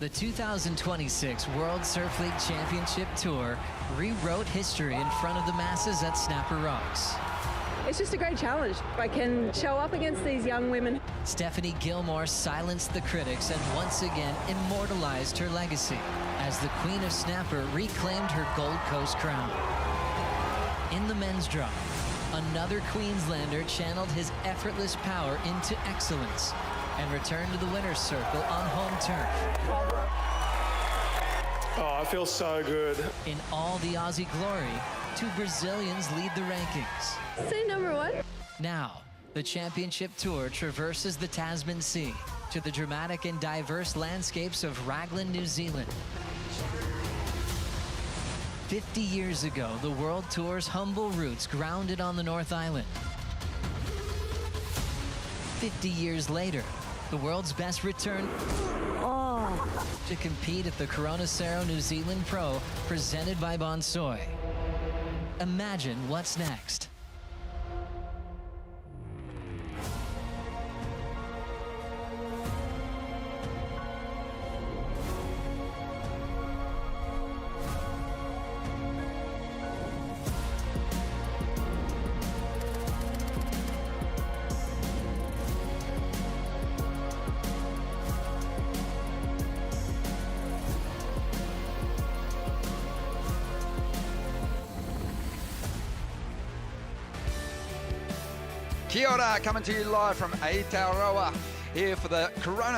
The 2026 World Surf League Championship Tour rewrote history in front of the masses at Snapper Rocks. It's just a great challenge. I can show up against these young women. Stephanie Gilmore silenced the critics and once again immortalized her legacy as the Queen of Snapper reclaimed her Gold Coast crown. In the men's draw, another Queenslander channeled his effortless power into excellence and returned to the winner's circle on home turf. Oh, I feel so good. In all the Aussie glory, two Brazilians lead the rankings. See number one. Now, the championship tour traverses the Tasman Sea to the dramatic and diverse landscapes of Ragland, New Zealand. 50 years ago, the World Tour's humble roots grounded on the North Island. 50 years later, the world's best return to compete at the Cero New Zealand Pro presented by Bonsoy. Imagine what's next. Kia ora, coming to you live from Italo here for the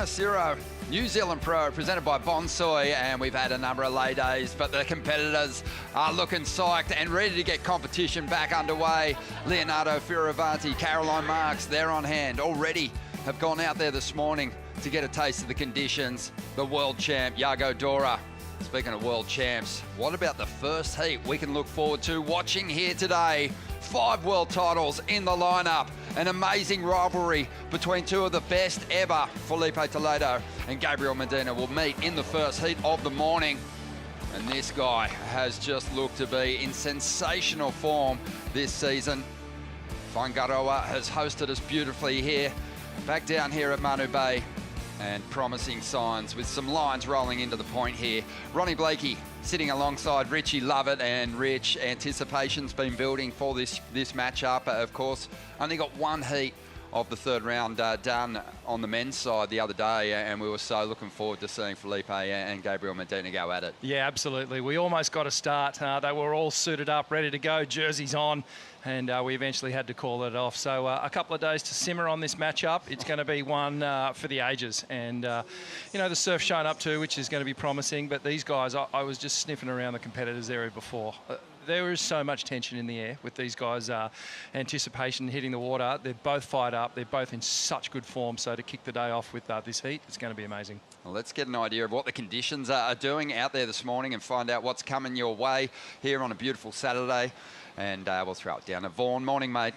Cero New Zealand Pro presented by Bonsoy, and we've had a number of lay days, but the competitors are looking psyched and ready to get competition back underway. Leonardo Fioravanti, Caroline Marks, they're on hand already, have gone out there this morning to get a taste of the conditions. The world champ, Yago Dora. Speaking of world champs, what about the first heat we can look forward to watching here today? 5 world titles in the lineup. An amazing rivalry between two of the best ever. Felipe Toledo and Gabriel Medina will meet in the first heat of the morning. And this guy has just looked to be in sensational form this season. Canoa has hosted us beautifully here, back down here at Manu Bay. And promising signs with some lines rolling into the point here. Ronnie Blakey sitting alongside Richie Lovett, and Rich, anticipation's been building for this matchup. Of course, only got one heat of the third round done on the men's side the other day, and we were so looking forward to seeing Felipe and Gabriel Medina go at it. Yeah, absolutely. We almost got a start. They were all suited up, ready to go, jerseys on, and we eventually had to call it off. So a couple of days to simmer on this matchup. It's going to be one for the ages. And, you know, the surf showing up too, which is going to be promising. But these guys, I was just sniffing around the competitors' area before. There is so much tension in the air with these guys. Anticipation hitting the water. They're both fired up. They're both in such good form. So to kick the day off with this heat, it's going to be amazing. Well, let's get an idea of what the conditions are doing out there this morning and find out what's coming your way here on a beautiful Saturday. And we'll throw it down to Vaughan. Morning, mate.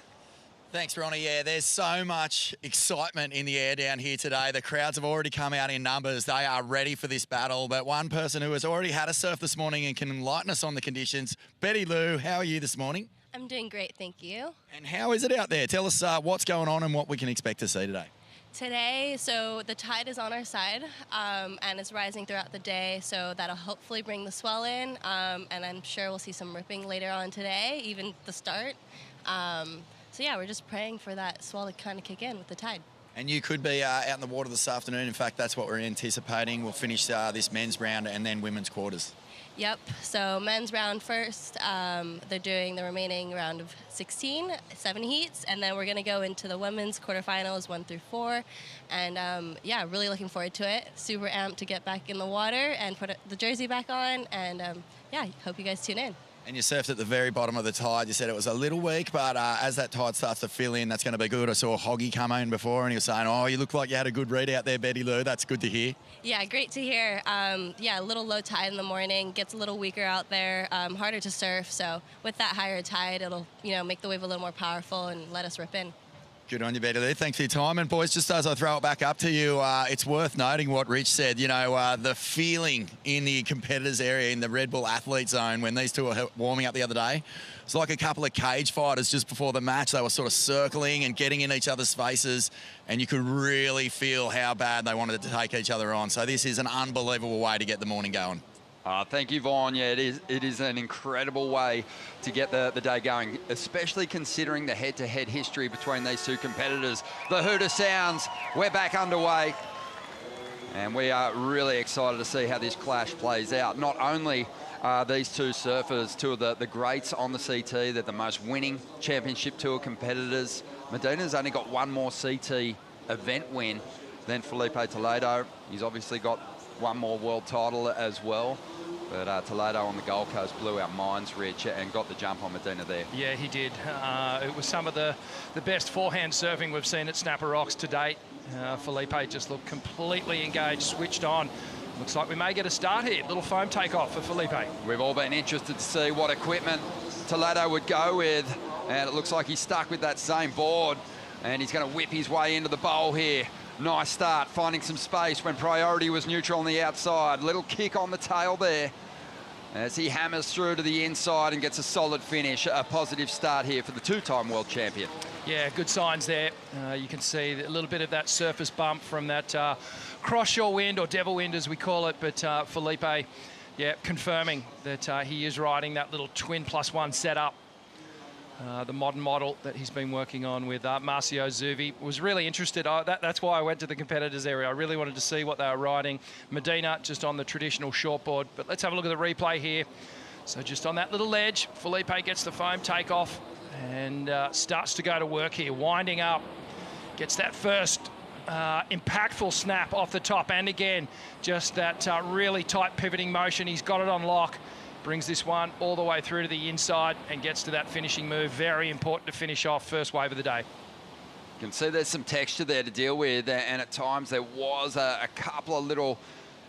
Thanks, Ronnie. Yeah, there's so much excitement in the air down here today. The crowds have already come out in numbers. They are ready for this battle. But one person who has already had a surf this morning and can enlighten us on the conditions, Betty Lou, how are you this morning? I'm doing great, thank you. And how is it out there? Tell us what's going on and what we can expect to see today. Today, so the tide is on our side and it's rising throughout the day, so that'll hopefully bring the swell in, and I'm sure we'll see some ripping later on today, even the start. So yeah, we're just praying for that swell to kind of kick in with the tide. And you could be out in the water this afternoon. In fact, that's what we're anticipating. We'll finish this men's round and then women's quarters. Yep, so men's round first. They're doing the remaining round of 16, 7 heats, and then we're going to go into the women's quarterfinals 1 through 4. And yeah, really looking forward to it. Super amped to get back in the water and put the jersey back on. And yeah, hope you guys tune in. And you surfed at the very bottom of the tide. You said it was a little weak, but as that tide starts to fill in, that's going to be good. I saw Hoggy come in before, and he was saying, oh, you look like you had a good read out there, Betty Lou. That's good to hear. Yeah, great to hear. Yeah, a little low tide in the morning, gets a little weaker out there, harder to surf. So with that higher tide, it'll, you know, make the wave a little more powerful and let us rip in. Good on you, Betty Lee. Thanks for your time. And, boys, just as I throw it back up to you, it's worth noting what Rich said. You know, the feeling in the competitors area in the Red Bull athlete zone when these two were warming up the other day. It's like a couple of cage fighters just before the match. They were sort of circling and getting in each other's faces, and you could really feel how bad they wanted to take each other on. So this is an unbelievable way to get the morning going. Thank you, Vaughn. Yeah, it is an incredible way to get the day going, especially considering the head-to-head history between these two competitors. The hooter sounds. We're back underway. And we are really excited to see how this clash plays out. Not only are these two surfers, two of the greats on the CT, they're the most winning championship tour competitors. Medina's only got one more CT event win than Felipe Toledo. He's obviously got one more world title as well. But Toledo on the Gold Coast blew our minds, Rich, and got the jump on Medina there. Yeah, he did. It was some of the best forehand surfing we've seen at Snapper Rocks to date. Felipe just looked completely engaged, switched on. Looks like we may get a start here. Little foam takeoff for Felipe. We've all been interested to see what equipment Toledo would go with. And it looks like he's stuck with that same board. And he's going to whip his way into the bowl here. Nice start, finding some space when priority was neutral on the outside. Little kick on the tail there as he hammers through to the inside and gets a solid finish. A positive start here for the two-time world champion. Yeah, good signs there. You can see a little bit of that surface bump from that cross-shore wind, or devil wind as we call it. But Felipe, yeah, confirming that he is riding that little twin +1 setup. The modern model that he's been working on with Marcio Zuvi. Was really interested. That's why I went to the competitors area. I really wanted to see what they were riding. Medina just on the traditional shortboard. But let's have a look at the replay here. So just on that little ledge, Felipe gets the foam takeoff and starts to go to work here, winding up. Gets that first impactful snap off the top. And again, just that really tight pivoting motion. He's got it on lock. Brings this one all the way through to the inside and gets to that finishing move. Very important to finish off first wave of the day. You can see there's some texture there to deal with, and at times there was a couple of little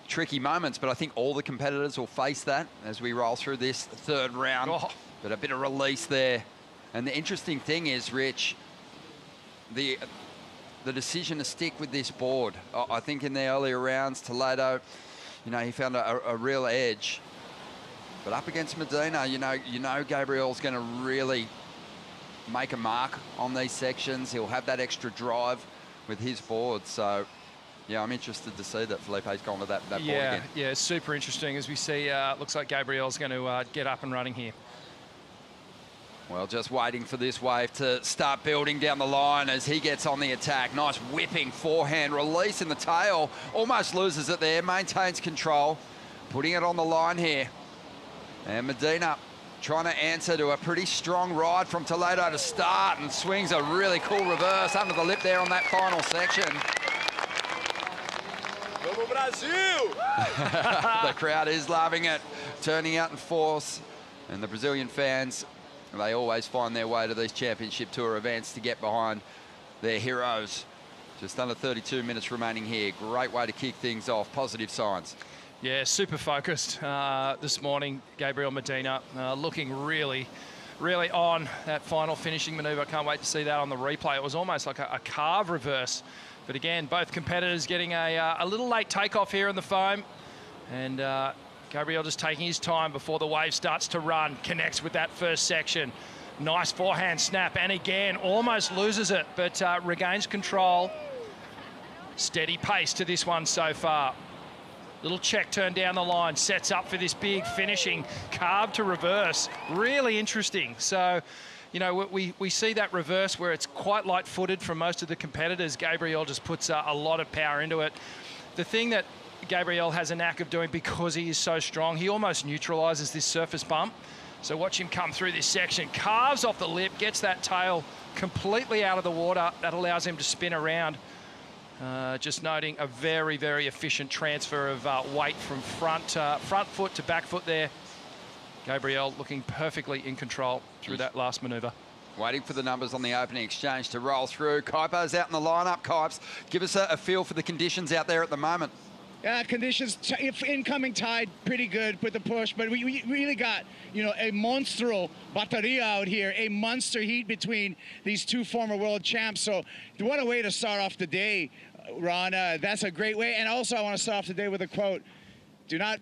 tricky moments, but I think all the competitors will face that as we roll through this third round. Oh. But a bit of release there. And the interesting thing is, Rich, the decision to stick with this board. I think in the earlier rounds, Toledo, you know, he found a real edge. But up against Medina, you know Gabriel's going to really make a mark on these sections. He'll have that extra drive with his board. So, yeah, I'm interested to see that Felipe's gone to that board again. Yeah, super interesting. As we see, looks like Gabriel's going to get up and running here. Well, just waiting for this wave to start building down the line as he gets on the attack. Nice whipping forehand release in the tail. Almost loses it there, maintains control. Putting it on the line here. And Medina trying to answer to a pretty strong ride from Toledo to start, and swings a really cool reverse under the lip there on that final section. Vamos Brasil! The crowd is loving it, turning out in force. And the Brazilian fans, they always find their way to these championship tour events to get behind their heroes. Just under 32 minutes remaining here. Great way to kick things off. Positive signs. Yeah, super focused this morning. Gabriel Medina looking really, really on that final finishing manoeuvre. I can't wait to see that on the replay. It was almost like a carve reverse. But again, both competitors getting a little late takeoff here in the foam. And Gabriel just taking his time before the wave starts to run. Connects with that first section. Nice forehand snap. And again, almost loses it, but regains control. Steady pace to this one so far. Little check turn down the line, sets up for this big finishing carve to reverse. Really interesting. So, you know, we see that reverse where it's quite light-footed from most of the competitors. Gabriel just puts a lot of power into it. The thing that Gabriel has a knack of doing, because he is so strong, he almost neutralises this surface bump. So watch him come through this section, carves off the lip, gets that tail completely out of the water. That allows him to spin around. Just noting a very, very efficient transfer of weight from front foot to back foot there. Gabriel looking perfectly in control through that last manoeuvre. Waiting for the numbers on the opening exchange to roll through. Kaipo's out in the lineup. Kipes, give us a feel for the conditions out there at the moment. Conditions, if incoming tide, pretty good with the push, but we really got, you know, a monstro bateria out here, a monster heat between these two former world champs. So what a way to start off the day, Ron. That's a great way. And also I want to start off the day with a quote: do not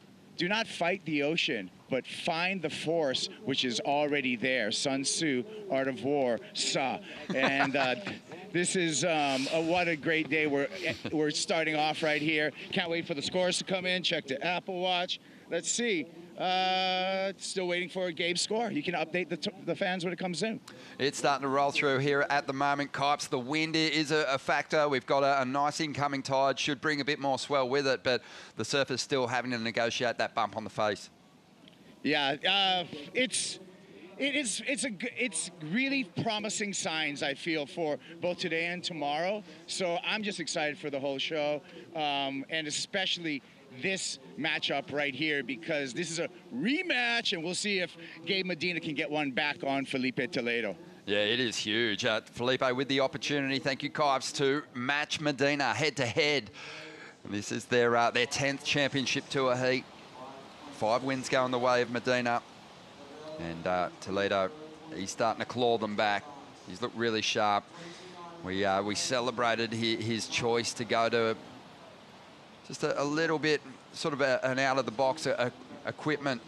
fight the ocean, but find the force which is already there. Sun Tzu, Art of War, Sa. And this is what a great day. We're starting off right here. Can't wait for the scores to come in. Check the Apple Watch. Let's see. Still waiting for a Gabe score. You can update the fans when it comes in. It's starting to roll through here at the moment, Kipes. The wind is a factor. We've got a nice incoming tide. Should bring a bit more swell with it, but the surfer's still having to negotiate that bump on the face. Yeah, it's really promising signs, I feel, for both today and tomorrow. So I'm just excited for the whole show, and especially this matchup right here, because this is a rematch, and we'll see if Gabe Medina can get one back on Felipe Toledo. Yeah, it is huge. Felipe with the opportunity, thank you, Kipes, to match Medina head-to-head. This is their 10th championship tour heat. 5 wins going the way of Medina. And Toledo, he's starting to claw them back. He's looked really sharp. We celebrated his choice to go to just a little bit, sort of an out-of-the-box equipment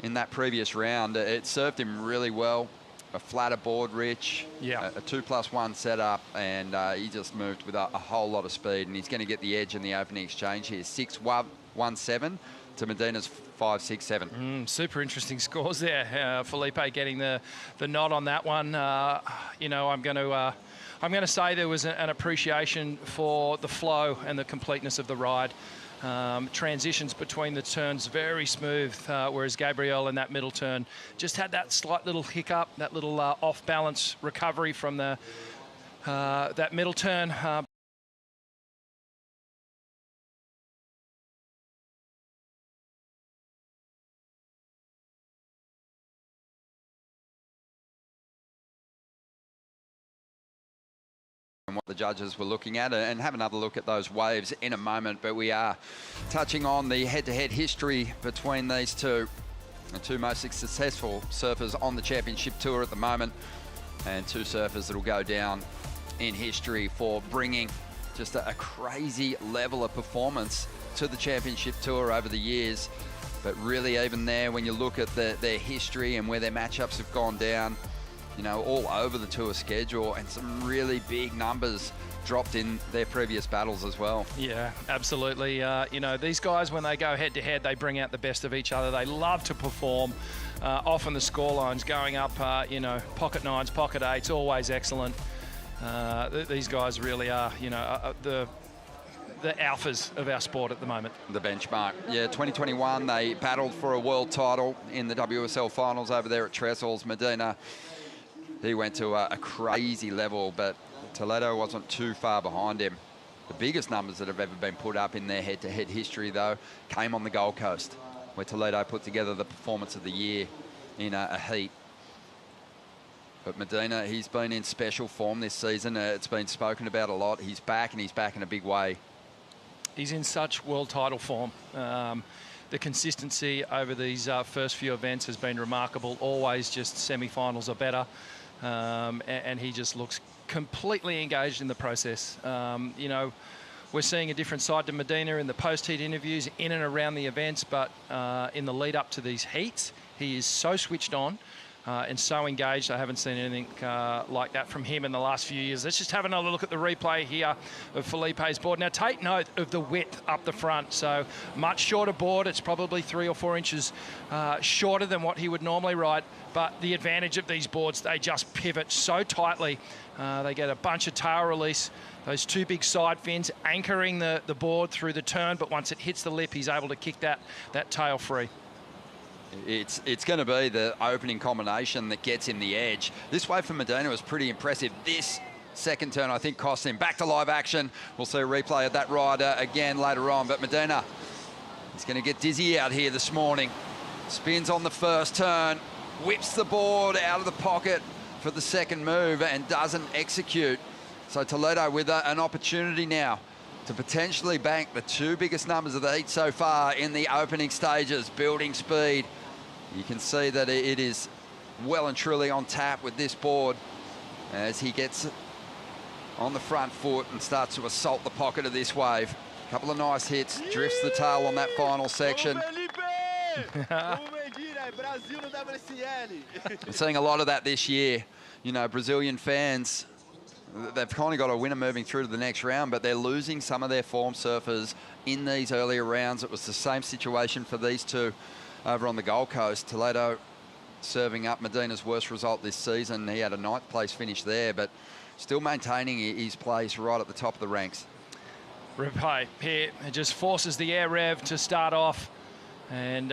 in that previous round. It served him really well. A flatter board, Rich, a 2+1 setup, and he just moved with a whole lot of speed, and he's going to get the edge in the opening exchange here. 6-1-7 to Medina's 5-6-7. Super interesting scores there. Felipe getting the nod on that one. You know, I'm going to say there was an appreciation for the flow and the completeness of the ride. Transitions between the turns very smooth, whereas Gabriel in that middle turn just had that slight little hiccup, that little off-balance recovery from that middle turn. And what the judges were looking at, and have another look at those waves in a moment. But we are touching on the head-to-head history between these two, the two most successful surfers on the championship tour at the moment, and two surfers that will go down in history for bringing just a crazy level of performance to the championship tour over the years. But really, even there, when you look at their history and where their matchups have gone down, you know, all over the tour schedule, and some really big numbers dropped in their previous battles as well. Yeah, absolutely. You know, these guys, when they go head-to-head, they bring out the best of each other. They love to perform. Often the scorelines going up, you know, pocket 9s, pocket 8s, always excellent. These guys really are, you know, the alphas of our sport at the moment. The benchmark. Yeah, 2021, they battled for a world title in the WSL finals over there at Trestles. Medina, he went to a crazy level, but Toledo wasn't too far behind him. The biggest numbers that have ever been put up in their head-to-head history, though, came on the Gold Coast, where Toledo put together the performance of the year in a heat. But Medina, he's been in special form this season. It's been spoken about a lot. He's back, and he's back in a big way. He's in such world title form. The consistency over these first few events has been remarkable. Always just semi-finals are better. And he just looks completely engaged in the process. You know, we're seeing a different side to Medina in the post-heat interviews, in and around the events, but in the lead up to these heats, he is so switched on and so engaged. I haven't seen anything like that from him in the last few years. Let's just have another look at the replay here of Felipe's board. Now, take note of the width up the front. So much shorter board. It's probably 3 or 4 inches shorter than what he would normally ride. But the advantage of these boards, they just pivot so tightly. They get a bunch of tail release. Those 2 big side fins anchoring the board through the turn. But once it hits the lip, he's able to kick that tail free. It's going to be the opening combination that gets him the edge. This wave from Medina was pretty impressive. This second turn, I think, cost him. Back to live action. We'll see a replay of that rider again later on. But Medina, he's going to get dizzy out here this morning. Spins on the first turn, whips the board out of the pocket for the second move and doesn't execute. So Toledo with an opportunity now to potentially bank the 2 biggest numbers of the heat so far in the opening stages, building speed. You can see that it is well and truly on tap with this board as he gets on the front foot and starts to assault the pocket of this wave. A couple of nice hits, drifts the tail on that final section. I'm seeing a lot of that this year. You know, Brazilian fans, they've kind of got a winner moving through to the next round, but they're losing some of their form surfers in these earlier rounds. It was the same situation for these two over on the Gold Coast. Toledo serving up Medina's worst result this season. He had a 9th place finish there, but still maintaining his place right at the top of the ranks. River here, it just forces the air rev to start off, and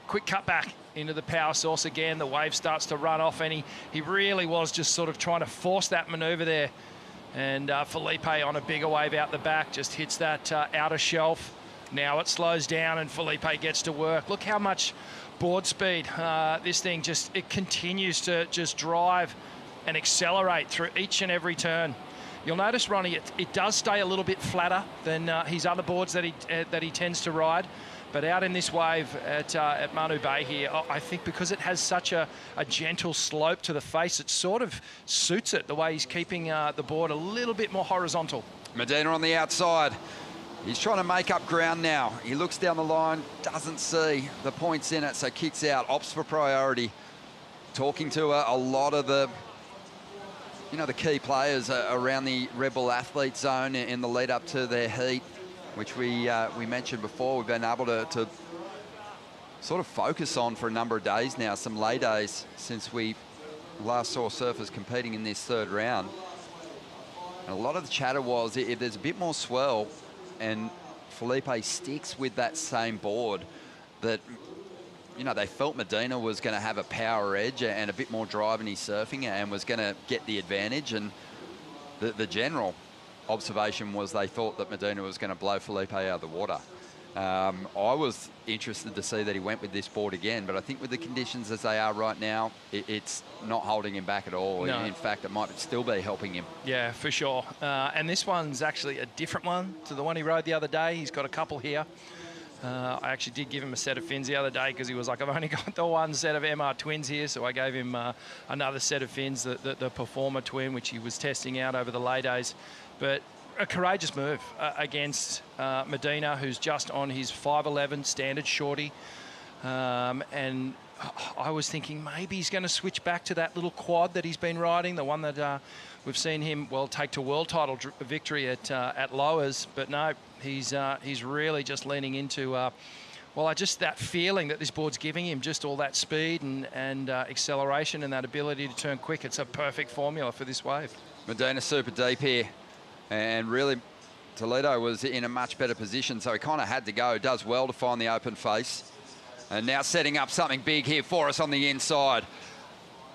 quick cut back into the power source again. The wave starts to run off, and he really was just sort of trying to force that maneuver there. And Felipe on a bigger wave out the back just hits that outer shelf. Now it slows down and Felipe gets to work. Look how much board speed this thing it continues to just drive and accelerate through each and every turn. You'll notice, Ronnie, it does stay a little bit flatter than his other boards that he tends to ride. But out in this wave at Manu Bay here, I think because it has such a gentle slope to the face, it sort of suits it, the way he's keeping the board a little bit more horizontal. Medina on the outside. He's trying to make up ground now. He looks down the line, doesn't see the points in it, so kicks out, opts for priority. Talking to a lot of the key players around the Red Bull athlete zone in the lead up to their heat, which we mentioned before. We've been able to sort of focus on for a number of days now, some lay days since we last saw surfers competing in this 3rd round. And a lot of the chatter was if there's a bit more swell and Felipe sticks with that same board, that they felt Medina was going to have a power edge and a bit more drive in his surfing and was going to get the advantage. And the general observation was they thought that Medina was going to blow Felipe out of the water. I was interested to see that he went with this board again, but I think with the conditions as they are right now, it's not holding him back at all. No. In fact, it might still be helping him. Yeah, for sure. And this one's actually a different one to the one he rode the other day. He's got a couple here. I actually did give him a set of fins the other day because he was like, I've only got the one set of MR twins here, so I gave him another set of fins, the Performer twin, which he was testing out over the lay days. But a courageous move against Medina, who's just on his 5'11" standard shorty. And I was thinking maybe he's going to switch back to that little quad that he's been riding, the one that we've seen him, take to world title victory at lowers. But no, he's really just leaning into, just that feeling that this board's giving him, just all that speed and acceleration and that ability to turn quick. It's a perfect formula for this wave. Medina super deep here. And really, Toledo was in a much better position, so he kind of had to go. Does well to find the open face. And now setting up something big here for us on the inside.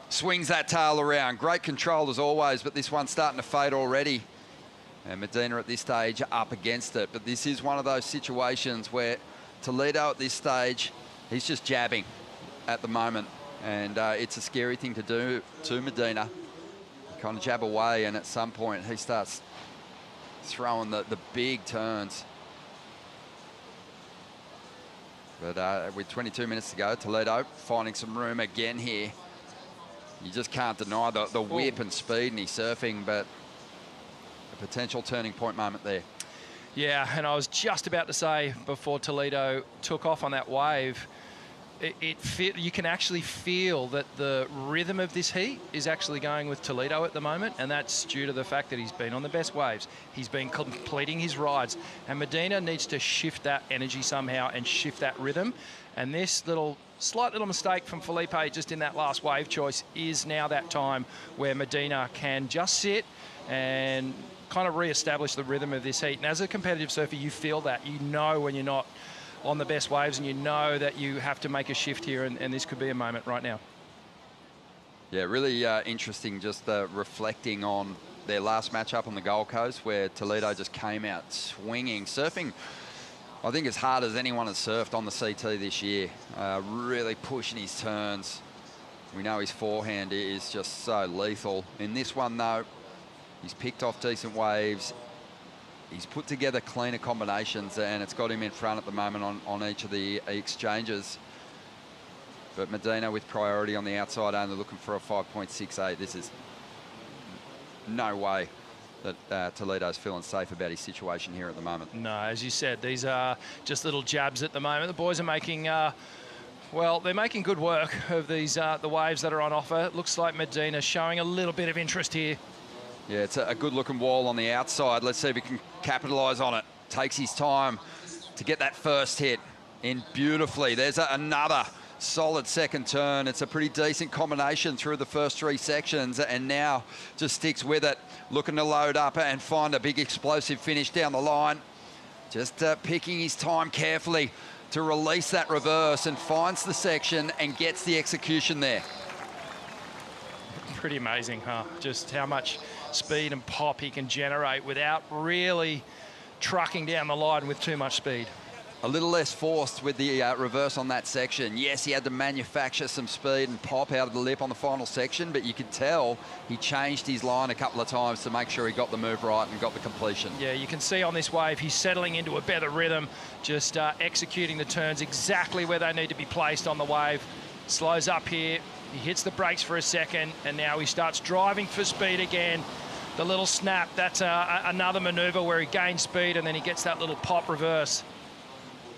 Swings that tail around. Great control as always, but this one's starting to fade already. And Medina at this stage up against it. But this is one of those situations where Toledo at this stage, he's just jabbing at the moment. And it's a scary thing to do to Medina. Kind of jab away, and at some point he starts throwing the big turns. But with 22 minutes to go, Toledo finding some room again here. You just can't deny the whip and speed in his surfing, but a potential turning point moment there. Yeah, and I was just about to say before Toledo took off on that wave, you can actually feel that the rhythm of this heat is actually going with Toledo at the moment, and that's due to the fact that he's been on the best waves. He's been completing his rides, and Medina needs to shift that energy somehow and shift that rhythm. And this slight little mistake from Felipe just in that last wave choice is now that time where Medina can just sit and kind of re-establish the rhythm of this heat. And as a competitive surfer, you feel that. You know when you're not on the best waves, and you know that you have to make a shift here, and this could be a moment right now. Yeah, really interesting, just reflecting on their last matchup on the Gold Coast, where Toledo just came out swinging, surfing, I think, as hard as anyone has surfed on the CT this year, really pushing his turns. We know his forehand is just so lethal. In this one, though, he's picked off decent waves. he's put together cleaner combinations, and it's got him in front at the moment on each of the exchanges. But Medina with priority on the outside, only looking for a 5.68. This is no way that Toledo's feeling safe about his situation here at the moment. No, as you said, these are just little jabs at the moment. The boys are making, well, they're making good work of these the waves that are on offer. It looks like Medina showing a little bit of interest here. Yeah, it's a good-looking wall on the outside. Let's see if he can capitalise on it. Takes his time to get that first hit in beautifully. There's another solid second turn. It's a pretty decent combination through the first 3 sections, and now just sticks with it, looking to load up and find a big explosive finish down the line. Just picking his time carefully to release that reverse, and finds the section and gets the execution there. Pretty amazing, huh? Just how much speed and pop he can generate without really trucking down the line with too much speed. A little less forced with the reverse on that section. Yes, he had to manufacture some speed and pop out of the lip on the final section, but you could tell he changed his line a couple of times to make sure he got the move right and got the completion. Yeah, you can see on this wave he's settling into a better rhythm, just executing the turns exactly where they need to be placed on the wave. Slows up here, he hits the brakes for a second, and now he starts driving for speed again. The little snap, that's another manoeuvre where he gains speed and then he gets that little pop reverse.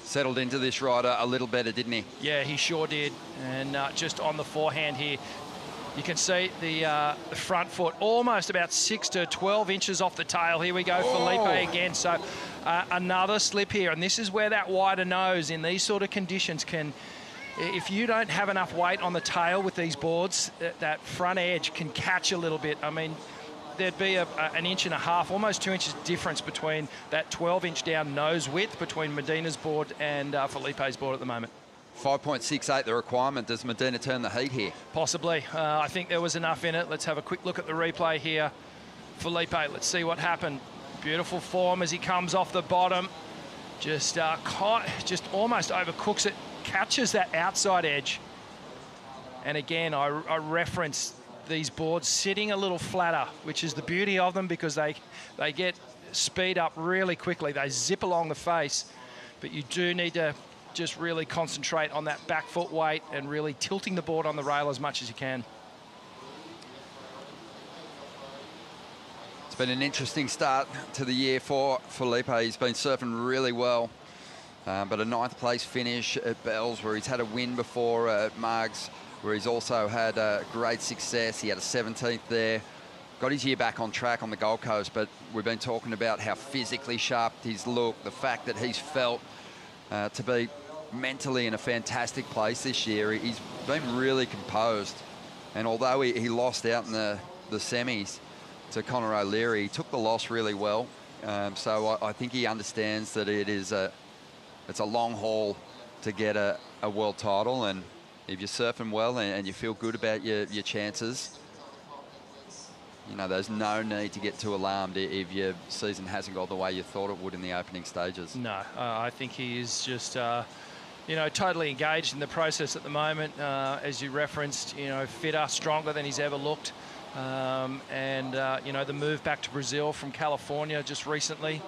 Settled into this rider a little better, didn't he? Yeah, he sure did. And just on the forehand here, you can see the front foot almost about 6 to 12 inches off the tail. Here we go, Felipe again. So another slip here. And this is where that wider nose in these sort of conditions can, if you don't have enough weight on the tail with these boards, that front edge can catch a little bit. I mean, there'd be an inch and a half, almost 2 inches difference between that 12-inch down nose width between Medina's board and Felipe's board at the moment. 5.68 the requirement. Does Medina turn the heat here? Possibly. I think there was enough in it. Let's have a quick look at the replay here. Felipe, let's see what happened. Beautiful form as he comes off the bottom. Just almost overcooks it, catches that outside edge. And again, I referenced these boards sitting a little flatter, which is the beauty of them, because they get speed up really quickly. They zip along the face, but you do need to just really concentrate on that back foot weight and really tilting the board on the rail as much as you can. It's been an interesting start to the year for Felipe. He's been surfing really well, but a 9th place finish at Bells, where he's had a win before at Margs, where he's also had great success. He had a 17th there. Got his year back on track on the Gold Coast, but we've been talking about how physically sharp he's looked, the fact that he's felt to be mentally in a fantastic place this year. He's been really composed. And although he lost out in the semis to Conor O'Leary, he took the loss really well. So I think he understands that it's a long haul to get a world title, and if you're surfing well and you feel good about your chances, you know, there's no need to get too alarmed if your season hasn't gone the way you thought it would in the opening stages. No, I think he is just, you know, totally engaged in the process at the moment. As you referenced, you know, fitter, stronger than he's ever looked. You know, the move back to Brazil from California just recently.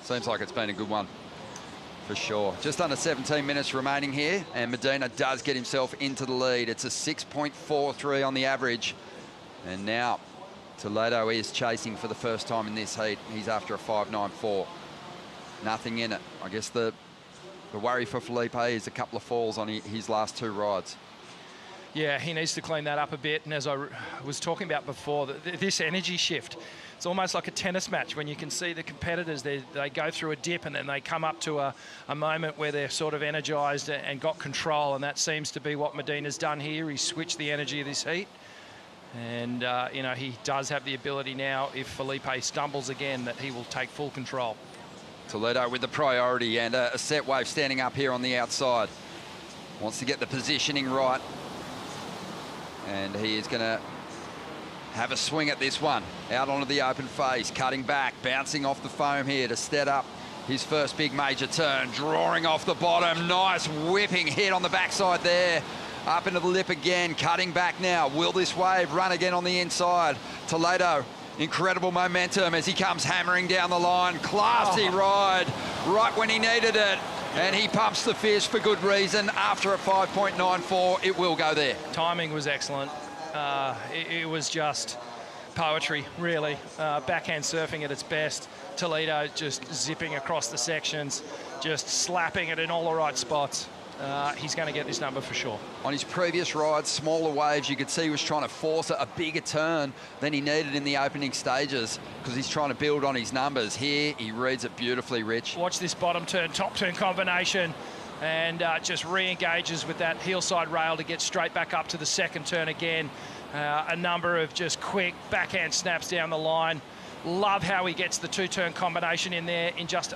Seems like it's been a good one. For sure. Just under 17 minutes remaining here, and Medina does get himself into the lead. It's a 6.43 on the average. And now Toledo is chasing for the first time in this heat. He's after a 5.94. Nothing in it. I guess the worry for Felipe is a couple of falls on his last 2 rides. Yeah, he needs to clean that up a bit. And as I was talking about before, this energy shift, it's almost like a tennis match when you can see the competitors, they go through a dip and then they come up to a moment where they're sort of energized and got control. And that seems to be what Medina's done here. He's switched the energy of this heat. And, you know, he does have the ability now, if Felipe stumbles again, that he will take full control. Toledo with the priority, and a set wave standing up here on the outside. Wants to get the positioning right. And he is going to have a swing at this one. Out onto the open face, cutting back, bouncing off the foam here to set up his first big major turn. Drawing off the bottom. Nice whipping hit on the backside there. Up into the lip again, cutting back now. Will this wave run again on the inside? Toledo Incredible momentum as he comes hammering down the line. Classy ride right when he needed it. And he pumps the fist for good reason. After a 5.94, it will go there. Timing was excellent. It was just poetry, really. Backhand surfing at its best. Toledo just zipping across the sections, just slapping it in all the right spots. He's going to get this number for sure. On his previous rides, smaller waves, you could see he was trying to force a bigger turn than he needed in the opening stages because he's trying to build on his numbers. Here, he reads it beautifully, Rich. Watch this bottom turn, top turn combination, and just re-engages with that heel side rail to get straight back up to the second turn again. A number of just quick backhand snaps down the line. Love how he gets the two-turn combination in there in just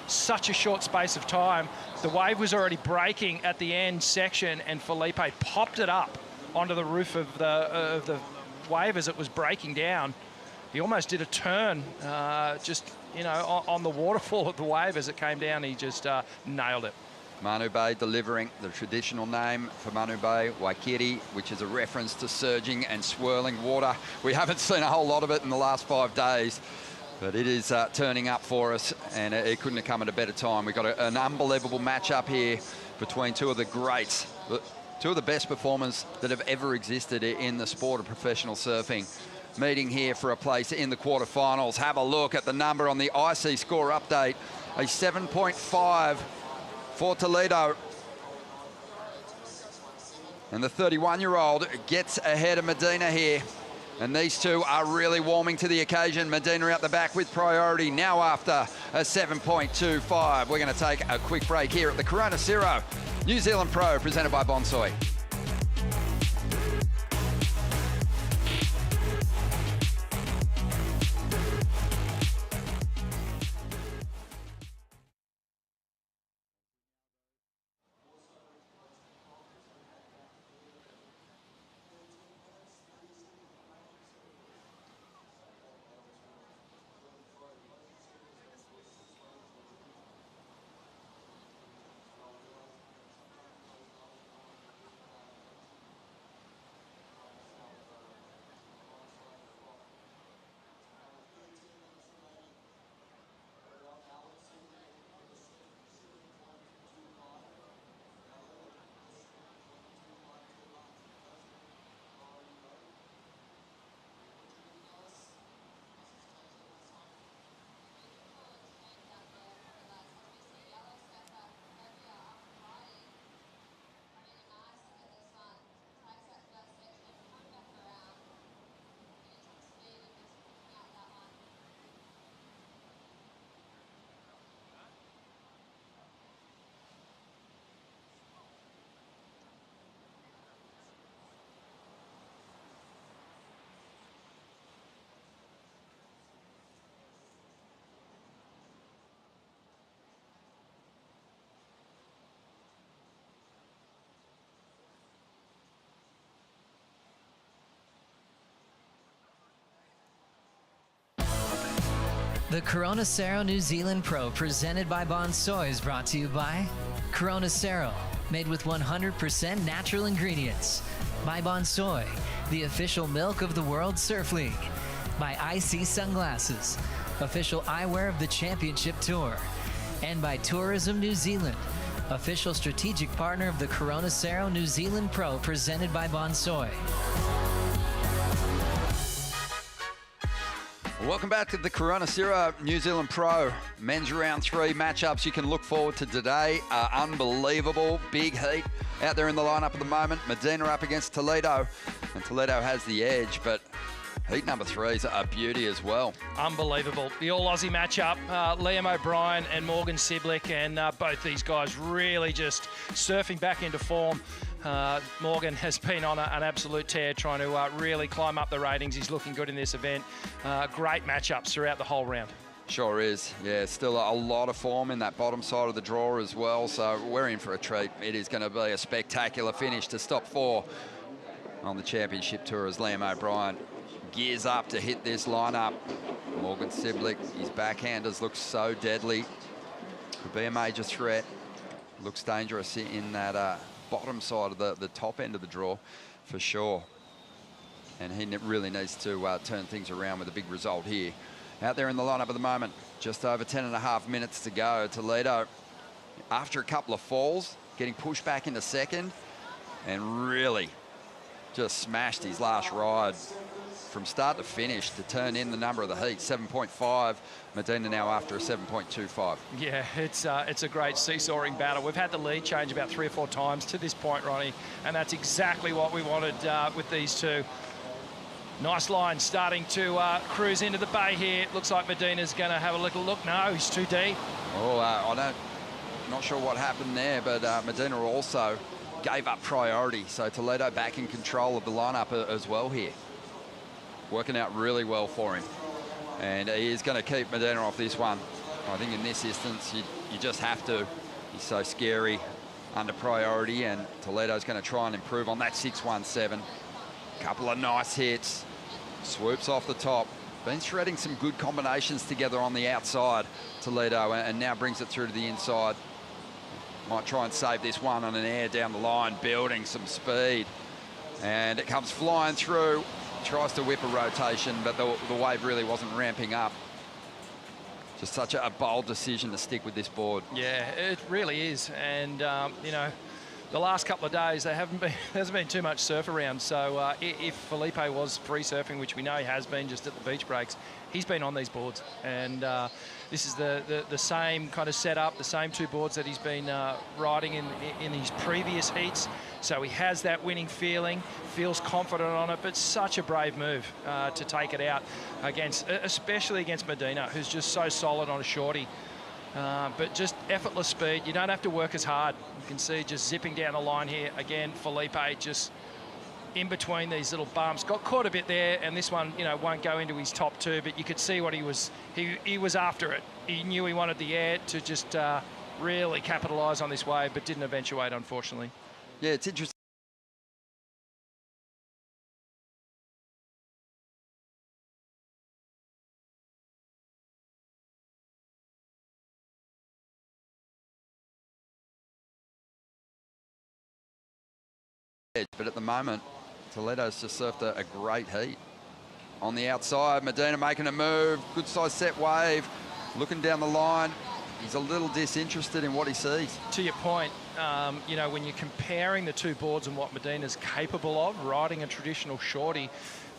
such a short space of time. The wave was already breaking at the end section, and Felipe popped it up onto the roof of the wave as it was breaking down. He almost did a turn, just, you know, on the waterfall of the wave as it came down. He just nailed it. Manu Bay delivering the traditional name for Manu Bay, Waikiri, which is a reference to surging and swirling water. We haven't seen a whole lot of it in the last 5 days, but it is turning up for us, and it couldn't have come at a better time. We've got an unbelievable matchup here between two of the greats, two of the best performers that have ever existed in the sport of professional surfing, meeting here for a place in the quarterfinals. Have a look at the number on the IC score update, a 7.5 for Toledo. And the 31-year-old gets ahead of Medina here. And these two are really warming to the occasion. Medina out the back with priority now after a 7.25. We're going to take a quick break here at the Corona Cero New Zealand Pro, presented by Bonsoy. The Corona Cero New Zealand Pro, presented by Bonsoy, is brought to you by Corona Cero, made with 100% natural ingredients. By Bonsoy, the official milk of the World Surf League. By IC Sunglasses, official eyewear of the Championship Tour. And by Tourism New Zealand, official strategic partner of the Corona Cero New Zealand Pro, presented by Bonsoy. Welcome back to the Corona Cero New Zealand Pro men's round 3 matchups. You can look forward to today. Unbelievable big heat out there in the lineup at the moment. Medina up against Toledo, and Toledo has the edge, but heat number 3 is a beauty as well. Unbelievable. The all-Aussie matchup, Liam O'Brien and Morgan Cibilic, and both these guys really just surfing back into form. Morgan has been on an absolute tear, trying to really climb up the ratings. He's looking good in this event. Great matchups throughout the whole round. Sure is. Yeah, still a lot of form in that bottom side of the draw as well, so we're in for a treat. It is going to be a spectacular finish to stop 4 on the Championship Tour as Liam O'Brien gears up to hit this lineup. Morgan Cibilic, his backhanders look so deadly. Could be a major threat. Looks dangerous in that bottom side of the top end of the draw for sure. and he really needs to turn things around with a big result here. Out there in the lineup at the moment, just over 10.5 minutes to go. Toledo, after a couple of falls, getting pushed back into second, and really just smashed his last ride from start to finish to turn in the number of the heat, 7.5. Medina now after a 7.25. Yeah, it's a great seesawing battle. We've had the lead change about 3 or 4 times to this point, Ronnie, and that's exactly what we wanted with these two. Nice line starting to cruise into the bay here. Looks like Medina's going to have a little look. No, he's too deep. Oh, not sure what happened there, but Medina also gave up priority. So Toledo back in control of the lineup as well here. Working out really well for him. And he is going to keep Medina off this one. I think in this instance, you just have to. He's so scary under priority, and Toledo's going to try and improve on that 6-1-7. Couple of nice hits. Swoops off the top. Been threading some good combinations together on the outside, Toledo, and now brings it through to the inside. Might try and save this one on an air down the line, building some speed. And it comes flying through. Tries to whip a rotation, but the wave really wasn't ramping up. Just such a bold decision to stick with this board. Yeah, it really is. And, you know, the last couple of days, there hasn't been too much surf around. So if Felipe was free surfing, which we know he has been just at the beach breaks, he's been on these boards. And this is the same kind of setup, the same 2 boards that he's been riding in his previous heats. So he has that winning feeling, feels confident on it, but such a brave move to take it out against, especially against Medina, who's just so solid on a shorty. But just effortless speed. You don't have to work as hard. You can see just zipping down the line here. Again, Felipe just in between these little bumps. Got caught a bit there, and this one, you know, won't go into his top 2, but you could see what he was after it. He knew he wanted the air to just really capitalise on this wave, but didn't eventuate, unfortunately. Yeah, it's interesting. But at the moment, Toledo's just surfed a great heat. On the outside, Medina making a move, good size set wave, looking down the line. He's a little disinterested in what he sees. To your point, you know, when you're comparing the 2 boards and what Medina's capable of, riding a traditional shorty,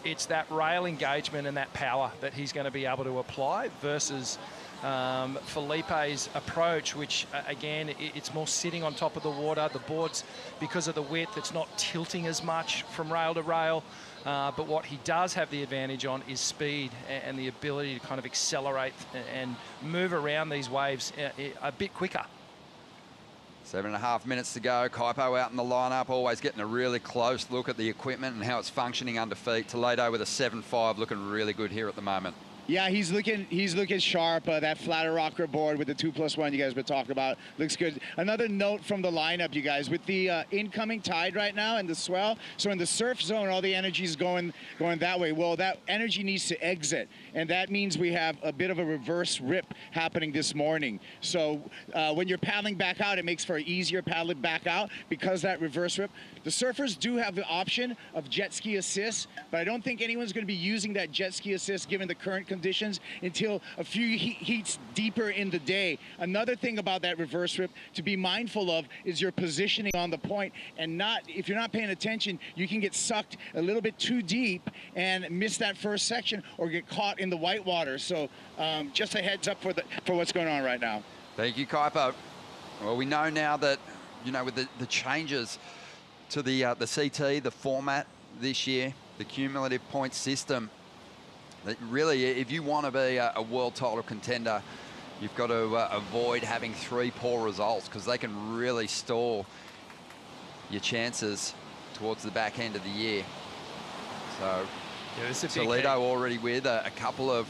it's that rail engagement and that power that he's going to be able to apply versus Felipe's approach, which again, it's more sitting on top of the water. The boards, because of the width, it's not tilting as much from rail to rail. But what he does have the advantage on is speed and the ability to kind of accelerate and move around these waves a bit quicker. 7.5 minutes to go. Kaipo out in the lineup, always getting a really close look at the equipment and how it's functioning under feet. Toledo with a 7.5, looking really good here at the moment. Yeah, he's looking sharp. That flatter rocker board with the 2+1 you guys were talking about looks good. Another note from the lineup, you guys, with the incoming tide right now and the swell. So in the surf zone, all the energy is going that way. Well, that energy needs to exit, and that means we have a bit of a reverse rip happening this morning. So when you're paddling back out, it makes for an easier paddling back out because that reverse rip. The surfers do have the option of jet ski assist, but I don't think anyone's going to be using that jet ski assist given the current conditions until a few heats deeper in the day. Another thing about that reverse rip to be mindful of is your positioning on the point, and if you're not paying attention, you can get sucked a little bit too deep and miss that first section or get caught in the white water. So just a heads up for what's going on right now. Thank you, Kaipo. Well, we know now that, you know, with the changes to the CT, the format this year, the cumulative point system, that really, if you want to be a world title contender, you've got to avoid having 3 poor results, because they can really stall your chances towards the back end of the year. So yeah, Toledo already with a couple of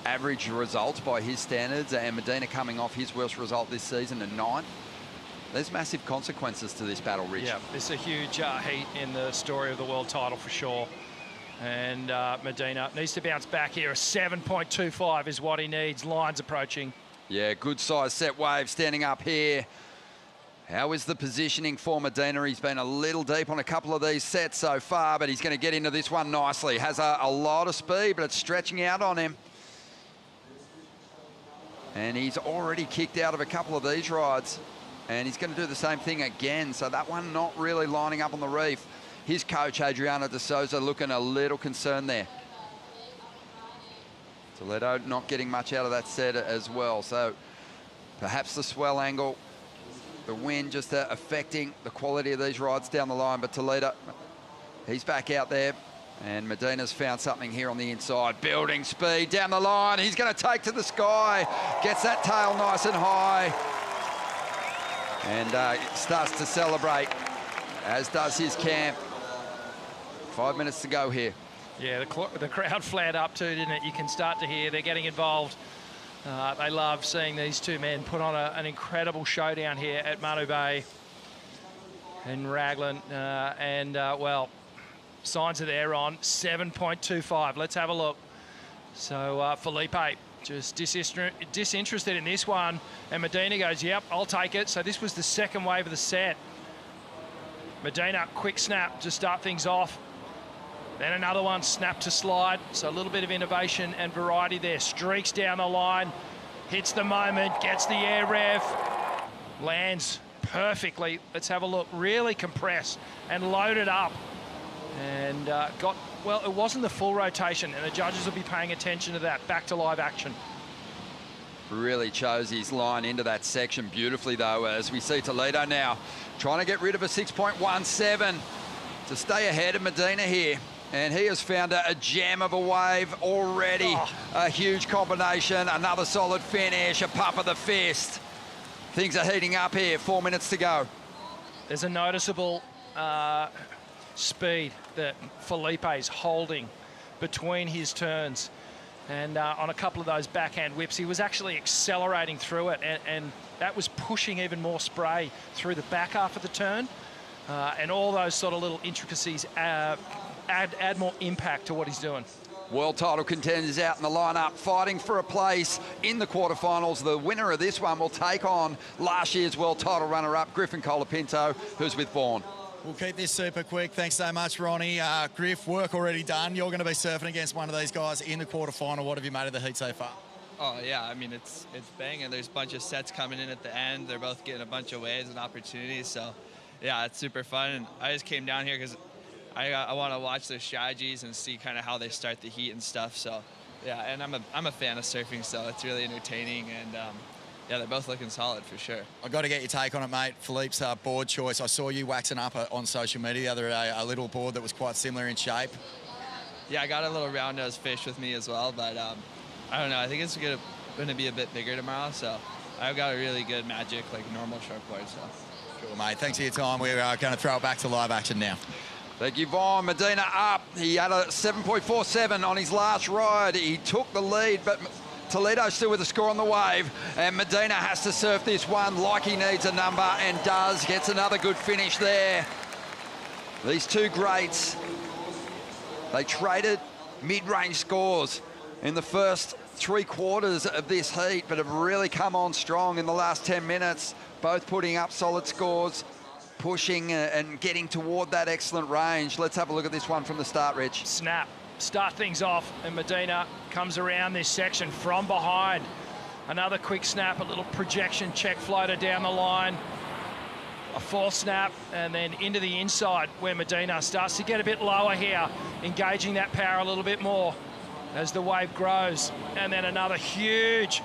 average results by his standards, and Medina coming off his worst result this season, a 9. There's massive consequences to this battle, Rich. Yeah, it's a huge heat in the story of the world title for sure. And Medina needs to bounce back here. A 7.25 is what he needs. Lines approaching. Yeah, good size set wave standing up here. How is the positioning for Medina? He's been a little deep on a couple of these sets so far, but he's going to get into this one nicely. Has a lot of speed, but it's stretching out on him. And he's already kicked out of a couple of these rides. And he's going to do the same thing again. So that one not really lining up on the reef. His coach, Adriana de Souza, looking a little concerned there. Toledo not getting much out of that set as well. So perhaps the swell angle, the wind just affecting the quality of these rides down the line. But Toledo, he's back out there. And Medina's found something here on the inside. Building speed down the line. He's going to take to the sky. Gets that tail nice and high. And starts to celebrate, as does his camp. 5 minutes to go here. Yeah, the crowd flared up too, didn't it? You can start to hear they're getting involved. They love seeing these two men put on an incredible showdown here at Manu Bay in Ragland. Well, signs are there on 7.25. Let's have a look. So Felipe just disinterested in this one. And Medina goes, yep, I'll take it. So this was the second wave of the set. Medina, quick snap to start things off. Then another one, snap to slide. So a little bit of innovation and variety there. Streaks down the line, hits the moment, gets the air rev, lands perfectly. Let's have a look. Really compressed and loaded up. And well, it wasn't the full rotation, and the judges will be paying attention to that. Back to live action. Really chose his line into that section beautifully, though, as we see Toledo now trying to get rid of a 6.17 to stay ahead of Medina here. And he has found a gem of a wave already. Oh. A huge combination, another solid finish, a pump of the fist. Things are heating up here, 4 minutes to go. There's a noticeable speed that Felipe is holding between his turns. And on a couple of those backhand whips, he was actually accelerating through it, and that was pushing even more spray through the back half of the turn. And all those sort of little intricacies add more impact to what he's doing. World title contenders out in the lineup, fighting for a place in the quarterfinals. The winner of this one will take on last year's world title runner-up, Griffin Colapinto, who's with Vaughan. We'll keep this super quick. Thanks so much, Ronnie. Griff, work already done. You're going to be surfing against one of these guys in the quarterfinal. What have you made of the heat so far? Oh, yeah, I mean, it's banging. There's a bunch of sets coming in at the end. They're both getting a bunch of waves and opportunities. So, yeah, it's super fun. And I just came down here because I want to watch their strategies and see kind of how they start the heat and stuff. So, yeah, and I'm a fan of surfing, so it's really entertaining. And, yeah, they're both looking solid for sure. I've got to get your take on it, mate. Philippe's board choice. I saw you waxing up on social media the other day, a little board that was quite similar in shape. Yeah, I got a little round-nose fish with me as well, but I don't know. I think it's going to be a bit bigger tomorrow, so I've got a really good Magic, like normal shortboard. So. Cool, mate. Thanks for your time. We're going to throw it back to live action now. Thank you, Vaughan. Medina up. He had a 7.47 on his last ride. He took the lead, but Toledo still with a score on the wave, and Medina has to surf this one like he needs a number, and does. Gets another good finish there. These two greats, they traded mid-range scores in the first 3 quarters of this heat, but have really come on strong in the last 10 minutes, both putting up solid scores, pushing and getting toward that excellent range. Let's have a look at this one from the start, Rich. Snap. Start things off, and Medina comes around this section from behind. Another quick snap, a little projection check floater down the line. A false snap, and then into the inside where Medina starts to get a bit lower here, engaging that power a little bit more as the wave grows. And then another huge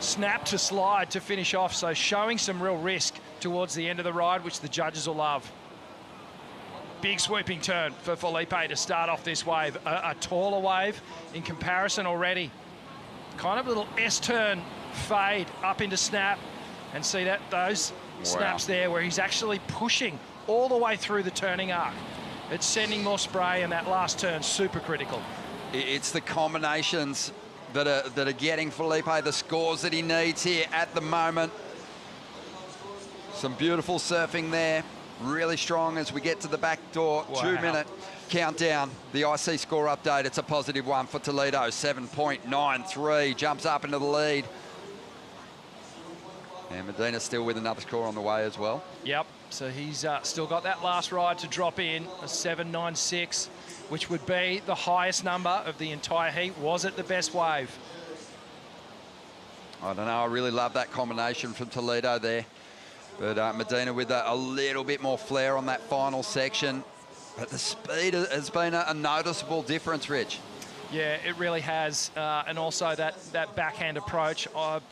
snap to slide to finish off, so showing some real risk towards the end of the ride, which the judges will love. Big swooping turn for Felipe to start off this wave. A taller wave in comparison already. Kind of a little S-turn fade up into snap, and see that those snaps there where he's actually pushing all the way through the turning arc. It's sending more spray, and that last turn super critical. It's the combinations that are getting Felipe the scores that he needs here at the moment. Some beautiful surfing there. Really strong as we get to the back door. Wow. 2-minute countdown. The IC score update, it's a positive one for Toledo. 7.93, jumps up into the lead. And Medina still with another score on the way as well. Yep, so he's still got that last ride to drop in, a 7.96, which would be the highest number of the entire heat. Was it the best wave? I don't know, I really love that combination from Toledo there. But Medina with a little bit more flair on that final section. But the speed has been a noticeable difference, Rich. Yeah, it really has. And also that backhand approach,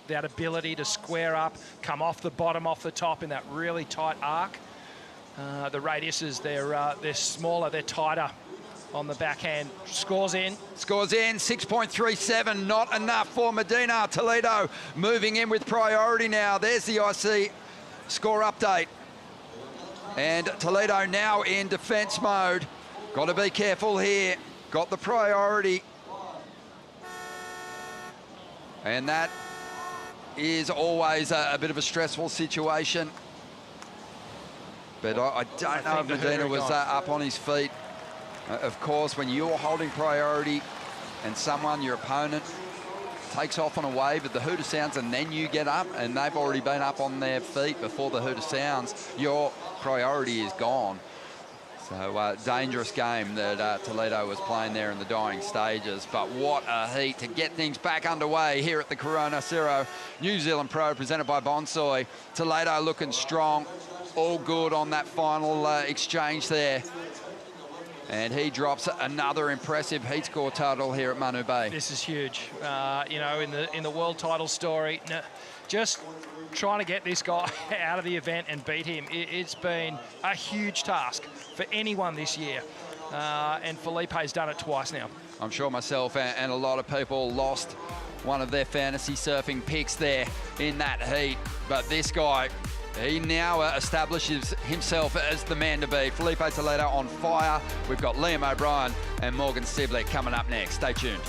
that ability to square up, come off the bottom, off the top in that really tight arc. The radiuses, they're smaller, they're tighter on the backhand. Scores in. Scores in, 6.37, not enough for Medina. Toledo moving in with priority now. There's the IC score update. And Toledo now in defence mode. Got to be careful here. Got the priority. And that is always a bit of a stressful situation. But I don't know if Medina was up on his feet. Of course, when you're holding priority and someone, your opponent, takes off on a wave at the hooter sounds and then you get up and they've already been up on their feet before the hooter sounds, your priority is gone. So dangerous game that Toledo was playing there in the dying stages. But what a heat to get things back underway here at the Corona Cero New Zealand Pro presented by Bonsoy. Toledo looking strong, all good on that final exchange there. And he drops another impressive heat score total here at Manu Bay. This is huge. You know, in the world title story, just trying to get this guy out of the event and beat him, it's been a huge task for anyone this year. And Felipe's done it twice now. I'm sure myself and a lot of people lost one of their fantasy surfing picks there in that heat. But this guy, he now establishes himself as the man to beat. Felipe Toledo on fire. We've got Liam O'Brien and Morgan Cibilic coming up next. Stay tuned.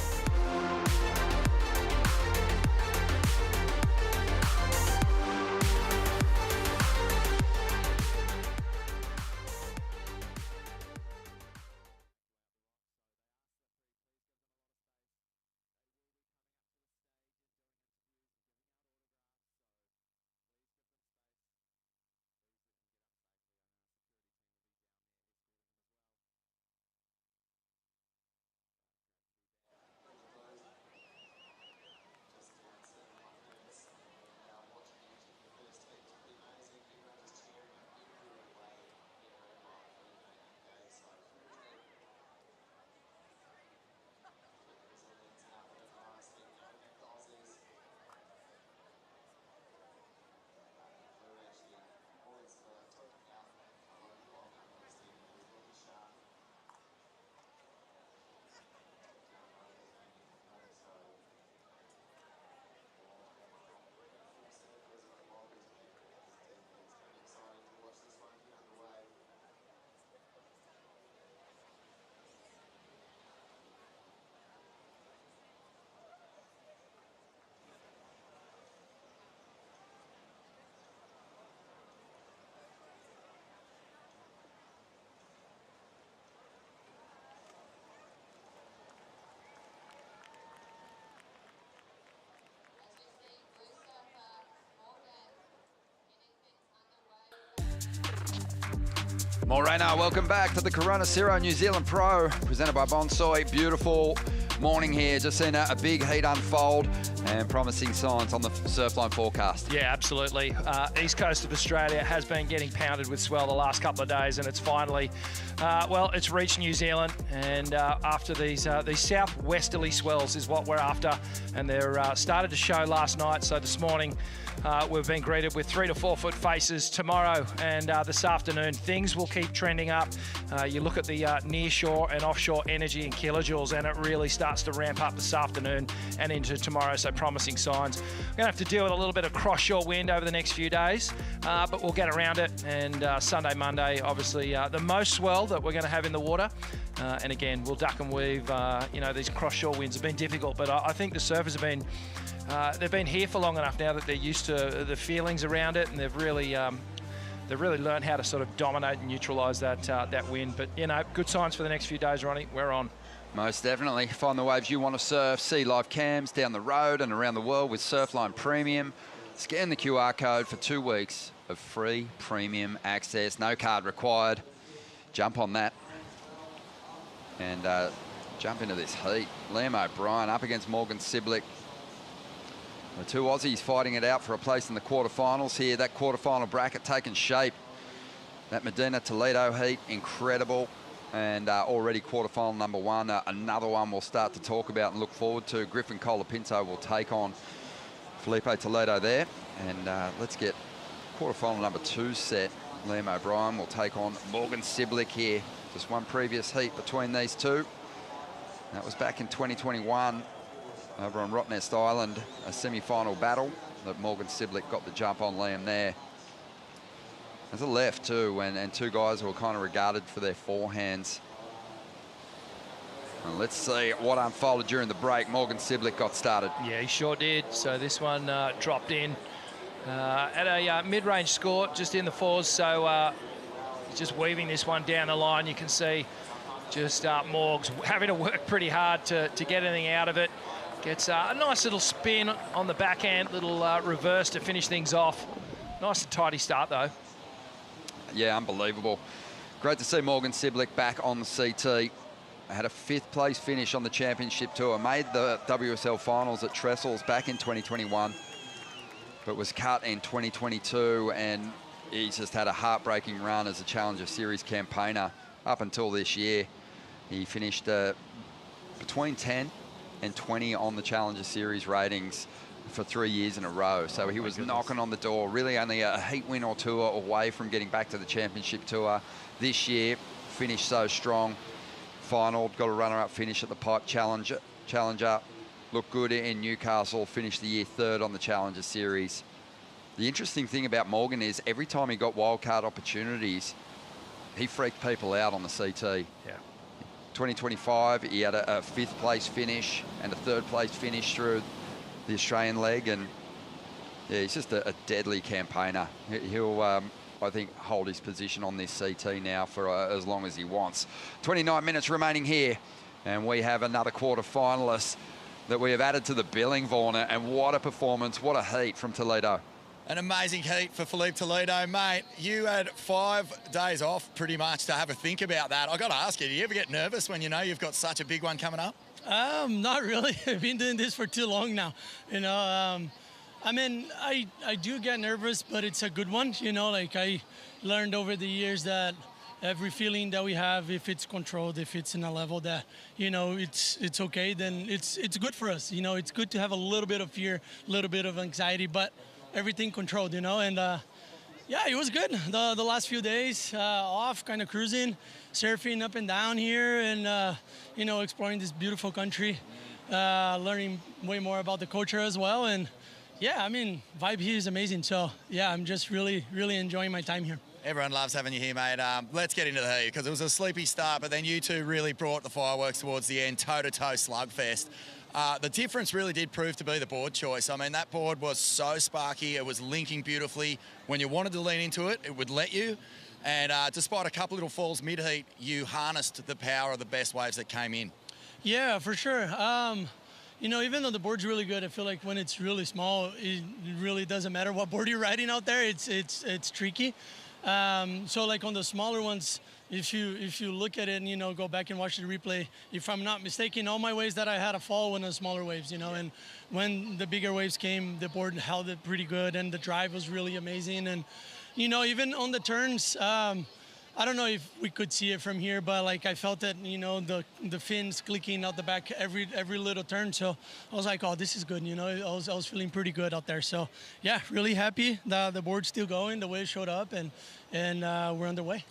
Morena, welcome back to the Corona Cero New Zealand Pro, presented by Bonsoy. Beautiful morning here. Just seen a big heat unfold and promising signs on the Surfline forecast. Yeah, absolutely. East coast of Australia has been getting pounded with swell the last couple of days, and it's finally, well, it's reached New Zealand. And after these southwesterly swells is what we're after, and they're started to show last night. So this morning, we've been greeted with 3 to 4 foot faces. Tomorrow and this afternoon, things will keep trending up. You look at the nearshore and offshore energy in kilojoules, and it really starts to ramp up this afternoon and into tomorrow. So promising signs. We're going to have to deal with a little bit of cross-shore wind over the next few days, but we'll get around it. And Sunday, Monday, obviously the most swell that we're going to have in the water. And again, we'll duck and weave. You know, these cross-shore winds have been difficult, but I think the surfers have been they've been here for long enough now that they're used to the feelings around it, and they've really learned how to sort of dominate and neutralise that wind. But, you know, good signs for the next few days, Ronnie. We're on. Most definitely. Find the waves you want to surf. See live cams down the road and around the world with Surfline Premium. Scan the QR code for 2 weeks of free premium access. No card required. Jump on that and jump into this heat. Liam O'Brien up against Morgan Cibilic. The two Aussies fighting it out for a place in the quarterfinals here. That quarterfinal bracket taking shape. That Medina Toledo heat, incredible. And already quarterfinal number one. Another one we'll start to talk about and look forward to. Griffin Colapinto will take on Felipe Toledo there. And let's get quarterfinal number 2 set. Liam O'Brien will take on Morgan Cibilic here. Just one previous heat between these two. That was back in 2021 over on Rottnest Island, a semi-final battle that Morgan Cibilic got the jump on Liam there. There's a left too, and two guys who are kind of regarded for their forehands. And let's see what unfolded during the break. Morgan Cibilic got started. Yeah, he sure did. So this one dropped in at a mid-range score, just in the 4s. So just weaving this one down the line. You can see just Morgs having to work pretty hard to get anything out of it. Gets a nice little spin on the backhand, little reverse to finish things off. Nice and tidy start, though. Yeah, unbelievable. Great to see Morgan Cibilic back on the CT. Had a 5th place finish on the championship tour. Made the WSL finals at Trestles back in 2021, but was cut in 2022, and he's just had a heartbreaking run as a Challenger Series campaigner up until this year. He finished between 10 and 20 on the Challenger Series ratings for 3 years in a row. So he was knocking on the door, really only a heat win or two away from getting back to the championship tour this year. Finished so strong. Final, got a runner-up finish at the Pipe Challenger. Looked good in Newcastle, finished the year 3rd on the Challenger Series. The interesting thing about Morgan is every time he got wildcard opportunities, he freaked people out on the CT. Yeah. 2025, he had a 5th place finish and a 3rd place finish through the Australian leg, and yeah, he's just a deadly campaigner. He'll, I think, hold his position on this CT now for as long as he wants. 29 minutes remaining here, and we have another quarter finalist that we have added to the billing, Vaughan, and what a performance, what a heat from Toledo. An amazing heat for Felipe Toledo, mate. You had 5 days off pretty much to have a think about that. I got to ask you, do you ever get nervous when you know you've got such a big one coming up? Not really. I've been doing this for too long now. You know, I mean, I do get nervous, but it's a good one. You know, like I learned over the years that every feeling that we have, if it's controlled, if it's in a level that, you know, it's okay, then it's good for us. You know, it's good to have a little bit of fear, a little bit of anxiety, but everything controlled, you know, and yeah, it was good. The last few days off, kind of cruising, surfing up and down here, and you know, exploring this beautiful country, learning way more about the culture as well, and yeah, I mean, vibe here is amazing. So yeah, I'm just really enjoying my time here. Everyone loves having you here, mate. Let's get into the heat, because it was a sleepy start, but then you two really brought the fireworks towards the end, toe-to-toe slugfest. The difference really did prove to be the board choice. I mean, that board was so sparky. It was linking beautifully. When you wanted to lean into it, it would let you. And despite a couple little falls mid-heat, you harnessed the power of the best waves that came in. Yeah, for sure. You know, even though the board's really good, I feel like when it's really small, it really doesn't matter what board you're riding out there. It's tricky. So like on the smaller ones, if you look at it and, you know, go back and watch the replay, if I'm not mistaken, all my waves that I had a fall when the smaller waves, you know, and when the bigger waves came, the board held it pretty good, and the drive was really amazing. And, you know, even on the turns, I don't know if we could see it from here, but like I felt that, you know, the fins clicking out the back every little turn. So I was like, oh, this is good. You know, I was feeling pretty good out there. So yeah, really happy that the board's still going, the wave showed up, and we're underway.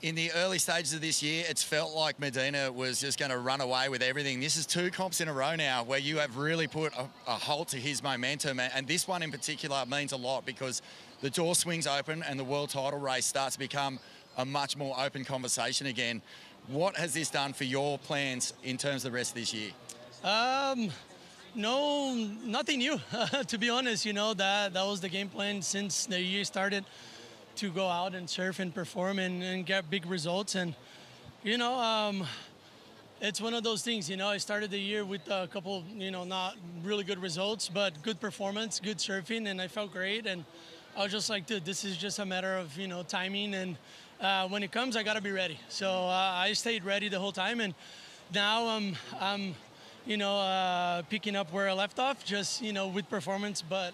In the early stages of this year, it's felt like Medina was just going to run away with everything. This is 2 comps in a row now where you have really put a halt to his momentum. And this one in particular means a lot, because the door swings open and the world title race starts to become a much more open conversation again. What has this done for your plans in terms of the rest of this year? No, nothing new. To be honest, you know, that was the game plan since the year started, to go out and surf and perform and get big results. And, you know, It's one of those things, you know. I started the year with a couple, you know, not really good results, but good performance, good surfing, and I felt great. And I was just like, dude, this is just a matter of, you know, timing. And when it comes, I got to be ready. So I stayed ready the whole time. And now I'm you know, picking up where I left off, just, you know, with performance, but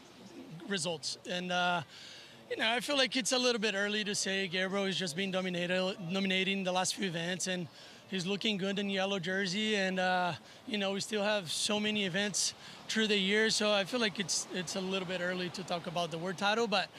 results. And, you know, I feel like it's a little bit early to say Gabriel has just been dominating the last few events, and he's looking good in yellow jersey. And, you know, we still have so many events through the year. So I feel like it's a little bit early to talk about the world title, but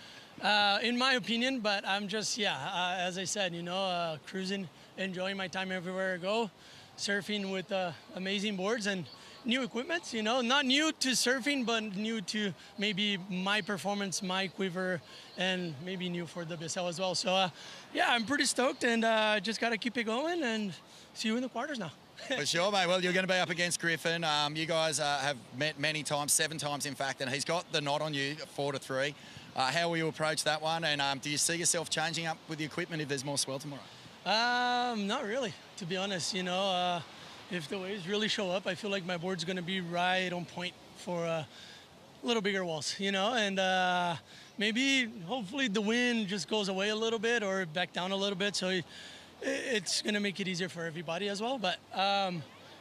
in my opinion, but I'm just, as I said, you know, cruising, enjoying my time everywhere I go, surfing with amazing boards and new equipment, you know, not new to surfing, but new to maybe my performance, my quiver, and maybe new for the WSL as well. So, yeah, I'm pretty stoked, and just got to keep it going and see you in the quarters now. For sure, mate. Well, you're going to be up against Griffin. You guys have met many times, 7 times, in fact, and he's got the nod on you, 4-3. How will you approach that one? And do you see yourself changing up with the equipment if there's more swell tomorrow? Not really, to be honest. You know, if the waves really show up, I feel like my board's going to be right on point for little bigger walls, you know, and maybe hopefully the wind just goes away a little bit or back down a little bit. So it's going to make it easier for everybody as well. But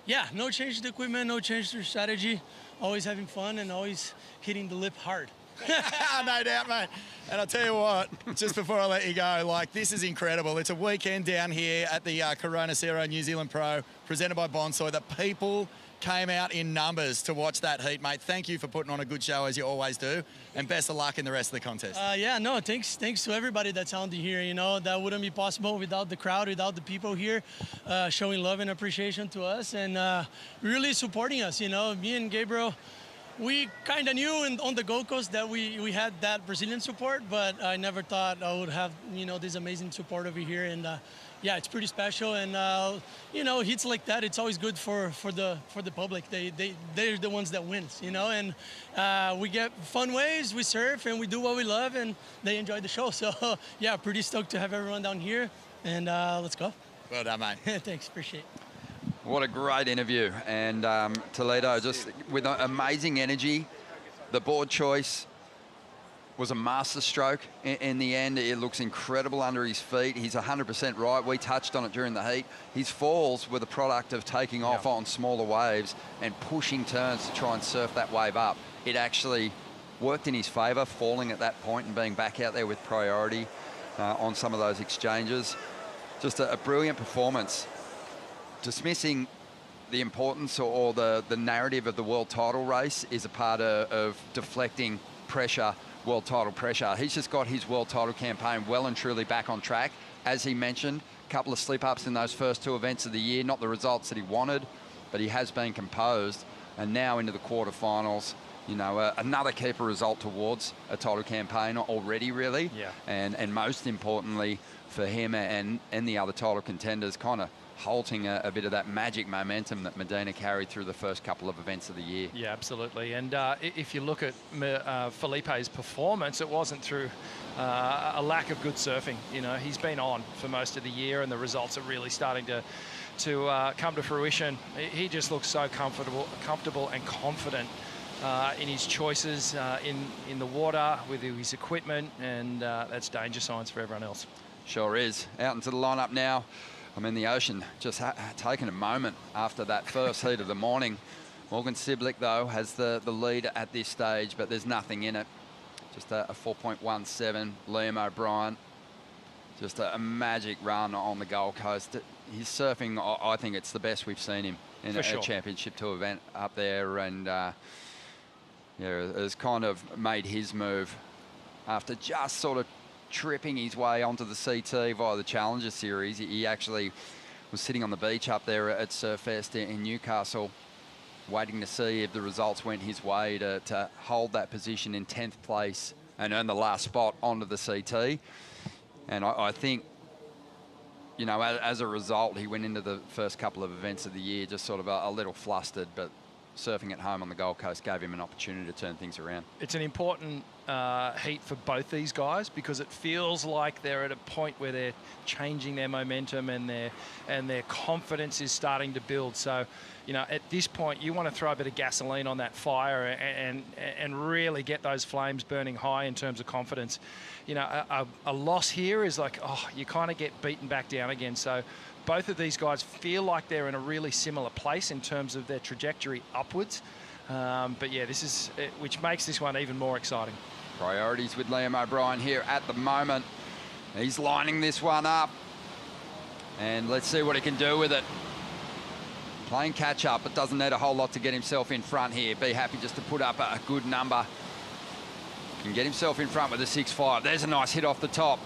yeah, no change to the equipment, no change to strategy, always having fun and always hitting the lip hard. No doubt, mate. And I'll tell you what, just before I let you go, like, this is incredible. It's a weekend down here at the Corona Cero New Zealand Pro, presented by Bonsoy. The people came out in numbers to watch that heat, mate. Thank you for putting on a good show, as you always do, and best of luck in the rest of the contest. Yeah, no, thanks to everybody that's out here. You know, that wouldn't be possible without the crowd, without the people here showing love and appreciation to us and really supporting us. You know, me and Gabriel, we kind of knew on the Gold Coast that we had that Brazilian support, but I never thought I would have, you know, this amazing support over here. And yeah, it's pretty special. And you know, hits like that, it's always good for the public. They're the ones that wins, you know. And we get fun waves, we surf, and we do what we love, and they enjoy the show. So yeah, pretty stoked to have everyone down here. And let's go. Well done, mate. Thanks, appreciate it. What a great interview. And Toledo just with amazing energy. The board choice was a master stroke in the end. It looks incredible under his feet. He's 100% right. We touched on it during the heat. His falls were the product of taking off on smaller waves and pushing turns to try and surf that wave up. It actually worked in his favour, falling at that point and being back out there with priority on some of those exchanges. Just a brilliant performance. Dismissing the importance or the narrative of the world title race is a part of deflecting pressure, world title pressure. He's just got his world title campaign well and truly back on track. As he mentioned, a couple of slip-ups in those first 2 events of the year, not the results that he wanted, but he has been composed. And now into the quarterfinals, you know, another keeper result towards a title campaign already, really. Yeah. And most importantly for him and the other title contenders, kind of halting a bit of that magic momentum that Medina carried through the first couple of events of the year. Yeah, absolutely. And if you look at Felipe's performance, it wasn't through a lack of good surfing. You know, he's been on for most of the year, and the results are really starting to come to fruition. He just looks so comfortable and confident in his choices in the water with his equipment, and that's danger signs for everyone else. Sure is. Out into the lineup now. I'm in the ocean, just taking a moment after that first heat of the morning. Morgan Cibilic, though, has the lead at this stage, but there's nothing in it. Just a 4.17. Liam O'Brien, just a magic run on the Gold Coast. His surfing, I think it's the best we've seen him in a Championship Tour event up there, and yeah, has kind of made his move after just sort of tripping his way onto the CT via the Challenger Series. He actually was sitting on the beach up there at Surfest in Newcastle, waiting to see if the results went his way to hold that position in 10th place and earn the last spot onto the CT. And I think, you know, as a result, he went into the first couple of events of the year just sort of a little flustered, but surfing at home on the Gold Coast gave him an opportunity to turn things around. It's an important heat for both these guys because it feels like they're at a point where they're changing their momentum and their confidence is starting to build. So, you know, at this point, you want to throw a bit of gasoline on that fire and really get those flames burning high in terms of confidence. You know, a loss here is like, oh, you kind of get beaten back down again. So both of these guys feel like they're in a really similar place in terms of their trajectory upwards. But yeah, this is which makes this one even more exciting. Priorities with Liam O'Brien here at the moment. He's lining this one up. And let's see what he can do with it. Playing catch up, but doesn't need a whole lot to get himself in front here. Be happy just to put up a good number. Can get himself in front with a 6-5. There's a nice hit off the top.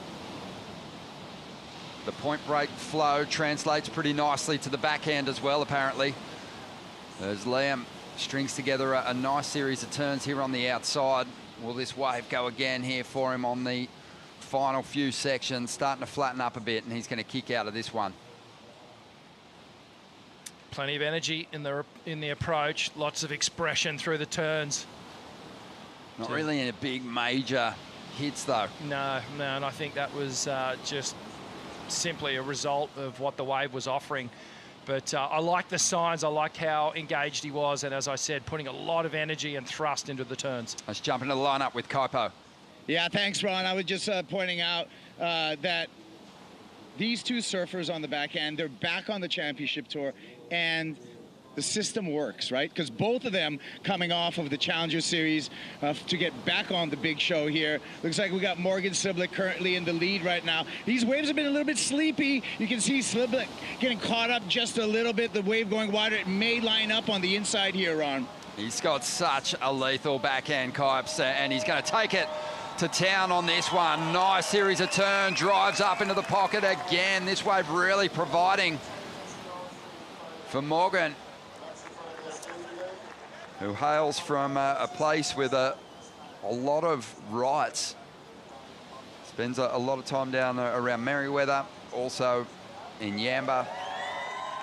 The point break flow translates pretty nicely to the backhand as well, apparently. As Liam strings together a nice series of turns here on the outside. Will this wave go again here for him on the final few sections? Starting to flatten up a bit, and he's going to kick out of this one. Plenty of energy in the approach. Lots of expression through the turns. Not really in a big major hits, though. No, and I think that was just simply a result of what the wave was offering. But I like the signs. I like how engaged he was. And as I said, putting a lot of energy and thrust into the turns. Let's jump into the lineup with Kaipo. Yeah, thanks, Ron. I was just pointing out that these two surfers on the back end, they're back on the championship tour. And the system works, right? Because both of them coming off of the Challenger Series to get back on the big show here. Looks like we got Morgan Cibilic currently in the lead right now. These waves have been a little bit sleepy. You can see Cibilic getting caught up just a little bit. The wave going wider. It may line up on the inside here, Ron. He's got such a lethal backhand, Kipes, and he's going to take it to town on this one. Nice series of turns, drives up into the pocket again. This wave really providing for Morgan, who hails from a place with a lot of rights. Spends a lot of time down around Merriweather, also in Yamba.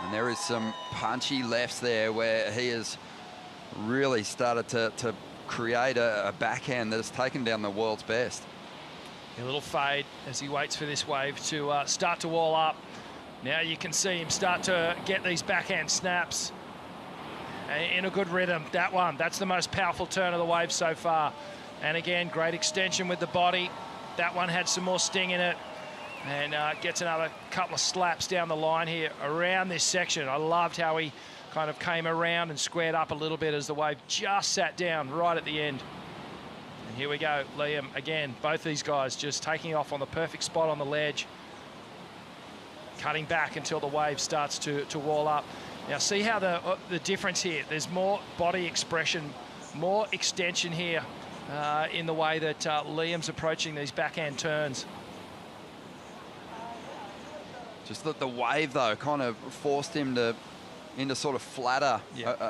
And there is some punchy lefts there where he has really started to create a backhand that has taken down the world's best. A little fade as he waits for this wave to start to wall up. Now you can see him start to get these backhand snaps in a good rhythm. That one, that's the most powerful turn of the wave so far. And again, great extension with the body. That one had some more sting in it. And gets another couple of slaps down the line here around this section. I loved how he kind of came around and squared up a little bit as the wave just sat down right at the end. And here we go, Liam, again, both these guys just taking off on the perfect spot on the ledge, cutting back until the wave starts to wall up. Now see how the difference here, there's more body expression, more extension here in the way that Liam's approaching these backhand turns. Just that the wave, though, kind of forced him into sort of flatter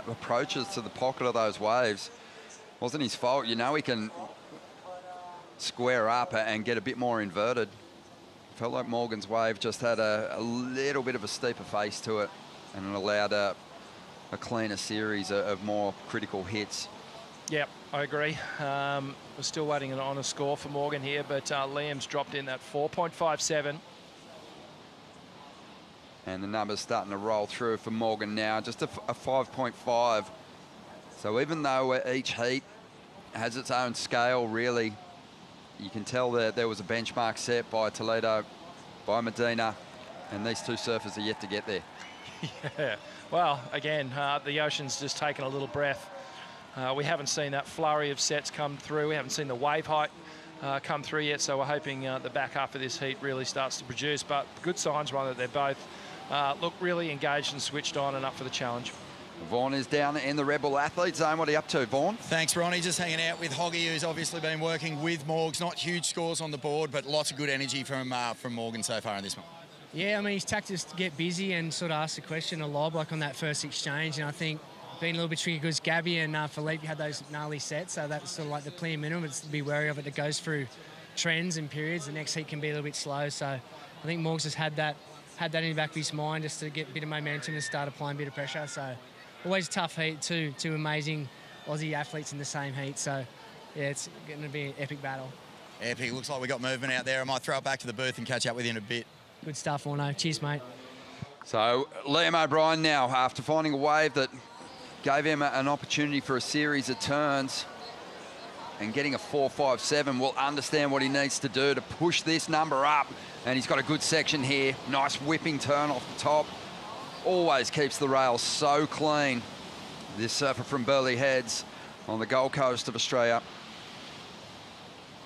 approaches to the pocket of those waves. Wasn't his fault. You know he can square up and get a bit more inverted. Felt like Morgan's wave just had a little bit of a steeper face to it, and it allowed a cleaner series of more critical hits. Yep, I agree. We're still waiting on a score for Morgan here, but Liam's dropped in that 4.57. And the number's starting to roll through for Morgan now, just a 5.5. So even though each heat has its own scale, really, you can tell that there was a benchmark set by Toledo, by Medina, and these two surfers are yet to get there. Yeah, well, again, the ocean's just taken a little breath. We haven't seen that flurry of sets come through. We haven't seen the wave height come through yet, so we're hoping the back half of this heat really starts to produce. But good signs, Ron, that they're both look really engaged and switched on and up for the challenge. Vaughn is down in the Rebel Athlete Zone. What are you up to, Vaughn? Thanks, Ronnie. Just hanging out with Hoggy, who's obviously been working with Morgs. Not huge scores on the board, but lots of good energy from Morgan so far in this one. Yeah, I mean, his tactics to get busy and sort of ask the question a lob, like on that first exchange. And I think being a little bit tricky because Gabby and Philippe had those gnarly sets, so that's sort of like the clear minimum. It's to be wary of it that goes through trends and periods. The next heat can be a little bit slow, so I think Morgs has had that in the back of his mind just to get a bit of momentum and start applying a bit of pressure. So always a tough heat. Two amazing Aussie athletes in the same heat. So, yeah, it's going to be an epic battle. Epic. Looks like we got movement out there. I might throw it back to the booth and catch up with you in a bit. Good stuff, Orno. Cheers, mate. So Liam O'Brien now, after finding a wave that gave him an opportunity for a series of turns and getting a 4.57, will understand what he needs to do to push this number up. And he's got a good section here. Nice whipping turn off the top. Always keeps the rails so clean. This surfer from Burleigh Heads on the Gold Coast of Australia.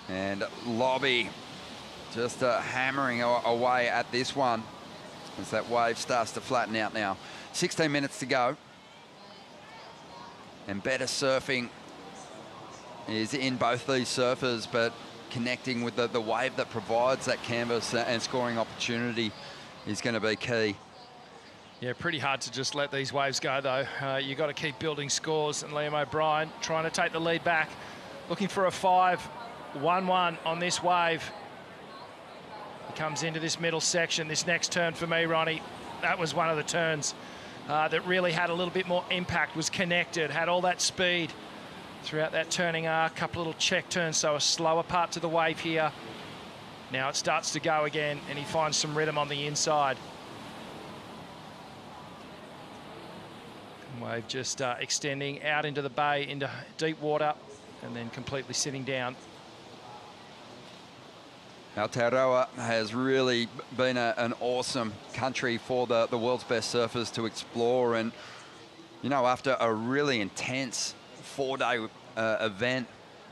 And Lobby just hammering away at this one as that wave starts to flatten out now. 16 minutes to go. And better surfing is in both these surfers, but connecting with the wave that provides that canvas and scoring opportunity is going to be key. Yeah, pretty hard to just let these waves go, though. You've got to keep building scores, and Liam O'Brien trying to take the lead back, looking for a 5-1-1 on this wave. He comes into this middle section. This next turn for me, Ronnie, that was one of the turns that really had a little bit more impact, was connected, had all that speed throughout that turning arc, couple little check turns, so a slower part to the wave here. Now it starts to go again, and he finds some rhythm on the inside. Wave just extending out into the bay, into deep water, and then completely sitting down. Aotearoa has really been an awesome country for the world's best surfers to explore. And, you know, after a really intense 4-day event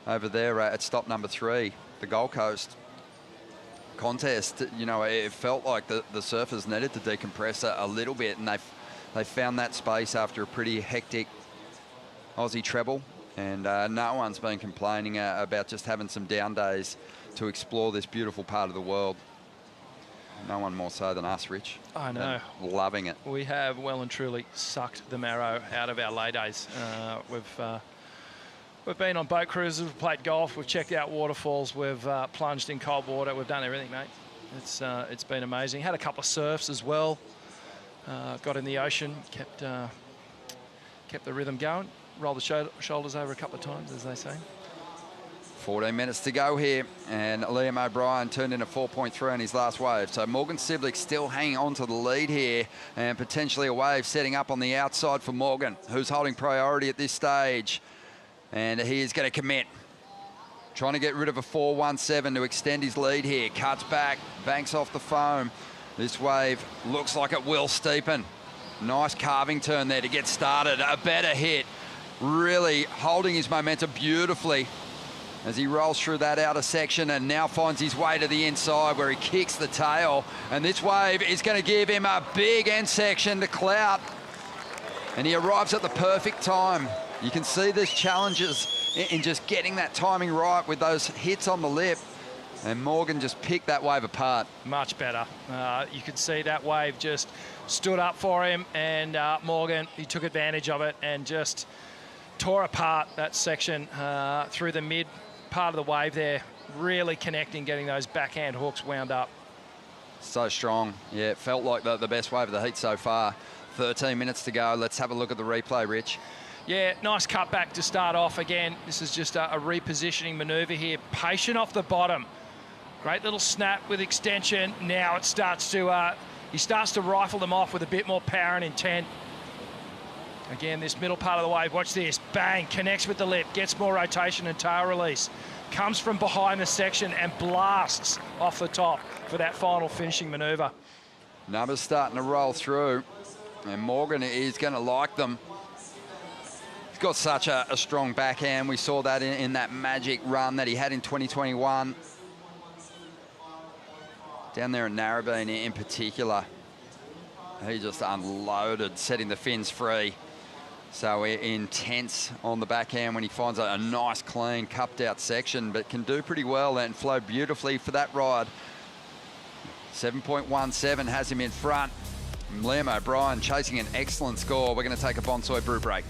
over there at stop number 3, the Gold Coast contest, you know, it felt like the surfers needed to decompress a little bit, and they found that space after a pretty hectic Aussie treble. And no one's been complaining about just having some down days to explore this beautiful part of the world. No one more so than us, Rich. I know. Loving it. We have well and truly sucked the marrow out of our lay days. We've been on boat cruises, we've played golf, we've checked out waterfalls, we've plunged in cold water, we've done everything, mate. It's been amazing. Had a couple of surfs as well. Got in the ocean, kept the rhythm going, rolled the shoulders over a couple of times, as they say. 14 minutes to go here, and Liam O'Brien turned in a 4.3 on his last wave. So Morgan Cibilic still hanging on to the lead here, and potentially a wave setting up on the outside for Morgan, who's holding priority at this stage. And he is going to commit. Trying to get rid of a 4.17 to extend his lead here. Cuts back, banks off the foam. This wave looks like it will steepen. Nice carving turn there to get started. A better hit. Really holding his momentum beautifully as he rolls through that outer section and now finds his way to the inside where he kicks the tail. And this wave is going to give him a big end section to clout. And he arrives at the perfect time. You can see there's challenges in just getting that timing right with those hits on the lip. And Morgan just picked that wave apart. Much better. You could see that wave just stood up for him, and Morgan, he took advantage of it and just tore apart that section through the mid part of the wave there, really connecting, getting those backhand hooks wound up. So strong. Yeah, it felt like the best wave of the heat so far. 13 minutes to go. Let's have a look at the replay, Rich. Yeah, nice cutback to start off. Again, this is just a repositioning manoeuvre here. Patient off the bottom. Great little snap with extension. Now it starts to, he starts to rifle them off with a bit more power and intent. Again, this middle part of the wave, watch this. Bang, connects with the lip, gets more rotation and tail release. Comes from behind the section and blasts off the top for that final finishing manoeuvre. Numbers starting to roll through, and Morgan is going to like them. He's got such a strong backhand. We saw that in that magic run that he had in 2021. Down there in Narrabeen in particular, he just unloaded, setting the fins free. So intense on the backhand when he finds a nice, clean, cupped out section, but can do pretty well and flow beautifully for that ride. 7.17 has him in front. Liam O'Brien chasing an excellent score. We're going to take a Bonsoy brew break.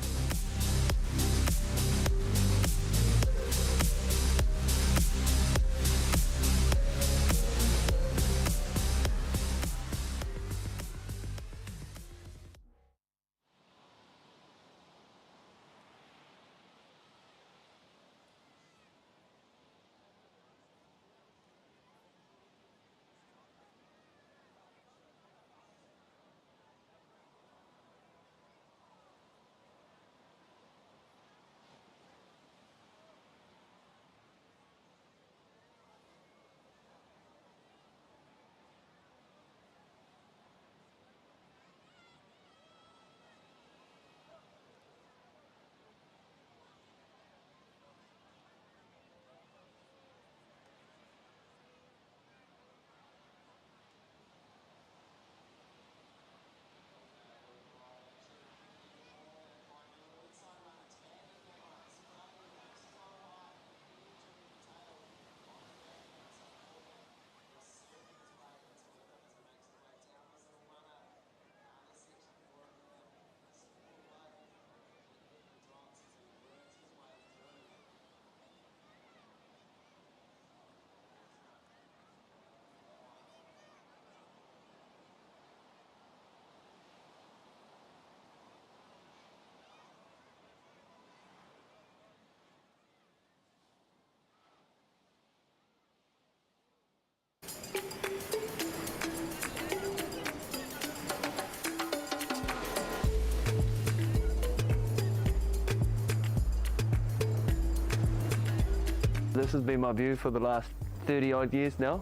This has been my view for the last 30 odd years now.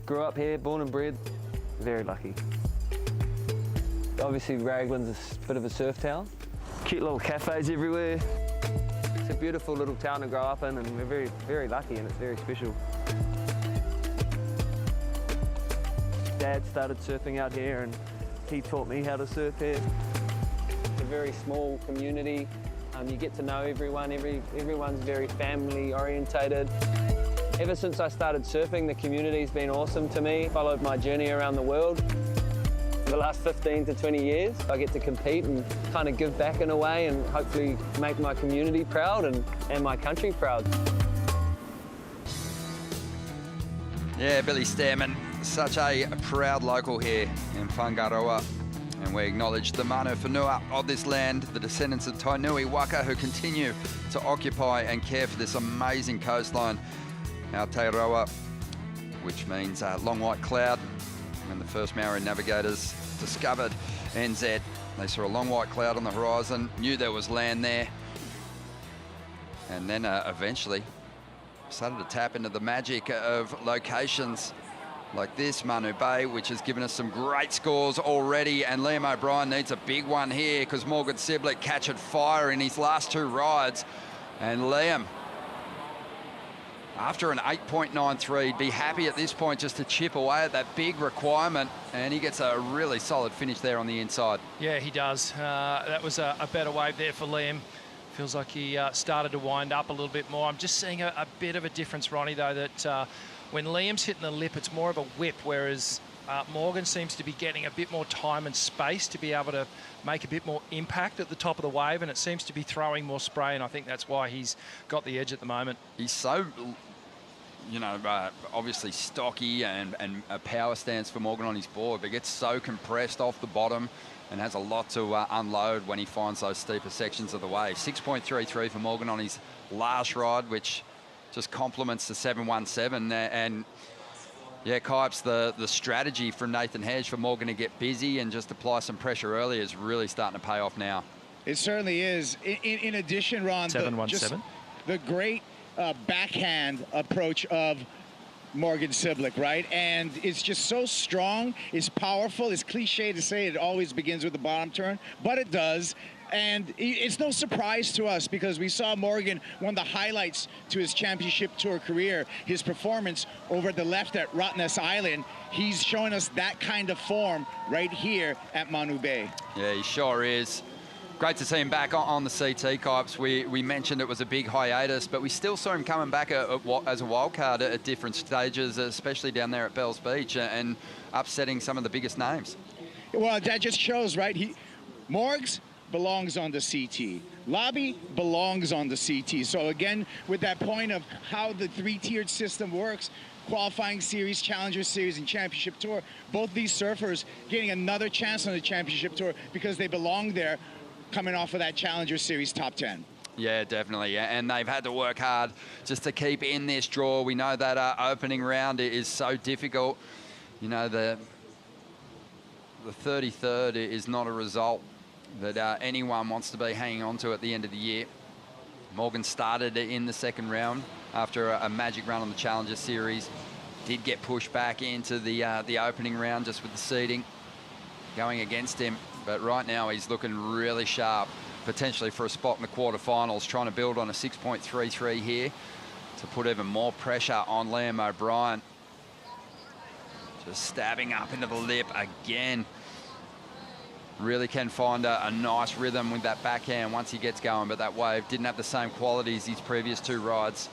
Grew up here, born and bred, very lucky. Obviously Ragland's a bit of a surf town. Cute little cafes everywhere. It's a beautiful little town to grow up in, and we're very, very lucky, and it's very special. Dad started surfing out here and he taught me how to surf here. It's a very small community. You get to know everyone. Everyone's very family orientated. Ever since I started surfing, the community's been awesome to me. Followed my journey around the world. For the last 15 to 20 years, I get to compete and kind of give back in a way and hopefully make my community proud and my country proud. Yeah, Billy Stearman, such a proud local here in Whangaroa. And we acknowledge the Manu Whenua of this land, the descendants of Tainui Waka, who continue to occupy and care for this amazing coastline. Aotearoa, which means long white cloud. When the first Maori navigators discovered NZ, they saw a long white cloud on the horizon, knew there was land there, and then eventually started to tap into the magic of locations like this, Manu Bay, which has given us some great scores already, and Liam O'Brien needs a big one here because Morgan Cibilic catching fire in his last two rides. And Liam, after an 8.93, be happy at this point just to chip away at that big requirement, and he gets a really solid finish there on the inside. Yeah, he does. That was a better wave there for Liam. Feels like he started to wind up a little bit more. I'm just seeing a bit of a difference, Ronnie, though, that when Liam's hitting the lip, it's more of a whip, whereas Morgan seems to be getting a bit more time and space to be able to make a bit more impact at the top of the wave, and it seems to be throwing more spray, and I think that's why he's got the edge at the moment. He's so, you know, obviously stocky and a power stance for Morgan on his board, but gets so compressed off the bottom and has a lot to unload when he finds those steeper sections of the wave. 6.33 for Morgan on his last ride, which just complements the 717. And yeah, Kipes, the strategy from Nathan Hedge for Morgan to get busy and just apply some pressure early is really starting to pay off now. It certainly is. In addition, Ron, 717. The great backhand approach of Morgan Cibilic, right? And it's just so strong, it's powerful. It's cliche to say it always begins with the bottom turn, but it does. And it's no surprise to us because we saw Morgan, one of the highlights to his championship tour career, his performance over the left at Rottnest Island. He's showing us that kind of form right here at Manu Bay. Yeah, he sure is. Great to see him back on the CT, Kipes. We mentioned it was a big hiatus, but we still saw him coming back as a wild card at different stages, especially down there at Bells Beach, and upsetting some of the biggest names. Well, that just shows, right? Morgs belongs on the CT. Lobby belongs on the CT. So again, with that point of how the three-tiered system works, qualifying series, challenger series, and championship tour, both these surfers getting another chance on the championship tour because they belong there, coming off of that challenger series top 10. Yeah, definitely. Yeah. And they've had to work hard just to keep in this draw. We know that opening round is so difficult. You know, the 33rd is not a result that anyone wants to be hanging on to at the end of the year. Morgan started in the second round after a magic run on the Challenger Series. Did get pushed back into the opening round just with the seeding going against him. But right now he's looking really sharp, potentially for a spot in the quarterfinals, trying to build on a 6.33 here to put even more pressure on Liam O'Brien. Just stabbing up into the lip again. Really can find a nice rhythm with that backhand once he gets going, but that wave didn't have the same quality as his previous two rides,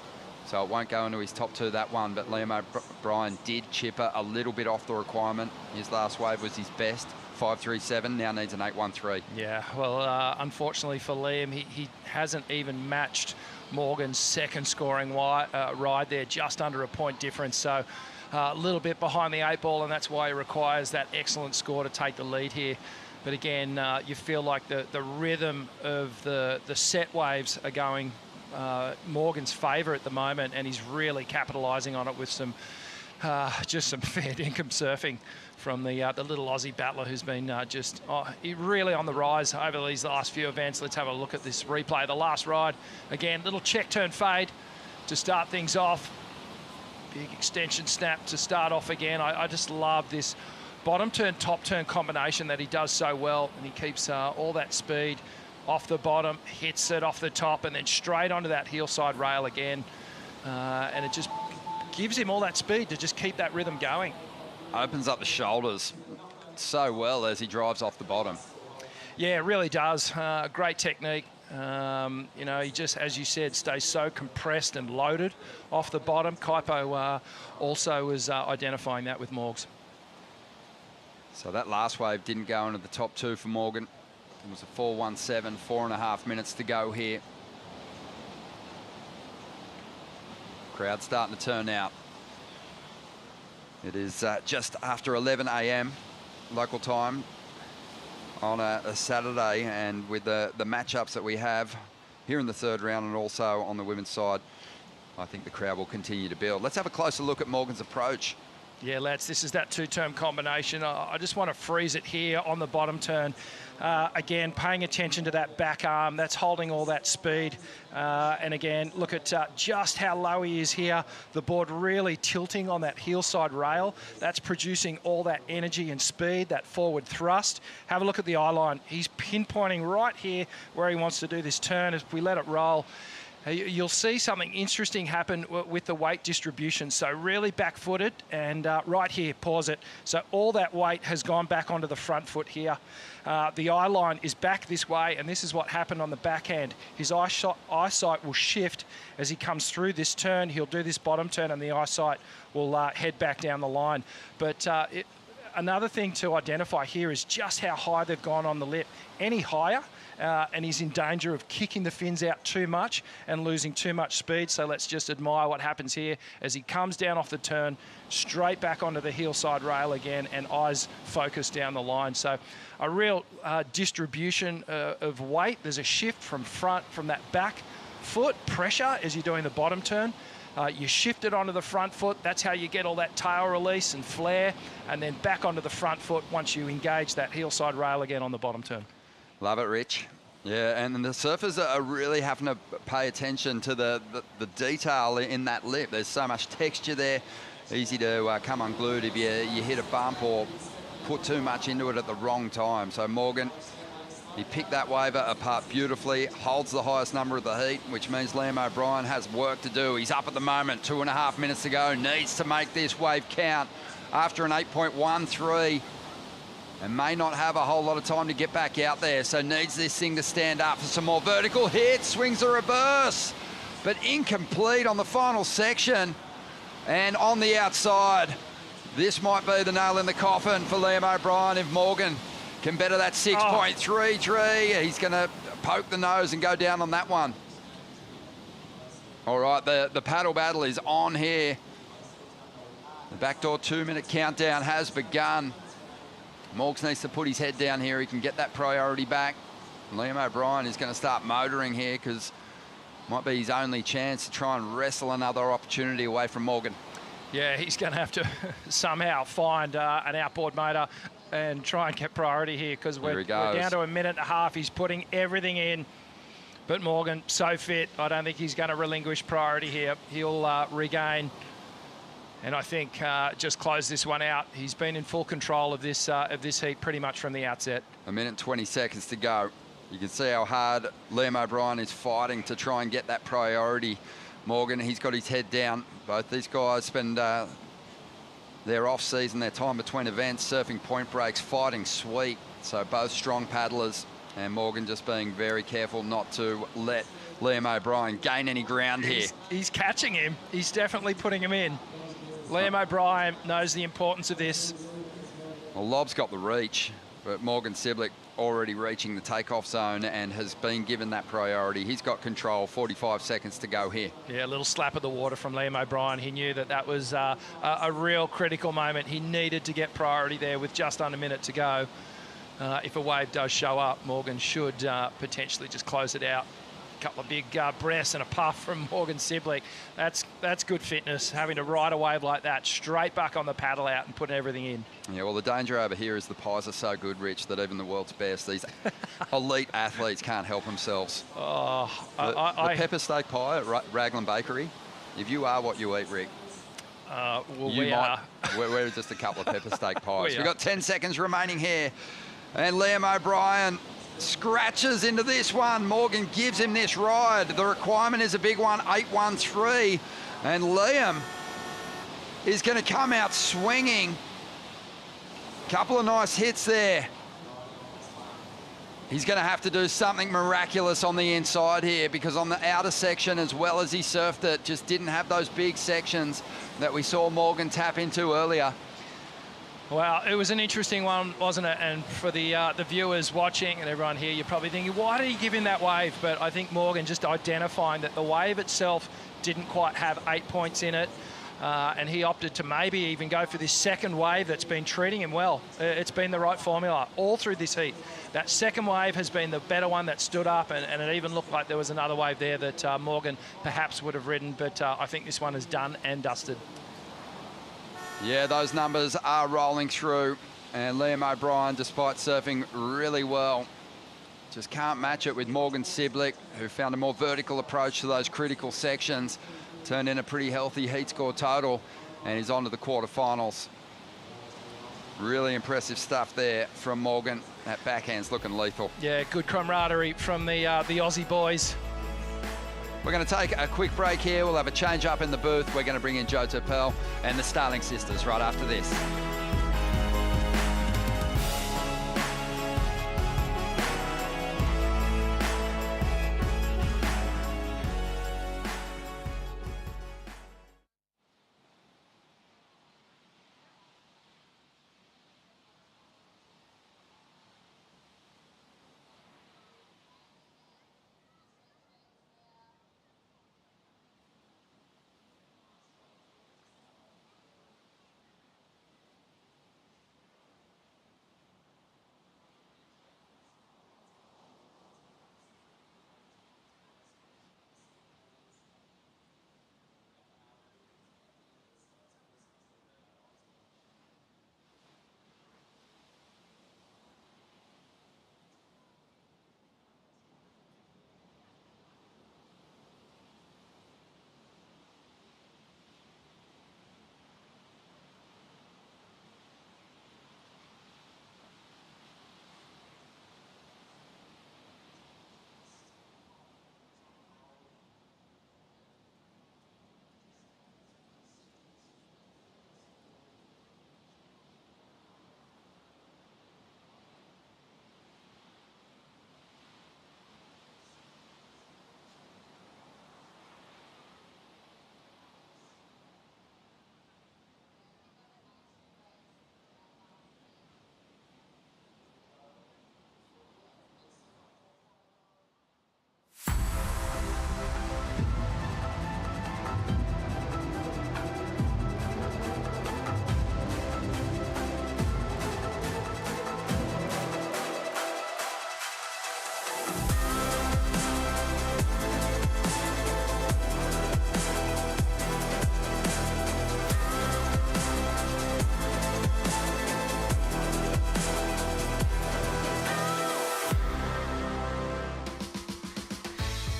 so it won't go into his top two, that one. But Liam O'Brien did chipper a little bit off the requirement. His last wave was his best, 5.37, now needs an 8.13. Yeah, well, unfortunately for Liam, he hasn't even matched Morgan's second scoring ride there, just under a point difference, so a little bit behind the 8 ball, and that's why he requires that excellent score to take the lead here. But again, you feel like the rhythm of the set waves are going Morgan's favour at the moment, and he's really capitalising on it with some just some fair dinkum surfing from the little Aussie battler who's been really on the rise over these last few events. Let's have a look at this replay. The last ride, again, little check turn fade to start things off. Big extension snap to start off again. I just love this bottom turn, top turn combination that he does so well, and he keeps all that speed off the bottom, hits it off the top, and then straight onto that heel side rail again. And it just gives him all that speed to just keep that rhythm going. Opens up the shoulders so well as he drives off the bottom. Yeah, it really does. Great technique. You know, he just, as you said, stays so compressed and loaded off the bottom. Kaipo also was identifying that with Morgs. So that last wave didn't go into the top two for Morgan. It was a 4.17, 4.5 minutes to go here. Crowd starting to turn out. It is just after 11 a.m. local time on a Saturday, and with the matchups that we have here in the third round and also on the women's side, I think the crowd will continue to build. Let's have a closer look at Morgan's approach. Yeah, let's. This is that two-turn combination. I just want to freeze it here on the bottom turn. Again, paying attention to that back arm. That's holding all that speed. And again, look at just how low he is here. The board really tilting on that heel side rail. That's producing all that energy and speed, that forward thrust. Have a look at the eye line. He's pinpointing right here where he wants to do this turn. As we let it roll, you'll see something interesting happen with the weight distribution. So really back-footed, and right here, pause it. So all that weight has gone back onto the front foot here. The eye line is back this way, and this is what happened on the backhand. His eyesight will shift as he comes through this turn. He'll do this bottom turn, and the eyesight will head back down the line. But another thing to identify here is just how high they've gone on the lip. Any higher, and he's in danger of kicking the fins out too much and losing too much speed. So let's just admire what happens here as he comes down off the turn, straight back onto the heel side rail again, and eyes focused down the line. So a real distribution of weight. There's a shift from that back foot pressure as you're doing the bottom turn. You shift it onto the front foot. That's how you get all that tail release and flare, and then back onto the front foot once you engage that heel side rail again on the bottom turn. Love it, Rich. Yeah, and the surfers are really having to pay attention to the detail in that lip. There's so much texture there. Easy to come unglued if you hit a bump or put too much into it at the wrong time. So Morgan, he picked that wave apart beautifully, holds the highest number of the heat, which means Liam O'Brien has work to do. He's up at the moment, 2.5 minutes to go, needs to make this wave count after an 8.13. And may not have a whole lot of time to get back out there, so needs this thing to stand up for some more vertical hits. Swings a reverse, but incomplete on the final section. And on the outside, this might be the nail in the coffin for Liam O'Brien. If Morgan can better that 6.33, he's going to poke the nose and go down on that one. All right, the paddle battle is on here. The backdoor 2-minute countdown has begun. Morgs needs to put his head down here. He can get that priority back. Liam O'Brien is going to start motoring here because might be his only chance to try and wrestle another opportunity away from Morgan. Yeah, he's going to have to somehow find an outboard motor and try and get priority here because we're down to a minute and a half. He's putting everything in. But Morgan, so fit, I don't think he's going to relinquish priority here. He'll regain. And I think just close this one out. He's been in full control of this heat pretty much from the outset. A minute 20 seconds to go. You can see how hard Liam O'Brien is fighting to try and get that priority. Morgan, he's got his head down. Both these guys spend their off-season, their time between events, surfing point breaks, fighting sweet. So both strong paddlers, and Morgan just being very careful not to let Liam O'Brien gain any ground here. He's catching him. He's definitely putting him in. Liam O'Brien knows the importance of this. Well, Lob's got the reach, but Morgan Cibilic already reaching the takeoff zone and has been given that priority. He's got control, 45 seconds to go here. Yeah, a little slap of the water from Liam O'Brien. He knew that was a real critical moment. He needed to get priority there with just under a minute to go. If a wave does show up, Morgan should potentially just close it out. Couple of big breaths and a puff from Morgan Cibilic. That's good fitness, having to ride a wave like that straight back on the paddle out and putting everything in. Yeah, well, the danger over here is the pies are so good, Rich, that even the world's best, these elite athletes can't help themselves. Oh, the pepper steak pie at Raglan Bakery, If you are what you eat, Rick, Well, you we might. are. We're just a couple of pepper steak pies. We We've are. got 10 seconds remaining here. And Liam O'Brien scratches into this one. Morgan gives him this ride. The requirement is a big one, 8-1-3. And Liam is going to come out swinging. Couple of nice hits there. He's going to have to do something miraculous on the inside here, because on the outer section, as well as he surfed it, just didn't have those big sections that we saw Morgan tap into earlier. Well, it was an interesting one, wasn't it? And for the viewers watching and everyone here, you're probably thinking, why did he give him that wave? But I think Morgan just identifying that the wave itself didn't quite have 8 points in it. And he opted to maybe even go for this second wave that's been treating him well. It's been the right formula all through this heat. That second wave has been the better one that stood up, and it even looked like there was another wave there that Morgan perhaps would have ridden, but I think this one is done and dusted. Yeah, those numbers are rolling through, and Liam O'Brien, despite surfing really well, just can't match it with Morgan Cibilic, who found a more vertical approach to those critical sections. Turned in a pretty healthy heat score total, and he's on to the quarterfinals. Really impressive stuff there from Morgan. That backhand's looking lethal. Yeah, good camaraderie from the Aussie boys. We're going to take a quick break here. We'll have a change up in the booth. We're going to bring in Joe Turpel and the Starling sisters right after this.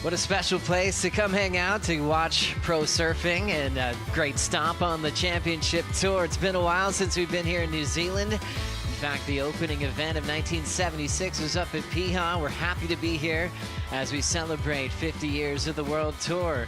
What a special place to come hang out to watch pro surfing, and a great stop on the championship tour. It's been a while since we've been here in New Zealand. In fact, the opening event of 1976 was up at Piha. We're happy to be here as we celebrate 50 years of the World Tour.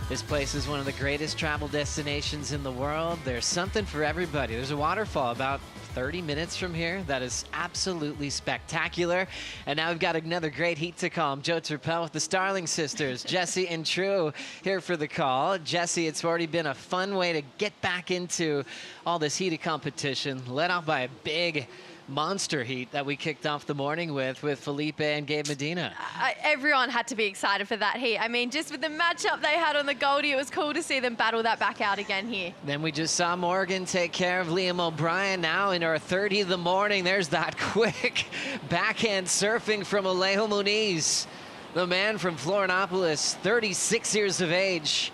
This place is one of the greatest travel destinations in the world. There's something for everybody. There's a waterfall about 30 minutes from here that is absolutely spectacular. And now we've got another great heat to call. I'm Joe Turpel with the Starling sisters, Jesse and True, here for the call. Jesse, it's already been a fun way to get back into all this heated competition, led off by a big monster heat that we kicked off the morning with Felipe and Gabe Medina. Everyone had to be excited for that heat. I mean, just with the matchup they had on the Goldie, it was cool to see them battle that back out again here. Then we just saw Morgan take care of Liam O'Brien. Now in our 30 of the morning, there's that quick backhand surfing from Alejo Muniz, the man from Florianopolis, 36 years of age.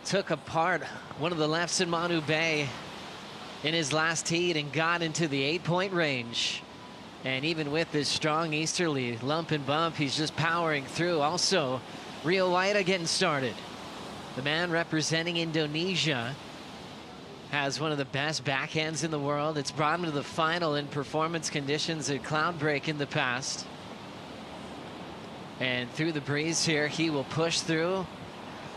Took apart one of the lefts in Manu Bay in his last heat and got into the 8-point range. And even with this strong easterly lump and bump, he's just powering through. Also, Rio Waida getting started. The man representing Indonesia has one of the best backhands in the world. It's brought him to the final in performance conditions at Cloudbreak in the past. And through the breeze here, he will push through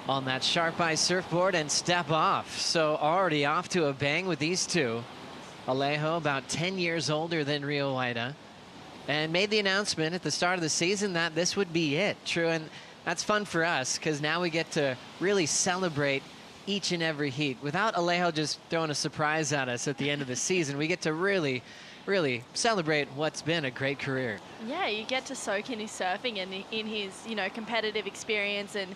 on that sharp eye surfboard and step off. So already off to a bang with these two. Alejo, about 10 years older than Rio Waida, and made the announcement at the start of the season that this would be it. True, and that's fun for us because now we get to really celebrate each and every heat without Alejo just throwing a surprise at us at the end of the season. We get to really celebrate what's been a great career. Yeah, you get to soak in his surfing and in his, competitive experience. And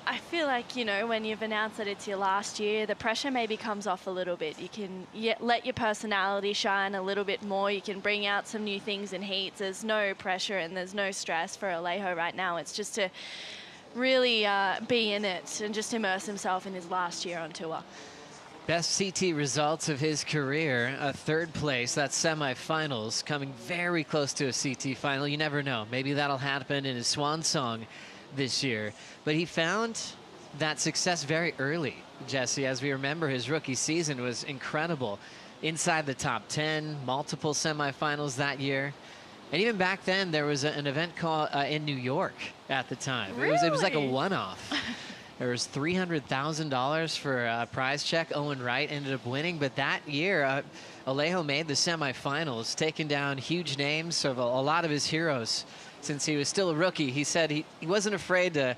I feel like, when you've announced that it's your last year, the pressure maybe comes off a little bit. You can let your personality shine a little bit more. You can bring out some new things in heats. There's no pressure and there's no stress for Alejo right now. It's just to really be in it and just immerse himself in his last year on tour. Best CT results of his career, a third place. That's semifinals, coming very close to a CT final. You never know. Maybe that'll happen in his swan song this year. But he found that success very early, Jesse. As we remember, his rookie season was incredible. Inside the top 10, multiple semifinals that year. And even back then, there was an event called in New York at the time. Really? It was like a one-off. There was $300,000 for a prize check. Owen Wright ended up winning. But that year, Alejo made the semifinals, taking down huge names of a lot of his heroes. Since he was still a rookie, he said he wasn't afraid to,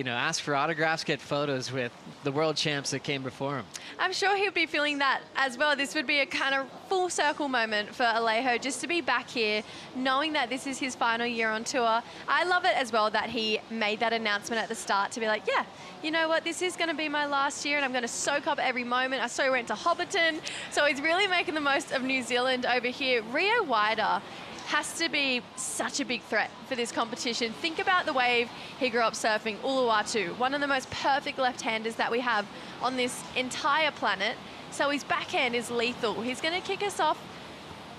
ask for autographs, get photos with the world champs that came before him. I'm sure he'll be feeling that as well. This would be a kind of full circle moment for Alejo, just to be back here, knowing that this is his final year on tour. I love it as well that he made that announcement at the start to be like, yeah, you know what, this is going to be my last year and I'm going to soak up every moment. I saw he went to Hobbiton, so he's really making the most of New Zealand over here. Rio Waida has to be such a big threat for this competition. Think about the wave he grew up surfing, Uluwatu, one of the most perfect left-handers that we have on this entire planet. So his backhand is lethal. He's going to kick us off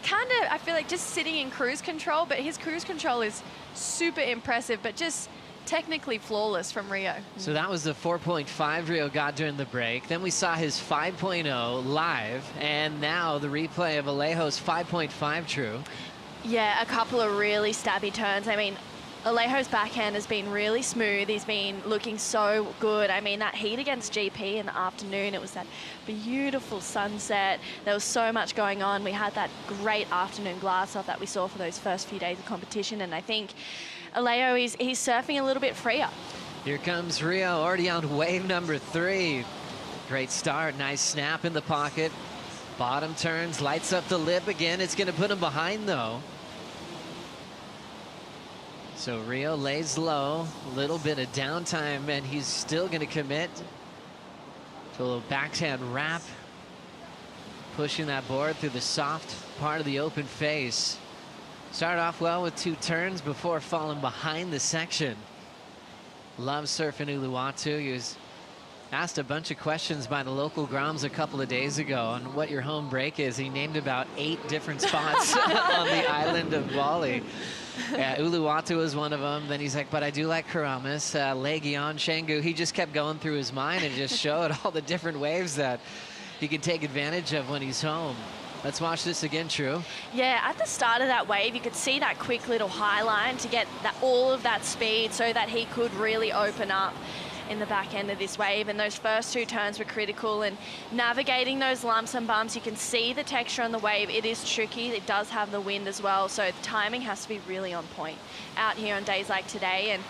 kind of, I feel like, just sitting in cruise control, but his cruise control is super impressive, but just technically flawless from Rio. So that was the 4.5 Rio got during the break. Then we saw his 5.0 live, and now the replay of Alejo's 5.5 true. Yeah, a couple of really stabby turns. I mean, Alejo's backhand has been really smooth. He's been looking so good. I mean, that heat against GP in the afternoon, it was that beautiful sunset. There was so much going on. We had that great afternoon glass off that we saw for those first few days of competition. And I think Alejo, he's surfing a little bit freer. Here comes Rio, already on wave number 3. Great start, nice snap in the pocket. Bottom turns, lights up the lip again. It's going to put him behind, though. So Rio lays low, a little bit of downtime, and he's still going to commit to a little backhand wrap, pushing that board through the soft part of the open face. Started off well with 2 turns before falling behind the section. Loves surfing Uluwatu. He was asked a bunch of questions by the local Groms a couple of days ago on what your home break is. He named about 8 different spots on the island of Bali. Uluwatu was one of them. Then he's like, but I do like Karamas, Legion, Canggu. He just kept going through his mind and just showed all the different waves that he can take advantage of when he's home. Let's watch this again, True. Yeah, at the start of that wave, you could see that quick little high line to get all of that speed so that he could really open up in the back end of this wave, and those first 2 turns were critical, and navigating those lumps and bumps, you can see the texture on the wave. It is tricky. It does have the wind as well, so the timing has to be really on point out here on days like today. And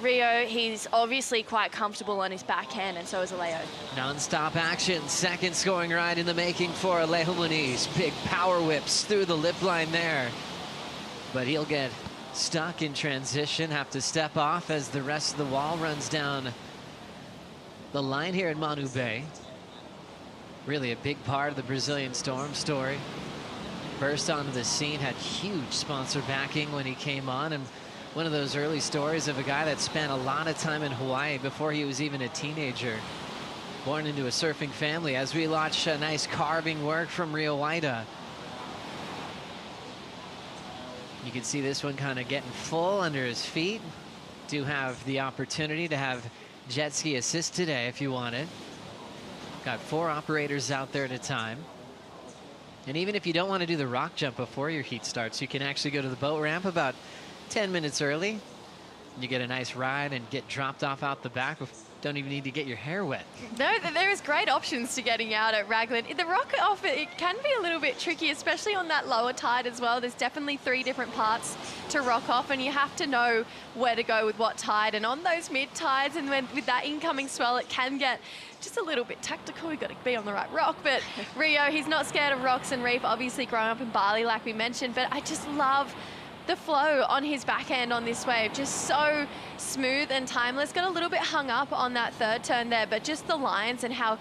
Rio, he's obviously quite comfortable on his backhand, and so is Alejo. Non-stop action, second scoring ride in the making for Alejo Muniz. Big power whips through the lip line there, but he'll get stuck in transition, have to step off as the rest of the wall runs down the line here in Manu Bay. Really a big part of the Brazilian Storm story. Burst onto the scene, had huge sponsor backing when he came on, and one of those early stories of a guy that spent a lot of time in Hawaii before he was even a teenager. Born into a surfing family. As we watch a nice carving work from Rio Waida. You can see this one kind of getting full under his feet. Do have the opportunity to have jet ski assist today if you want it. Got 4 operators out there at a time. And even if you don't want to do the rock jump before your heat starts, you can actually go to the boat ramp about 10 minutes early. You get a nice ride and get dropped off out the back. Don't even need to get your hair wet. No, there is great options to getting out at Ragland. The rock off, it can be a little bit tricky, especially on that lower tide as well. There's definitely 3 different parts to rock off, and you have to know where to go with what tide. And on those mid tides and with that incoming swell, it can get just a little bit tactical. We've got to be on the right rock. But Rio, he's not scared of rocks and reef, obviously growing up in Bali like we mentioned. But I just love the flow on his backhand on this wave, just so smooth and timeless. Got a little bit hung up on that 3rd turn there, but just the lines and how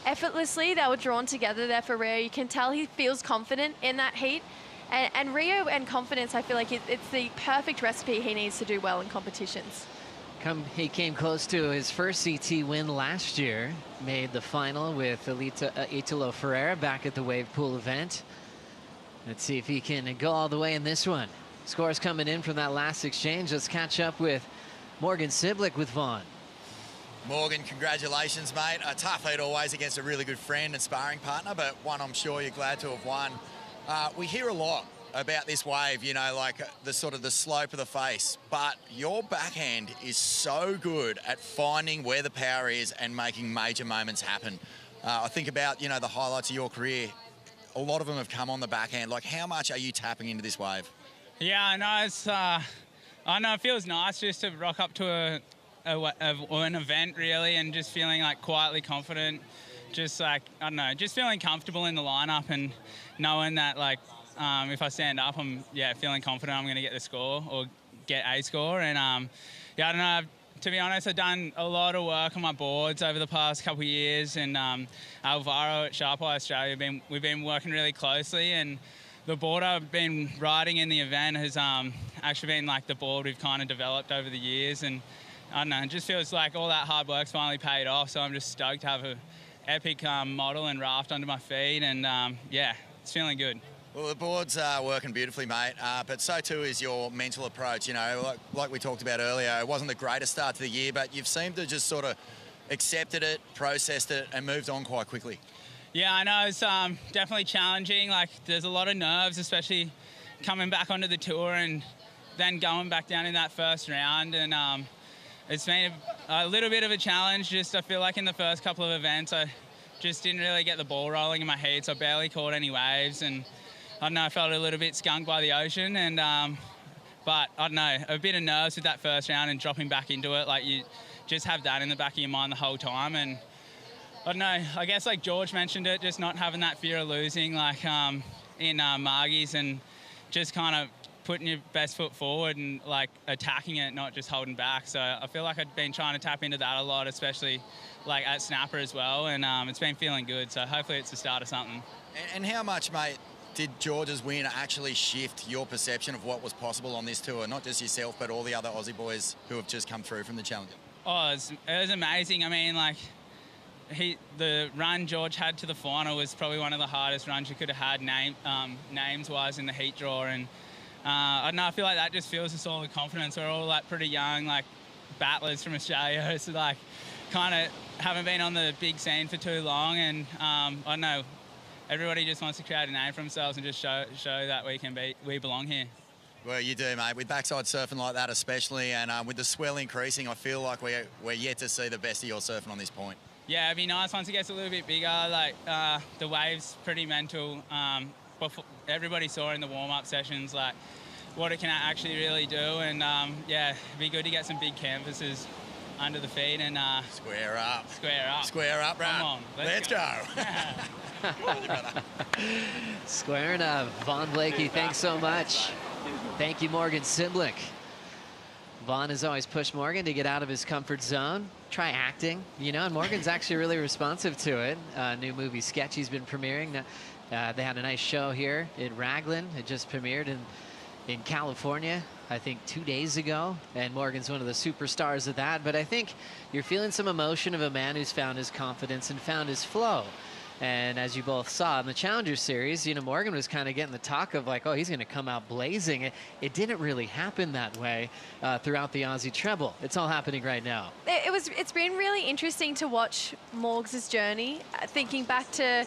effortlessly they were drawn together there for Rio. You can tell he feels confident in that heat. And Rio and confidence, I feel like it's the perfect recipe he needs to do well in competitions. He came close to his first CT win last year. Made the final with Italo Ferreira back at the wave pool event. Let's see if he can go all the way in this one. Scores coming in from that last exchange. Let's catch up with Morgan Cibilic with Vaughn. Morgan, congratulations, mate. A tough heat always against a really good friend and sparring partner, but one I'm sure you're glad to have won. We hear a lot about this wave, you know, like the sort of the slope of the face, but your backhand is so good at finding where the power is and making major moments happen. I think about, you know, the highlights of your career. A lot of them have come on the backhand. Like, how much are you tapping into this wave? Yeah, I know. I know it feels nice just to rock up to an event, really, and just feeling like quietly confident. Just like, I don't know, just feeling comfortable in the lineup and knowing that, like, if I stand up, I'm feeling confident I'm going to get the score or get a score. And yeah, I don't know. To be honest, I've done a lot of work on my boards over the past couple of years, and Alvaro at Sharp Eye Australia, we've been working really closely, and the board I've been riding in the event has actually been like the board we've kind of developed over the years. And I don't know, it just feels like all that hard work's finally paid off. So I'm just stoked to have an epic model and raft under my feet. And yeah, it's feeling good. Well, the board's working beautifully, mate, but so too is your mental approach. You know, like we talked about earlier, it wasn't the greatest start to the year, but you've seemed to just sort of accepted it, processed it, and moved on quite quickly. Yeah, I know it's definitely challenging. Like, there's a lot of nerves, especially coming back onto the tour and then going back down in that first round. And it's been a little bit of a challenge. Just I feel like in the first couple of events, I just didn't really get the ball rolling in my heats. I barely caught any waves, and I don't know, I felt a little bit skunked by the ocean. And but I don't know, a bit of nerves with that first round and dropping back into it. Like, you just have that in the back of your mind the whole time. And I don't know, I guess like George mentioned it, just not having that fear of losing, like in Margie's, and just kind of putting your best foot forward and like attacking it, not just holding back. So I feel like I've been trying to tap into that a lot, especially like at Snapper as well, and it's been feeling good. So hopefully it's the start of something. And how much, mate, did George's win actually shift your perception of what was possible on this tour? Not just yourself, but all the other Aussie boys who have just come through from the Challenger. Oh, it was amazing. I mean, like, the run George had to the final was probably one of the hardest runs you could have had names-wise in the heat draw. And I don't know, I feel like that just fills us all with confidence. We're all like pretty young, like battlers from Australia, so like kind of haven't been on the big scene for too long. And I don't know, everybody just wants to create a name for themselves and just show that we belong here. Well, you do, mate. With backside surfing like that especially, and with the swell increasing, I feel like we're yet to see the best of your surfing on this point. Yeah, it'd be nice once it gets a little bit bigger. Like, the wave's pretty mental. Everybody saw in the warm-up sessions, like, what it can actually really do. And, yeah, it'd be good to get some big canvases under the feet and... Square up. Square up. Square up, right? Come on, let's go. Squaring up. Vaughn Blakey, thanks so much. Thank you, Morgan Cibilic. Vaughn has always pushed Morgan to get out of his comfort zone, try acting, you know, and Morgan's actually really responsive to it. New movie Sketch he's been premiering. They had a nice show here at Ragland. It just premiered in California, I think 2 days ago, and Morgan's one of the superstars of that. But I think you're feeling some emotion of a man who's found his confidence and found his flow. And as you both saw in the Challenger Series, you know, Morgan was kind of getting the talk of like, oh, he's going to come out blazing. It didn't really happen that way throughout the Aussie treble. It's all happening right now. It's been really interesting to watch Morgs' journey, thinking back to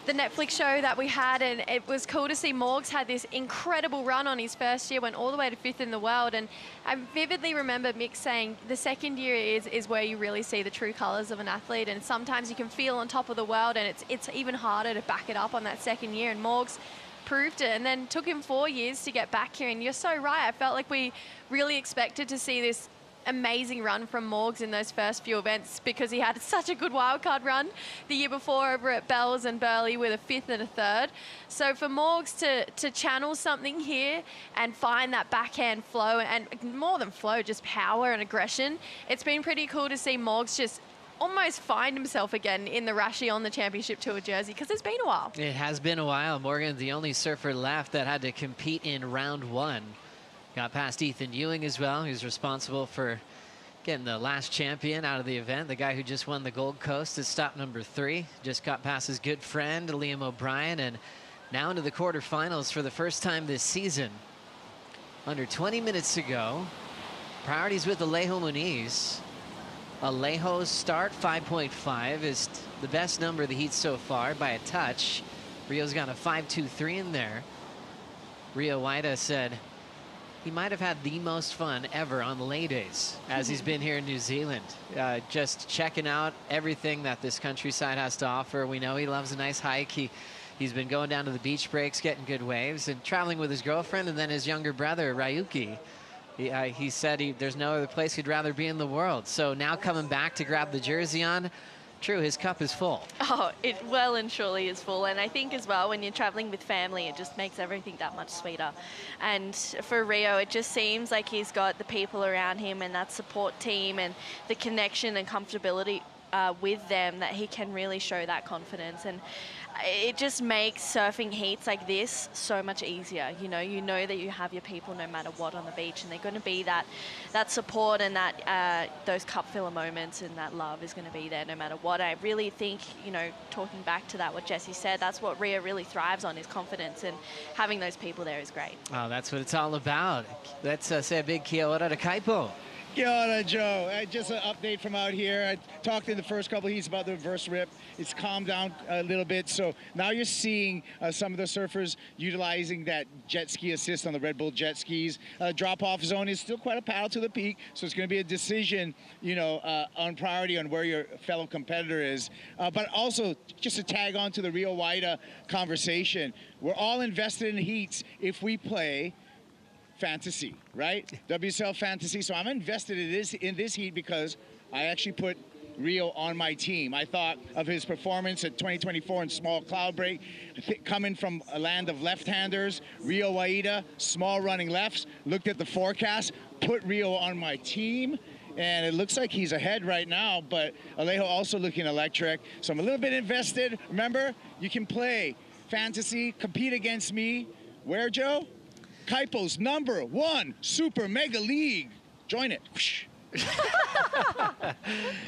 the Netflix show that we had, and it was cool to see Morgs had this incredible run on his first year, went all the way to 5th in the world. And I vividly remember Mick saying the second year is where you really see the true colours of an athlete, and sometimes you can feel on top of the world, and it's even harder to back it up on that second year. And Morgs proved it, and then took him 4 years to get back here. And you're so right, I felt like we really expected to see this amazing run from Morgs in those first few events, because he had such a good wildcard run the year before over at Bells and Burleigh with a 5th and a 3rd. So for Morgs to channel something here and find that backhand flow, and more than flow, just power and aggression, it's been pretty cool to see Morgs just almost find himself again in the Rashi on the Championship Tour jersey, because it's been a while. It has been a while. Morgan's the only surfer left that had to compete in round 1. Got past Ethan Ewing as well, who's responsible for getting the last champion out of the event. The guy who just won the Gold Coast is stop number 3. Just got past his good friend, Liam O'Brien, and now into the quarterfinals for the first time this season. Under 20 minutes to go. Priorities with Alejo Muniz. Alejo's start, 5.5, is the best number of the heat so far by a touch. Rio's got a 5.23 in there. Rio Waida said he might have had the most fun ever on the lay days as he's been here in New Zealand. Just checking out everything that this countryside has to offer. We know he loves a nice hike. He's been going down to the beach breaks, getting good waves, and traveling with his girlfriend and then his younger brother, Ryuki. He said there's no other place he'd rather be in the world. So now coming back to grab the jersey on, true, his cup is full. Oh, it well and surely is full. And I think as well, when you're traveling with family, it just makes everything that much sweeter. And for Rio, it just seems like he's got the people around him and that support team and the connection and comfortability with them, that he can really show that confidence. And it just makes surfing heats like this so much easier. You know that you have your people no matter what on the beach, and they're going to be that support, and that those cup filler moments, and that love is going to be there no matter what. I really think, talking back to that, what Jesse said, that's what Rio really thrives on, is confidence, and having those people there is great. Oh, that's what it's all about. Let's say a big kia ora to Kaipo. Kia ora, Joe. Just an update from out here. I talked in the first couple heats about the reverse rip. It's calmed down a little bit. So now you're seeing some of the surfers utilizing that jet ski assist on the Red Bull jet skis. Drop-off zone is still quite a paddle to the peak. So it's going to be a decision, on priority on where your fellow competitor is. But also, just to tag on to the Rio Waida conversation, we're all invested in heats if we play fantasy, right? WSL fantasy. So I'm invested in this heat because I actually put Rio on my team. I thought of his performance at 2024 in small cloud break, coming from a land of left-handers. Rio Waida, small running lefts. Looked at the forecast, put Rio on my team, and it looks like he's ahead right now, but Alejo also looking electric. So I'm a little bit invested. Remember, you can play fantasy, compete against me. Where, Joe? Kaipo's #1 Super Mega League. Join it.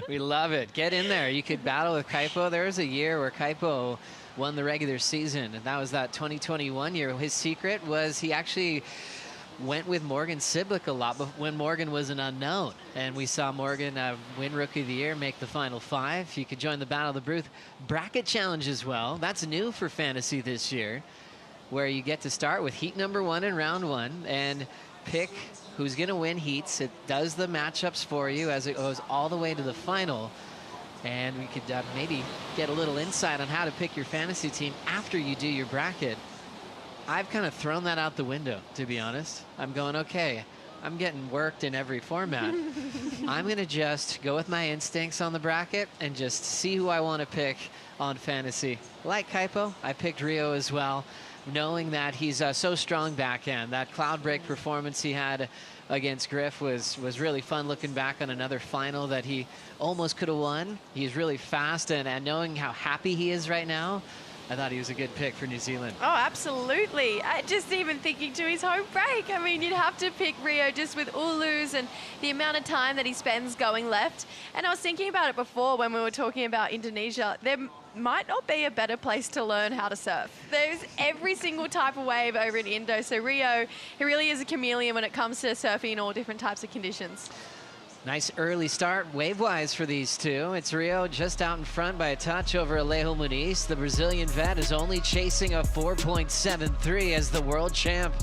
We love it. Get in there. You could battle with Kaipo. There was a year where Kaipo won the regular season, and that was that 2021 year. His secret was he actually went with Morgan Cibilic a lot when Morgan was an unknown. And we saw Morgan win Rookie of the Year, make the Final 5. You could join the Battle of the Booth Bracket Challenge as well. That's new for fantasy this year, where you get to start with heat #1 in round 1 and pick who's going to win heats. It does the matchups for you as it goes all the way to the final. And we could maybe get a little insight on how to pick your fantasy team after you do your bracket. I've kind of thrown that out the window, to be honest. I'm going, okay, I'm getting worked in every format. I'm going to just go with my instincts on the bracket and just see who I want to pick on fantasy. Like Kaipo, I picked Rio as well, knowing that he's so strong backhand. That cloud break performance he had against Griff was really fun, looking back on another final that he almost could have won. He's really fast, and knowing how happy he is right now, I thought he was a good pick for New Zealand. Oh, absolutely. Just even thinking to his home break. I mean, you'd have to pick Rio just with Ulus and the amount of time that he spends going left. And I was thinking about it before when we were talking about Indonesia. There might not be a better place to learn how to surf. There's every single type of wave over in Indo. So Rio, he really is a chameleon when it comes to surfing in all different types of conditions. Nice early start wave-wise for these two. It's Rio just out in front by a touch over Alejo Muniz. The Brazilian vet is only chasing a 4.73 as the world champ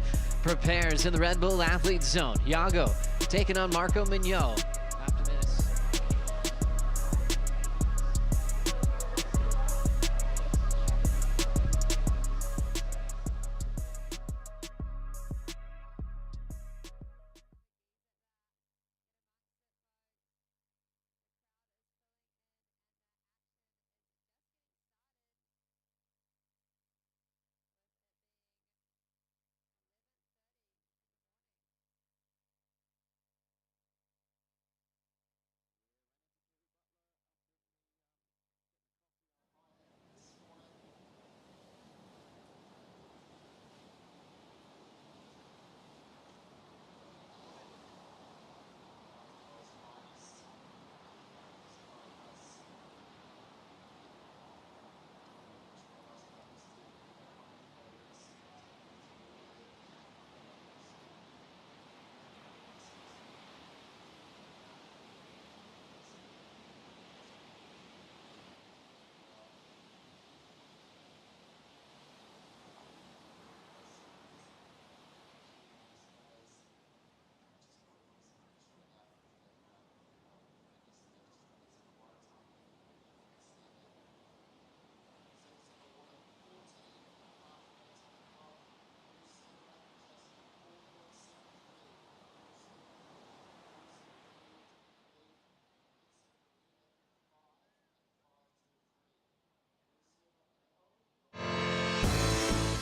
prepares in the Red Bull Athlete Zone. Yago taking on Marco Mignot. After this.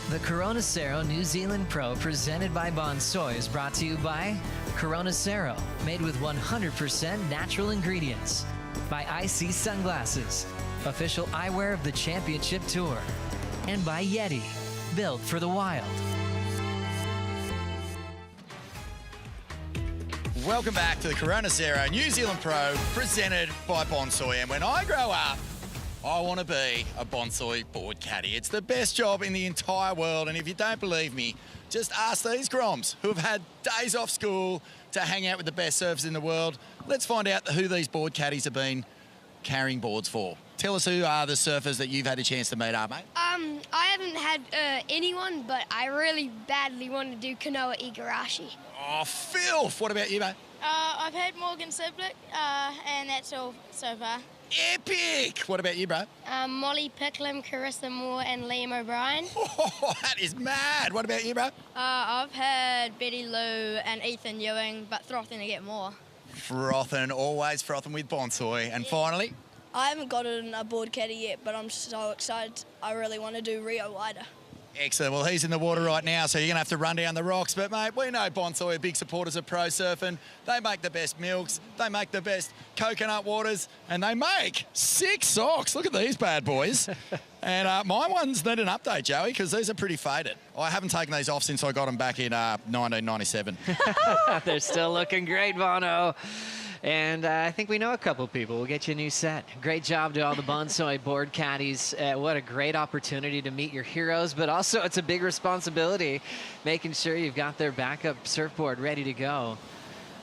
The Corona Cero New Zealand Pro presented by Bonsoy is brought to you by Corona Cero, made with 100% natural ingredients. By IC Sunglasses, official eyewear of the Championship Tour. And by Yeti, built for the wild. Welcome back to the Corona Cero New Zealand Pro presented by Bonsoy. And when I grow up, I want to be a Bonsoy board caddy. It's the best job in the entire world. And if you don't believe me, just ask these Groms who have had days off school to hang out with the best surfers in the world. Let's find out who these board caddies have been carrying boards for. Tell us who are the surfers that you've had a chance to meet up, mate. I haven't had anyone, but I really badly want to do Canoa Igarashi. Oh, filth! What about you, mate? I've had Morgan Cibilic, and that's all so far. Epic! What about you, bro? Molly Picklum, Carissa Moore, and Liam O'Brien. Oh, that is mad. What about you, bro? I've had Betty Lou and Ethan Ewing, but frothing to get more. Frothing, always frothing with Bonsoy. And finally? I haven't gotten a board caddy yet, but I'm so excited. I really want to do Rio Waida. Excellent. Well, he's in the water right now, so you're going to have to run down the rocks. But, mate, we know Bonsoy are big supporters of pro surfing. They make the best milks, they make the best coconut waters, and they make 6 socks. Look at these bad boys. And my ones need an update, Joey, because these are pretty faded. I haven't taken these off since I got them back in 1997. They're still looking great, Bono. And I think we know a couple people. We'll get you a new set. Great job to all the Bonsoy board caddies. What a great opportunity to meet your heroes, but also it's a big responsibility making sure you've got their backup surfboard ready to go.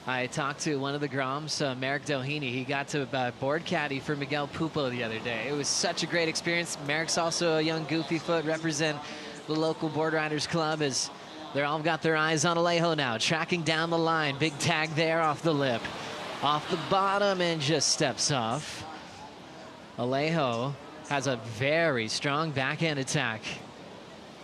I talked to one of the Groms, Merrick Doheny. He got to board caddy for Miguel Pupo the other day. It was such a great experience. Merrick's also a young goofy foot, represent the local board riders club as they're all got their eyes on Alejo now, tracking down the line. Big tag there off the lip. Off the bottom and just steps off. Alejo has a very strong backhand attack.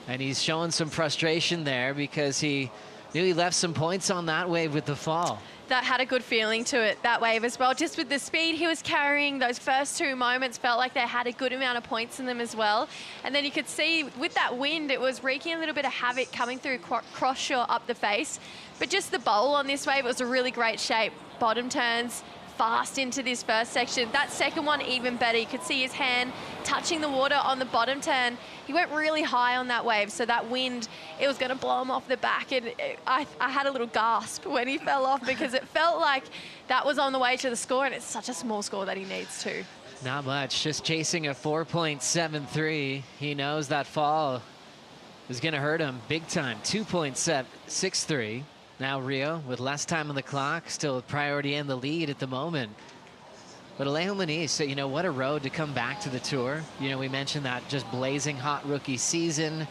And he's showing some frustration there because he knew he left some points on that wave with the fall. That had a good feeling to it, that wave as well. Just with the speed he was carrying, those first 2 moments felt like they had a good amount of points in them as well. And then you could see with that wind, it was wreaking a little bit of havoc coming through cross shore up the face. But just the bowl on this wave, it was a really great shape. Bottom turns fast into this first section. That second one even better. You could see his hand touching the water on the bottom turn. He went really high on that wave, so that wind, it was going to blow him off the back. And I had a little gasp when he fell off because it felt like that was on the way to the score, and it's such a small score that he needs to. Not much, just chasing a 4.73. He knows that fall is going to hurt him big time. 2.63. Now Rio with less time on the clock, still priority and the lead at the moment. But Alejo Muniz, so you know, what a road to come back to the tour. You know, we mentioned that just blazing hot rookie season.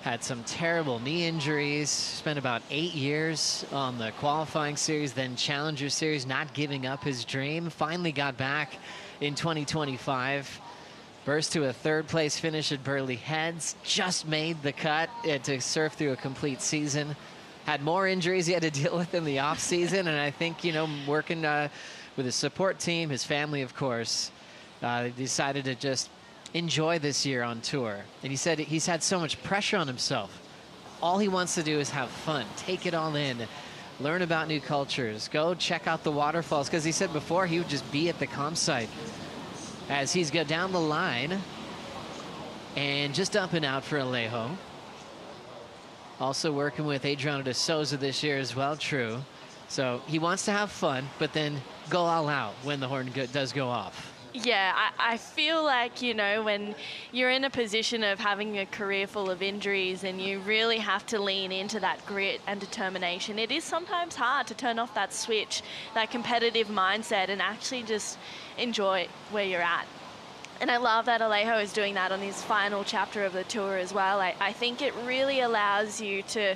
Had some terrible knee injuries, spent about 8 years on the qualifying series, then Challenger Series, not giving up his dream. Finally got back in 2025. Burst to a third place finish at Burley Heads. Just made the cut to surf through a complete season. Had more injuries he had to deal with in the off season. And I think, you know, working with his support team, his family, of course, decided to just enjoy this year on tour. And he said he's had so much pressure on himself. All he wants to do is have fun, take it all in, learn about new cultures, go check out the waterfalls. Because he said before he would just be at the comp site. As he's go down the line and just up and out for Alejo. Also working with Adriano de Souza this year as well, true. So he wants to have fun, but then go all out when the horn does go off. Yeah, I feel like, you know, when you're in a position of having a career full of injuries and you really have to lean into that grit and determination, it is sometimes hard to turn off that switch, that competitive mindset, and actually just enjoy where you're at. And I love that Alejo is doing that on his final chapter of the tour as well. I think it really allows you to,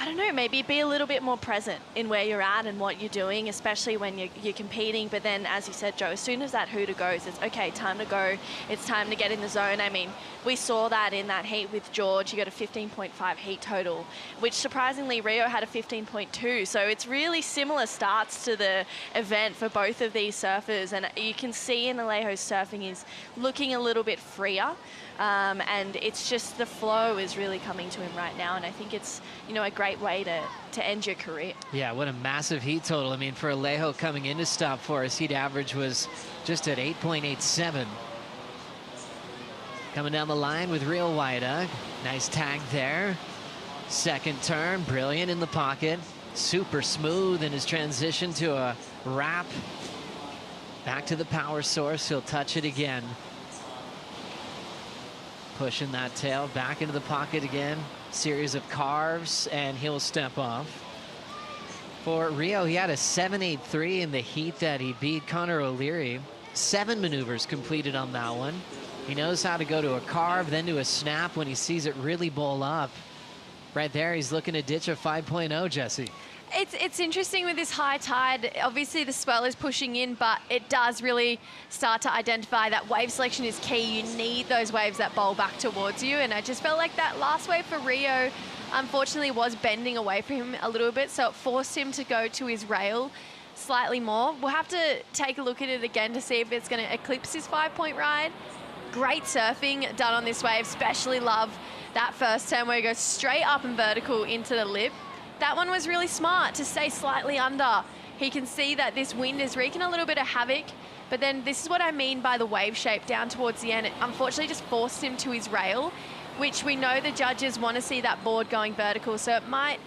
I don't know, maybe be a little bit more present in where you're at and what you're doing, especially when you're competing. But then, as you said, Joe, as soon as that hooter goes, it's okay, time to go. It's time to get in the zone. I mean, we saw that in that heat with George. You got a 15.5 heat total, which surprisingly Rio had a 15.2. So it's really similar starts to the event for both of these surfers. And you can see in Alejo's surfing he's looking a little bit freer. And it's just the flow is really coming to him right now. And I think it's, you know, a great way to end your career. Yeah, what a massive heat total. I mean, for Alejo coming into stop for his heat average was just at 8.87. Coming down the line with Rio Waida. Nice tag there. Second turn, brilliant in the pocket. Super smooth in his transition to a wrap. Back to the power source, he'll touch it again. Pushing that tail back into the pocket again. Series of carves, and he'll step off. For Rio, he had a 7.83 in the heat that he beat Connor O'Leary. 7 maneuvers completed on that one. He knows how to go to a carve, then to a snap when he sees it really bowl up. Right there, he's looking to ditch a 5.0, Jesse. It's interesting with this high tide. Obviously, the swell is pushing in, but it does really start to identify that wave selection is key. You need those waves that bowl back towards you. And I just felt like that last wave for Rio, unfortunately, was bending away from him a little bit. So it forced him to go to his rail slightly more. We'll have to take a look at it again to see if it's going to eclipse his 5-point ride. Great surfing done on this wave. Especially love that first turn where he goes straight up and vertical into the lip. That one was really smart to stay slightly under. He can see that this wind is wreaking a little bit of havoc, but then this is what I mean by the wave shape down towards the end. It unfortunately just forced him to his rail, which we know the judges want to see that board going vertical, so it might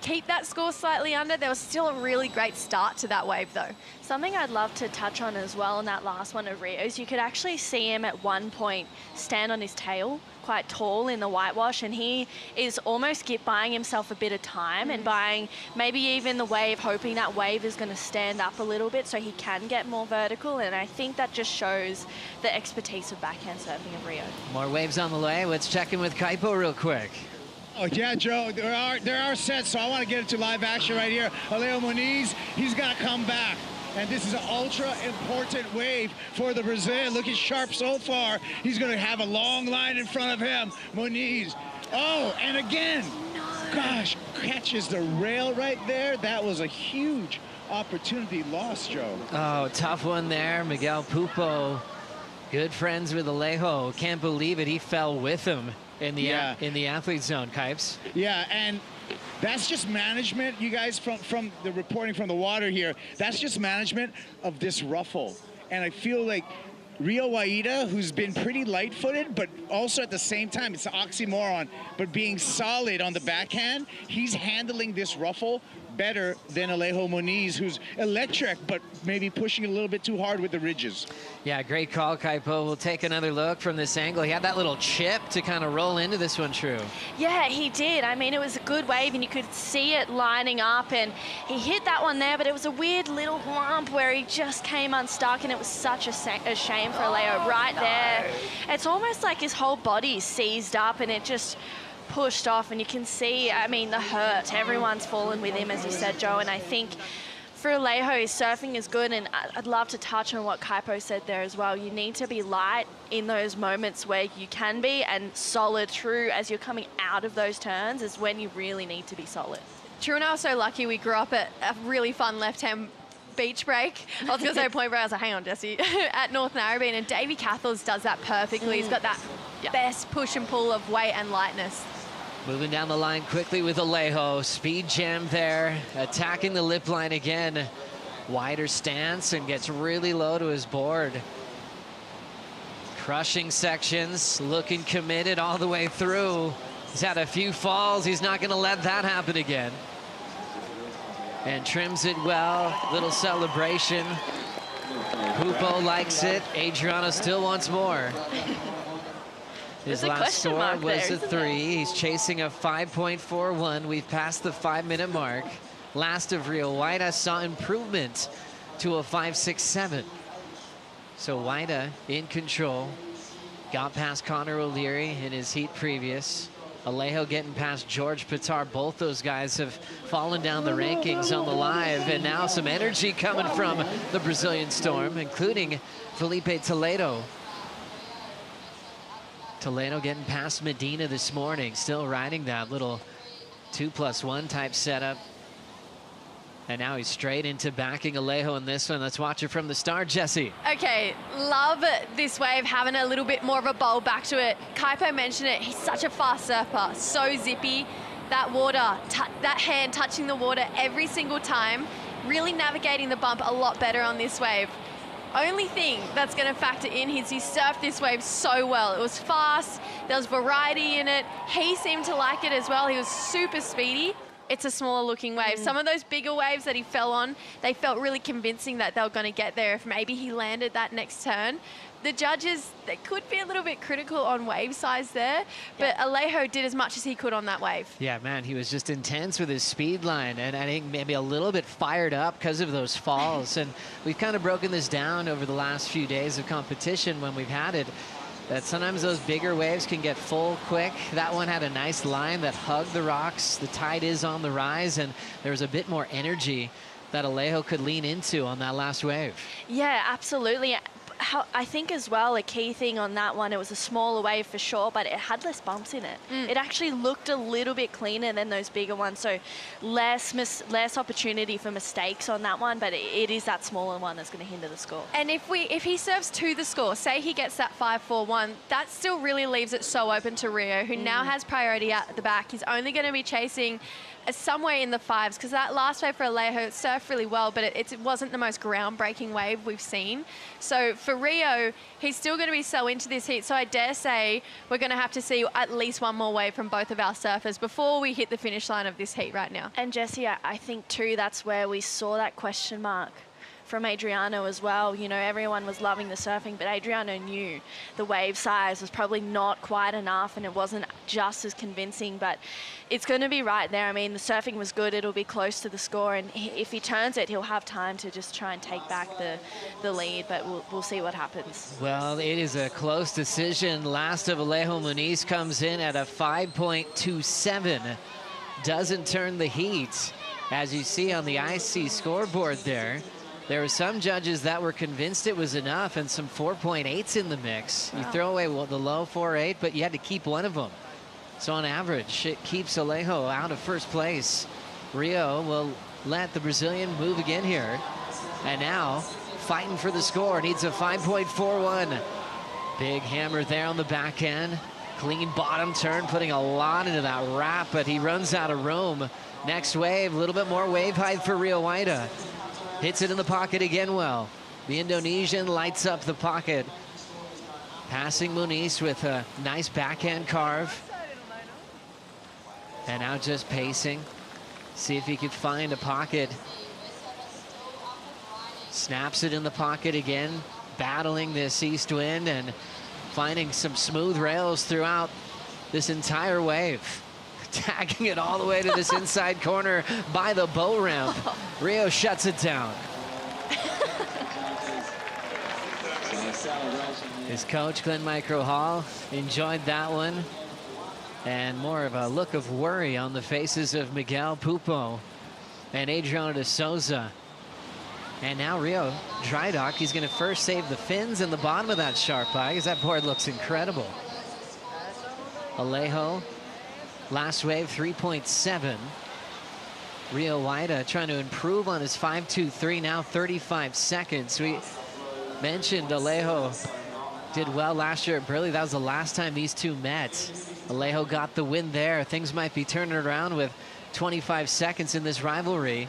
keep that score slightly under. There was still a really great start to that wave though. Something I'd love to touch on as well in that last one of Rio's, you could actually see him at one point stand on his tail quite tall in the whitewash, and he is almost buying himself a bit of time and buying maybe even the wave, hoping that wave is going to stand up a little bit so he can get more vertical. And I think that just shows the expertise of backhand surfing of Rio. More waves on the way. Let's check in with Kaipo real quick. Oh, yeah, Joe, there are sets, so I want to get into live action right here. Alejo Muniz, he's got to come back. And this is an ultra important wave for the Brazilian. Looking sharp so far. He's going to have a long line in front of him. Muniz. Oh, and again. No. Gosh, catches the rail right there. That was a huge opportunity lost, Joe. Oh, tough one there. Miguel Pupo, good friends with Alejo. Can't believe it. He fell with him in the athlete zone, Kipes. Yeah, and that's just management, you guys, from the reporting from the water here. That's just management of this ruffle. And I feel like Rio Waida, who's been pretty light-footed, but also at the same time, it's an oxymoron, but being solid on the backhand, he's handling this ruffle better than Alejo Muniz, who's electric, but maybe pushing a little bit too hard with the ridges. Yeah, great call, Kaipo. We'll take another look from this angle. He had that little chip to kind of roll into this one, True. Yeah, he did. I mean, it was a good wave, and you could see it lining up, and he hit that one there, but it was a weird little lump where he just came unstuck, and it was such a shame for Alejo right there. It's almost like his whole body seized up, and it just pushed off, and you can see, I mean, the hurt. Everyone's fallen with him, as you said, Joe, and I think for Alejo, his surfing is good, and I'd love to touch on what Kaipo said there as well. You need to be light in those moments where you can be, and solid through as you're coming out of those turns is when you really need to be solid. Drew and I were so lucky we grew up at a really fun left-hand beach break. I was going to say point break. I was like, hang on, Jesse. At North Narrabeen, and Davey Cathles does that perfectly. He's got that best push and pull of weight and lightness. Moving down the line quickly with Alejo. Speed jam there, attacking the lip line again. Wider stance and gets really low to his board. Crushing sections, looking committed all the way through. He's had a few falls. He's not going to let that happen again. And trims it well. Little celebration. Pupo likes it. Adriano still wants more. His last score was a 3. He's chasing a 5.41. We've passed the 5-minute mark. Last of Rio Waida saw improvement to a 5.67. So Waida in control. Got past Connor O'Leary in his heat previous. Alejo getting past George Pitar. Both those guys have fallen down the rankings on the live. And now some energy coming from the Brazilian Storm, including Felipe Toledo. Toledo getting past Medina this morning, still riding that little 2+1 type setup. And now he's straight into backing Alejo in this one. Let's watch it from the start, Jesse. Okay, love this wave, having a little bit more of a bowl back to it. Kaipo mentioned it, he's such a fast surfer, so zippy. That water, that hand touching the water every single time, really navigating the bump a lot better on this wave. Only thing that's going to factor in is he surfed this wave so well. It was fast, there was variety in it. He seemed to like it as well. He was super speedy. It's a smaller looking wave. Some of those bigger waves that he fell on, they felt really convincing that they were going to get there if maybe he landed that next turn. The judges, they could be a little bit critical on wave size there, but Alejo did as much as he could on that wave. Yeah, man, he was just intense with his speed line, and I think maybe a little bit fired up because of those falls. And we've kind of broken this down over the last few days of competition when we've had it, that sometimes those bigger waves can get full quick. That one had a nice line that hugged the rocks. The tide is on the rise, and there was a bit more energy that Alejo could lean into on that last wave. Yeah, absolutely. I think as well, a key thing on that one, it was a smaller wave for sure, but it had less bumps in it. It actually looked a little bit cleaner than those bigger ones, so less opportunity for mistakes on that one, but it is that smaller one that's going to hinder the score. And if he serves to the score, say he gets that 5-4-1, that still really leaves it so open to Rio, who now has priority at the back. He's only going to be chasing somewhere in the 5s, because that last wave for Alejo surfed really well, but it wasn't the most groundbreaking wave we've seen. So for Rio, he's still going to be so into this heat, so I dare say we're going to have to see at least one more wave from both of our surfers before we hit the finish line of this heat right now. And Jesse, I think too, that's where we saw that question mark from Adriano as well. You know, everyone was loving the surfing, but Adriano knew the wave size was probably not quite enough and it wasn't just as convincing, but it's going to be right there. I mean, the surfing was good. It'll be close to the score, and if he turns it, he'll have time to just try and take back the lead, but we'll see what happens. Well, it is a close decision. Last of Alejo Muniz comes in at a 5.27. Doesn't turn the heat. As you see on the IC scoreboard there, there were some judges that were convinced it was enough, and some 4.8s in the mix. You throw away the low 4.8, but you had to keep one of them. So on average, it keeps Alejo out of first place. Rio will let the Brazilian move again here. And now, fighting for the score, needs a 5.41. Big hammer there on the backhand. Clean bottom turn, putting a lot into that wrap, but he runs out of room. Next wave, a little bit more wave height for Rio Waida. Hits it in the pocket again well. The Indonesian lights up the pocket Passing Muniz with a nice backhand carve. And now just pacing. See if he could find a pocket. Snaps it in the pocket again, battling this east wind and finding some smooth rails throughout this entire wave. Tagging it all the way to this inside corner by the bow ramp. Rio shuts it down. His coach, Glenn Micro Hall, enjoyed that one. And more of a look of worry on the faces of Miguel, Pupo, and Adriano de Souza. And now Rio dry dock. He's going to first save the fins and the bottom of that sharp eye, because that board looks incredible. Alejo, last wave 3.7. Rio Waida trying to improve on his 5.23, now 35 seconds. We mentioned Alejo did well last year at Burley. That was the last time these two met. Alejo got the win there. Things might be turning around with 25 seconds in this rivalry,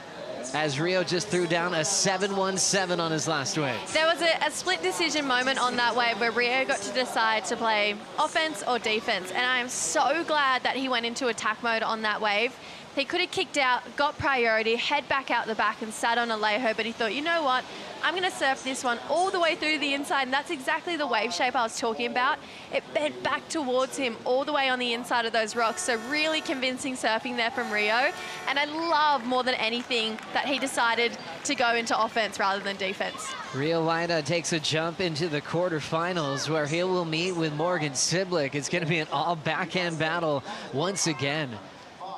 as Rio just threw down a 7-1-7 on his last wave. There was a split decision moment on that wave where Rio got to decide to play offense or defense, and I am so glad that he went into attack mode on that wave. He could have kicked out, got priority, head back out the back and sat on Alejo, but he thought, you know what, I'm going to surf this one all the way through the inside, and that's exactly the wave shape I was talking about. It bent back towards him all the way on the inside of those rocks, so really convincing surfing there from Rio. And I love more than anything that he decided to go into offense rather than defense. Rio Waida takes a jump into the quarterfinals, where he will meet with Morgan Cibilic. It's going to be an all backhand battle once again.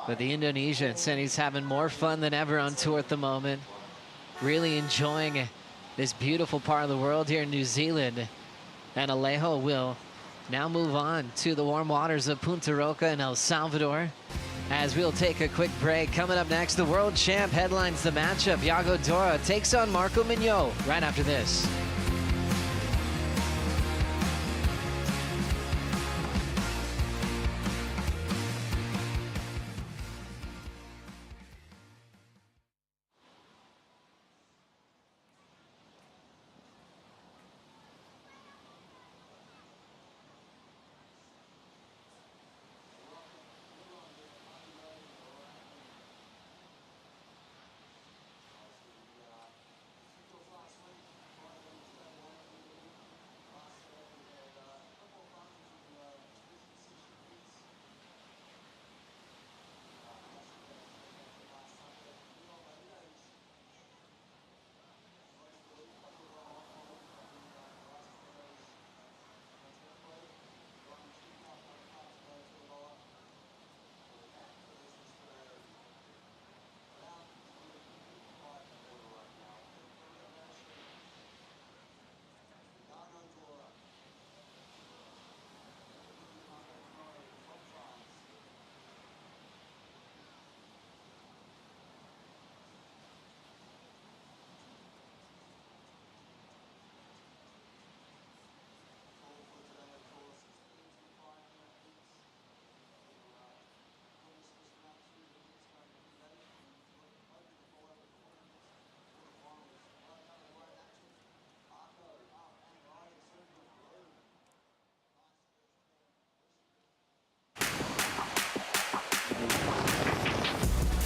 But the Indonesian said he's having more fun than ever on tour at the moment. Really enjoying this beautiful part of the world here in New Zealand. And Alejo will now move on to the warm waters of Punta Roca and El Salvador. As we'll take a quick break. Coming up next, the world champ headlines the matchup. Yago Dora takes on Marco Mignot right after this.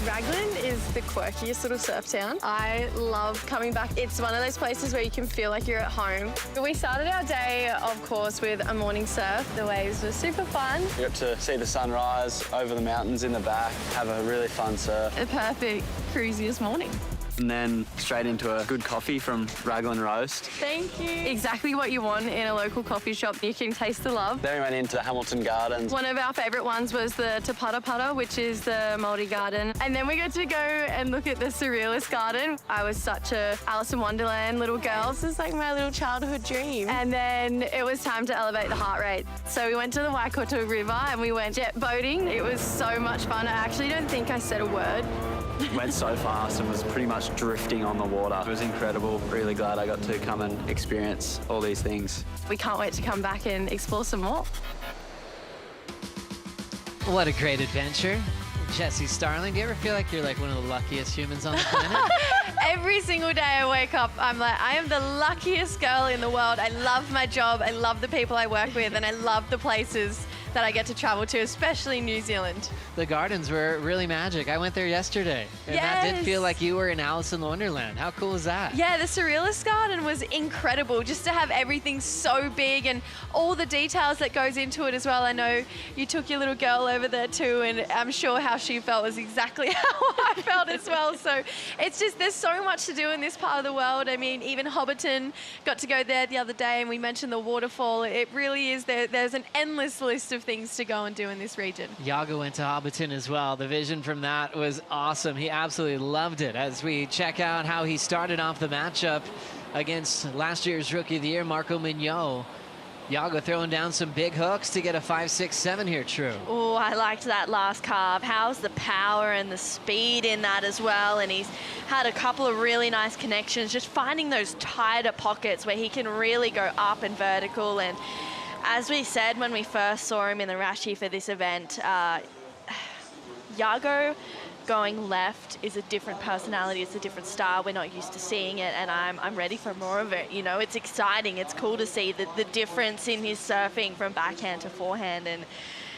Ragland is the quirkiest little surf town. I love coming back. It's one of those places where you can feel like you're at home. We started our day, of course, with a morning surf. The waves were super fun. We got to see the sunrise over the mountains in the back, have a really fun surf. A perfect cruisiest morning. And then straight into a good coffee from Raglan Roast. Thank you. Exactly what you want in a local coffee shop. You can taste the love. Then we went into Hamilton Gardens. One of our favourite ones was the Te Pata Pata, which is the Māori garden. And then we got to go and look at the Surrealist garden. I was such a Alice in Wonderland little girl. This is like my little childhood dream. And then it was time to elevate the heart rate. So we went to the Waikato River and we went jet boating. It was so much fun. I actually don't think I said a word. Went so fast and was pretty much drifting on the water. It was incredible. Really glad I got to come and experience all these things. We can't wait to come back and explore some more. What a great adventure. Jesse Starling, do you ever feel like you're like one of the luckiest humans on the planet? Every single day I wake up, I'm like, I am the luckiest girl in the world. I love my job, I love the people I work with, and I love the places that I get to travel to, especially New Zealand. The gardens were really magic. I went there yesterday, and that did feel like you were in Alice in Wonderland. How cool is that? Yeah, the Surrealist Garden was incredible, just to have everything so big and all the details that goes into it as well. I know you took your little girl over there too, and I'm sure how she felt was exactly how I felt as well. So it's just, there's so much to do in this part of the world. I mean, even Hobbiton, got to go there the other day, and we mentioned the waterfall. It really is, there's an endless list of things to go and do in this region. Yago went to Hobbiton as well. The vision from that was awesome. He absolutely loved it. As we check out how he started off the matchup against last year's Rookie of the Year, Marco Mignot. Yago throwing down some big hooks to get a 5-6-7 here, True. Oh, I liked that last carve. How's the power and the speed in that as well? And he's had a couple of really nice connections, just finding those tighter pockets where he can really go up and vertical. And as we said when we first saw him in the Rashi for this event, Yago going left is a different personality, it's a different style. We're not used to seeing it, and I'm ready for more of it. You know, it's exciting, it's cool to see the difference in his surfing from backhand to forehand, and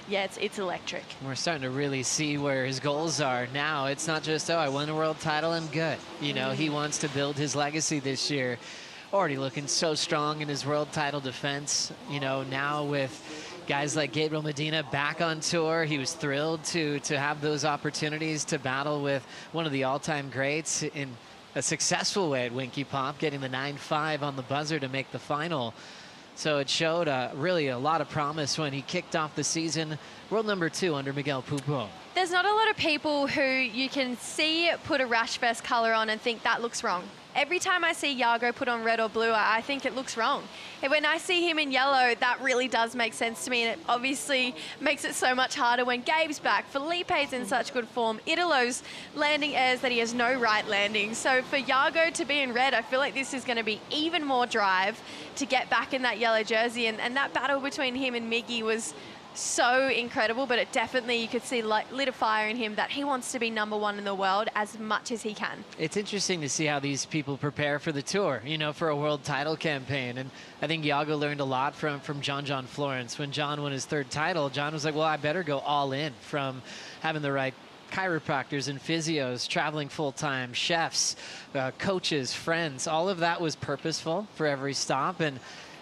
yeah, it's electric. We're starting to really see where his goals are now. It's not just, oh, I won a world title, I'm good. You know, he wants to build his legacy this year. Already looking so strong in his world title defense. You know, now with guys like Gabriel Medina back on tour, he was thrilled to have those opportunities to battle with one of the all-time greats in a successful way at Winky Pop, getting the 9-5 on the buzzer to make the final. So it showed really a lot of promise when he kicked off the season, world number 2 under Miguel Pupo. There's not a lot of people who you can see put a Rash Fest color on and think that looks wrong. Every time I see Yago put on red or blue, I think it looks wrong. And when I see him in yellow, that really does make sense to me, and it obviously makes it so much harder when Gabe's back, Felipe's in such good form, Italo's landing airs that he has no right landing. So for Yago to be in red, I feel like this is going to be even more drive to get back in that yellow jersey, and that battle between him and Miggy was so incredible, but it definitely, you could see lit a fire in him that he wants to be #1 in the world as much as he can. It's interesting to see how these people prepare for the tour, you know, for a world title campaign. And I think Yago learned a lot from John Florence. When John won his 3rd title, John was like, well, I better go all in, from having the right chiropractors and physios, traveling full-time, chefs, coaches, friends. All of that was purposeful for every stop.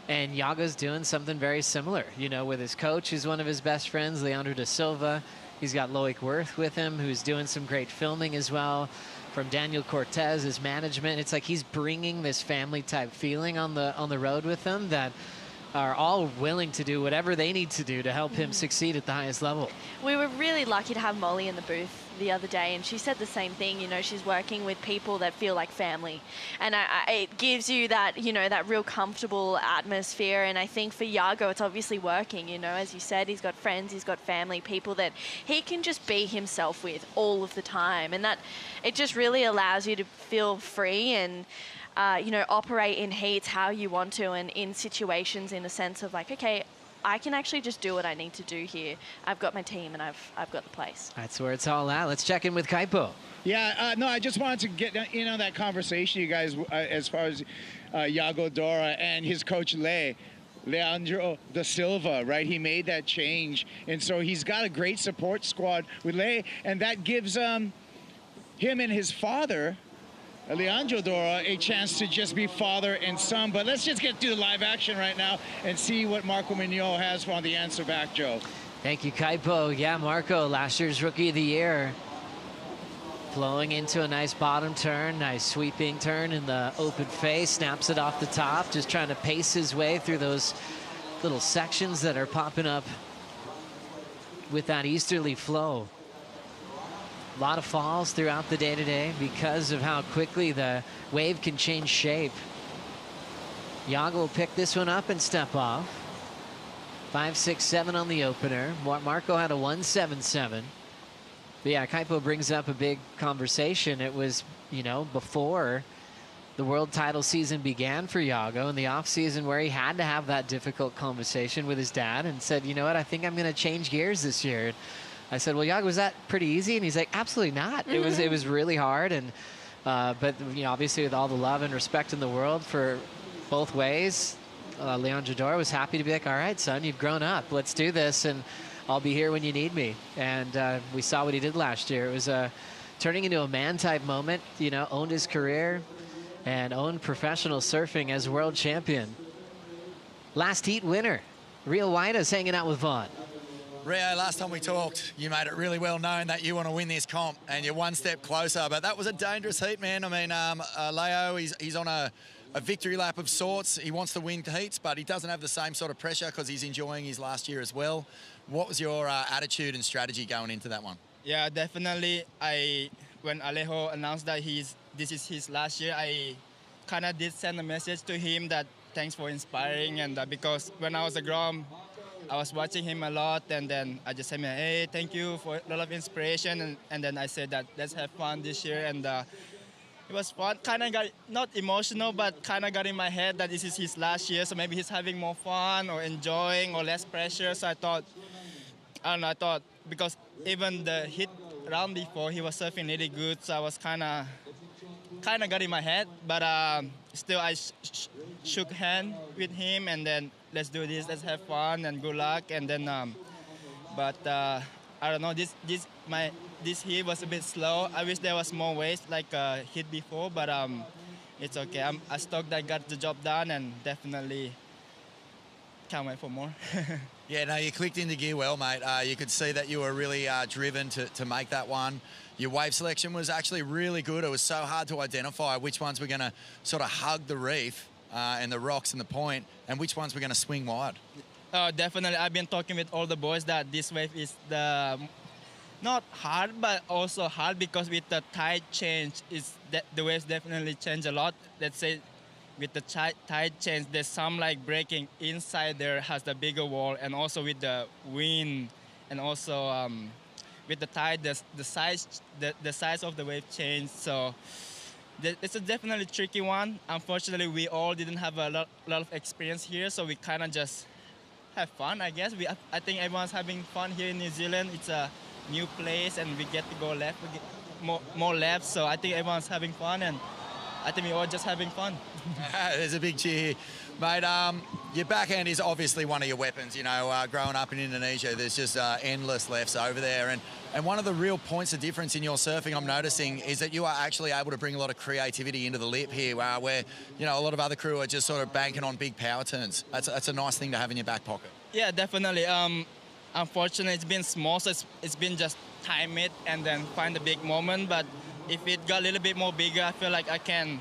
And Yago's doing something very similar, you know, with his coach, who's one of his best friends, Leandro da Silva. He's got Loic Wirth with him, who's doing some great filming as well. From Daniel Cortez, his management. It's like he's bringing this family-type feeling on the road with them that are all willing to do whatever they need to do to help him succeed at the highest level. We were really lucky to have Molly in the booth the other day, and she said the same thing. You know, she's working with people that feel like family, and it gives you that, you know, that real comfortable atmosphere. And I think for Yago, it's obviously working. You know, as you said, he's got friends, he's got family, people that he can just be himself with all of the time, and that it just really allows you to feel free and you know, operate in heats how you want to, and in situations in a sense of like, okay, I can actually just do what I need to do here. I've got my team and I've got the place. That's where it's all at. Let's check in with Kaipo. Yeah, no, I just wanted to get in on that conversation, you guys, as far as Yago Dora and his coach Leandro da Silva, right? He made that change, and so he's got a great support squad with Le, and that gives him and his father, Leandro Dora, a chance to just be father and son. But let's just get to the live action right now and see what Marco Mignot has on the answer back, Joe. Thank you, Kaipo. Yeah, Marco, last year's Rookie of the Year. Flowing into a nice bottom turn, nice sweeping turn in the open face, snaps it off the top, just trying to pace his way through those little sections that are popping up with that easterly flow. A lot of falls throughout the day today because of how quickly the wave can change shape. Yago will pick this one up and step off. 5-6-7 on the opener. Marco had a 1-7-7. But yeah, Kaipo brings up a big conversation. It was, you know, before the world title season began for Yago, in the off season, where he had to have that difficult conversation with his dad and said, you know what, I think I'm going to change gears this year. I said, well, Yago, was that pretty easy? And he's like, absolutely not. It was really hard. And but obviously with all the love and respect in the world for both ways, Yago Dora was happy to be like, all right, son, you've grown up. Let's do this, and I'll be here when you need me. And we saw what he did last year. It was turning into a man-type moment. Owned his career and owned professional surfing as world champion. Last heat winner. Rio Waida is hanging out with Vaughn. Rio, last time we talked, you made it really well known that you want to win this comp, and you're one step closer. But that was a dangerous heat, man. I mean, Alejo, he's on a victory lap of sorts. He wants to win heats, but he doesn't have the same sort of pressure because he's enjoying his last year as well. What was your attitude and strategy going into that one? Yeah, definitely. When Alejo announced that this is his last year, I kind of did send a message to him that thanks for inspiring, and because when I was a Grom, I was watching him a lot, and then I just said, hey, thank you for a lot of inspiration, and then I said that let's have fun this year, and it was fun. Kind of got, not emotional, but kind of got in my head that this is his last year, so maybe he's having more fun or enjoying or less pressure. So I thought because even the hit round before, he was surfing really good, so I was kind of got in my head, but still I shook hand with him, and then let's do this, let's have fun and good luck. And then but I don't know, this hit was a bit slow. I wish there was more waves like hit before, but it's okay. I'm stoked that I got the job done, and definitely can't wait for more. Yeah, no, you clicked into gear well, mate. You could see that you were really driven to make that one. Your wave selection was actually really good. It was so hard to identify which ones were going to sort of hug the reef and the rocks and the point, and which ones were going to swing wide. Definitely. I've been talking with all the boys that this wave is not hard, but also hard because with the tide change, the waves definitely change a lot. Let's say with the tide change, there's some like breaking inside there has the bigger wall, and also with the wind, and also with the tide, the size of the wave changed. So it's a definitely tricky one. Unfortunately, we all didn't have a lot of experience here, so we kind of just have fun, I guess. I think everyone's having fun here in New Zealand. It's a new place, and we get to go left, we get more left. So I think everyone's having fun, and I think we're all just having fun. There's a big cheer here. Mate, your backhand is obviously one of your weapons. Growing up in Indonesia, there's just endless lefts over there. And one of the real points of difference in your surfing, I'm noticing, is that you are actually able to bring a lot of creativity into the lip here, where a lot of other crew are just sort of banking on big power turns. That's a nice thing to have in your back pocket. Yeah, definitely. Unfortunately, it's been small, so it's been just time it and then find the big moment. But if it got a little bit more bigger, I feel like I can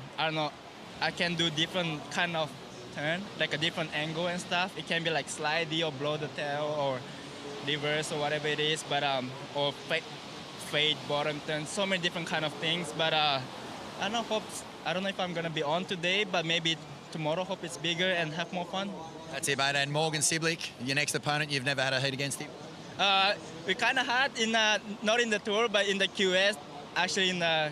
do different kind of turn, like a different angle and stuff. It can be like slidey or blow the tail or reverse or whatever it is, but or fade bottom turn, so many different kind of things. But I don't know if I'm gonna be on today, but maybe tomorrow. Hope it's bigger and have more fun. That's it, mate. And Morgan Cibilic, your next opponent, you've never had a heat against him? We kind of had not in the tour, but in the QS, actually in the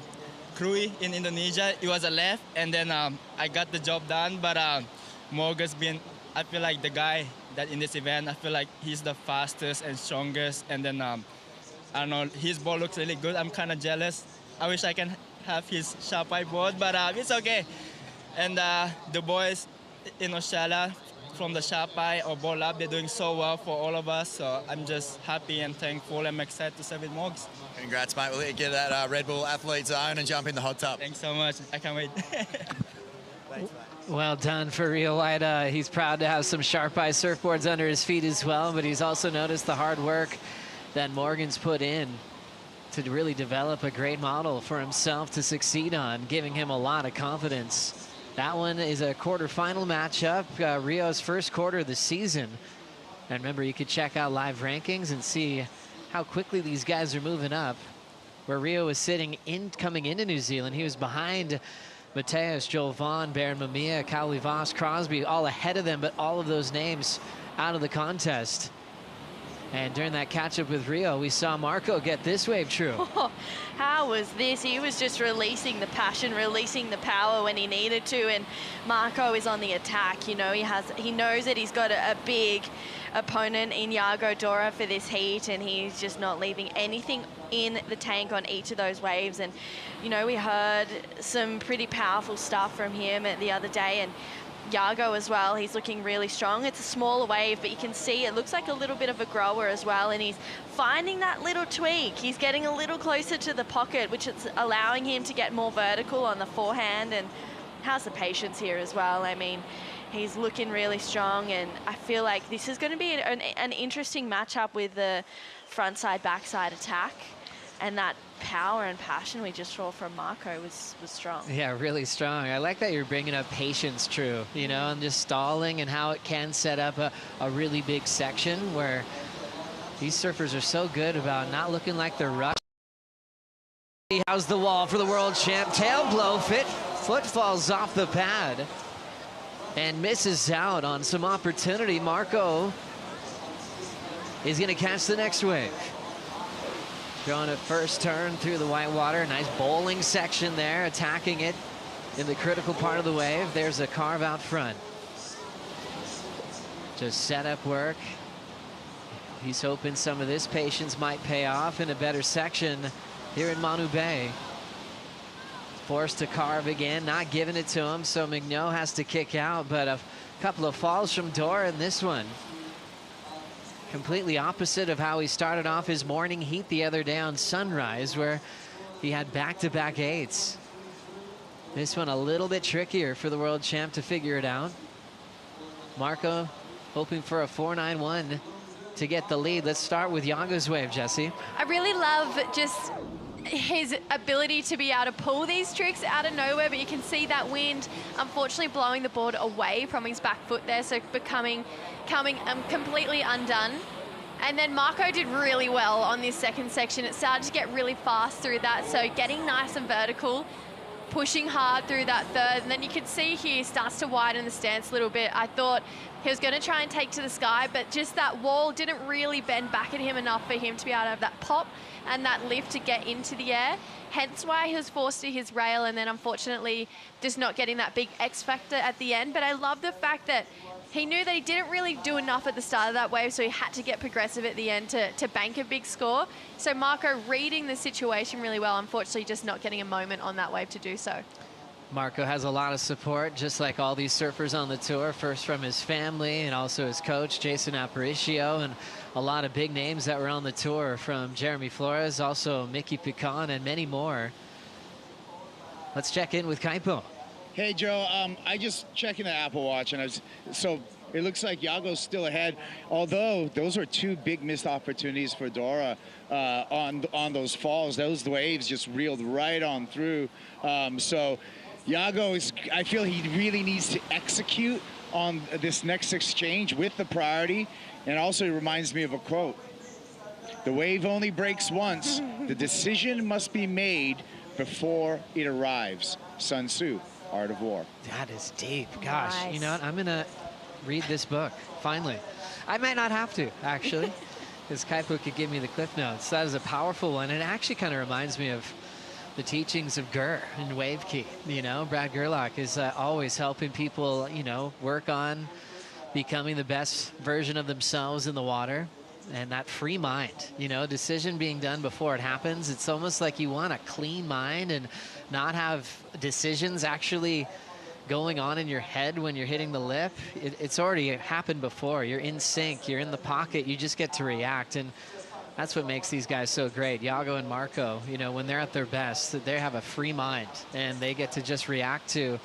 Krui in Indonesia. It was a left, and then I got the job done. But Morgan's been, I feel like the guy that in this event, I feel like he's the fastest and strongest. And then I don't know, his board looks really good. I'm kind of jealous. I wish I can have his sharp eye board, but it's okay. And the boys in Australia from the sharp eye or ball lab, they're doing so well for all of us. So I'm just happy and thankful. I'm excited to serve with Morgs. Congrats, mate. We'll let you get that Red Bull Athlete Zone and jump in the hot tub. Thanks so much. I can't wait. Thanks, mate. Well done for Rio Waida. He's proud to have some sharp eye surfboards under his feet as well, but he's also noticed the hard work that Morgan's put in to really develop a great model for himself to succeed on, giving him a lot of confidence. That one is a quarterfinal matchup, Rio's first quarter of the season. And remember, you could check out live rankings and see how quickly these guys are moving up. Where Rio was sitting coming into New Zealand, he was behind Mateus, Joel Vaughn, Baron Mamiya, Cowley Voss, Crosby, all ahead of them, but all of those names out of the contest. And during that catch-up with Rio, we saw Marco get this wave true. Oh, how was this? He was just releasing the passion, releasing the power when he needed to, and Marco is on the attack. You know, he knows that he's got a big opponent in Yago Dora for this heat, and he's just not leaving anything in the tank on each of those waves. And, you know, we heard some pretty powerful stuff from him the other day, and Yago as well, he's looking really strong. It's a smaller wave, but you can see it looks like a little bit of a grower as well, and he's finding that little tweak. He's getting a little closer to the pocket, which is allowing him to get more vertical on the forehand, and has the patience here as well. I mean, he's looking really strong, and I feel like this is going to be an interesting matchup with the front-side, backside attack, and that power and passion we just saw from Marco was strong. Yeah, really strong. I like that you're bringing up patience, True, you know, and just stalling and how it can set up a really big section where these surfers are so good about not looking like they're rushed. How's the wall for the world champ? Tail blow, foot falls off the pad and misses out on some opportunity. Marco is going to catch the next wave. Going at first turn through the white water. Nice bowling section there, attacking it in the critical part of the wave. There's a carve out front. Just setup work. He's hoping some of this patience might pay off in a better section here in Manu Bay. Forced to carve again, not giving it to him, so Miguel has to kick out, but a couple of falls from Dora in this one. Completely opposite of how he started off his morning heat the other day on Sunrise, where he had back-to-back eights. This one a little bit trickier for the world champ to figure it out. Marco hoping for a 4.91 to get the lead. Let's start with Yago's wave, Jesse. I really love just his ability to be able to pull these tricks out of nowhere, but you can see that wind unfortunately blowing the board away from his back foot there, so coming completely undone. And then Marco did really well on this second section. It started to get really fast through that, so getting nice and vertical, pushing hard through that third, and then you can see here he starts to widen the stance a little bit. I thought he was going to try and take to the sky, but just that wall didn't really bend back at him enough for him to be able to have that pop and that lift to get into the air. Hence why he was forced to his rail, and then unfortunately just not getting that big X factor at the end. But I love the fact that he knew that he didn't really do enough at the start of that wave, so he had to get progressive at the end to bank a big score. So Marco reading the situation really well, unfortunately just not getting a moment on that wave to do so. Marco has a lot of support, just like all these surfers on the tour, first from his family and also his coach, Jason Aparicio, and a lot of big names that were on the tour, from Jeremy Flores, also Mickey Picon, and many more. Let's check in with Kaipo. Hey, Joe, I just checking the Apple Watch, and so it looks like Yago's still ahead, although those are two big missed opportunities for Dora on those falls. Those waves just reeled right on through. So Yago I feel he really needs to execute on this next exchange with the priority. And also it reminds me of a quote: "The wave only breaks once. The decision must be made before it arrives." Sun Tzu, Art of War. That is deep. Gosh, Nice. You know what? I'm going to read this book, finally. I might not have to, actually, because Kaipo could give me the cliff notes. That is a powerful one. And it actually kind of reminds me of the teachings of Gur and Wave Key. You know, Brad Gerlach is always helping people, you know, work on becoming the best version of themselves in the water. And that free mind, you know, decision being done before it happens. It's almost like you want a clean mind and not have decisions actually going on in your head when you're hitting the lip. It's already happened before. You're in sync, you're in the pocket, you just get to react. And that's what makes these guys so great. Yago and Marco, you know, when they're at their best, they have a free mind and they get to just react to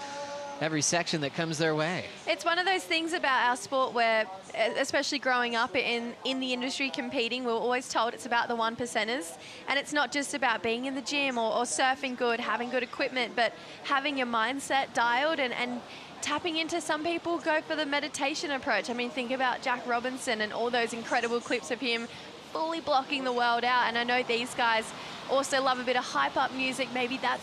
every section that comes their way. It's one of those things about our sport where, especially growing up in the industry competing, we're always told it's about the 1%ers. And it's not just about being in the gym or surfing good, having good equipment, but having your mindset dialed and tapping into. Some people go for the meditation approach. I mean, think about Jack Robinson and all those incredible clips of him fully blocking the world out. And I know these guys also love a bit of hype up music. Maybe that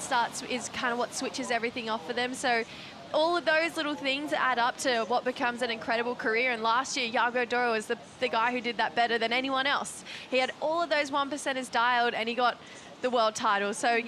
is kind of what switches everything off for them. So all of those little things add up to what becomes an incredible career. And last year, Yago Dora was the guy who did that better than anyone else. He had all of those 1%ers dialed, and he got the world title. So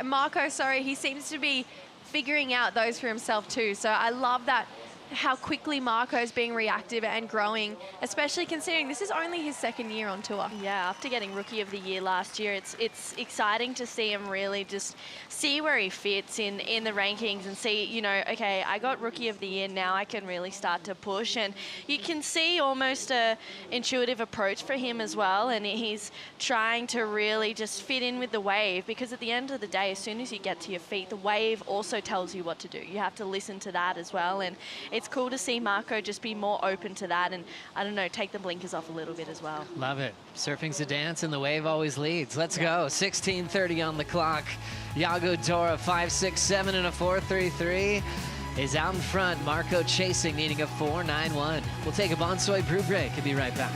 Marco, he seems to be figuring out those for himself too. So I love that, how quickly Marco's being reactive and growing, especially considering this is only his second year on tour. Yeah, after getting Rookie of the Year last year, it's exciting to see him really just see where he fits in the rankings and see, you know, okay, I got Rookie of the Year, now I can really start to push. And you can see almost a intuitive approach for him as well, and he's trying to really just fit in with the wave, because at the end of the day, as soon as you get to your feet, the wave also tells you what to do. You have to listen to that as well, and it's cool to see Marco just be more open to that and, I don't know, take the blinkers off a little bit as well. Love it. Surfing's a dance and the wave always leads. Let's go. 16:30 on the clock. Yago Dora, 5.67 and a 4.33 is out in front. Marco chasing, needing a 4.91. We'll take a Bonsoy brew break and be right back.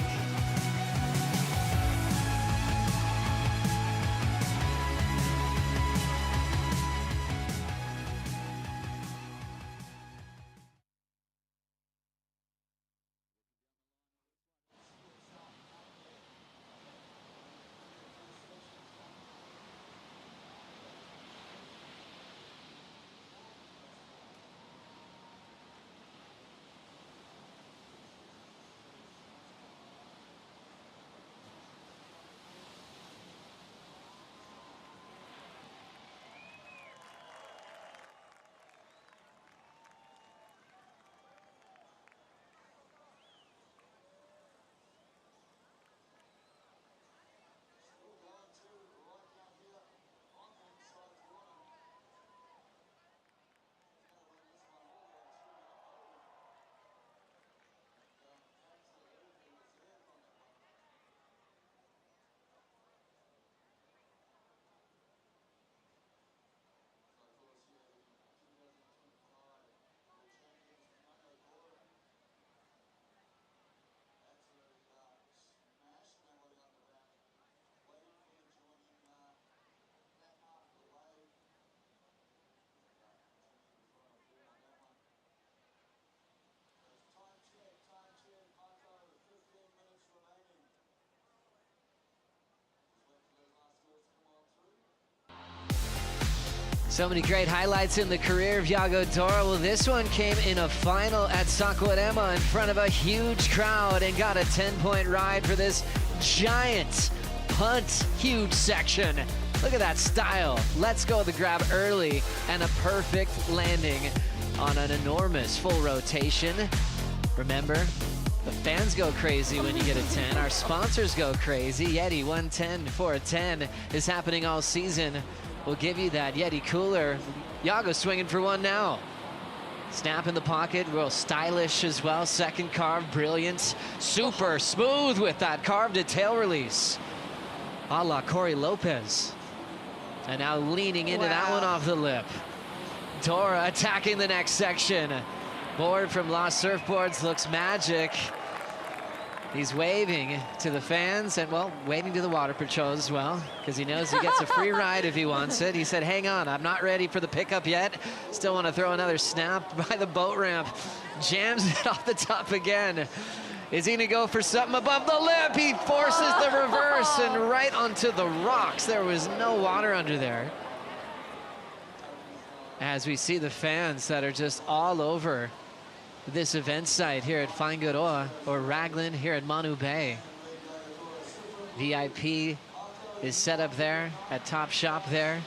So many great highlights in the career of Yago Dora. Well, this one came in a final at Saquarema in front of a huge crowd and got a 10-point ride for this giant punt, huge section. Look at that style. Let's go the grab early and a perfect landing on an enormous full rotation. Remember, the fans go crazy when you get a 10. Our sponsors go crazy. Yeti 110 for a 10 is happening all season. We'll give you that Yeti cooler. Yago swinging for one now. Snap in the pocket, real stylish as well. Second carve, brilliant. Super smooth with that carved to tail release. A la Corey Lopez. And now leaning into that one off the lip. Dora attacking the next section. Board from Lost Surfboards looks magic. He's waving to the fans and, well, waving to the water patrol as well, because he knows he gets a free ride if he wants it. He said, hang on, I'm not ready for the pickup yet. Still want to throw another snap by the boat ramp. Jams it off the top again. Is he going to go for something above the lip? He forces the reverse and right onto the rocks. There was no water under there. As we see the fans that are just all over this event site here at Whaingaroa or Ragland here at Manu Bay. VIP is set up there at Top Shop there,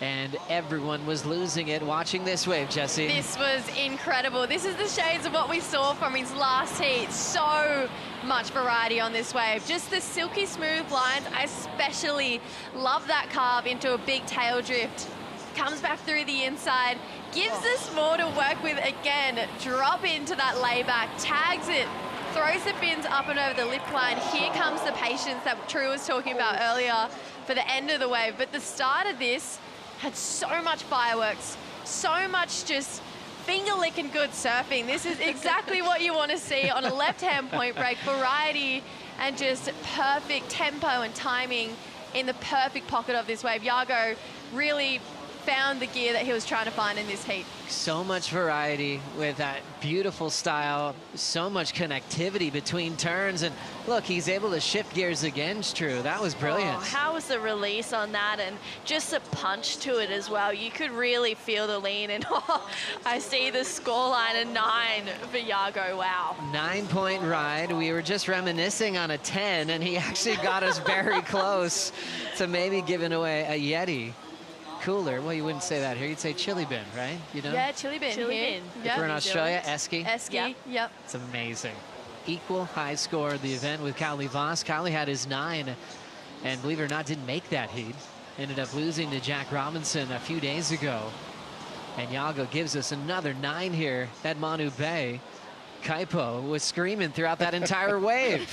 and everyone was losing it watching this wave, Jesse. This was incredible. This is the shades of what we saw from his last heat. So much variety on this wave. Just the silky smooth lines. I especially love that carve into a big tail drift. Comes back through the inside, gives us more to work with again. Drop into that layback, tags it, throws the fins up and over the lip line. Here comes the patience that True was talking about earlier for the end of the wave. But the start of this had so much fireworks, so much just finger-licking good surfing. This is exactly what you want to see on a left-hand point break. Variety and just perfect tempo and timing in the perfect pocket of this wave. Yago really found the gear that he was trying to find in this heat. So much variety with that beautiful style, so much connectivity between turns, and look, he's able to shift gears again, True. That was brilliant. Oh, how was the release on that, and just a punch to it as well. You could really feel the lean, and I see the scoreline of 9 for Yago. Wow. 9-point ride. We were just reminiscing on a 10, and he actually got us very close to maybe giving away a Yeti cooler. Well, you wouldn't say that here. You'd say chili bin, right? You know? Yeah, chili bin. Chili here. bin. If we're in Australia, esky. Esky, yep. It's amazing. Equal high score of the event with Kylie Voss. Kylie had his 9, and believe it or not, didn't make that heat. Ended up losing to Jack Robinson a few days ago. And Yago gives us another 9 here at Manu Bay. Kaipo was screaming throughout that entire wave.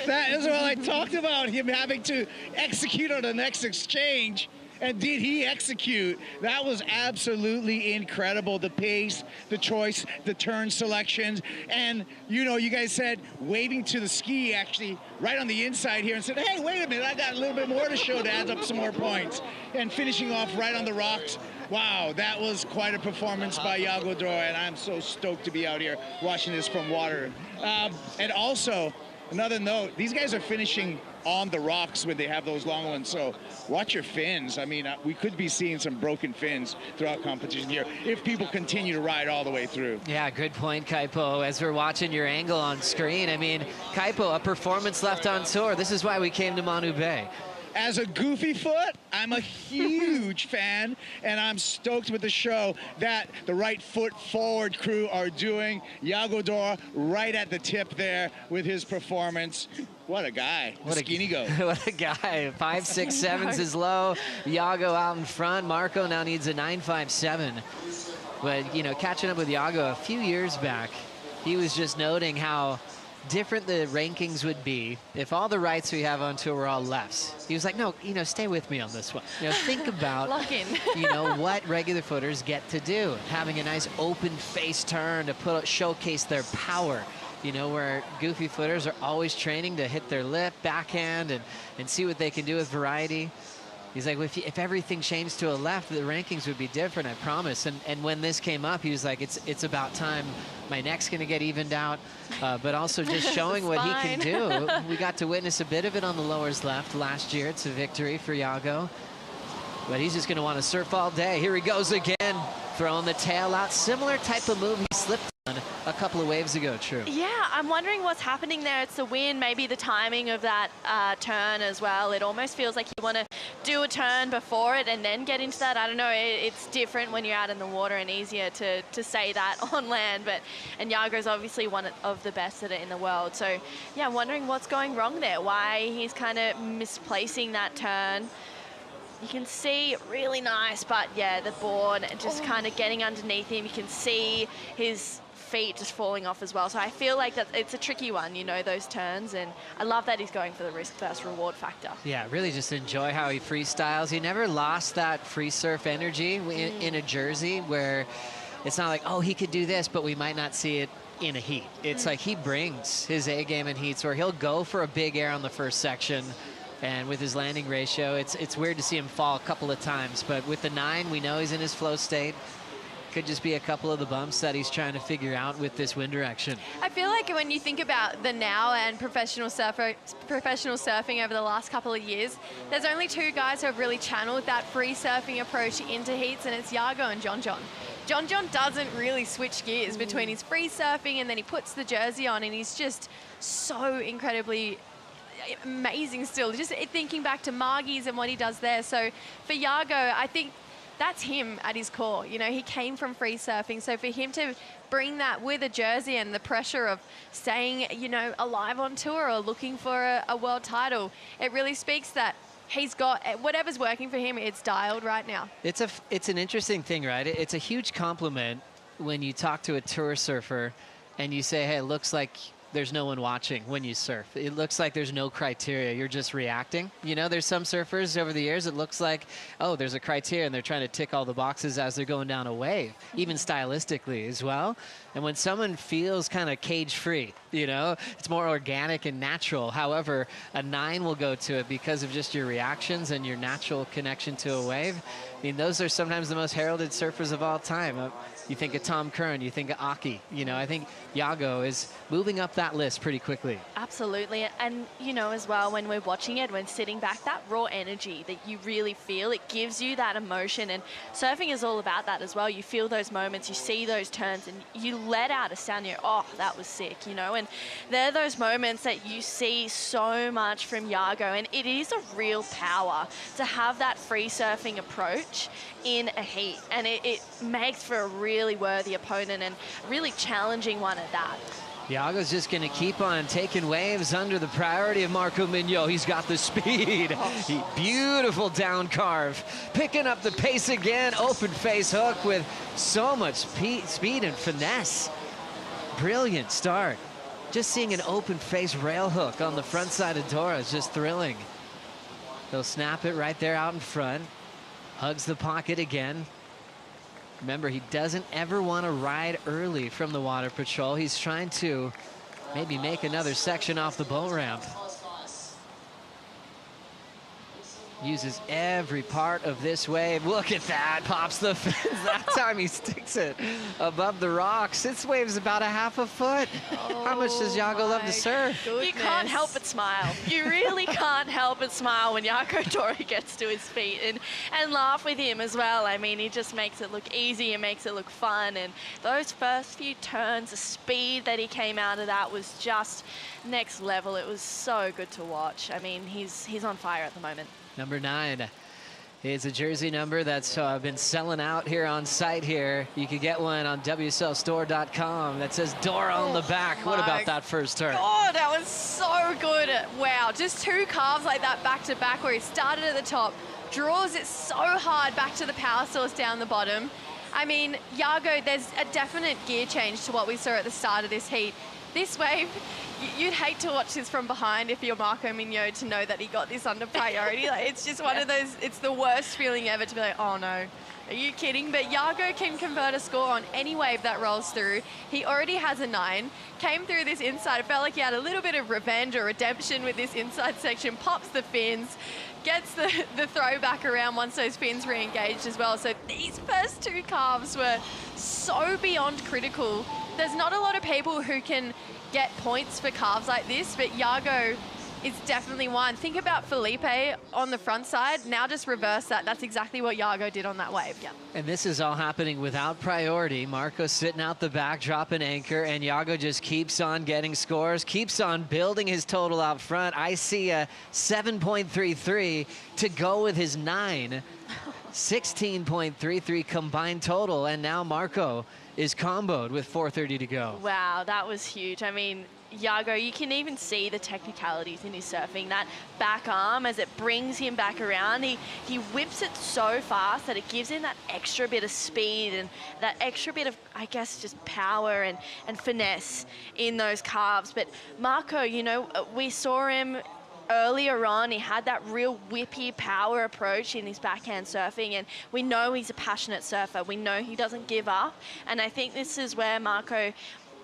That is what I talked about, him having to execute on the next exchange. And did he execute? That was absolutely incredible. The pace, the choice, the turn selections. And, you know, you guys said waving to the ski actually right on the inside here and said, hey, wait a minute, I got a little bit more to show to add up some more points. And finishing off right on the rocks. Wow, that was quite a performance by Yago Dora, and I'm so stoked to be out here watching this from water. And also, another note, these guys are finishing on the rocks when they have those long ones, so watch your fins. I mean, we could be seeing some broken fins throughout competition here if people continue to ride all the way through. Yeah, good point, Kaipo. As we're watching your angle on screen, I mean, Kaipo, a performance left on tour. This is why we came to Manu Bay. As a goofy foot, I'm a huge fan, and I'm stoked with the show that the right foot forward crew are doing. Yago Dora right at the tip there with his performance. What a guy. What a skinny goat. What a guy. 5.67 is low. Yago out in front. Marco now needs a 9.57. But, you know, catching up with Yago a few years back, he was just noting how different the rankings would be if all the rights we have on tour were all lefts. He was like, no, you know, stay with me on this one. You know, think about, you know, what regular footers get to do. Having a nice open face turn to showcase their power. You know, where goofy footers are always training to hit their lip, backhand, and see what they can do with variety. He's like, well, if everything changed to a left, the rankings would be different, I promise. And when this came up, he was like, it's about time. My neck's going to get evened out, but also just showing what he can do. We got to witness a bit of it on the lowers left last year. It's a victory for Yago. But he's just going to want to surf all day. Here he goes again, throwing the tail out. Similar type of move he slipped on a couple of waves ago, True. Yeah, I'm wondering what's happening there. It's the wind, maybe the timing of that turn as well. It almost feels like you want to do a turn before it and then get into that. I don't know, it's different when you're out in the water and easier to say that on land. And Yago's obviously one of the best at it in the world. So yeah, I'm wondering what's going wrong there, why he's kind of misplacing that turn. You can see really nice, but yeah, the board just kind of getting underneath him. You can see his feet just falling off as well. So I feel like that it's a tricky one, you know, those turns. And I love that he's going for the risk versus reward factor. Yeah, really just enjoy how he freestyles. He never lost that free surf energy in a jersey where it's not like, oh, he could do this, but we might not see it in a heat. It's like he brings his A game in heats where he'll go for a big air on the first section. And with his landing ratio, it's weird to see him fall a couple of times. But with the 9, we know he's in his flow state. Could just be a couple of the bumps that he's trying to figure out with this wind direction. I feel like when you think about the now and professional surfing over the last couple of years, there's only 2 guys who have really channeled that free surfing approach into heats, and it's Yago and John John. John John doesn't really switch gears between his free surfing and then he puts the jersey on, and he's just so incredibly amazing still. Just thinking back to Margie's and what he does there. So for Yago, I think that's him at his core. You know, he came from free surfing. So for him to bring that with a jersey and the pressure of staying, you know, alive on tour or looking for a world title, it really speaks that he's got whatever's working for him, it's dialed right now. It's an interesting thing, right? It's a huge compliment when you talk to a tour surfer and you say, hey, it looks like there's no one watching when you surf. It looks like there's no criteria. You're just reacting. You know, there's some surfers over the years, it looks like, oh, there's a criteria, and they're trying to tick all the boxes as they're going down a wave, even stylistically as well. And when someone feels kind of cage-free, you know, it's more organic and natural. However, a 9 will go to it because of just your reactions and your natural connection to a wave. I mean, those are sometimes the most heralded surfers of all time. You think of Tom Curran, you think of Aki. You know, I think Yago is moving up that list pretty quickly. Absolutely. And, you know, as well, when we're watching it, when sitting back, that raw energy that you really feel, it gives you that emotion. And surfing is all about that as well. You feel those moments, you see those turns, and you let out a sound. You're, oh, that was sick, you know. And they're those moments that you see so much from Yago. And it is a real power to have that free surfing approach in a heat. And it makes for a really worthy opponent and really challenging one at that. Yago's just going to keep on taking waves under the priority of Marco Mignot. He's got the speed. Beautiful down carve. Picking up the pace again. Open face hook with so much speed and finesse. Brilliant start. Just seeing an open face rail hook on the front side of Dora is just thrilling. They'll snap it right there out in front. Hugs the pocket again. Remember, he doesn't ever want to ride early from the water patrol. He's trying to maybe make another section off the boat ramp. Uses every part of this wave. Look at that, pops the fins. That time he sticks it above the rocks. This wave's about a half a foot. How much does Yago love to surf? You can't help but smile. You really can't help but smile when Yago Dora gets to his feet and laugh with him as well. I mean, he just makes it look easy and makes it look fun. And those first few turns, the speed that he came out of that was just next level. It was so good to watch. I mean, he's on fire at the moment. Number 9 is a jersey number that's been selling out here on site here. You could get one on WSLstore.com that says Dora on the back. What about that first turn? Oh, that was so good. Wow, just 2 carves like that back to back where he started at the top, draws it so hard back to the power source down the bottom. I mean, Yago, there's a definite gear change to what we saw at the start of this heat. This wave, you'd hate to watch this from behind if you're Marco Mignot to know that he got this under priority. Like, it's just one of those, it's the worst feeling ever to be like, oh no, are you kidding? But Yago can convert a score on any wave that rolls through. He already has a 9, came through this inside. It felt like he had a little bit of revenge or redemption with this inside section, pops the fins, gets the throw back around once those fins re-engaged as well. So these first 2 carves were so beyond critical. There's not a lot of people who can get points for carves like this, but Yago is definitely one. Think about Felipe on the front side. Now just reverse that. That's exactly what Yago did on that wave. Yeah. And this is all happening without priority. Marco's sitting out the back, dropping anchor, and Yago just keeps on getting scores, keeps on building his total out front. I see a 7.33 to go with his 9. 16.33 combined total, and now Marco is comboed with 4:30 to go. Wow, that was huge. I mean, Yago, you can even see the technicalities in his surfing. That back arm, as it brings him back around, he whips it so fast that it gives him that extra bit of speed and that extra bit of, I guess, just power and finesse in those carves. But Marco, you know, we saw him earlier on. He had that real whippy power approach in his backhand surfing, and we know he's a passionate surfer. We know he doesn't give up, and I think this is where Marco,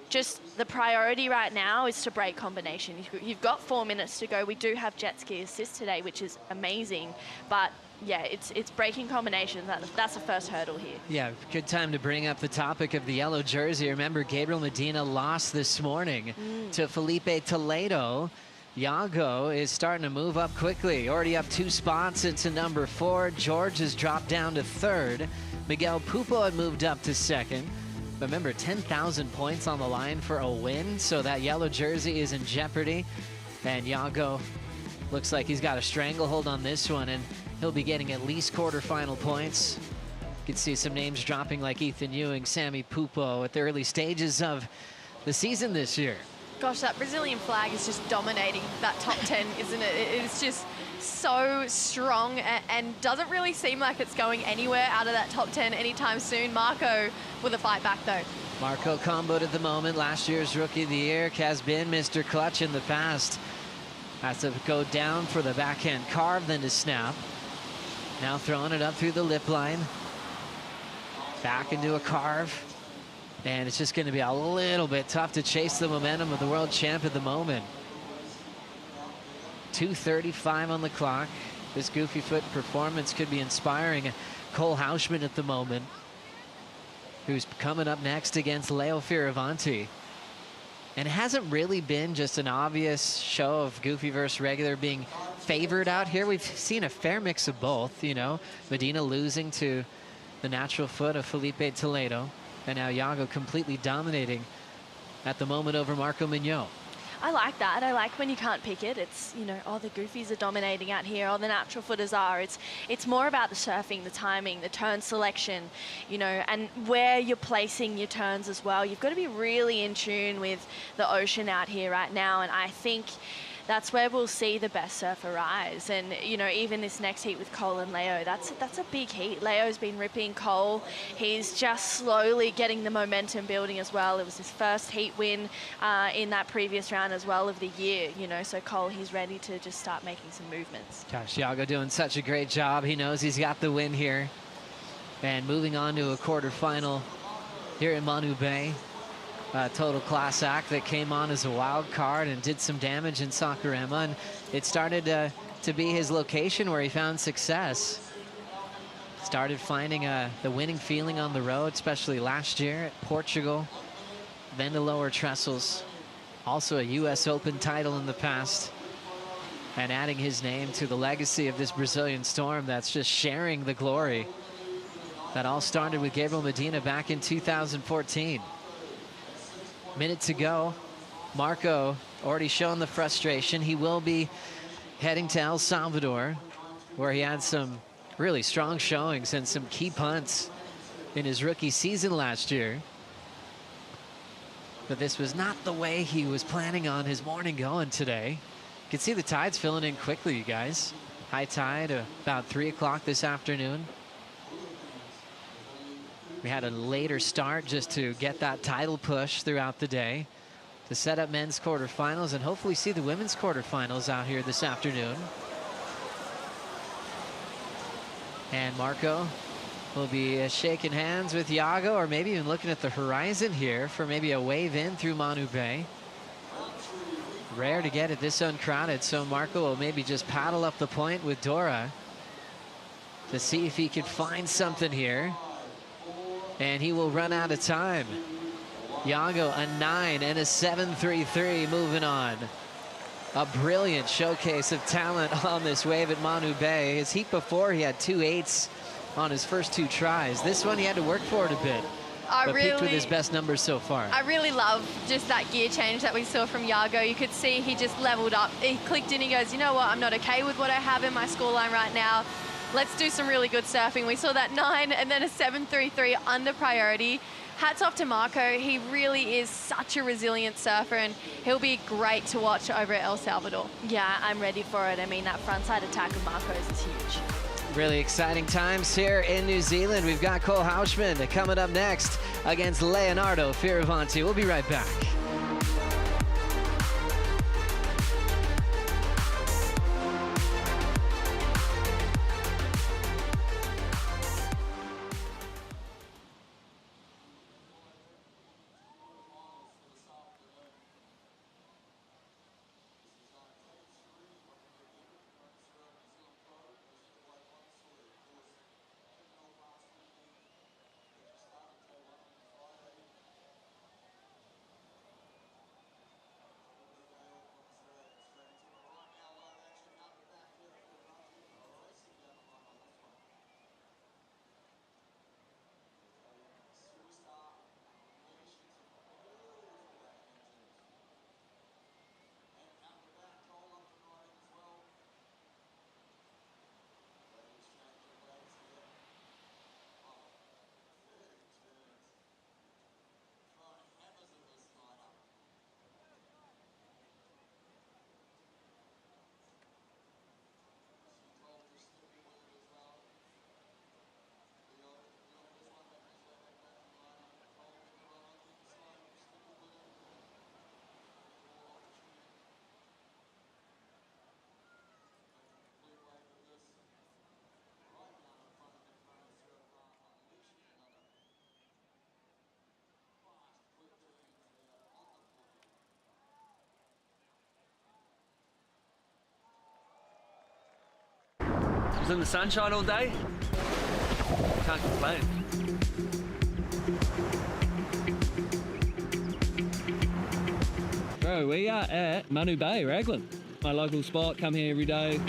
just the priority right now is to break combination. You've got 4 minutes to go. We do have jet ski assist today, which is amazing, but yeah, it's breaking combinations. That's the first hurdle here. Yeah, good time to bring up the topic of the yellow jersey. Remember, Gabriel Medina lost this morning to Felipe Toledo. Yago is starting to move up quickly. Already up 2 spots into number 4. George has dropped down to 3rd. Miguel Pupo had moved up to 2nd. Remember, 10,000 points on the line for a win, so that yellow jersey is in jeopardy. And Yago looks like he's got a stranglehold on this one, and he'll be getting at least quarterfinal points. You can see some names dropping like Ethan Ewing, Sammy Pupo at the early stages of the season this year. Gosh, that Brazilian flag is just dominating that top 10, isn't it? It's just so strong and doesn't really seem like it's going anywhere out of that top 10 anytime soon. Marco with a fight back, though. Marco comboed at the moment, last year's Rookie of the Year, has been Mr. Clutch in the past. Has to go down for the backhand carve, then to snap. Now throwing it up through the lip line. Back into a carve. And it's just going to be a little bit tough to chase the momentum of the world champ at the moment. 2:35 on the clock. This goofy foot performance could be inspiring Cole Houshmand at the moment, who's coming up next against Leo Fioravanti. And it hasn't really been just an obvious show of goofy versus regular being favored out here. We've seen a fair mix of both, you know. Medina losing to the natural foot of Felipe Toledo. And now Yago completely dominating at the moment over Marco Mignot. I like that. I like when you can't pick it. It's, you know, oh, the goofies are dominating out here, or the natural footers are. It's more about the surfing, the timing, the turn selection, you know, and where you're placing your turns as well. You've got to be really in tune with the ocean out here right now, and I think that's where we'll see the best surfer rise. And, you know, even this next heat with Cole and Leo, that's a big heat. Leo's been ripping. Cole, he's just slowly getting the momentum building as well. It was his first heat win in that previous round as well of the year, you know, so Cole, he's ready to just start making some movements. Gosh, Yago doing such a great job. He knows he's got the win here. And moving on to a quarterfinal here in Manu Bay. Total class act that came on as a wild card and did some damage in Sakurama, and it started to be his location where he found success. Started finding the winning feeling on the road, especially last year at Portugal, then to lower trestles. Also a US Open title in the past, and adding his name to the legacy of this Brazilian storm that's just sharing the glory. That all started with Gabriel Medina back in 2014. Minute to go. Marco already shown the frustration. He will be heading to El Salvador, where he had some really strong showings and some key punts in his rookie season last year. But this was not the way he was planning on his morning going today. You can see the tide's filling in quickly, you guys. High tide about 3 o'clock this afternoon. We had a later start just to get that title push throughout the day to set up men's quarterfinals and hopefully see the women's quarterfinals out here this afternoon. And Marco will be shaking hands with Yago, or maybe even looking at the horizon here for maybe a wave in through Manu Bay. Rare to get it this uncrowded, so Marco will maybe just paddle up the point with Dora to see if he could find something here. And he will run out of time. Yago a 9 and a 7.33 moving on. A brilliant showcase of talent on this wave at Manu Bay. His heat before, he had 2 8s on his first 2 tries. This one he had to work for it a bit. But peaked with his best numbers so far. I really love just that gear change that we saw from Yago. You could see he just leveled up. He clicked in, he goes, you know what, I'm not okay with what I have in my scoreline right now. Let's do some really good surfing. We saw that 9 and then a 7.33 under priority. Hats off to Marco. He really is such a resilient surfer, and he'll be great to watch over at El Salvador. Yeah, I'm ready for it. I mean, that frontside attack of Marco's is huge. Really exciting times here in New Zealand. We've got Cole Houshmand coming up next against Leonardo Fioravanti. We'll be right back. was in the sunshine all day. Can't complain. Bro, we are at Manu Bay, Raglan. My local spot, come here every day.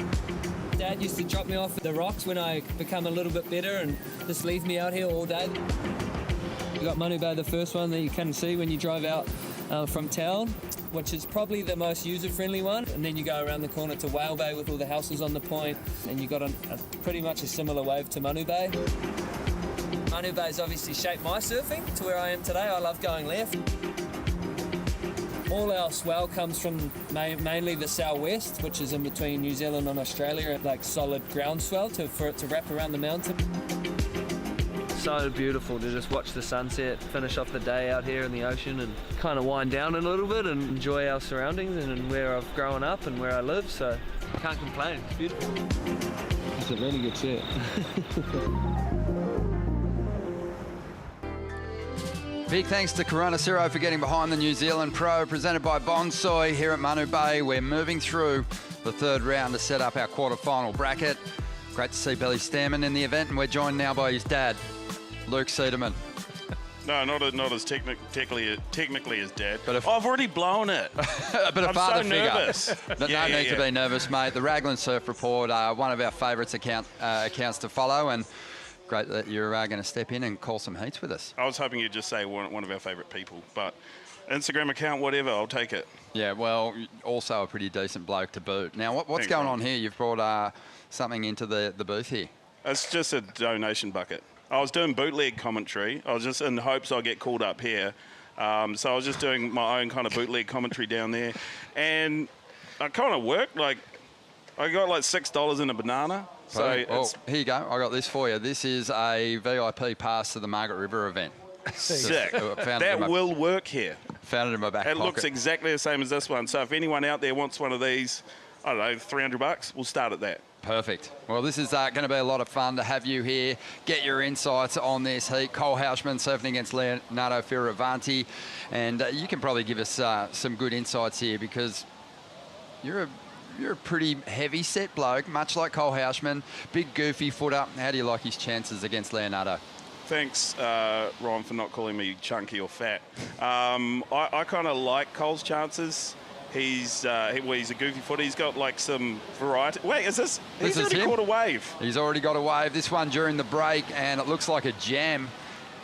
Dad used to drop me off at the rocks when I become a little bit better and just leave me out here all day. We got Manu Bay, the first one that you can see when you drive out from town, which is probably the most user-friendly one. And then you go around the corner to Whale Bay with all the houses on the point, and you got pretty much a similar wave to Manu Bay. Manu Bay's obviously shaped my surfing to where I am today. I love going left. All our swell comes from mainly the southwest, which is in between New Zealand and Australia, like solid ground swell for it to wrap around the mountain. So beautiful to just watch the sunset, finish off the day out here in the ocean and kind of wind down a little bit and enjoy our surroundings and where I've grown up and where I live, so I can't complain. It's beautiful. It's a really good set. Big thanks to Cero for getting behind the New Zealand Pro, presented by Bonsoy here at Manu Bay. We're moving through the third round to set up our quarterfinal bracket. Great to see Billy Stairman in the event, and we're joined now by his dad, Luke Cederman. No, not as technically as dad. But I've already blown it. But a father figure. Nervous. No need to be nervous, mate. The Ragland Surf Report, one of our favourites accounts to follow, and great that you're going to step in and call some heats with us. I was hoping you'd just say one of our favourite people, but Instagram account, whatever, I'll take it. Yeah, well, also a pretty decent bloke to boot. Now, what's Thanks, going man. on here? You've brought something into the booth here. It's just a donation bucket. I was doing bootleg commentary. I was just in hopes I'd get called up here. So I was just doing my own kind of bootleg commentary down there. And I kind of worked. Like, I got like $6 in a banana. So here you go. I got this for you. This is a VIP pass to the Margaret River event. Sick. That will work here. Found it in my back pocket. It looks exactly the same as this one. So if anyone out there wants one of these, I don't know, $300, we'll start at that. Perfect. Well, this is going to be a lot of fun to have you here. Get your insights on this heat. Cole Houshmand surfing against Leonardo Fioravanti. And you can probably give us some good insights here, because you're a pretty heavy set bloke, much like Cole Houshmand. Big goofy footer. How do you like his chances against Leonardo? Thanks, Ron, for not calling me chunky or fat. I kind of like Cole's chances. He's a goofy footer. He's got like some variety. Wait, is this? He's already caught a wave. He's already got a wave. This one during the break, and it looks like a jam.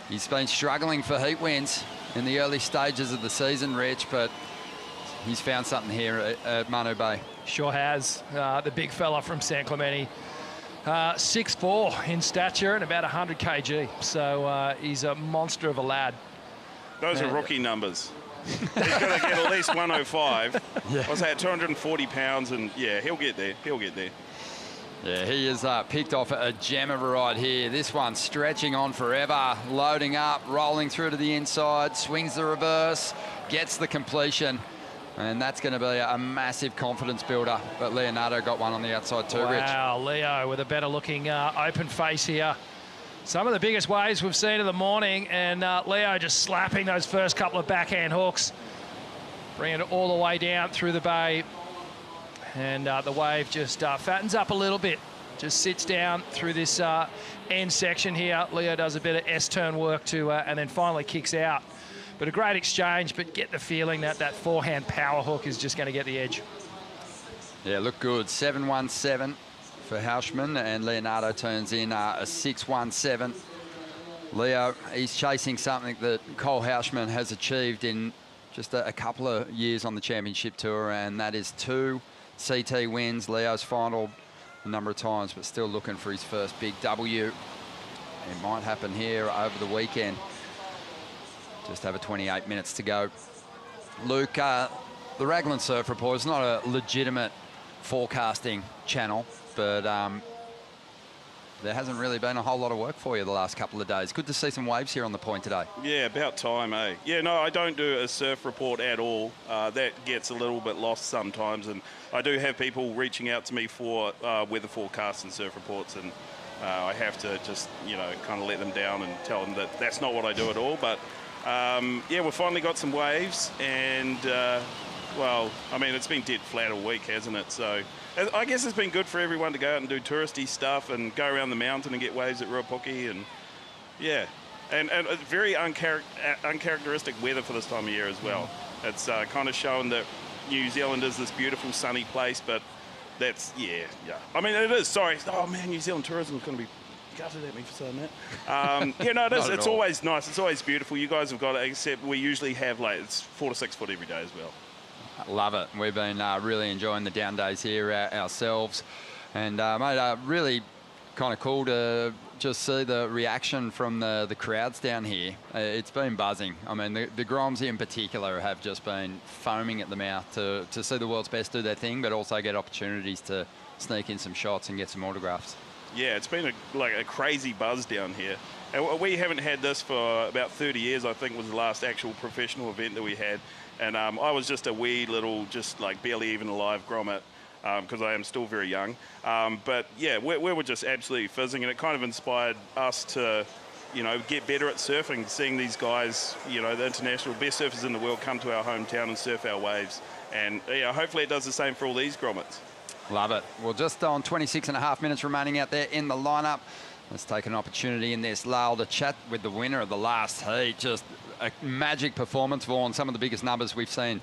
He's been struggling for heat wins in the early stages of the season, Rich, but he's found something here at Manu Bay. Sure has. The big fella from San Clemente. 6'4" in stature and about 100 kg. So he's a monster of a lad. Those are rookie numbers. He's got to get at least 105. Yeah. What's that, 240 pounds? And yeah, he'll get there. He'll get there. Yeah, he has picked off a gem of a ride here. This one stretching on forever, loading up, rolling through to the inside, swings the reverse, gets the completion. And that's going to be a massive confidence builder. But Leonardo got one on the outside too, Rich. Wow, Leo with a better looking open face here. Some of the biggest waves we've seen in the morning, and Leo just slapping those first couple of backhand hooks, bringing it all the way down through the bay. And the wave just fattens up a little bit, just sits down through this end section here. Leo does a bit of S-turn work and then finally kicks out. But a great exchange, but get the feeling that that forehand power hook is just going to get the edge. Yeah, look good. 7-1-7 for Houshmand, and Leonardo turns in a 6-1-7. Leo, he's chasing something that Cole Houshmand has achieved in just a couple of years on the championship tour, and that is 2 CT wins. Leo's finaled a number of times, but still looking for his first big W. It might happen here over the weekend. Just over 28 minutes to go. Luke, the Ragland Surf Report is not a legitimate forecasting channel, but there hasn't really been a whole lot of work for you the last couple of days. Good to see some waves here on the point today. Yeah, about time, eh? Yeah, no, I don't do a surf report at all. That gets a little bit lost sometimes, and I do have people reaching out to me for weather forecasts and surf reports, and I have to just, kind of let them down and tell them that that's not what I do at all. But yeah, we've finally got some waves, and well, I mean, it's been dead flat all week, hasn't it? So I guess it's been good for everyone to go out and do touristy stuff and go around the mountain and get waves at Ruapuki, and yeah. And very uncharacteristic weather for this time of year as well. It's kind of showing that New Zealand is this beautiful sunny place, but that's, yeah. I mean, it is, sorry. Oh, man, New Zealand tourism is going to be gutted at me for saying that. Yeah, no, it is. It's always nice. It's always beautiful. You guys have got it, except we usually have, like, it's 4 to 6 foot every day as well. Love it. We've been really enjoying the down days here ourselves. And, mate, really kind of cool to just see the reaction from the crowds down here. It's been buzzing. I mean, the Groms in particular have just been foaming at the mouth to see the world's best do their thing, but also get opportunities to sneak in some shots and get some autographs. Yeah, it's been a crazy buzz down here. And we haven't had this for about 30 years, I think was the last actual professional event that we had. And I was just a wee little, just like barely even alive grommet, because I am still very young. But yeah, we were just absolutely fizzing, and it kind of inspired us to, get better at surfing, seeing these guys, the international best surfers in the world come to our hometown and surf our waves. And hopefully it does the same for all these grommets. Love it. Well, just on 26.5 minutes remaining out there in the lineup, let's take an opportunity in this lull to chat with the winner of the last heat. Just a magic performance, Vaughan, some of the biggest numbers we've seen.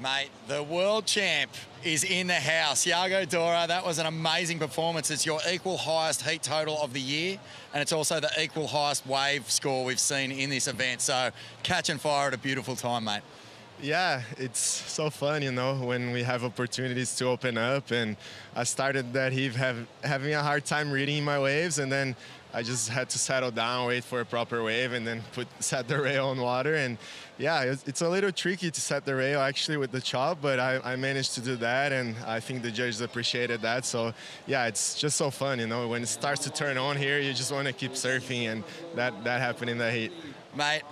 Mate, the world champ is in the house. Yago Dora, that was an amazing performance. It's your equal highest heat total of the year, and it's also the equal highest wave score we've seen in this event. So catching fire at a beautiful time, mate. Yeah, it's so fun, when we have opportunities to open up. And I started that heave having a hard time reading my waves, and then I just had to settle down, wait for a proper wave, and then set the rail on water. And yeah, it's a little tricky to set the rail actually with the chop, but I managed to do that, and I think the judges appreciated that. So yeah, it's just so fun, when it starts to turn on here, you just want to keep surfing, and that happened in the heat. Mate,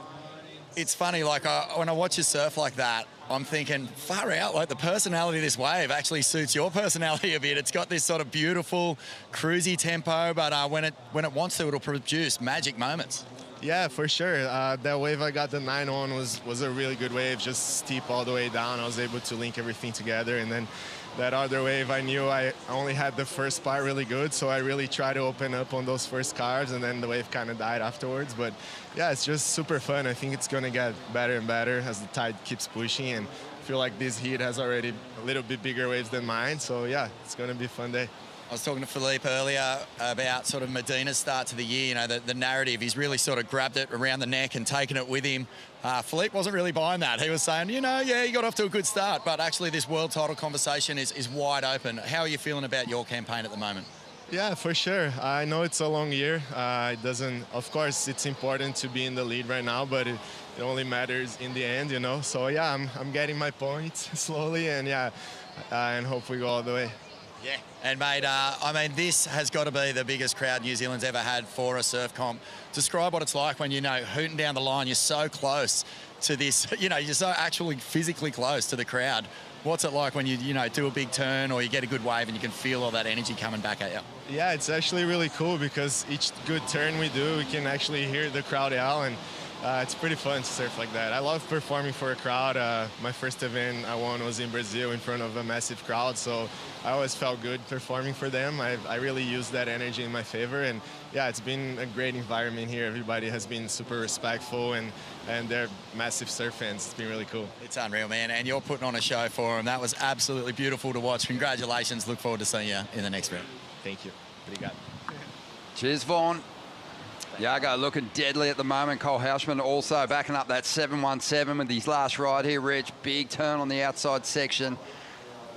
it's funny, when I watch you surf like that, I'm thinking, far out, the personality of this wave actually suits your personality a bit. It's got this sort of beautiful, cruisy tempo, but when it wants to, it'll produce magic moments. Yeah, for sure. That wave I got the 9 on was a really good wave, just steep all the way down. I was able to link everything together, and then that other wave, I knew I only had the first part really good, so I really tried to open up on those first cars, and then the wave kind of died afterwards. But yeah, it's just super fun. I think it's going to get better and better as the tide keeps pushing, and I feel like this heat has already a little bit bigger waves than mine. So yeah, it's going to be a fun day. I was talking to Philippe earlier about sort of Medina's start to the year, the narrative. He's really sort of grabbed it around the neck and taken it with him. Philippe wasn't really buying that. He was saying, you got off to a good start, but actually this world title conversation is wide open. How are you feeling about your campaign at the moment? Yeah, for sure. I know it's a long year. Of course, it's important to be in the lead right now, but it only matters in the end, So yeah, I'm getting my points slowly, and yeah, and hope we go all the way. Yeah, and mate, this has got to be the biggest crowd New Zealand's ever had for a surf comp. Describe what it's like when, hooting down the line, you're so close to this, you're so actually physically close to the crowd. What's it like when you do a big turn or you get a good wave and you can feel all that energy coming back at you? Yeah, it's actually really cool because each good turn we do, we can actually hear the crowd yell, and it's pretty fun to surf like that. I love performing for a crowd. My first event I won was in Brazil in front of a massive crowd, so I always felt good performing for them. I really used that energy in my favor, and yeah, it's been a great environment here. Everybody has been super respectful, and they're massive surf fans. It's been really cool. It's unreal, man, and you're putting on a show for them. That was absolutely beautiful to watch. Congratulations. Look forward to seeing you in the next round. Thank you. Obrigado. Cheers, Vaughan. Yago looking deadly at the moment. Cole Houshmand also backing up that 717 with his last ride here, Rich. Big turn on the outside section.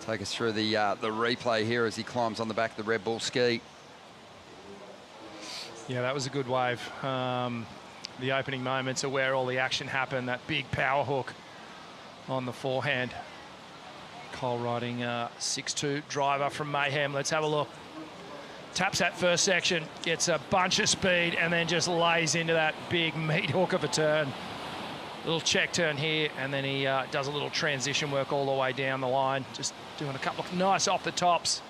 Take us through the replay here as he climbs on the back of the Red Bull ski. Yeah, that was a good wave. The opening moments are where all the action happened. That big power hook on the forehand. Cole riding 6'2" driver from Mayhem. Let's have a look. Taps that first section, gets a bunch of speed, and then just lays into that big meat hook of a turn. Little check turn here, and then he does a little transition work all the way down the line, just doing a couple of nice off the tops.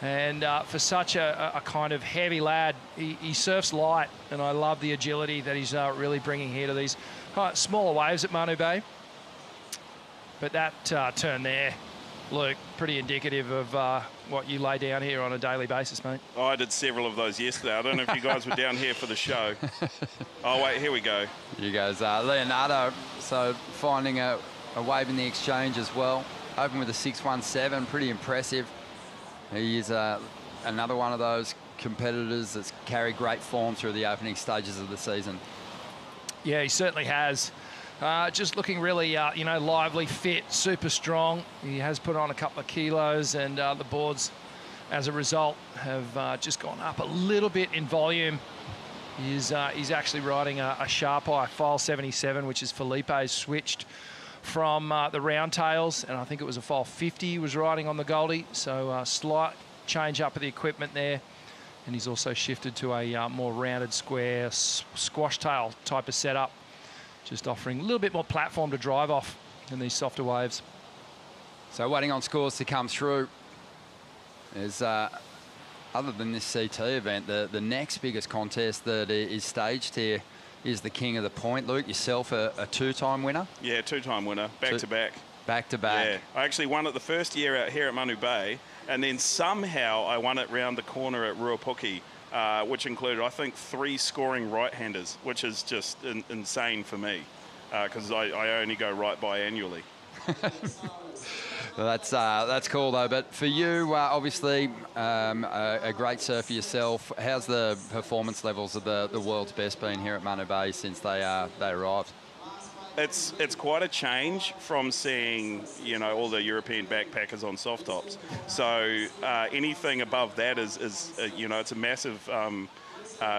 And for such a kind of heavy lad, he surfs light, and I love the agility that he's really bringing here to these smaller waves at Manu Bay. But that turn there, Luke, pretty indicative of what you lay down here on a daily basis, mate. Oh, I did several of those yesterday. I don't know if you guys were down here for the show. Oh, wait, here we go. You guys, Leonardo, so finding a wave in the exchange as well. Open with a 6.17, pretty impressive. He is another one of those competitors that's carried great form through the opening stages of the season. Yeah, he certainly has. Just looking really, lively, fit, super strong. He has put on a couple of kilos, and the boards, as a result, have just gone up a little bit in volume. He's actually riding a sharp eye, file 77, which is Felipe's switched from the round tails, and I think it was a file 50 he was riding on the Goldie, so slight change up of the equipment there. And he's also shifted to a more rounded square squash tail type of setup, just offering a little bit more platform to drive off in these softer waves. So waiting on scores to come through. There's, other than this CT event, the next biggest contest that is staged here is the King of the Point. Luke, yourself a two-time winner? Yeah, two-time winner, back-to-back. Back-to-back. Yeah, I actually won it the first year out here at Manu Bay, and then somehow I won it round the corner at Ruapuki, which included, I think, 3 scoring right-handers, which is just insane for me, because I only go right biannually. Well, that's cool, though. But for you, obviously, a great surfer yourself. How's the performance levels of the world's best been here at Manu Bay since they arrived? It's quite a change from seeing, all the European backpackers on soft tops. So anything above that is it's a massive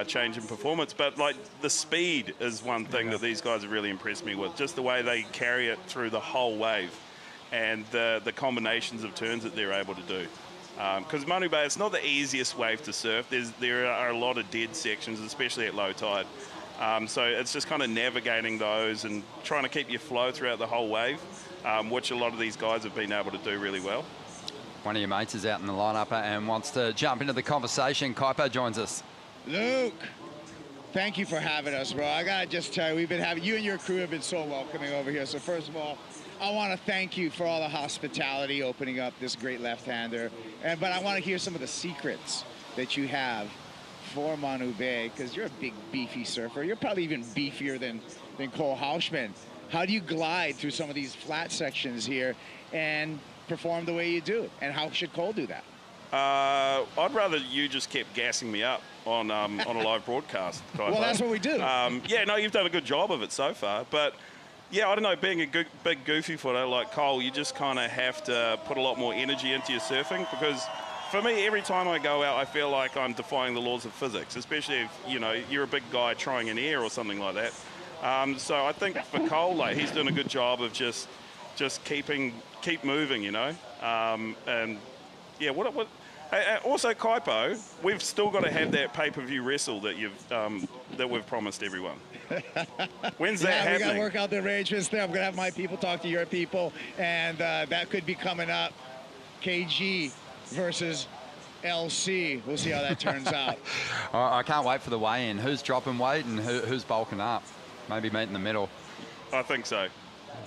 change in performance. But like the speed is one thing that these guys have really impressed me with. Just the way they carry it through the whole wave, and the combinations of turns that they're able to do. Because Manu Bay, it's not the easiest wave to surf. There are a lot of dead sections, especially at low tide. So it's just kind of navigating those and trying to keep your flow throughout the whole wave, which a lot of these guys have been able to do really well. One of your mates is out in the lineup and wants to jump into the conversation. Kaipo joins us. Luke, thank you for having us, bro. I gotta just tell you, you and your crew have been so welcoming over here. So first of all, I want to thank you for all the hospitality, opening up this great left-hander. But I want to hear some of the secrets that you have for Manu Bay, because you're a big, beefy surfer. You're probably even beefier than Cole Houshmand. How do you glide through some of these flat sections here and perform the way you do? And how should Cole do that? I'd rather you just kept gassing me up on a live broadcast. Well, that's what we do. Yeah, no, you've done a good job of it so far. But, yeah, I don't know, being a big goofy footer like Cole, you just kind of have to put a lot more energy into your surfing, because for me, every time I go out, I feel like I'm defying the laws of physics, especially if, you're a big guy trying an air or something like that. So I think for Cole, he's doing a good job of just keep moving, and yeah, also Kaipo, we've still got to have that pay-per-view wrestle that we've promised everyone. When's that happening? We got to work out the arrangements there. I'm going to have my people talk to your people, and that could be coming up. KG versus LC. We'll see how that turns out. I can't wait for the weigh-in. Who's dropping weight and who's bulking up? Maybe meet in the middle. I think so.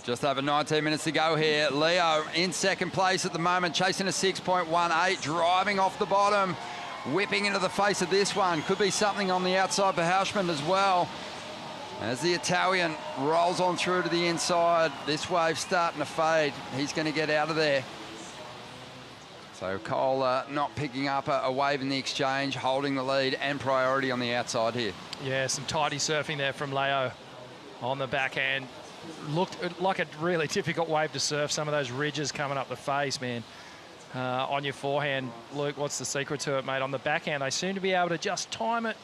Just over 19 minutes to go here. Leo in second place at the moment, chasing a 6.18, driving off the bottom, whipping into the face of this one. Could be something on the outside for Houshmand as well. As the Italian rolls on through to the inside, this wave's starting to fade. He's going to get out of there. So Cole not picking up a wave in the exchange, holding the lead and priority on the outside here. Yeah, some tidy surfing there from Leo on the backhand. Looked like a really difficult wave to surf. Some of those ridges coming up the face, man. On your forehand, Luke, what's the secret to it, mate? On the backhand, they seem to be able to just time it,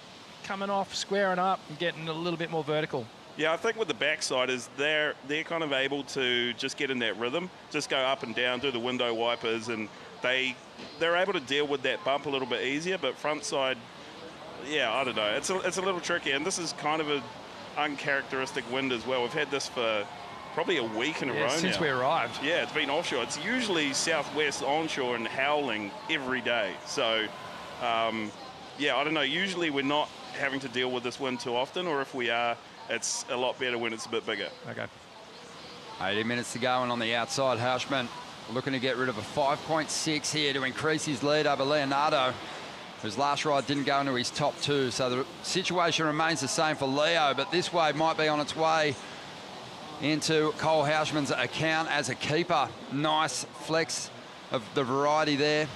coming off, squaring up, and getting a little bit more vertical. Yeah, I think with the backside is they're kind of able to just get in that rhythm, just go up and down, do the window wipers, and they're able to deal with that bump a little bit easier. But front side, yeah, I don't know. It's a little tricky, and this is kind of an uncharacteristic wind as well. We've had this for probably a week in a row now. Since we arrived. Yeah, it's been offshore. It's usually southwest onshore and howling every day. So, yeah, I don't know. Usually we're not having to deal with this wind too often, or if we are, it's a lot better when it's a bit bigger. Okay. 80 minutes to go, and on the outside, Houshmand looking to get rid of a 5.6 here to increase his lead over Leonardo, whose last ride didn't go into his top 2. So the situation remains the same for Leo, but this wave might be on its way into Cole Houshmand's account as a keeper. Nice flex of the variety there.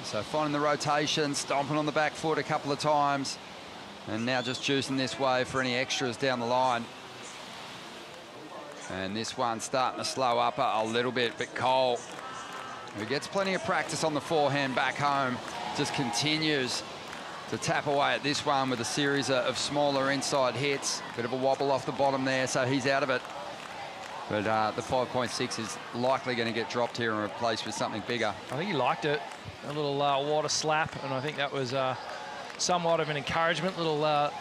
So finding the rotation, stomping on the back foot a couple of times, and now just juicing this wave for any extras down the line. And this one starting to slow up a little bit, but Cole, who gets plenty of practice on the forehand back home, just continues to tap away at this one with a series of smaller inside hits. Bit of a wobble off the bottom there, so he's out of it. But the 5.6 is likely going to get dropped here and replaced with something bigger. I think he liked it. A little water slap, and I think that was somewhat of an encouragement, little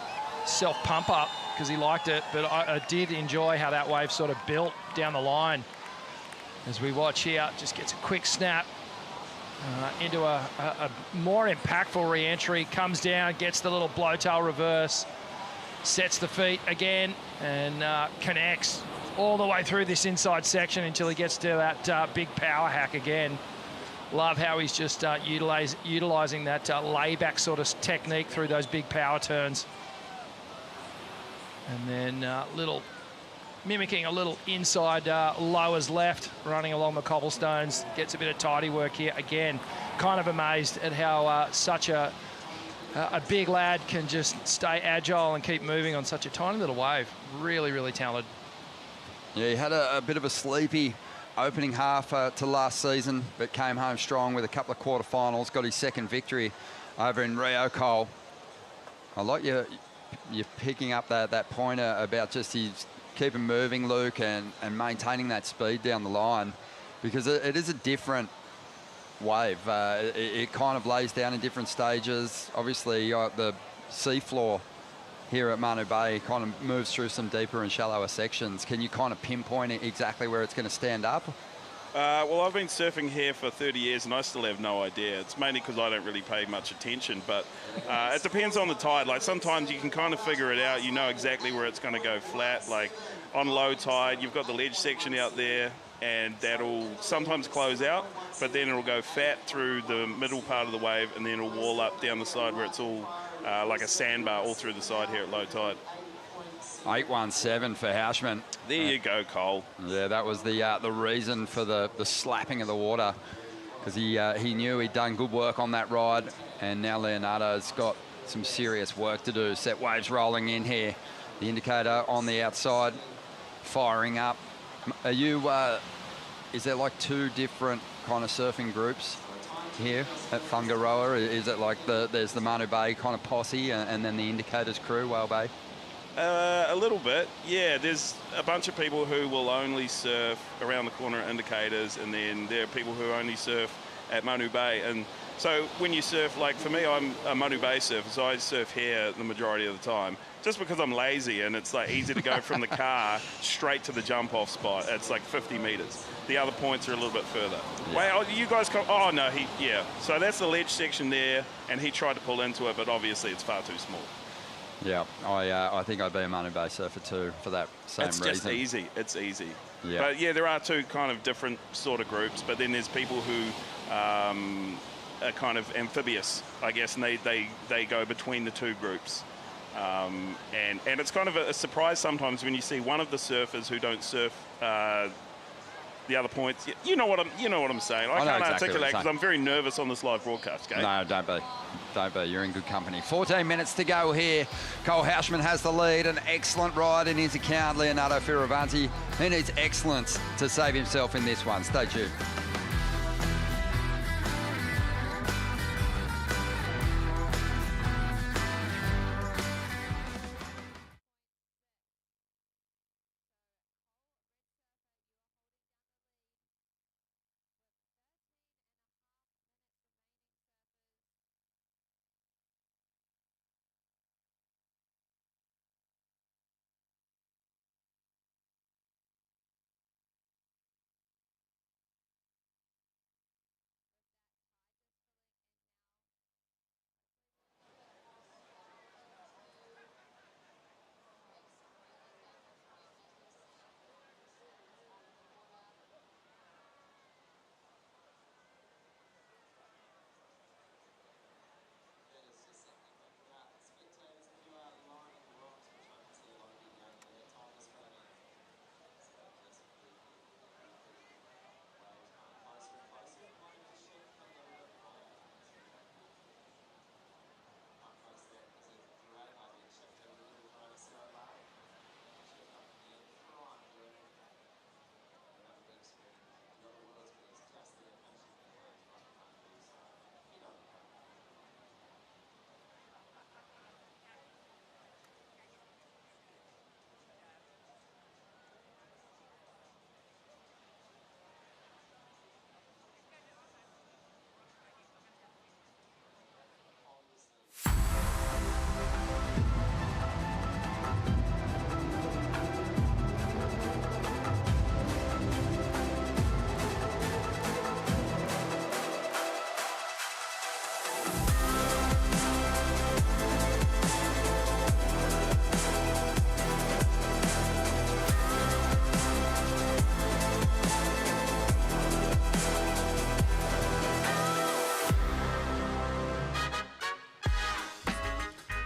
self-pump up, because he liked it. But I did enjoy how that wave sort of built down the line. As we watch here, just gets a quick snap into a more impactful re-entry, comes down, gets the little blowtail reverse, sets the feet again, and connects all the way through this inside section until he gets to that big power hack again. Love how he's just utilising that layback sort of technique through those big power turns. And then mimicking a little inside lowers left, running along the cobblestones. Gets a bit of tidy work here. Again, kind of amazed at how such a big lad can just stay agile and keep moving on such a tiny little wave. Really, really talented. Yeah, he had a bit of a sleepy opening half to last season, but came home strong with a couple of quarterfinals, got his second victory over in Rio, Cole. I like you're picking up that pointer about just his keeping moving, Luke, and maintaining that speed down the line, because it is a different wave. It kind of lays down in different stages. Obviously, the seafloor here at Manu Bay kind of moves through some deeper and shallower sections. Can you kind of pinpoint exactly where it's going to stand up? Well, I've been surfing here for 30 years and I still have no idea. It's mainly because I don't really pay much attention, but it depends on the tide. Like sometimes you can kind of figure it out. You know exactly where it's going to go flat. Like on low tide, you've got the ledge section out there and that'll sometimes close out, but then it'll go fat through the middle part of the wave and then it'll wall up down the side where it's all like a sandbar all through the side here at low tide. 817 for Houshmand. There you go, Cole. Yeah, that was the reason for the slapping of the water, because he knew he'd done good work on that ride, and now Leonardo's got some serious work to do. Set waves rolling in here. The indicator on the outside, firing up. Are you? Is there like two different kind of surfing groups here at Whangaroa? Is it like there's the Manu Bay kind of posse and then the indicators crew, Whale Bay? A little bit, yeah. There's a bunch of people who will only surf around the corner at indicators, and then there are people who only surf at Manu Bay. And so when you surf, like for me, I'm a Manu Bay surfer, so I surf here the majority of the time, just because I'm lazy and it's like easy to go from the car straight to the jump off spot. It's like 50 meters. The other points are a little bit further. Yeah. Wait, oh, you guys come, oh no, yeah. So that's the ledge section there, and he tried to pull into it, but obviously it's far too small. Yeah, I think I'd be a Manu Bay surfer too for that same reason. It's just easy. It's easy. Yeah. But yeah, there are two kind of different sort of groups, but then there's people who are kind of amphibious, I guess, and they go between the two groups. And it's kind of a surprise sometimes when you see one of the surfers who don't surf the other points. You know what I'm saying. I can't articulate because I'm very nervous on this live broadcast, okay? No, don't be. Don't be. You're in good company. 14 minutes to go here. Cole Houshmand has the lead. An excellent ride in his account. Leonardo Fioravanti, he needs excellence to save himself in this one. Stay tuned.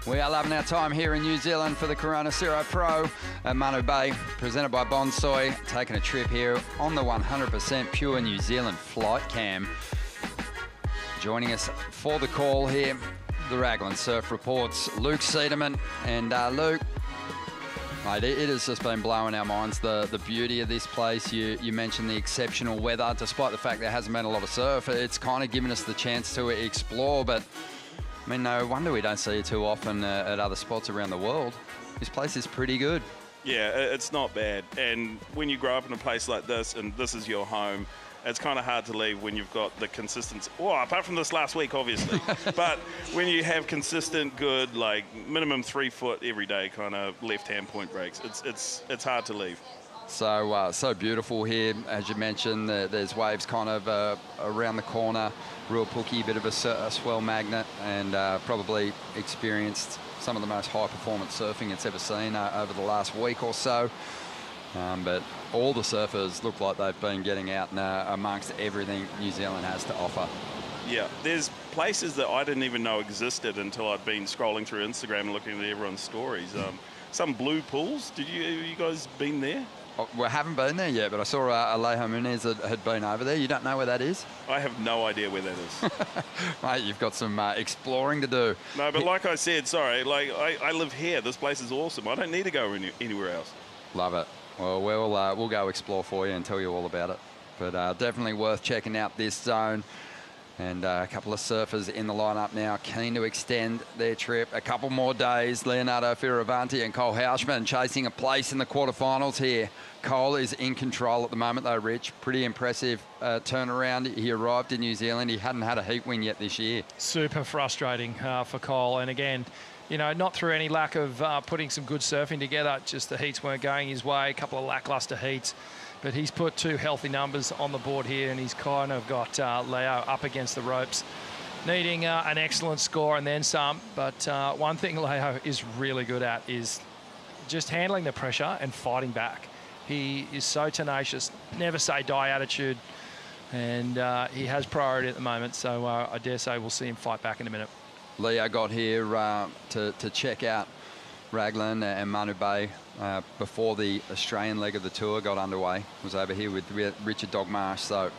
We are loving our time here in New Zealand for the Corona Cero Pro at Manu Bay, presented by Bonsoy, taking a trip here on the 100% pure New Zealand flight cam. Joining us for the call here, the Ragland Surf Reports, Luke Sederman. And Luke, mate, it has just been blowing our minds, the beauty of this place. You mentioned the exceptional weather, despite the fact there hasn't been a lot of surf. It's kind of given us the chance to explore, but I mean, no wonder we don't see it too often at other spots around the world. This place is pretty good. Yeah, it's not bad. And when you grow up in a place like this, and this is your home, it's kind of hard to leave when you've got the consistency. Well, apart from this last week, obviously. But when you have consistent, good, like minimum 3 foot every day kind of left-hand point breaks, it's hard to leave. So beautiful here, as you mentioned. There's waves kind of around the corner, real pooky, bit of a swell magnet, and probably experienced some of the most high-performance surfing it's ever seen over the last week or so. But all the surfers look like they've been getting out amongst everything New Zealand has to offer. Yeah, there's places that I didn't even know existed until I'd been scrolling through Instagram and looking at everyone's stories. Some blue pools. Have you guys been there? We haven't been there yet, but I saw Alejo Muniz had been over there. You don't know where that is? I have no idea where that is. Mate, you've got some exploring to do. No, but like I said, sorry, like I live here. This place is awesome. I don't need to go anywhere else. Love it. Well, we'll go explore for you and tell you all about it. But definitely worth checking out this zone. And a couple of surfers in the lineup now, keen to extend their trip. A couple more days. Leonardo Fioravanti and Cole Houshmand chasing a place in the quarterfinals here. Cole is in control at the moment, though, Rich. Pretty impressive turnaround. He arrived in New Zealand. He hadn't had a heat win yet this year. Super frustrating for Cole. And again, you know, not through any lack of putting some good surfing together, just the heats weren't going his way, a couple of lackluster heats. But he's put 2 healthy numbers on the board here, and he's kind of got Leo up against the ropes, needing an excellent score and then some. But one thing Leo is really good at is just handling the pressure and fighting back. He is so tenacious, never say die attitude, and he has priority at the moment. So I dare say we'll see him fight back in a minute. Leo got here to check out Ragland and Manu Bay before the Australian leg of the tour got underway. Was over here with Richard Dogmarsh, so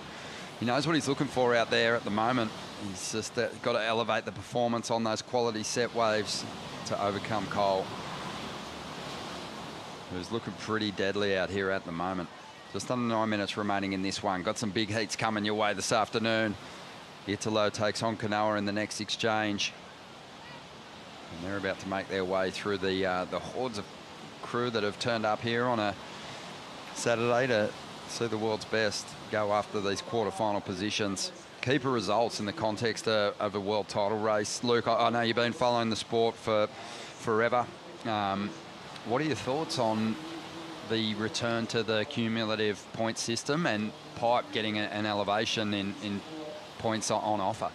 he knows what he's looking for out there at the moment. He's just got to elevate the performance on those quality set waves to overcome Cole, who's looking pretty deadly out here at the moment. Just under 9 minutes remaining in this one. Got some big heats coming your way this afternoon. Italo takes on Canoa in the next exchange. And they're about to make their way through the hordes of crew that have turned up here on a Saturday to see the world's best go after these quarterfinal positions. Keeper results in the context of a world title race. Luke, I know you've been following the sport for forever. What are your thoughts on the return to the cumulative point system and Pipe getting an elevation in points on offer?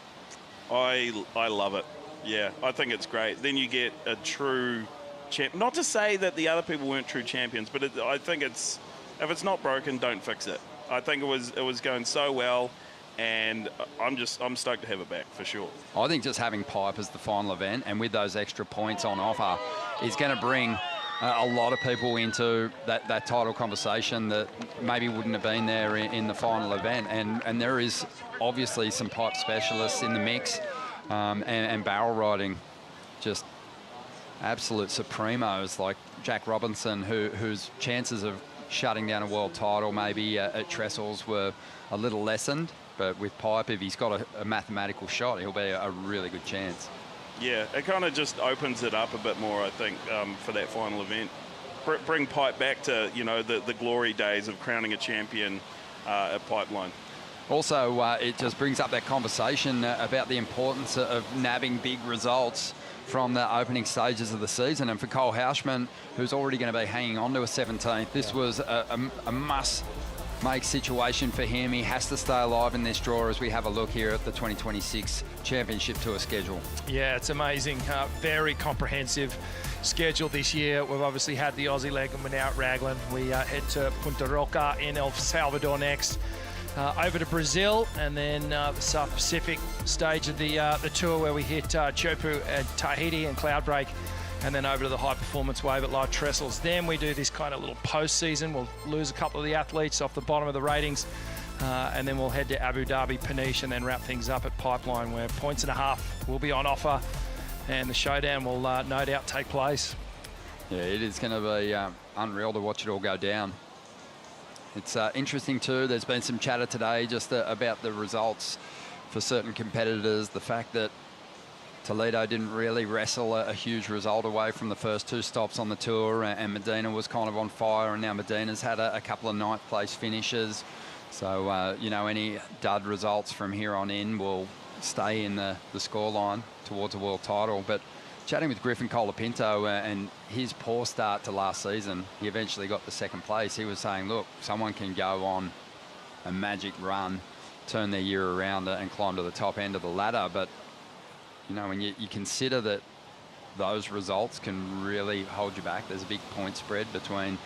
I love it. Yeah, I think it's great. Then you get a true champ. Not to say that the other people weren't true champions, but I think if it's not broken, don't fix it. I think it was going so well, and I'm stoked to have it back for sure. I think just having Pipe as the final event and with those extra points on offer is going to bring a lot of people into that title conversation that maybe wouldn't have been there in the final event. And there is obviously some Pipe specialists in the mix. And barrel riding, just absolute supremos like Jack Robinson, whose chances of shutting down a world title maybe at Trestles were a little lessened. But with Pipe, if he's got a mathematical shot, he'll be a really good chance. Yeah, it kind of just opens it up a bit more, I think, for that final event. Bring Pipe back to, you know, the glory days of crowning a champion at Pipeline. Also, it just brings up that conversation about the importance of nabbing big results from the opening stages of the season. And for Cole Houshmand, who's already going to be hanging on to a 17th, this was a must-make situation for him. He has to stay alive in this draw as we have a look here at the 2026 Championship Tour schedule. Yeah, it's amazing. Very comprehensive schedule this year. We've obviously had the Aussie leg and we're now at Raglan. We head to Punta Roca in El Salvador next. over to Brazil, and then the South Pacific stage of the tour where we hit Chopu and Tahiti and Cloudbreak, and then over to the high performance wave at Live Trestles. Then we do this kind of little post-season. We'll lose a couple of the athletes off the bottom of the ratings, and then we'll head to Abu Dhabi, Peniche, and then wrap things up at Pipeline, where 1.5 points will be on offer, and the showdown will no doubt take place. Yeah, it is going to be unreal to watch it all go down. It's interesting too, there's been some chatter today just about the results for certain competitors, the fact that Toledo didn't really wrestle a huge result away from the first 2 stops on the tour, and Medina was kind of on fire, and now Medina's had a couple of 9th place finishes. So, you know, any dud results from here on in will stay in the scoreline towards a world title. But chatting with Griffin Colapinto and his poor start to last season, he eventually got the 2nd place. He was saying, look, someone can go on a magic run, turn their year around and climb to the top end of the ladder. But, you know, when you consider that those results can really hold you back, there's a big point spread between,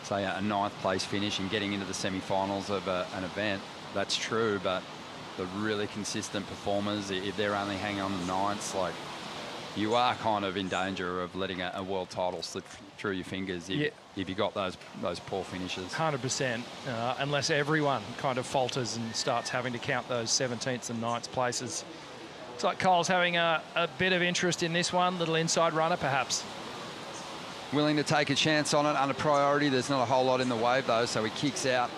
say, a 9th place finish and getting into the semi-finals of an event. That's true, but the really consistent performers, if they're only hanging on the 9ths, like, you are kind of in danger of letting a world title slip through your fingers if you got those poor finishes. 100%, unless everyone kind of falters and starts having to count those 17th and 9th places. Looks like Cole's having a bit of interest in this one, little inside runner perhaps. Willing to take a chance on it under priority. There's not a whole lot in the wave though, so he kicks out.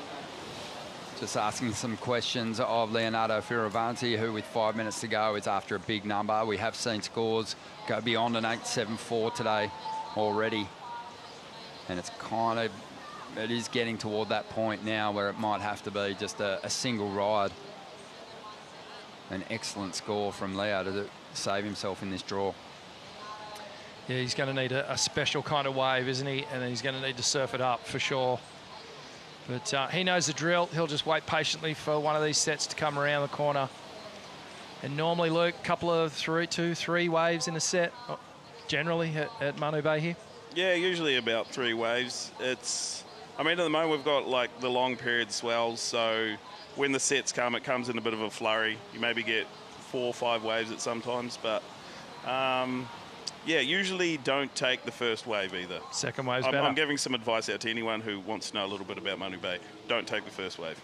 Just asking some questions of Leonardo Fioravanti, who with 5 minutes to go is after a big number. We have seen scores go beyond an 8.74 today already. And it's kind of, it is getting toward that point now where it might have to be just a single ride. An excellent score from Leo to save himself in this draw. Yeah, he's going to need a special kind of wave, isn't he? And he's going to need to surf it up for sure. But he knows the drill. He'll just wait patiently for one of these sets to come around the corner. And normally, Luke, a couple of 2, 3 waves in a set, generally at Manu Bay here? Yeah, usually about 3 waves. I mean, at the moment we've got like the long period swells, so when the sets come, it comes in a bit of a flurry. You maybe get 4 or 5 waves at sometimes, but yeah, usually don't take the first wave either. Second wave's better. I'm giving some advice out to anyone who wants to know a little bit about Manu Bay. Don't take the first wave.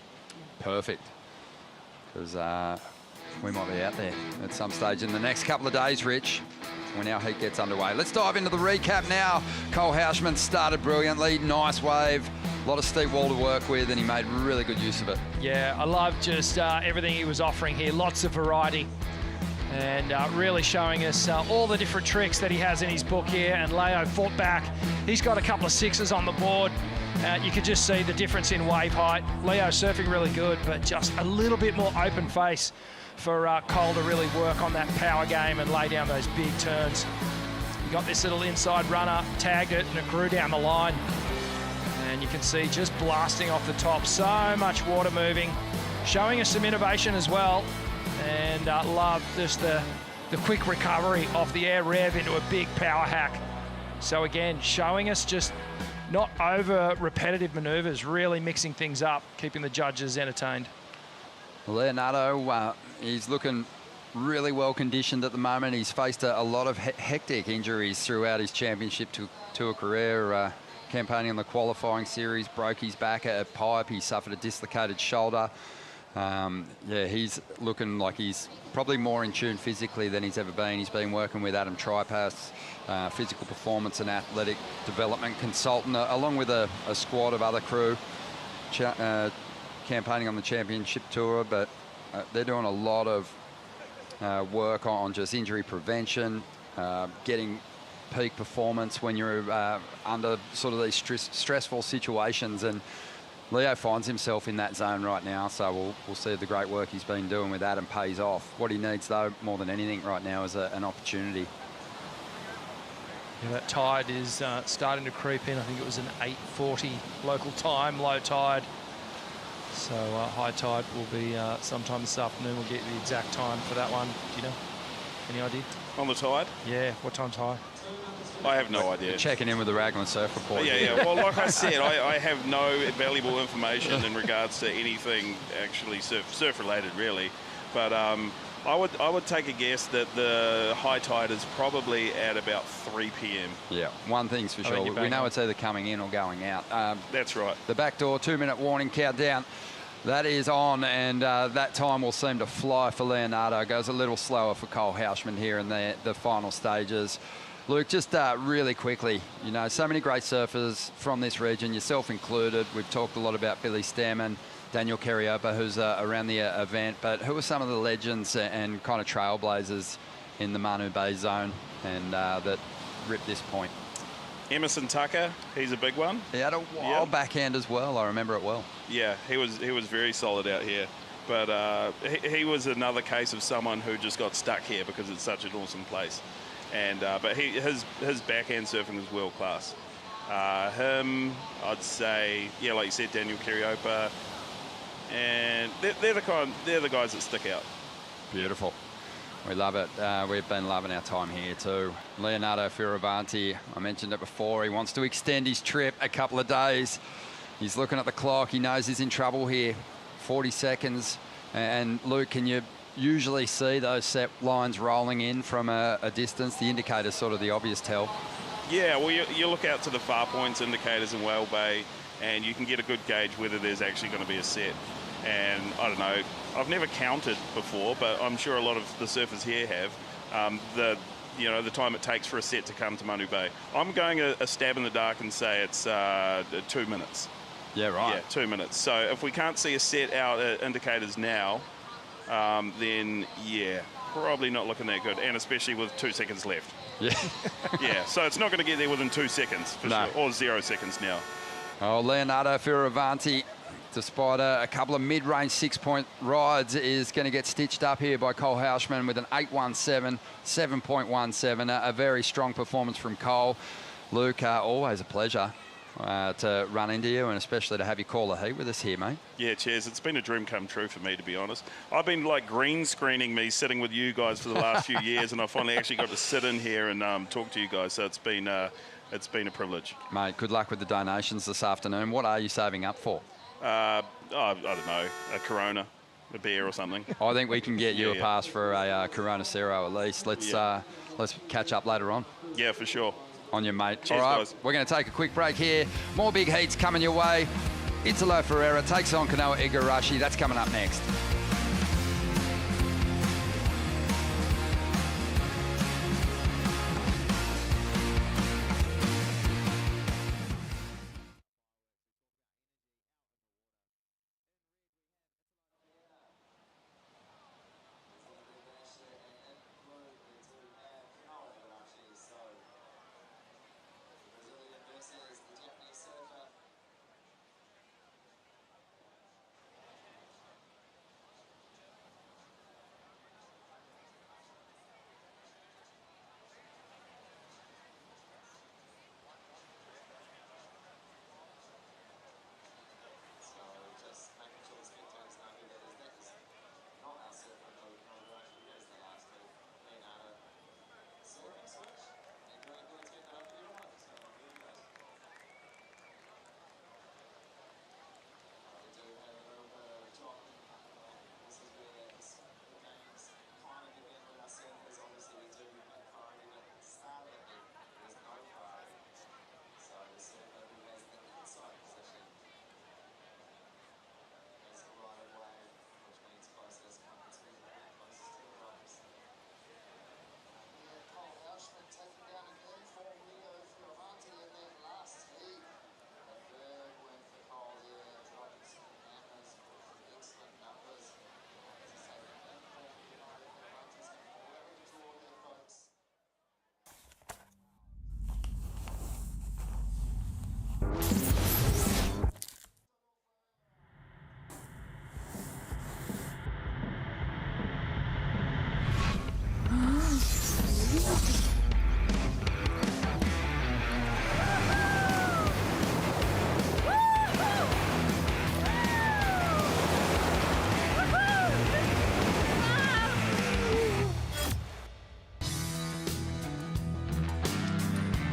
Perfect. Because we might be out there at some stage in the next couple of days, Rich, when our heat gets underway. Let's dive into the recap now. Cole Houshmand started brilliantly. Nice wave. A lot of steep wall to work with, and he made really good use of it. Yeah, I love just everything he was offering here. Lots of variety. And really showing us all the different tricks that he has in his book here. And Leo fought back. He's got a couple of 6s on the board. You could just see the difference in wave height. Leo surfing really good, but just a little bit more open face for Cole to really work on that power game and lay down those big turns. He got this little inside runner, tagged it, and it grew down the line. And you can see just blasting off the top. So much water moving, showing us some innovation as well. And love just the quick recovery off the air rev into a big power hack. So again, showing us just not over repetitive maneuvers, really mixing things up, keeping the judges entertained. Leonardo, he's looking really well conditioned at the moment. He's faced a lot of hectic injuries throughout his championship tour career. Campaigning on the qualifying series, broke his back at Pipe. He suffered a dislocated shoulder. Yeah, he's looking like he's probably more in tune physically than he's ever been. He's been working with Adam Tripass, physical performance and athletic development consultant, along with a squad of other crew campaigning on the championship tour. But they're doing a lot of work on just injury prevention, getting peak performance when you're under sort of these stressful situations. And Leo finds himself in that zone right now, so we'll see the great work he's been doing with Adam pays off. What he needs, though, more than anything right now is an opportunity. Yeah, that tide is starting to creep in. I think it was an 8:40 local time, low tide. So high tide will be sometime this afternoon. We'll get the exact time for that one. Do you know? Any idea? On the tide? Yeah, what time's high? I have no idea. Checking in with the Raglan surf report. Yeah. Well, like I said, I have no valuable information in regards to anything actually surf related, really. But I would take a guess that the high tide is probably at about 3 p.m. Yeah, one thing's for sure. We know it's either coming in or going out. That's right. The back door 2-minute warning countdown. That is on, and that time will seem to fly for Leonardo. Goes a little slower for Cole Houshmand here in the final stages. Luke, just really quickly, you know, so many great surfers from this region, yourself included. We've talked a lot about Billy Stammen, Daniel Cariopa, who's around the event, but who are some of the legends and kind of trailblazers in the Manu Bay zone and that ripped this point? Emerson Tucker, he's a big one. He had a wild backhand as well. I remember it well. Yeah, he was very solid out here. But he was another case of someone who just got stuck here because it's such an awesome place. And but his backhand surfing is world class. Him, I'd say, yeah, like you said, Daniel Cariopa, and they're the guys that stick out. Beautiful. We love it. We've been loving our time here too. Leonardo Fioravanti, I mentioned it before, he wants to extend his trip a couple of days. He's looking at the clock. He knows he's in trouble here. 40 seconds. And Luke, can you usually see those set lines rolling in from a distance? The indicator's sort of the obvious tell. Yeah, well, you look out to the far points indicators in Whale Bay, and you can get a good gauge whether there's actually going to be a set. And I don't know, I've never counted before, but I'm sure a lot of the surfers here have. The time it takes for a set to come to Manu Bay. I'm going a stab in the dark and say it's 2 minutes. Yeah, right. Yeah, 2 minutes. So if we can't see a set out indicators now, then yeah, probably not looking that good, and especially with 2 seconds left. Yeah. Yeah, so it's not going to get there within 2 seconds, for sure, or 0 seconds now. Oh, Leonardo Fioravanti, despite a couple of mid-range 6-point rides, is going to get stitched up here by Cole Houshmand with an 8.17, 7.17, a very strong performance from Cole. Luke, always a pleasure to run into you, and especially to have you call the heat with us here, mate. Yeah, cheers. It's been a dream come true for me, to be honest. I've been like green screening me sitting with you guys for the last few years, and I finally actually got to sit in here and talk to you guys. So it's been a privilege. Mate, good luck with the donations this afternoon. What are you saving up for? I don't know, a Corona, a beer or something. I think we can get you a pass for a Corona Cero at least. Let's catch up later on. Yeah, for sure. On your mate. Cheers, all right, guys. We're going to take a quick break here. More big heats coming your way. Italo Ferreira takes on Canoa Igarashi. That's coming up next.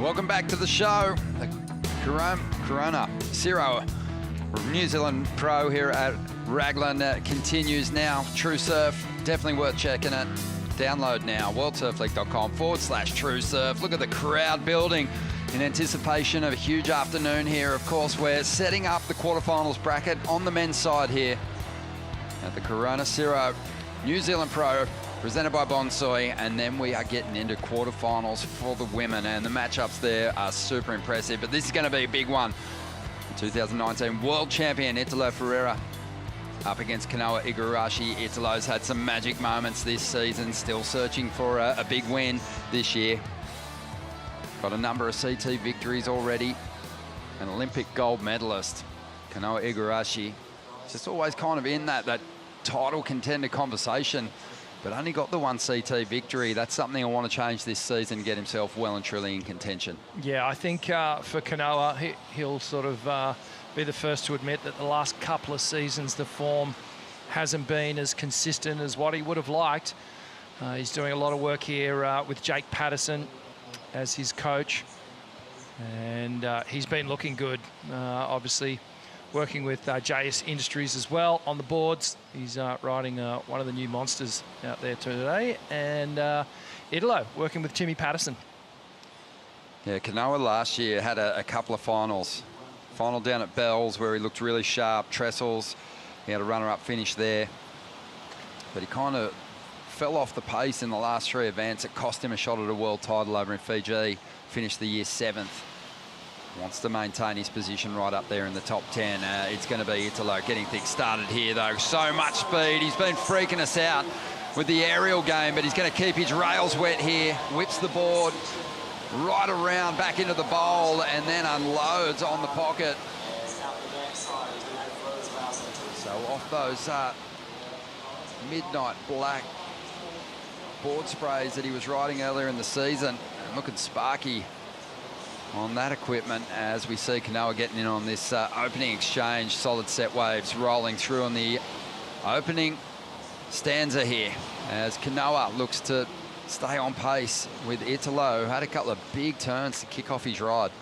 Welcome back to the show. The Corona Cero New Zealand Pro here at Ragland continues now. True Surf, definitely worth checking it. Download now, worldsurfleague.com/True Surf. Look at the crowd building in anticipation of a huge afternoon here. Of course, we're setting up the quarterfinals bracket on the men's side here at the Corona Cero New Zealand Pro, presented by Bonsoy, and then we are getting into quarterfinals for the women, and the matchups there are super impressive, but this is going to be a big one. 2019 world champion Italo Ferreira up against Canoa Igarashi. Italo's had some magic moments this season, still searching for a big win this year. Got a number of CT victories already. An Olympic gold medalist, Canoa Igarashi. Just always kind of in that title contender conversation, but only got the one CT victory. That's something I want to change this season, get himself well and truly in contention. Yeah, I think for Canoa, he'll sort of be the first to admit that the last couple of seasons, the form hasn't been as consistent as what he would have liked. He's doing a lot of work here with Jake Patterson as his coach, and he's been looking good. Obviously, working with JS Industries as well on the boards. He's riding one of the new monsters out there today. And Italo working with Timmy Patterson. Yeah, Canoa last year had a couple of finals. Final down at Bells where he looked really sharp, Trestles. He had a runner-up finish there. But he kind of fell off the pace in the last three events. It cost him a shot at a world title over in Fiji. Finished the year 7th. Wants to maintain his position right up there in the top 10. It's going to be Italo getting things started here, though. So much speed. He's been freaking us out with the aerial game, but he's going to keep his rails wet here. Whips the board right around back into the bowl and then unloads on the pocket. So off those midnight black board sprays that he was riding earlier in the season. And looking sparky on that equipment as we see Canoa getting in on this opening exchange. Solid set waves rolling through on the opening stanza here as Canoa looks to stay on pace with Italo. Had a couple of big turns to kick off his ride.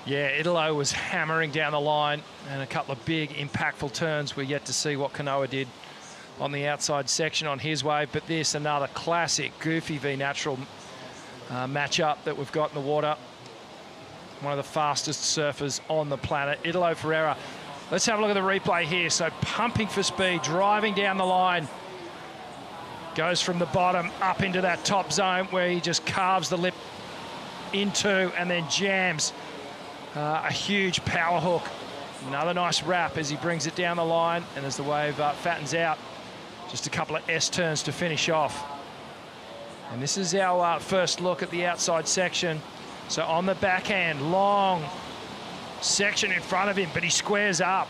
Yeah, Italo was hammering down the line and a couple of big impactful turns. We're yet to see what Canoa did on the outside section on his wave, but this another classic Goofy v Natural matchup that we've got in the water. One of the fastest surfers on the planet, Italo Ferreira. Let's have a look at the replay here. So pumping for speed, driving down the line. Goes from the bottom up into that top zone where he just carves the lip into and then jams a huge power hook. Another nice wrap as he brings it down the line, and as the wave fattens out, just a couple of S turns to finish off. And this is our first look at the outside section. So on the backhand, long section in front of him, but he squares up.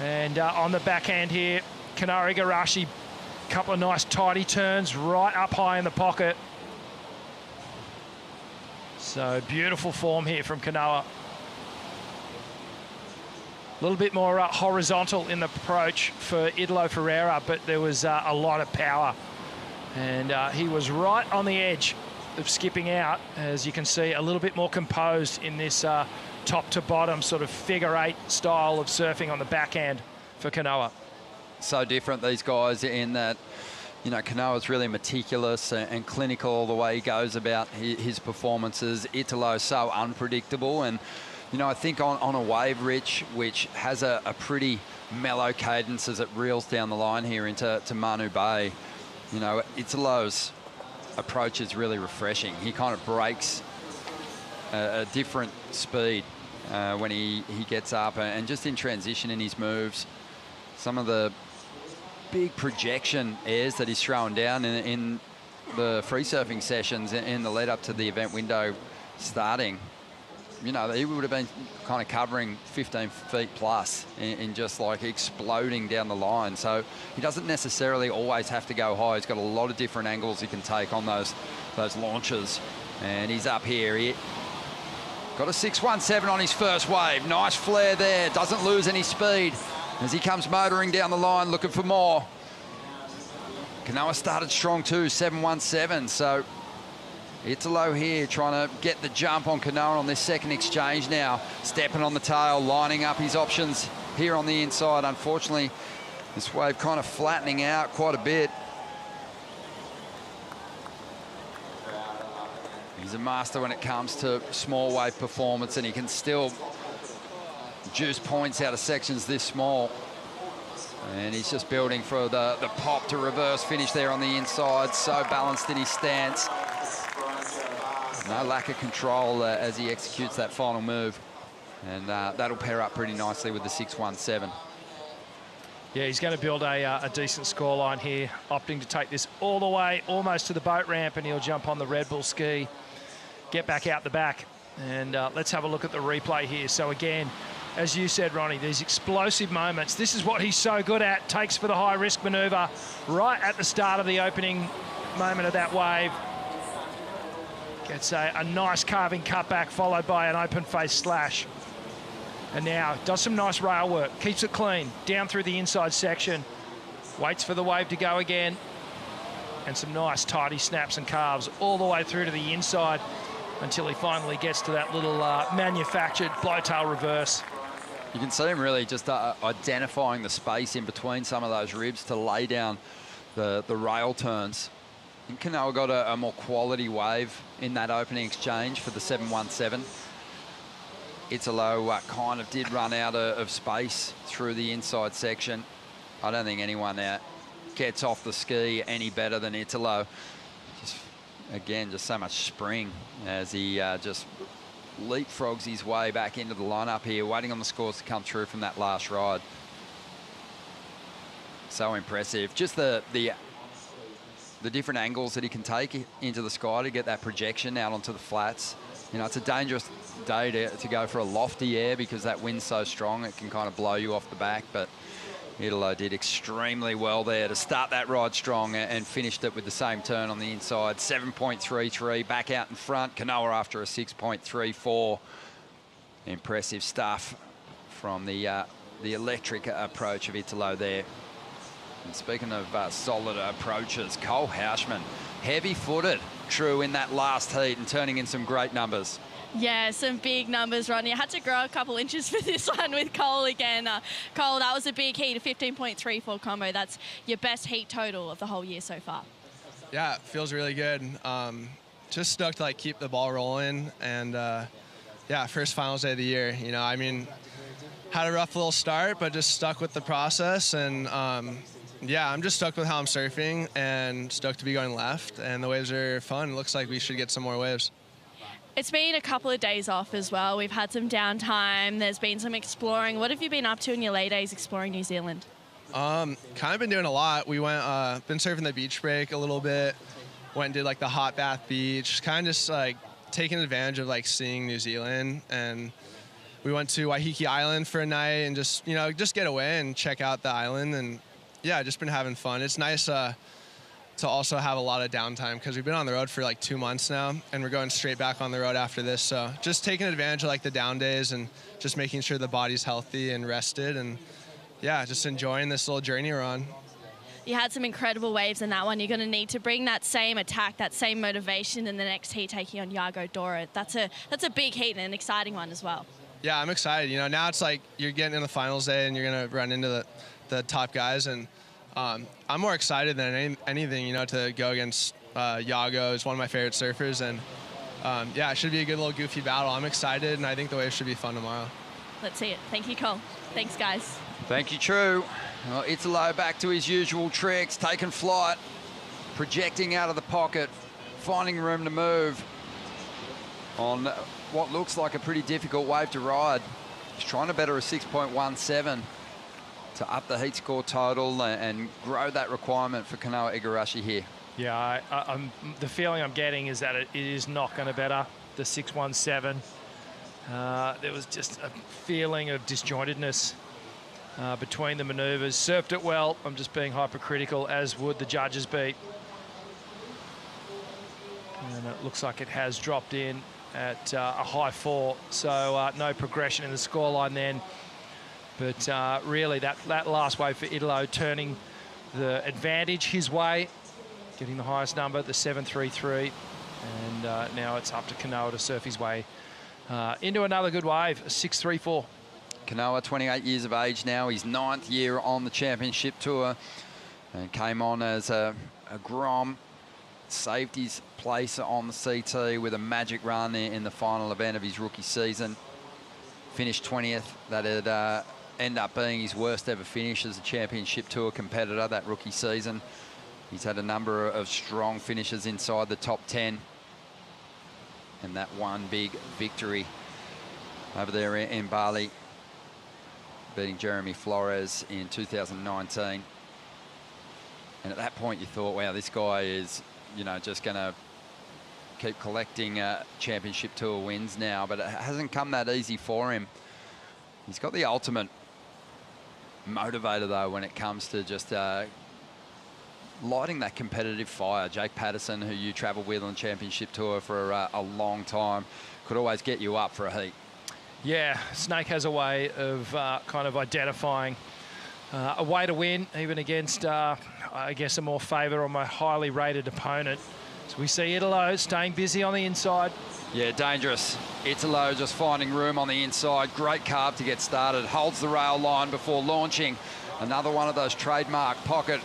And on the backhand here, Canoa Igarashi, a couple of nice tidy turns right up high in the pocket. So beautiful form here from Canoa. A little bit more horizontal in the approach for Italo Ferreira, but there was a lot of power. And he was right on the edge of skipping out, as you can see, a little bit more composed in this top to bottom sort of figure eight style of surfing on the backhand for Canoa. So different, these guys, in that, you know, Canoa's really meticulous and clinical the way he goes about his performances. Italo's so unpredictable, and, you know, I think on a wave, Rich, which has a pretty mellow cadence as it reels down the line here into Manu Bay, you know, Italo's approach is really refreshing. He kind of breaks a different speed when he gets up, and just in transition in his moves, some of the big projection airs that he's throwing down in the free surfing sessions in the lead up to the event window starting. You know, he would have been kind of covering 15 feet plus in just like exploding down the line. So he doesn't necessarily always have to go high. He's got a lot of different angles he can take on those launches. And he's up here. He got a 617 on his first wave. Nice flare there. Doesn't lose any speed as he comes motoring down the line looking for more. Canoa started strong too, 717. So Italo here trying to get the jump on Canoa on this second exchange now. Stepping on the tail, lining up his options here on the inside. Unfortunately, this wave kind of flattening out quite a bit. He's a master when it comes to small wave performance, and he can still juice points out of sections this small. And he's just building for the pop to reverse finish there on the inside. So balanced in his stance. No lack of control as he executes that final move. And that'll pair up pretty nicely with the 6-1-7. Yeah, he's going to build a decent scoreline here, opting to take this all the way, almost to the boat ramp, and he'll jump on the Red Bull ski, get back out the back. And let's have a look at the replay here. So again, as you said, Ronnie, these explosive moments, this is what he's so good at. Takes for the high-risk manoeuvre right at the start of the opening moment of that wave. Gets a nice carving cutback, followed by an open-face slash. And now does some nice rail work, keeps it clean, down through the inside section, waits for the wave to go again, and some nice tidy snaps and carves all the way through to the inside until he finally gets to that little manufactured blowtail reverse. You can see him really just identifying the space in between some of those ribs to lay down the rail turns. I think Canoa got a more quality wave in that opening exchange for the 7-1-7. Italo kind of did run out of space through the inside section. I don't think anyone gets off the ski any better than Italo. Again, just so much spring as he just leapfrogs his way back into the lineup here, waiting on the scores to come through from that last ride. So impressive. Just the different angles that he can take into the sky to get that projection out onto the flats. You know, it's a dangerous day to go for a lofty air because that wind's so strong, it can kind of blow you off the back, but Italo did extremely well there to start that ride strong and finished it with the same turn on the inside. 7.33, back out in front. Canoa after a 6.34. Impressive stuff from the electric approach of Italo there. And speaking of solid approaches, Cole Houshmand, heavy-footed, true in that last heat and turning in some great numbers. Yeah, some big numbers, Ronnie. I had to grow a couple inches for this one with Cole again. Cole, that was a big heat, a 15.34 combo. That's your best heat total of the whole year so far. Yeah, it feels really good. Just stoked to keep the ball rolling, and yeah, first finals day of the year. You know, I mean, had a rough little start, but just stuck with the process, and yeah, I'm just stoked with how I'm surfing and stoked to be going left, and the waves are fun. It looks like we should get some more waves. It's been a couple of days off as well. We've had some downtime. There's been some exploring. What have you been up to in your lay days exploring New Zealand? Kind of been doing a lot. We went, been surfing the beach break a little bit. Went and did the hot bath beach. Kind of just taking advantage of seeing New Zealand. And we went to Waiheke Island for a night and just, you know, just get away and check out the island. And yeah, just been having fun. It's nice to also have a lot of downtime because we've been on the road for 2 months now, and we're going straight back on the road after this. So just taking advantage of the down days and just making sure the body's healthy and rested, and yeah, just enjoying this little journey we're on. You had some incredible waves in that one. You're going to need to bring that same attack, that same motivation in the next heat, taking on Yago Dora. That's a big heat and an exciting one as well. Yeah, I'm excited. You know, now it's you're getting in the finals day and you're going to run into the top guys, and I'm more excited than anything, you know, to go against Yago. He's one of my favorite surfers, and yeah, it should be a good little goofy battle. I'm excited, and I think the waves should be fun tomorrow. Let's see it. Thank you, Cole. Thanks, guys. Thank you, True. Well, Italo back to his usual tricks, taking flight, projecting out of the pocket, finding room to move on what looks like a pretty difficult wave to ride. He's trying to better a 6.17 to up the heat score total and grow that requirement for Canoa Igarashi here. Yeah, the feeling I'm getting is that it is not going to better the 6.17. There was just a feeling of disjointedness between the manoeuvres. Surfed it well. I'm just being hypercritical, as would the judges be. And it looks like it has dropped in at a high 4, so no progression in the scoreline then. But really, that last wave for Italo turning the advantage his way, getting the highest number, the 7.33. And now it's up to Canoa to surf his way into another good wave, 6-3-4. Canoa, 28 years of age now. His 9th year on the championship tour, and came on as a Grom. Saved his place on the CT with a magic run in the final event of his rookie season. Finished 20th. That'd end up being his worst ever finish as a championship tour competitor that rookie season. He's had a number of strong finishes inside the top 10. And that one big victory over there in Bali, beating Jeremy Flores in 2019. And at that point you thought, wow, this guy is, you know, just going to keep collecting championship tour wins now, but it hasn't come that easy for him. He's got the ultimate motivator, though, when it comes to just lighting that competitive fire. Jake Patterson, who you travelled with on the championship tour for a long time, could always get you up for a heat. Yeah, Snake has a way of kind of identifying a way to win, even against, I guess, a more favoured or more highly rated opponent. So we see Italo staying busy on the inside. Yeah, dangerous. Italo just finding room on the inside. Great carb to get started. Holds the rail line before launching. Another one of those trademark pocket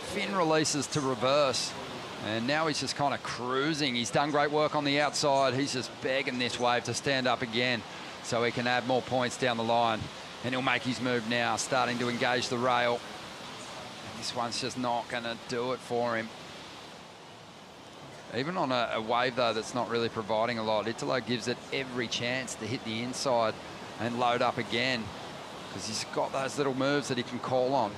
fin releases to reverse. And now he's just kind of cruising. He's done great work on the outside. He's just begging this wave to stand up again so he can add more points down the line. And he'll make his move now, starting to engage the rail. And this one's just not going to do it for him. Even on a wave, though, that's not really providing a lot, Italo gives it every chance to hit the inside and load up again, because he's got those little moves that he can call on.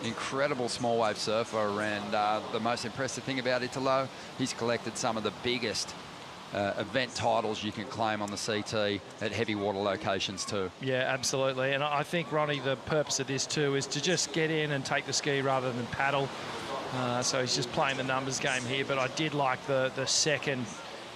Incredible small wave surfer, and the most impressive thing about Italo, he's collected some of the biggest event titles you can claim on the CT at heavy water locations too. Yeah, absolutely. And I think, Ronnie, the purpose of this too is to just get in and take the ski rather than paddle. So he's just playing the numbers game here, but I did like the second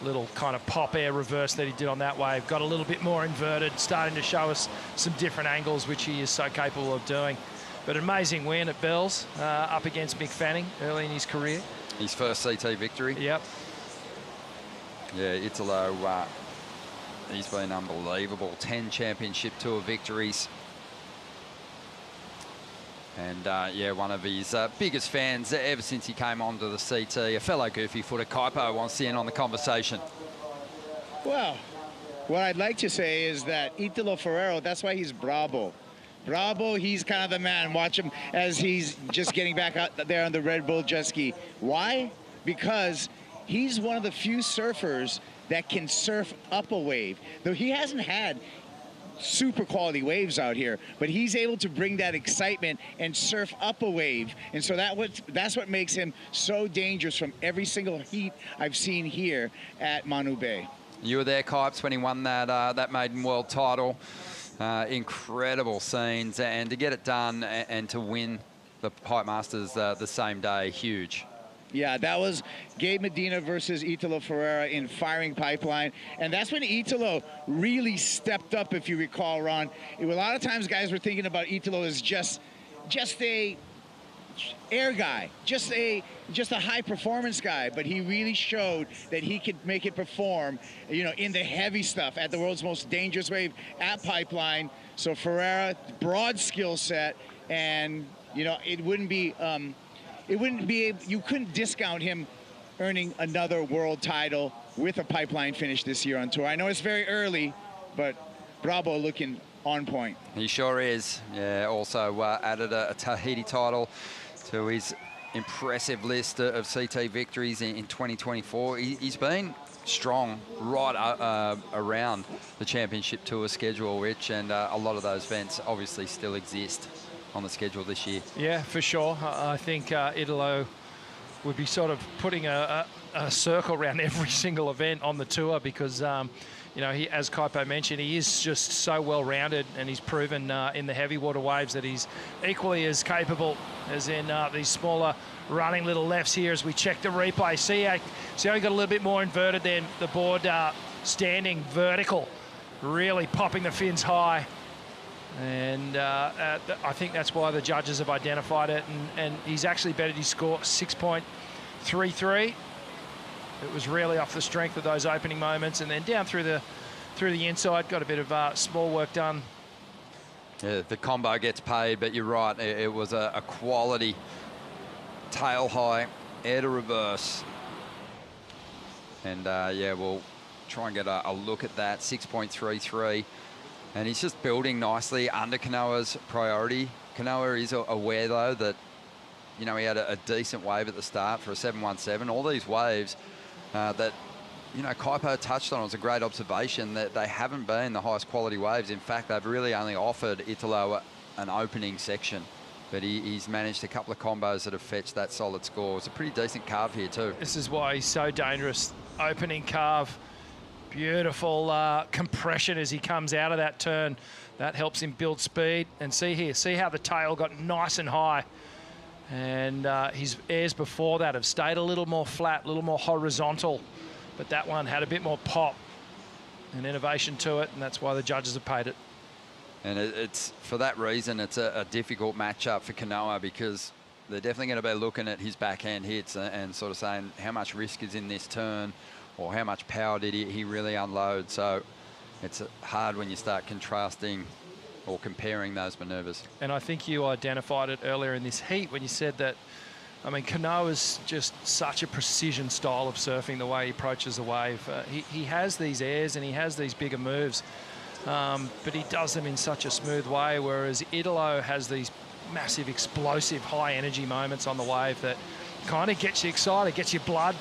little kind of pop air reverse that he did on that wave. Got a little bit more inverted, starting to show us some different angles, which he is so capable of doing. But an amazing win at Bells, up against Mick Fanning early in his career. His first CT victory. Yep. Yeah, Italo, he's been unbelievable. 10 championship tour victories. And yeah, one of his biggest fans ever since he came onto the CT. A fellow goofy footer, Kaipo, wants in on the conversation. Well, what I'd like to say is that Italo Ferreira, that's why he's Bravo. Bravo, he's kind of the man. Watch him as he's just getting back out there on the Red Bull jet ski. Why? Because he's one of the few surfers that can surf up a wave. Though he hasn't had super quality waves out here, but he's able to bring that excitement and surf up a wave. And so that's what makes him so dangerous from every single heat I've seen here at Manu Bay. You were there, Kipes, when he won that maiden world title. Incredible scenes, and to get it done and to win the Pipe Masters the same day, huge. Yeah, that was Gabe Medina versus Italo Ferreira in firing pipeline. And that's when Italo really stepped up, if you recall, Ron. A lot of times guys were thinking about Italo as just a air guy, just a high performance guy, but he really showed that he could make it perform, you know, in the heavy stuff at the world's most dangerous wave at Pipeline. So Ferreira, broad skill set, and you know, you couldn't discount him earning another world title with a Pipeline finish this year on tour. I know it's very early, but Bravo looking on point. He sure is. Yeah, also added a Tahiti title to his impressive list of CT victories in 2024. He's been strong right around the championship tour schedule, Rich, and a lot of those events obviously still exist on the schedule this year. Yeah, for sure. I think Italo would be sort of putting a circle around every single event on the tour because, you know, he, as Kaipo mentioned, he is just so well-rounded, and he's proven in the heavy water waves that he's equally as capable as in these smaller running little lefts here as we check the replay. See how he got a little bit more inverted than the board standing vertical, really popping the fins high. And I think that's why the judges have identified it, and he's actually bettered his score 6.33. It was really off the strength of those opening moments, and then down through the inside, got a bit of small work done. Yeah, the combo gets paid, but you're right. It was a quality tail high, air to reverse. And yeah, we'll try and get a look at that, 6.33. And he's just building nicely under Canoa's priority. Canoa is aware, though, that, you know, he had a decent wave at the start for a 7.17. All these waves that, you know, Kaipo touched on, it was a great observation that they haven't been the highest quality waves. In fact, they've really only offered Italo an opening section. But he's managed a couple of combos that have fetched that solid score. It's a pretty decent carve here, too. This is why he's so dangerous. Opening carve. Beautiful compression as he comes out of that turn. That helps him build speed. And see here, see how the tail got nice and high. And his airs before that have stayed a little more flat, a little more horizontal. But that one had a bit more pop and innovation to it, and that's why the judges have paid it. And it's for that reason, it's a difficult matchup for Canoa, because they're definitely going to be looking at his backhand hits and sort of saying how much risk is in this turn, or how much power did he really unload. So it's hard when you start contrasting or comparing those manoeuvres. And I think you identified it earlier in this heat when you said that, I mean, Canoa's just such a precision style of surfing, the way he approaches the wave. He has these airs and he has these bigger moves, but he does them in such a smooth way, whereas Italo has these massive, explosive, high-energy moments on the wave that kind of gets you excited, gets your blood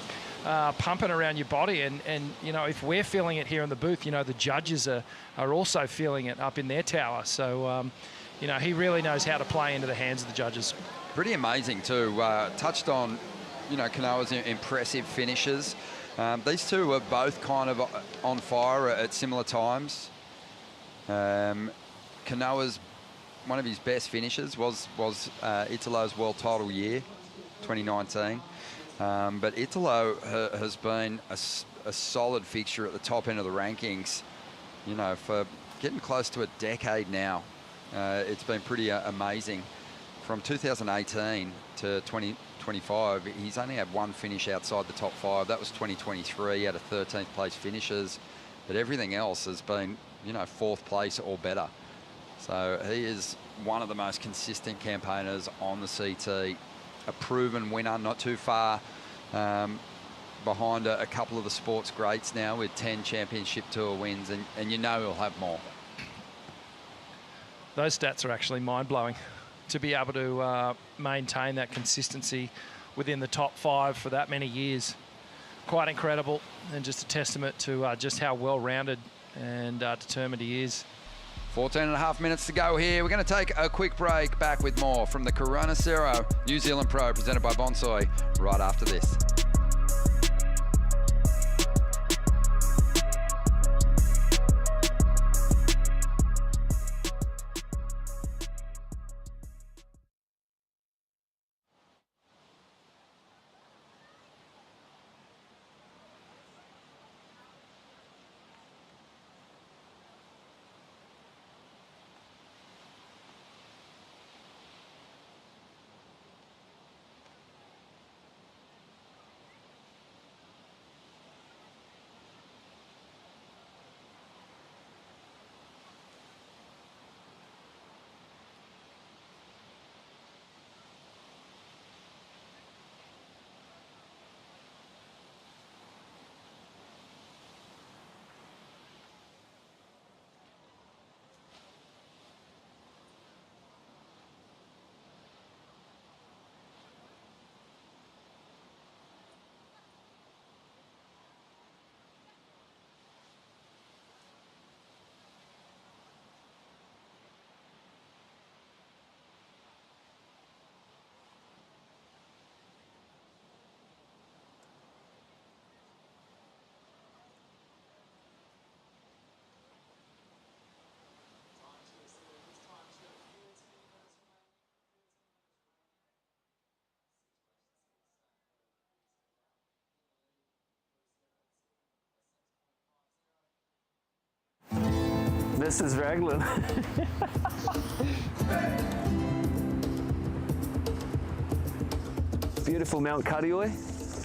pumping around your body. And you know, if we're feeling it here in the booth, you know, the judges are also feeling it up in their tower. So, you know, he really knows how to play into the hands of the judges. Pretty amazing, too. Touched on, you know, Canoa's impressive finishes. These two were both kind of on fire at similar times. Canoa's, one of his best finishes was Italo's world title year, 2019. But Italo has been a solid fixture at the top end of the rankings, you know, for getting close to a decade now. It's been pretty amazing. From 2018 to 2025, he's only had one finish outside the top 5. That was 2023. He had a 13th place finishes, but everything else has been, you know, 4th place or better. So he is one of the most consistent campaigners on the CT. A proven winner, not too far behind a couple of the sports greats now, with 10 championship tour wins, and you know he'll have more. Those stats are actually mind-blowing. To be able to maintain that consistency within the top 5 for that many years, quite incredible, and just a testament to just how well-rounded and determined he is. 14.5 minutes to go here. We're going to take a quick break. Back with more from the Cero New Zealand Pro, presented by Bonsoy, right after this. This is Ragland. Beautiful Mount Karioi.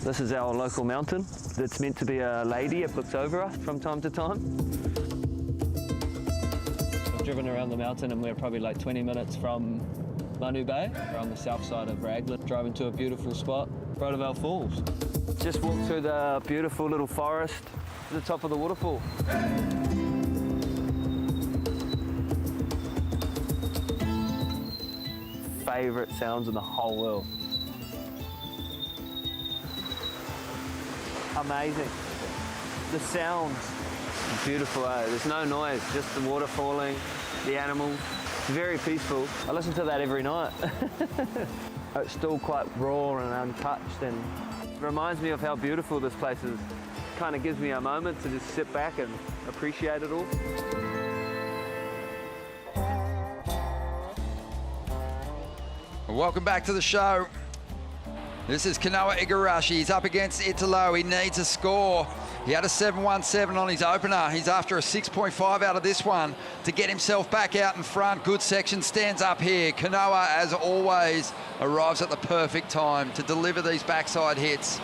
This is our local mountain. that's meant to be a lady. It looks over us from time to time. I've driven around the mountain and we're probably like 20 minutes from Manu Bay. We're on the south side of Ragland, driving to a beautiful spot, Rhodavale Falls. Just walked through the beautiful little forest to the top of the waterfall. Favourite sounds in the whole world. Amazing. The sounds, beautiful. There's no noise, just the water falling, the animals. It's very peaceful. I listen to that every night. It's still quite raw and untouched, and it reminds me of how beautiful this place is. Kind of gives me a moment to just sit back and appreciate it all. Welcome back to the show. This is Canoa Igarashi. He's up against Italo. He needs a score. He had a 7-1-7 on his opener. He's after a 6.5 out of this one to get himself back out in front. Good section stands up here. Canoa, as always, arrives at the perfect time to deliver these backside hits.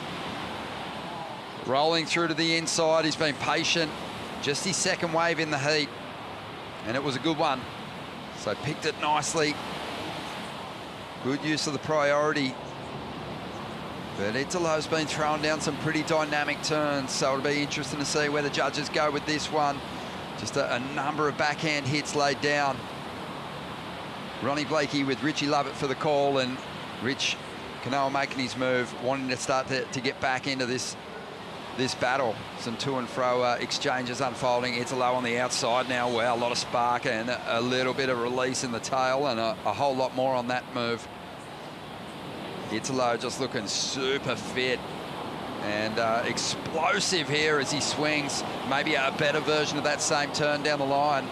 Rolling through to the inside. He's been patient. Just his second wave in the heat. And it was a good one. So picked it nicely. Good use of the priority. But Italo's been throwing down some pretty dynamic turns, so it'll be interesting to see where the judges go with this one. Just a number of backhand hits laid down. Ronnie Blakey with Richie Lovett for the call, and Rich Canoa making his move, wanting to start to get back into this battle. Some to and fro exchanges unfolding. Italo on the outside now. Wow, a lot of spark and a little bit of release in the tail, and a whole lot more on that move. Italo just looking super fit and explosive here as he swings. Maybe a better version of that same turn down the line.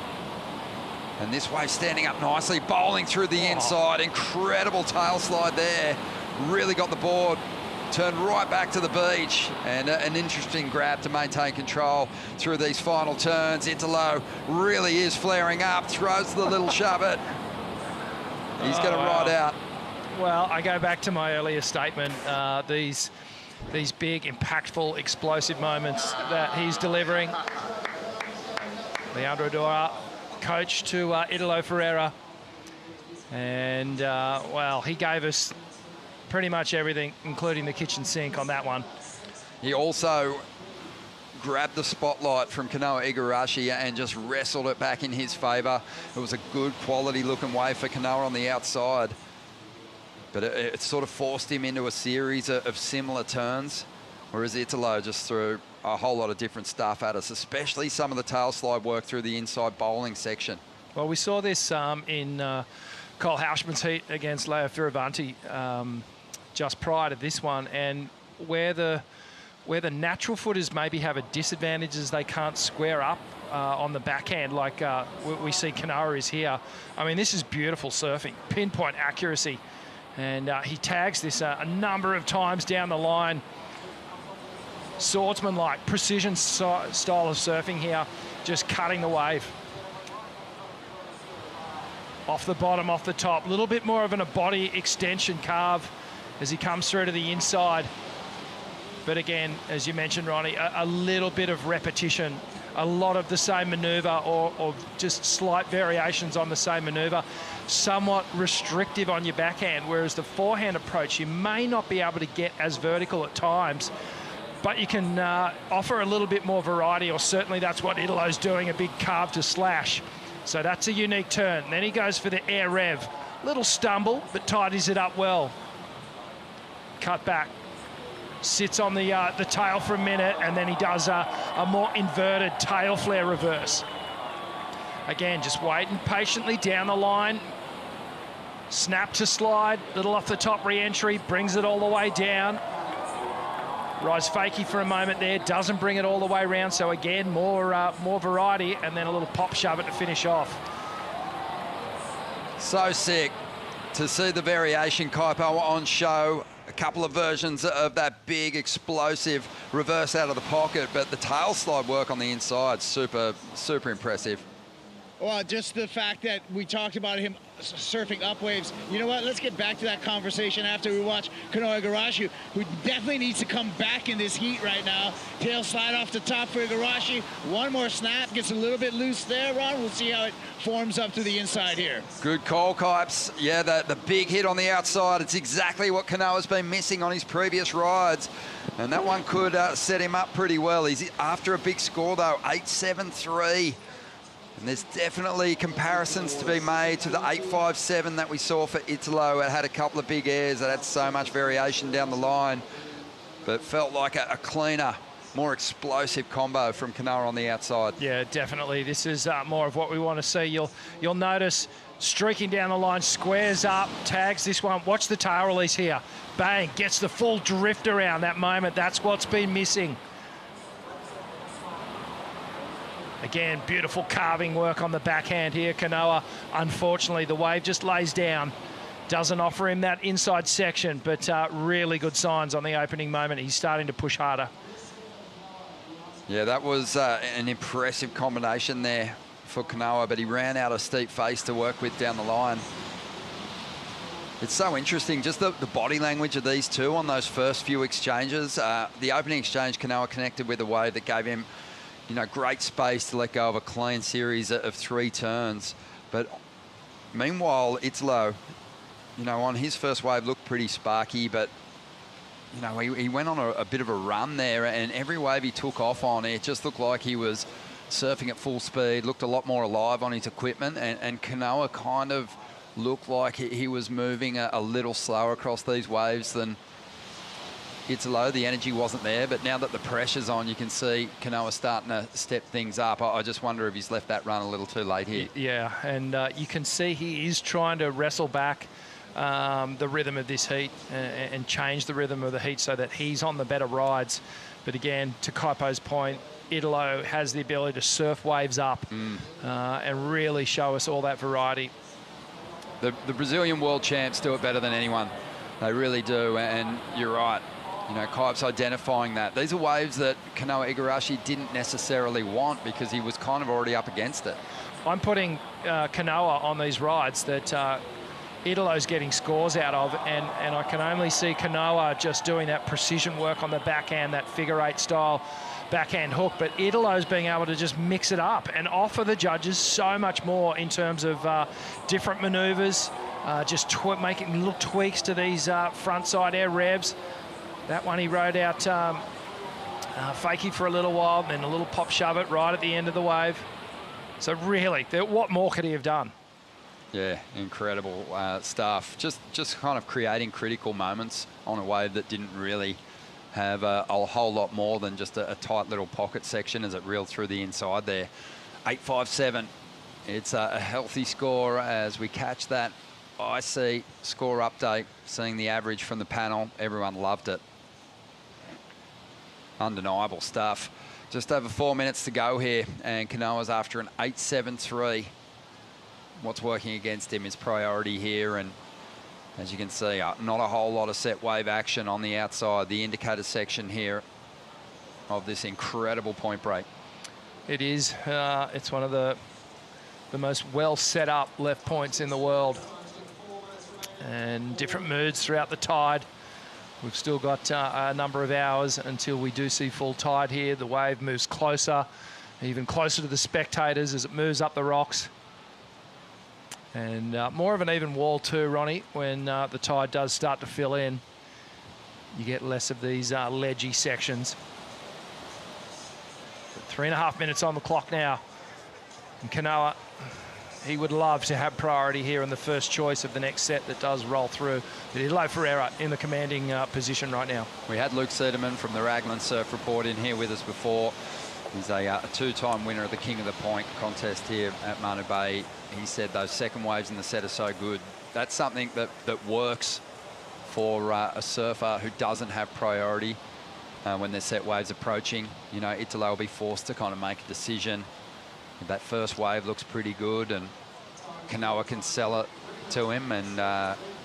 And this wave standing up nicely, bowling through the inside. Incredible tail slide there. Really got the board. Turned right back to the beach. And an interesting grab to maintain control through these final turns. Italo really is flaring up. Throws the little shove it. He's going to ride out. Well, I go back to my earlier statement. These big, impactful, explosive moments that he's delivering. Yago Dora, coach to Italo Ferreira. And, well, he gave us pretty much everything, including the kitchen sink on that one. He also grabbed the spotlight from Canoa Igarashi and just wrestled it back in his favour. It was a good quality-looking wave for Canoa on the outside. But it sort of forced him into a series of similar turns, whereas Italo just threw a whole lot of different stuff at us, especially some of the tail slide work through the inside bowling section. Well, we saw this in Cole Houshmand's heat against Leo Fioravanti just prior to this one, and where the natural footers maybe have a disadvantage is they can't square up on the backhand like we see Canoa is here. I mean, this is beautiful surfing, pinpoint accuracy. And he tags this a number of times down the line. Swordsman-like precision style of surfing here, just cutting the wave. Off the bottom, off the top. A little bit more of a body extension carve as he comes through to the inside. But again, as you mentioned, Ronnie, a little bit of repetition. A lot of the same manoeuvre or just slight variations on the same manoeuvre. Somewhat restrictive on your backhand, whereas the forehand approach, you may not be able to get as vertical at times, but you can offer a little bit more variety, or certainly that's what Italo's doing, a big carve to slash. So that's a unique turn. Then he goes for the air rev. Little stumble, but tidies it up well. Cut back. Sits on the tail for a minute, and then he does a more inverted tail flare reverse. Again, just waiting patiently down the line. Snap to slide, little off the top re-entry, brings it all the way down. Rise fakie for a moment there, doesn't bring it all the way around, so again, more variety, and then a little pop shove it to finish off. So sick to see the variation, Kaipo, on show. A couple of versions of that big, explosive reverse out of the pocket, but the tail slide work on the inside, super, super impressive. Well, just the fact that we talked about him surfing up waves. You know what? Let's get back to that conversation after we watch Canoa Igarashi, who definitely needs to come back in this heat right now. Tail slide off the top for Igarashi. One more snap, gets a little bit loose there, Ron. We'll see how it forms up to the inside here. Good call, Kipes. Yeah, the big hit on the outside. It's exactly what Canoa's been missing on his previous rides. And that one could set him up pretty well. He's after a big score, though, 8.73. And there's definitely comparisons to be made to the 8.57 that we saw for Italo. It had a couple of big airs that had so much variation down the line, but felt like a cleaner, more explosive combo from Canoa on the outside. Yeah, definitely. This is more of what we want to see. You'll notice streaking down the line, squares up, tags this one. Watch the tail release here. Bang, gets the full drift around that moment. That's what's been missing. Again, beautiful carving work on the backhand here. Canoa, unfortunately, the wave just lays down. Doesn't offer him that inside section, but really good signs on the opening moment. He's starting to push harder. Yeah, that was an impressive combination there for Canoa, but he ran out of steep face to work with down the line. It's so interesting, just the body language of these two on those first few exchanges. The opening exchange, Canoa connected with a wave that gave him, you know, great space to let go of a clean series of 3 turns. But meanwhile, Italo, you know, on his first wave looked pretty sparky, but, you know, he went on a bit of a run there, and every wave he took off on, it just looked like he was surfing at full speed, looked a lot more alive on his equipment, and Canoa kind of looked like he was moving a little slower across these waves than Italo. The energy wasn't there, but now that the pressure's on, you can see Canoa starting to step things up. I just wonder if he's left that run a little too late here. Yeah, and you can see he is trying to wrestle back the rhythm of this heat and change the rhythm of the heat so that he's on the better rides. But again, to Kaipo's point, Italo has the ability to surf waves up and really show us all that variety. The Brazilian world champs do it better than anyone. They really do, and you're right. You know, Kipes identifying that. These are waves that Canoa Igarashi didn't necessarily want because he was kind of already up against it. I'm putting Canoa on these rides that Italo's getting scores out of, and I can only see Canoa just doing that precision work on the backhand, that figure-8 style backhand hook, but Italo's being able to just mix it up and offer the judges so much more in terms of different maneuvers, just making little tweaks to these front-side air revs. That one he rode out fakie for a little while, then a little pop shove it right at the end of the wave. So really, what more could he have done? Yeah, incredible stuff. Just kind of creating critical moments on a wave that didn't really have a whole lot more than just a tight little pocket section as it reeled through the inside there. 8.57. It's a healthy score as we catch that IC score update, seeing the average from the panel. Everyone loved it. Undeniable stuff. Just over 4 minutes to go here, and Canoa's after an 8.73. What's working against him is priority here, and as you can see, not a whole lot of set wave action on the outside, the indicator section here of this incredible point break. It is. It's one of the most well set up left points in the world, and different moods throughout the tide. We've still got a number of hours until we do see full tide here. The wave moves closer, even closer to the spectators as it moves up the rocks. And more of an even wall too, Ronnie, when the tide does start to fill in. You get less of these ledgy sections. 3.5 minutes on the clock now. And Canoa, he would love to have priority here in the first choice of the next set that does roll through. But Italo Ferreira in the commanding position right now. We had Luke Sederman from the Ragland Surf Report in here with us before. He's a 2-time winner of the King of the Point contest here at Manu Bay. He said those second waves in the set are so good. That's something that works for a surfer who doesn't have priority when there's set waves approaching. You know, Italo will be forced to kind of make a decision. That first wave looks pretty good, and Canoa can sell it to him, and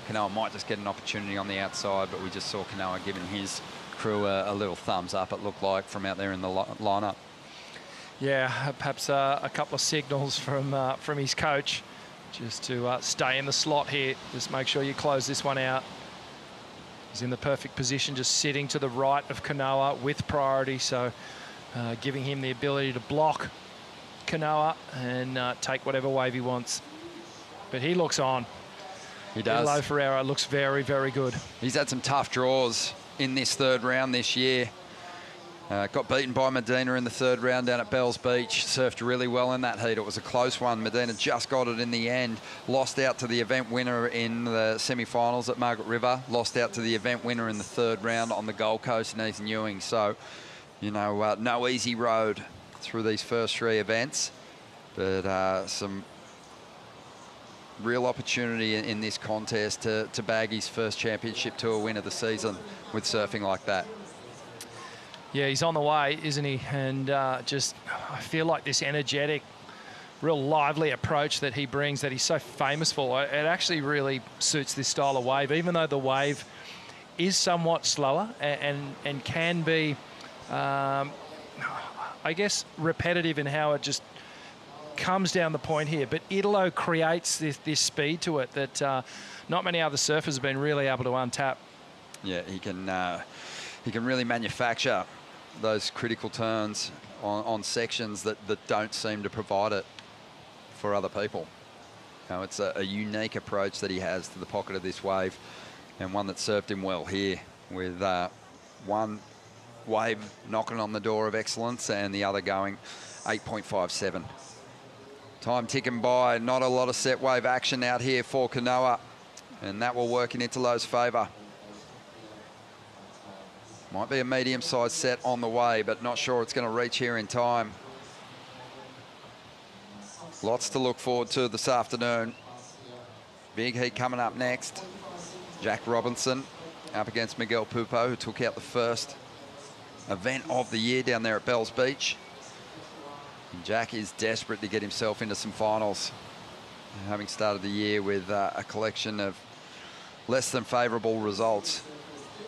Canoa might just get an opportunity on the outside, but we just saw Canoa giving his crew a little thumbs up, it looked like, from out there in the lineup. Yeah, perhaps a couple of signals from his coach just to stay in the slot here. Just make sure you close this one out. He's in the perfect position, just sitting to the right of Canoa with priority, so giving him the ability to block Canoa and take whatever wave he wants. But he looks on. He does. Italo Ferreira looks very, very good. He's had some tough draws in this third round this year. Got beaten by Medina in the third round down at Bells Beach. Surfed really well in that heat. It was a close one. Medina just got it in the end. Lost out to the event winner in the semi-finals at Margaret River. Lost out to the event winner in the third round on the Gold Coast, Nathan Ewing. So, you know, no easy road through these first three events. But some real opportunity in this contest to bag his first championship tour win of the season with surfing like that. Yeah, he's on the way, isn't he? And just, I feel like this energetic, real lively approach that he brings, that he's so famous for, it actually really suits this style of wave, even though the wave is somewhat slower and can be, I guess, repetitive in how it just comes down the point here. But Italo creates this speed to it that not many other surfers have been really able to untap. Yeah, he can really manufacture those critical turns on sections that don't seem to provide it for other people. You know, it's a unique approach that he has to the pocket of this wave, and one that served him well here with one wave knocking on the door of excellence and the other going 8.57. Time ticking by, not a lot of set wave action out here for Canoa, and that will work in Italo's favour. Might be a medium-sized set on the way, but not sure it's going to reach here in time. Lots to look forward to this afternoon. Big heat coming up next. Jack Robinson up against Miguel Pupo, who took out the first event of the year down there at Bells Beach. And Jack is desperate to get himself into some finals, having started the year with a collection of less than favourable results.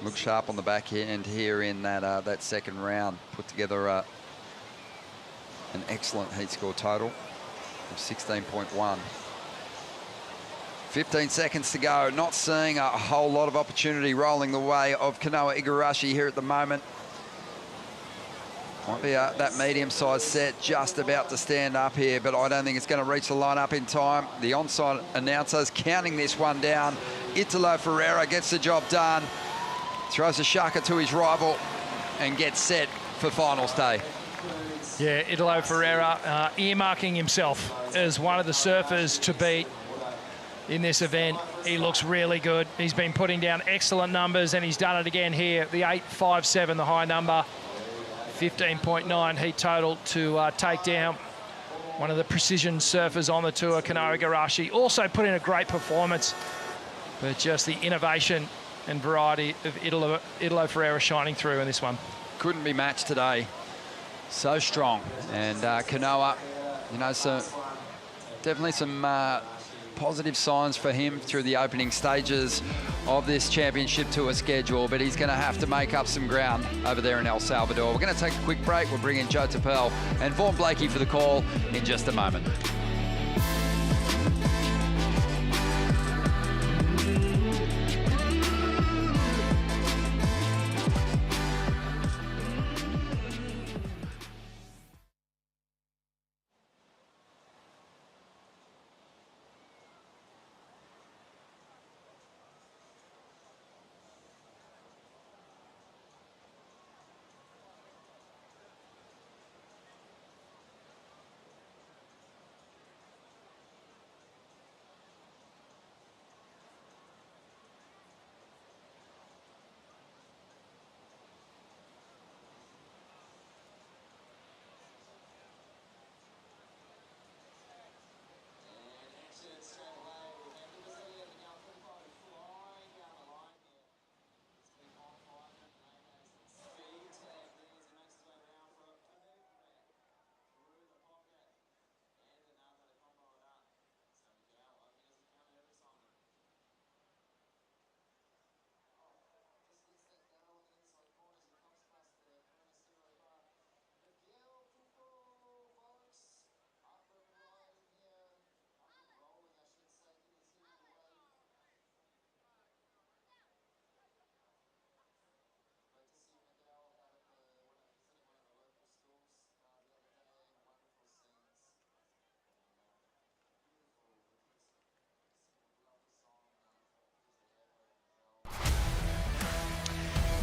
Looked sharp on the back end here in that second round. Put together an excellent heat score total of 16.1. 15 seconds to go. Not seeing a whole lot of opportunity rolling the way of Canoa Igarashi here at the moment. Might be that medium-sized set just about to stand up here, but I don't think it's going to reach the line-up in time. The onside announcer's counting this one down. Italo Ferreira gets the job done. Throws a shaka to his rival and gets set for finals day. Yeah, Italo Ferreira earmarking himself as one of the surfers to beat in this event. He looks really good. He's been putting down excellent numbers, and he's done it again here. The 8.57, the high number. 15.9 heat total to take down one of the precision surfers on the tour, Canoa Igarashi. Also put in a great performance, but just the innovation and variety of Italo Ferreira shining through in this one. Couldn't be matched today. So strong. And Canoa, you know, so definitely some positive signs for him through the opening stages of this championship tour schedule, but he's going to have to make up some ground over there in El Salvador. We're going to take a quick break. We'll bring in Joe Tapel and Vaughan Blakey for the call in just a moment.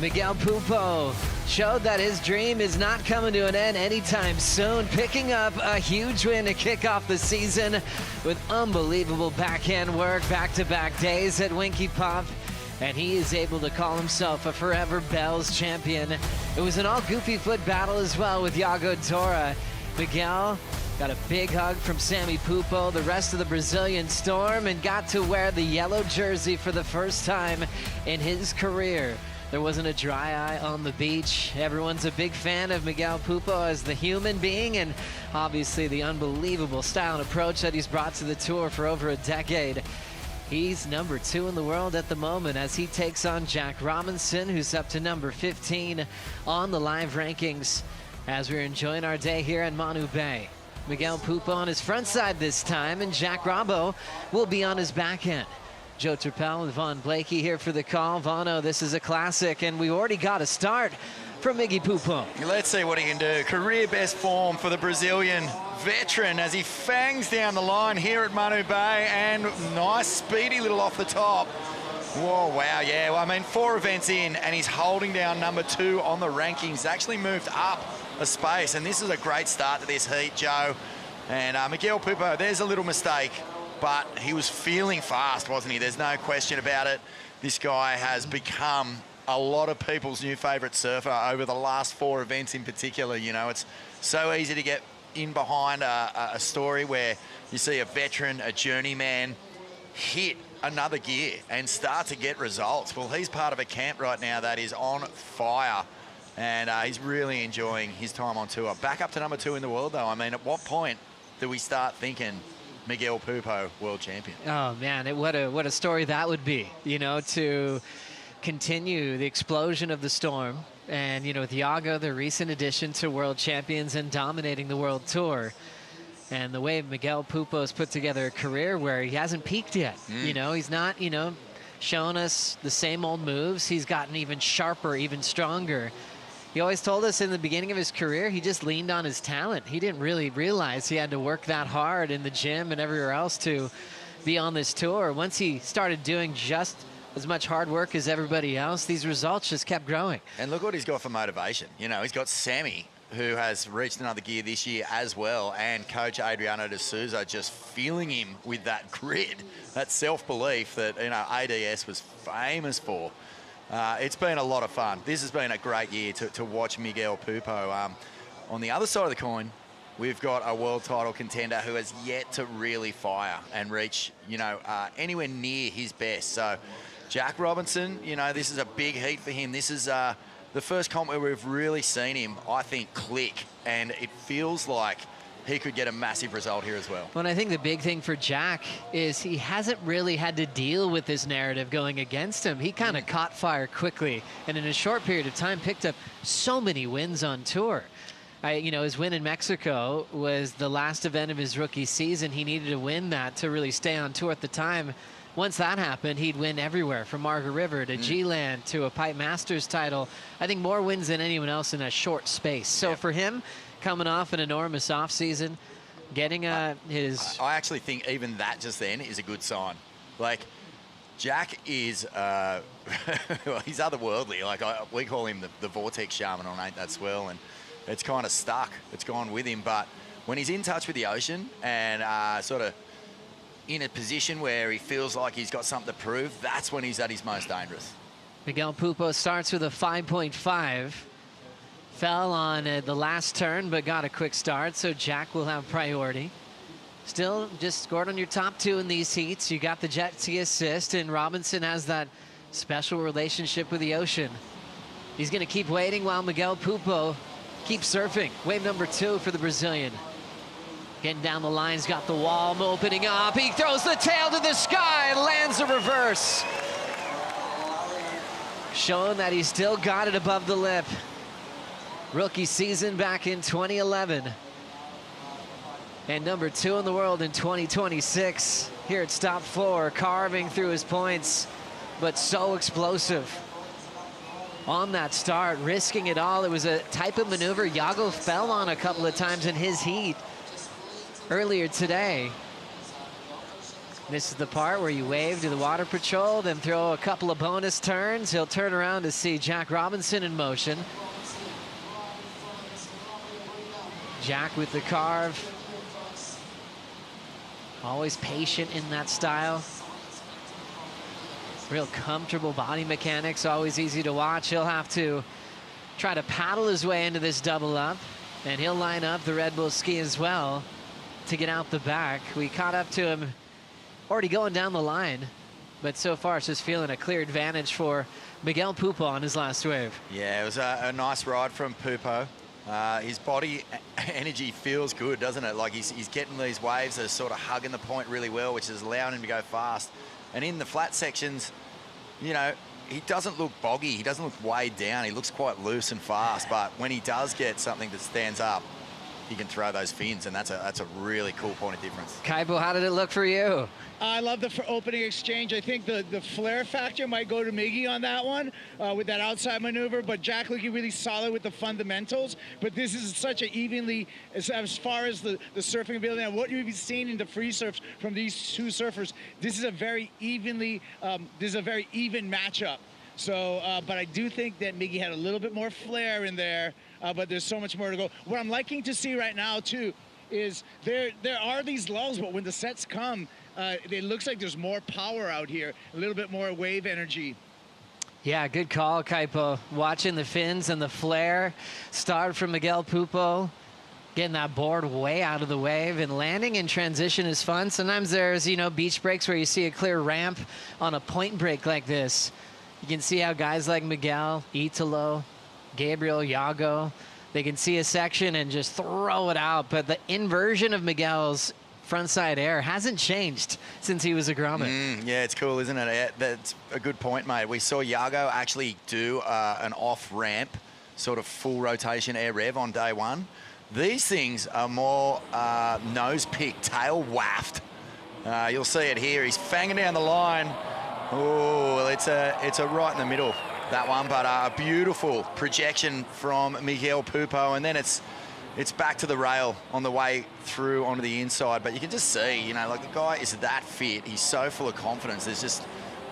Miguel Pupo showed that his dream is not coming to an end anytime soon, picking up a huge win to kick off the season with unbelievable backhand work, back-to-back days at Winky Pop, and he is able to call himself a forever Bells champion. It was an all-goofy foot battle as well with Yago Dora. Miguel got a big hug from Sammy Pupo, the rest of the Brazilian Storm, and got to wear the yellow jersey for the first time in his career. There wasn't a dry eye on the beach. Everyone's a big fan of Miguel Pupo as the human being, and obviously the unbelievable style and approach that he's brought to the tour for over a decade. He's number 2 in the world at the moment as he takes on Jack Robinson, who's up to number 15 on the live rankings as we're enjoying our day here in Manu Bay. Miguel Pupo on his front side this time, and Jack Robbo will be on his back end. Joe Turpel and Vaughn Blakey here for the call. Vaughno, this is a classic, and we already got a start from Miggy Pupo. Let's see what he can do. Career best form for the Brazilian veteran as he fangs down the line here at Manu Bay, and nice speedy little off the top. Whoa, wow, yeah. Well, I mean, 4 events in, and he's holding down number 2 on the rankings. He's actually moved up a space, and this is a great start to this heat, Joe. And Miguel Pupo, there's a little mistake, but he was feeling fast, wasn't he? There's no question about it. This guy has become a lot of people's new favourite surfer over the last 4 events in particular. You know, it's so easy to get in behind a story where you see a veteran, a journeyman, hit another gear and start to get results. Well, he's part of a camp right now that is on fire, and he's really enjoying his time on tour. Back up to number 2 in the world, though. I mean, at what point do we start thinking Miguel Pupo world champion? Oh man, what a story that would be, you know, to continue the explosion of the Storm, and you know, with Yago, the recent addition to world champions and dominating the world tour, and the way Miguel Pupo's put together a career where he hasn't peaked yet. You know, he's not, you know, showing us the same old moves. He's gotten even sharper, even stronger. He always told us in the beginning of his career, he just leaned on his talent. He didn't really realize he had to work that hard in the gym and everywhere else to be on this tour. Once he started doing just as much hard work as everybody else, these results just kept growing. And look what he's got for motivation. You know, he's got Sammy, who has reached another gear this year as well, and coach Adriano de Souza just feeling him with that grit, that self-belief that, you know, ADS was famous for. It's been a lot of fun. This has been a great year to watch Miguel Pupo. On the other side of the coin, we've got a world title contender who has yet to really fire and reach, you know, anywhere near his best. So Jack Robinson, you know, this is a big heat for him. This is the first comp where we've really seen him, I think, click, and it feels like he could get a massive result here as well. Well, I think the big thing for Jack is he hasn't really had to deal with this narrative going against him. He kind of caught fire quickly, and in a short period of time picked up so many wins on tour. You know, his win in Mexico was the last event of his rookie season. He needed to win that to really stay on tour at the time. Once that happened, he'd win everywhere, from Margaret River to G-Land to a Pipe Masters title. I think more wins than anyone else in a short space. So for him, coming off an enormous offseason, getting his... I actually think even that just then is a good sign. Like, Jack is, well, he's otherworldly. Like, we call him the Vortex Shaman on Ain't That Swell, and it's kind of stuck. It's gone with him. But when he's in touch with the ocean and sort of in a position where he feels like he's got something to prove, that's when he's at his most dangerous. Miguel Pupo starts with a 5.5. Fell on the last turn, but got a quick start, so Jack will have priority. Still just scored on your top 2 in these heats. You got the jet ski assist, and Robinson has that special relationship with the ocean. He's going to keep waiting while Miguel Pupo keeps surfing. Wave number 2 for the Brazilian. Getting down the line, he's got the wall opening up. He throws the tail to the sky and lands a reverse. Showing that he's still got it above the lip. Rookie season back in 2011. And number 2 in the world in 2026. Here at Stop 4, carving through his points, but so explosive. On that start, risking it all. It was a type of maneuver Yago fell on a couple of times in his heat earlier today. This is the part where you wave to the water patrol, then throw a couple of bonus turns. He'll turn around to see Jack Robinson in motion. Jack with the carve. Always patient in that style. Real comfortable body mechanics, always easy to watch. He'll have to try to paddle his way into this double up, and he'll line up the Red Bull ski as well to get out the back. We caught up to him already going down the line, but so far it's just feeling a clear advantage for Miguel Pupo on his last wave. Yeah, it was a nice ride from Pupo. His body energy feels good, doesn't it? Like he's getting these waves that are sort of hugging the point really well, which is allowing him to go fast. And in the flat sections, you know, he doesn't look boggy. He doesn't look weighed down. He looks quite loose and fast. But when he does get something that stands up, he can throw those fins, and that's a really cool point of difference. Kaipo, how did it look for you? I love the opening exchange. I think the flare factor might go to Miggy on that one with that outside maneuver, but Jack looking really solid with the fundamentals. But this is such an evenly, as far as the surfing ability and what you've seen in the free surfs from these two surfers, this is a very evenly, this is a very even matchup. So, but I do think that Miggy had a little bit more flair in there, but there's so much more to go. What I'm liking to see right now, too, is there are these lulls, but when the sets come, it looks like there's more power out here, a little bit more wave energy. Yeah, good call, Kaipo. Watching the fins and the flare start from Miguel Pupo, getting that board way out of the wave, and landing in transition is fun. Sometimes there's, you know, beach breaks where you see a clear ramp on a point break like this. You can see how guys like Miguel, Italo, Gabriel, Yago, they can see a section and just throw it out. But the inversion of Miguel's frontside air hasn't changed since he was a grommet. Yeah, it's cool, isn't it? That's a good point, mate. We saw Yago actually do an off-ramp, sort of full rotation air rev on day one. These things are more nose pick, tail waft. You'll see it here. He's fanging down the line. Oh, it's a right in the middle, that one, but a beautiful projection from Miguel Pupo, and then it's back to the rail on the way through onto the inside. But you can just see, you know, like the guy is that fit. He's so full of confidence. There's just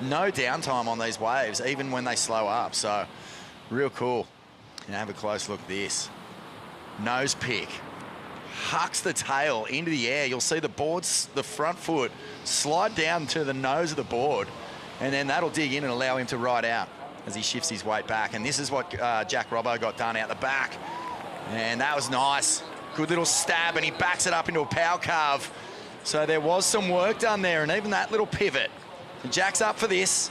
no downtime on these waves, even when they slow up. So real cool. And have a close look at this. Nose pick. Hucks the tail into the air. You'll see the board's, the front foot slide down to the nose of the board, and then that'll dig in and allow him to ride out as he shifts his weight back. And this is what Jack Robbo got done out the back. And that was nice. Good little stab, and he backs it up into a power carve. So there was some work done there, and even that little pivot. And Jack's up for this.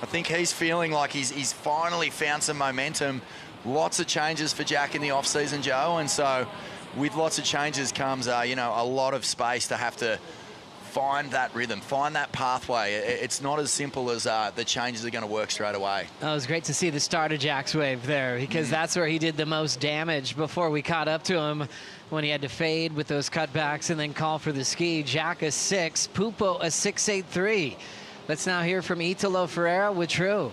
I think he's feeling like he's finally found some momentum. Lots of changes for Jack in the off-season, Joe, and so with lots of changes comes, you know, a lot of space to have to find that rhythm, find that pathway. It's not as simple as the changes are going to work straight away. Oh, it was great to see the start of Jack's wave there, because that's where he did the most damage before we caught up to him, when he had to fade with those cutbacks and then call for the ski. Jack a 6, Pupo a 6.83. Let's now hear from Italo Ferreira with True.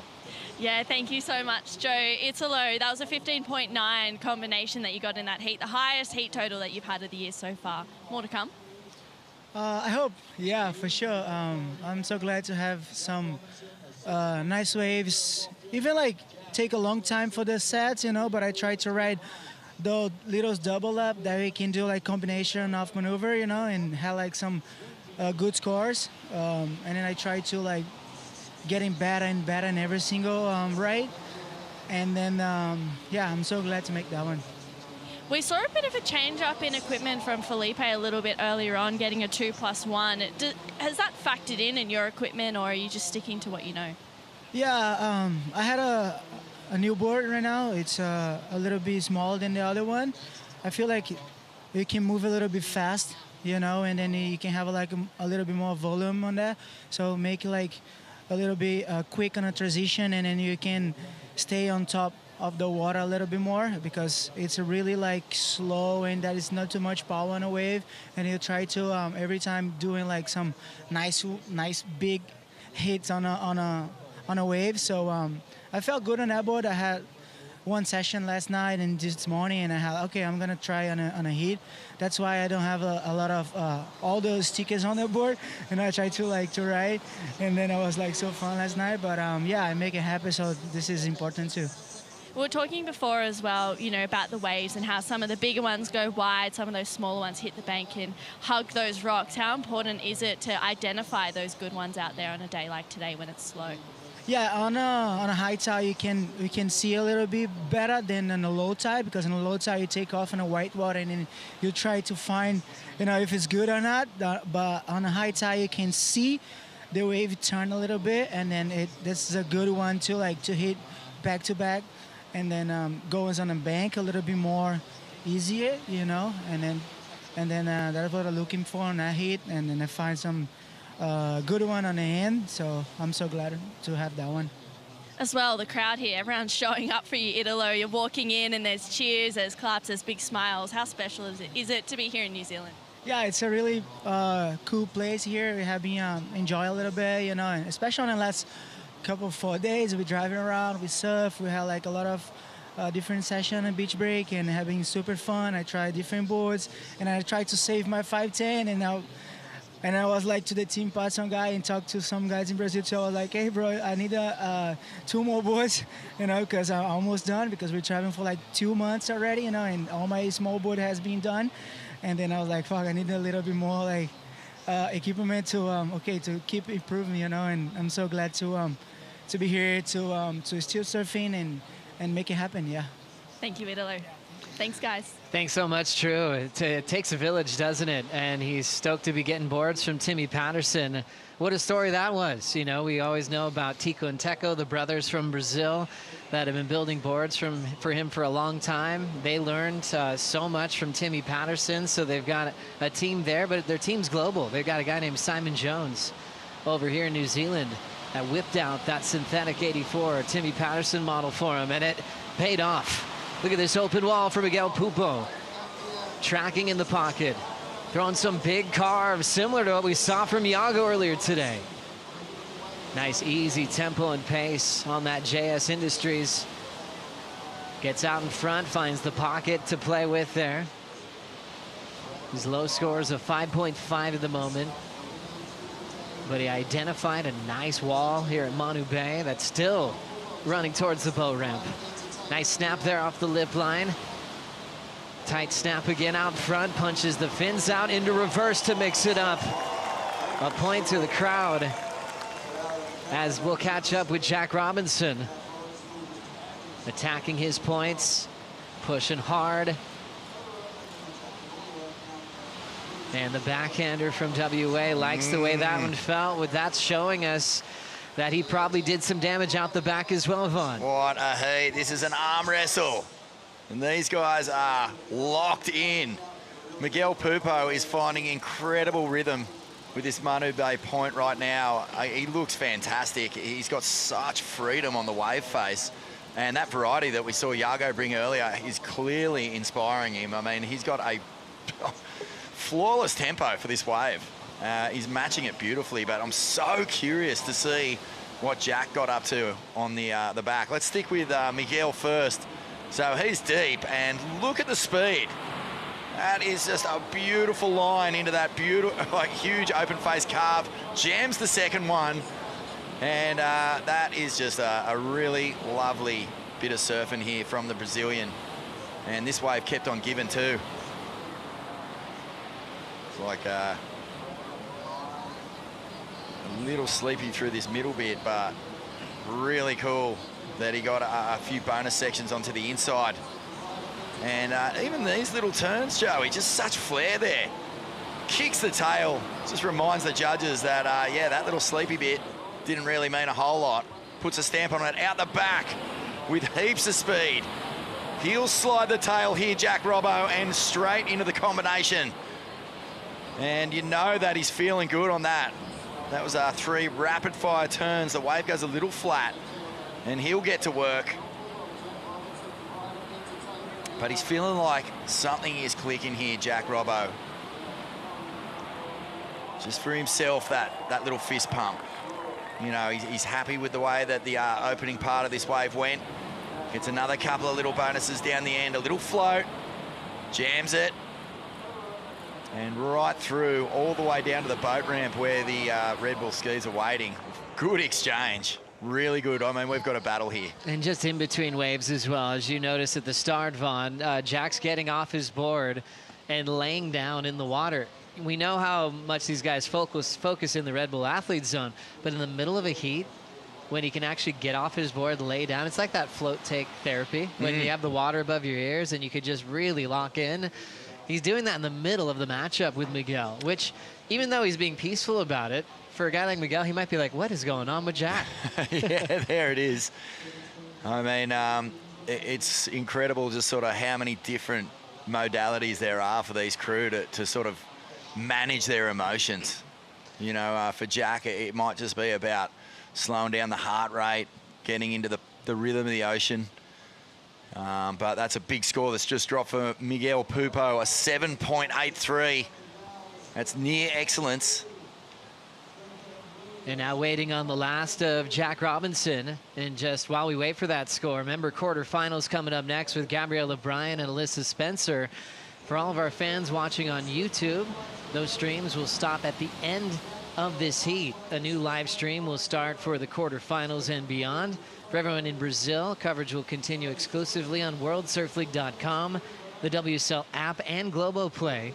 Yeah, thank you so much, Joe. Italo, that was a 15.9 combination that you got in that heat, the highest heat total that you've had of the year so far. More to come? I hope, yeah, for sure. I'm so glad to have some nice waves. Even like take a long time for the sets, you know, but I try to ride the little double up that we can do like combination of maneuver, you know, and have like some good scores. And then I try to like getting better and better in every single ride. And then, yeah, I'm so glad to make that one. We saw a bit of a change up in equipment from Felipe a little bit earlier on, getting a 2+1. Has that factored in your equipment, or are you just sticking to what you know? Yeah, I had a new board right now. It's a little bit smaller than the other one. I feel like you can move a little bit fast, you know, and then you can have like a little bit more volume on that. So make like a little bit quick on a transition, and then you can stay on top of the water a little bit more, because it's really like slow and that is not too much power on a wave. And you try to every time doing like some nice big hits on a wave. So I felt good on that board. I had one session last night and this morning, and I had, okay, I'm gonna try on a heat. That's why I don't have a lot of all those stickers on the board, and I try to ride, and then it was like so fun last night. But yeah, I make it happen, so this is important too. We were talking before as well, you know, about the waves and how some of the bigger ones go wide, some of those smaller ones hit the bank and hug those rocks. How important is it to identify those good ones out there on a day like today when it's slow? Yeah, on a high tide you can see a little bit better than on a low tide, because on a low tide you take off in a white water and then you try to find, you know, if it's good or not. But on a high tide you can see the wave turn a little bit, and then this is a good one to hit back to back. And then goes on a bank a little bit more easier, you know, and then that's what I'm looking for on that heat, and then I find some good one on the end. So I'm so glad to have that one. As well, the crowd here, everyone's showing up for you, Italo. You're walking in and there's cheers, there's claps, there's big smiles. How special is it to be here in New Zealand? Yeah, it's a really cool place here. We have been enjoy a little bit, you know, and especially on the last couple of 4 days, we're driving around, we surf, we had like a lot of different sessions on beach break and having super fun. I tried different boards and I tried to save my 510, and I was like to the team part some guy and talked to some guys in Brazil too. I was like, hey bro, I need 2 more boards, you know, because I'm almost done, because we're traveling for like 2 months already, you know, and all my small board has been done. And then I was like, fuck, I need a little bit more like equipment to keep improving, you know. And I'm so glad to be here to still surfing and make it happen. Yeah. Thank you, Italo. Thanks, guys. Thanks so much, True. It takes a village, doesn't it? And he's stoked to be getting boards from Timmy Patterson. What a story that was. You know, we always know about Tico and Teco, the brothers from Brazil that have been building boards for him for a long time. They learned so much from Timmy Patterson, so they've got a team there, but their team's global. They've got a guy named Simon Jones over here in New Zealand that whipped out that synthetic 84 Timmy Patterson model for him, and it paid off. Look at this open wall for Miguel Pupo. Tracking in the pocket. Throwing some big carves, similar to what we saw from Yago earlier today. Nice easy tempo and pace on that JS Industries. Gets out in front, finds the pocket to play with there. His low scores of 5.5 at the moment. But he identified a nice wall here at Manu Bay that's still running towards the boat ramp. Nice snap there off the lip line. Tight snap again out front, punches the fins out into reverse to mix it up. A point to the crowd as we'll catch up with Jack Robinson. Attacking his points, pushing hard. And the backhander from WA likes the way that one felt. With that showing us that he probably did some damage out the back as well, Vaughn. What a heat. This is an arm wrestle. And these guys are locked in. Miguel Pupo is finding incredible rhythm with this Manu Bay point right now. He looks fantastic. He's got such freedom on the wave face. And that variety that we saw Yago bring earlier is clearly inspiring him. I mean, he's got a flawless tempo for this wave. He's matching it beautifully, but I'm so curious to see what Jack got up to on the back. Let's stick with Miguel first. So he's deep, and look at the speed. That is just a beautiful line into that beautiful, like huge open face carve. Jams the second one, and that is just a really lovely bit of surfing here from the Brazilian. And this wave kept on giving too. It's like a little sleepy through this middle bit, but really cool that he got a few bonus sections onto the inside. And even these little turns, Joey, just such flair there. Kicks the tail, just reminds the judges that, yeah, that little sleepy bit didn't really mean a whole lot. Puts a stamp on it out the back with heaps of speed. He'll slide the tail here, Jack Robbo, and straight into the combination. And you know that he's feeling good on that. That was 3 rapid fire turns. The wave goes a little flat and he'll get to work. But he's feeling like something is clicking here, Jack Robbo. Just for himself, that little fist pump. You know, he's happy with the way that the opening part of this wave went. Gets another couple of little bonuses down the end. A little float, jams it, and right through all the way down to the boat ramp where the Red Bull skis are waiting. Good exchange. Really good. I mean, we've got a battle here. And just in between waves as well, as you notice at the start, Vaughn, Jack's getting off his board and laying down in the water. We know how much these guys focus in the Red Bull Athlete Zone, but in the middle of a heat, when he can actually get off his board, lay down, it's like that float take therapy, when you have the water above your ears and you could just really lock in. He's doing that in the middle of the matchup with Miguel, which, even though he's being peaceful about it, for a guy like Miguel, he might be like, what is going on with Jack? Yeah, there it is. I mean, it's incredible just sort of how many different modalities there are for these crew to sort of manage their emotions. You know, for Jack, it might just be about slowing down the heart rate, getting into the rhythm of the ocean. But that's a big score that's just dropped for Miguel Pupo, a 7.83. That's near excellence. And now waiting on the last of Jack Robinson. And just while we wait for that score, remember quarterfinals coming up next with Gabriella Bryan and Alyssa Spencer. For all of our fans watching on YouTube, those streams will stop at the end of this heat. A new live stream will start for the quarterfinals and beyond. For everyone in Brazil, coverage will continue exclusively on WorldSurfLeague.com, the WSL app, and Globoplay.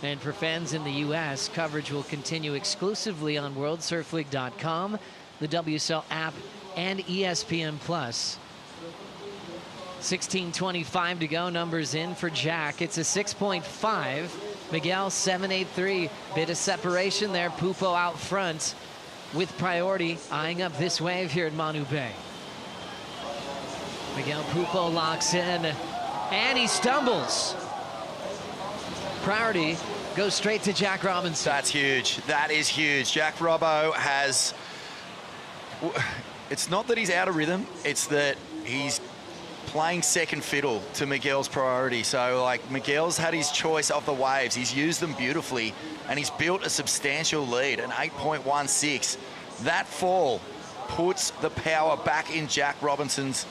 And for fans in the U.S., coverage will continue exclusively on WorldSurfLeague.com, the WSL app, and ESPN+. 16:25 to go. Numbers in for Jack. It's a 6.5. Miguel 7.83. Bit of separation there. Pupo out front with priority, eyeing up this wave here at Manu Bay. Miguel Pupo locks in, and he stumbles. Priority goes straight to Jack Robinson. That's huge. That is huge. Jack Robbo has... It's not that he's out of rhythm. It's that he's playing second fiddle to Miguel's priority. So, like, Miguel's had his choice of the waves. He's used them beautifully, and he's built a substantial lead, an 8.16. That fall puts the power back in Jack Robinson's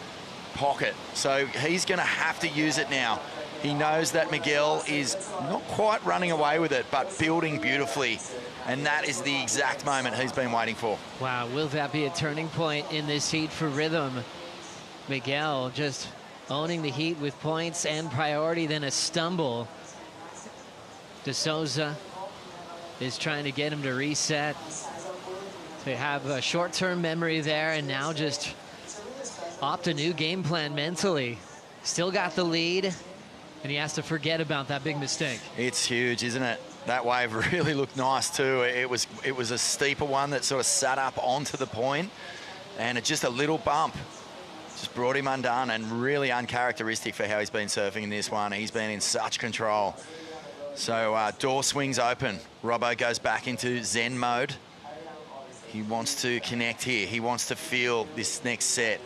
pocket. So he's going to have to use it now. He knows that Miguel is not quite running away with it, but building beautifully. And that is the exact moment he's been waiting for. Wow, will that be a turning point in this heat for rhythm? Miguel just owning the heat with points and priority, then a stumble. De Souza is trying to get him to reset. They have a short-term memory there, and now just opt a new game plan mentally. Still got the lead, and he has to forget about that big mistake. It's huge, isn't it? That wave really looked nice too. It was a steeper one that sort of sat up onto the point, and it's just a little bump just brought him undone, and really uncharacteristic for how he's been surfing in this one. He's been in such control. So door swings open. Robbo goes back into Zen mode. He wants to connect here. He wants to feel this next set.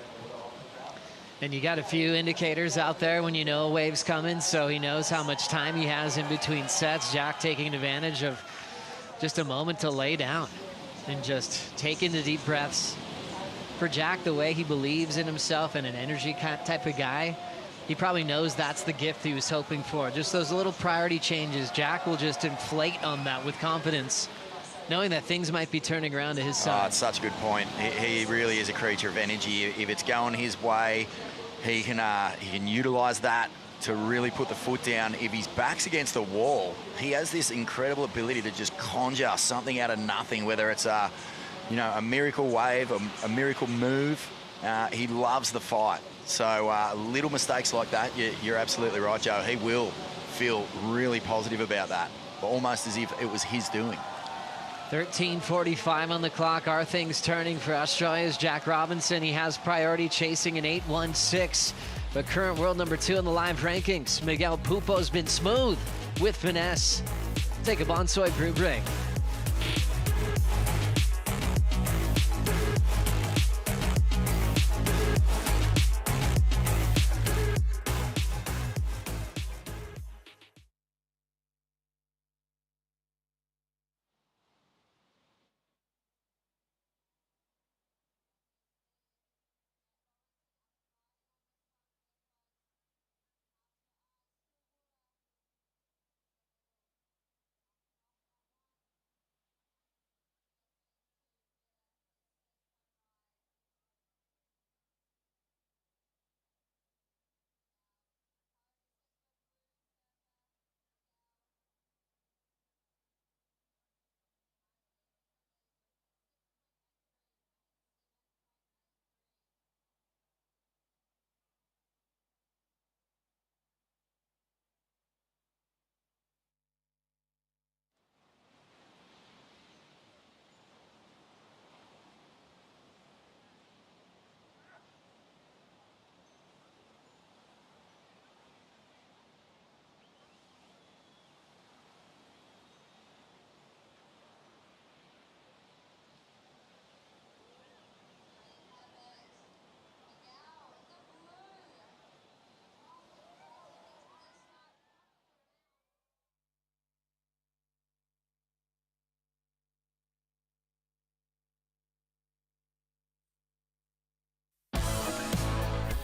And you got a few indicators out there when you know a wave's coming, so he knows how much time he has in between sets. Jack taking advantage of just a moment to lay down and just take in the deep breaths. For Jack, the way he believes in himself and an energy type of guy, he probably knows that's the gift he was hoping for. Just those little priority changes. Jack will just inflate on that with confidence, knowing that things might be turning around to his side. Oh, it's such a good point. He really is a creature of energy. If it's going his way, he can utilize that to really put the foot down. If his back's against the wall, he has this incredible ability to just conjure something out of nothing, whether it's a miracle wave, a miracle move. He loves the fight. So little mistakes like that, you're absolutely right, Joe. He will feel really positive about that, almost as if it was his doing. 13:45 on the clock. Are things turning for Australia's Jack Robinson? He has priority, chasing an 8.16, but current world number 2 in the live rankings. Miguel Pupo's been smooth with finesse. Take a Bonsoy brew break.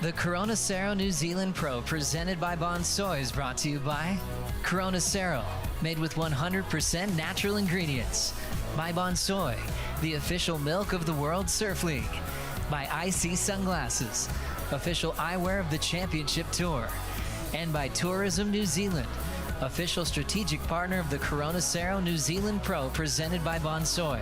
The Corona Cero New Zealand Pro presented by Bonsoy is brought to you by Corona Cero, made with 100% natural ingredients. By Bonsoy, the official milk of the World Surf League. By IC Sunglasses, official eyewear of the Championship Tour. And by Tourism New Zealand, official strategic partner of the Corona Cero New Zealand Pro presented by Bonsoy.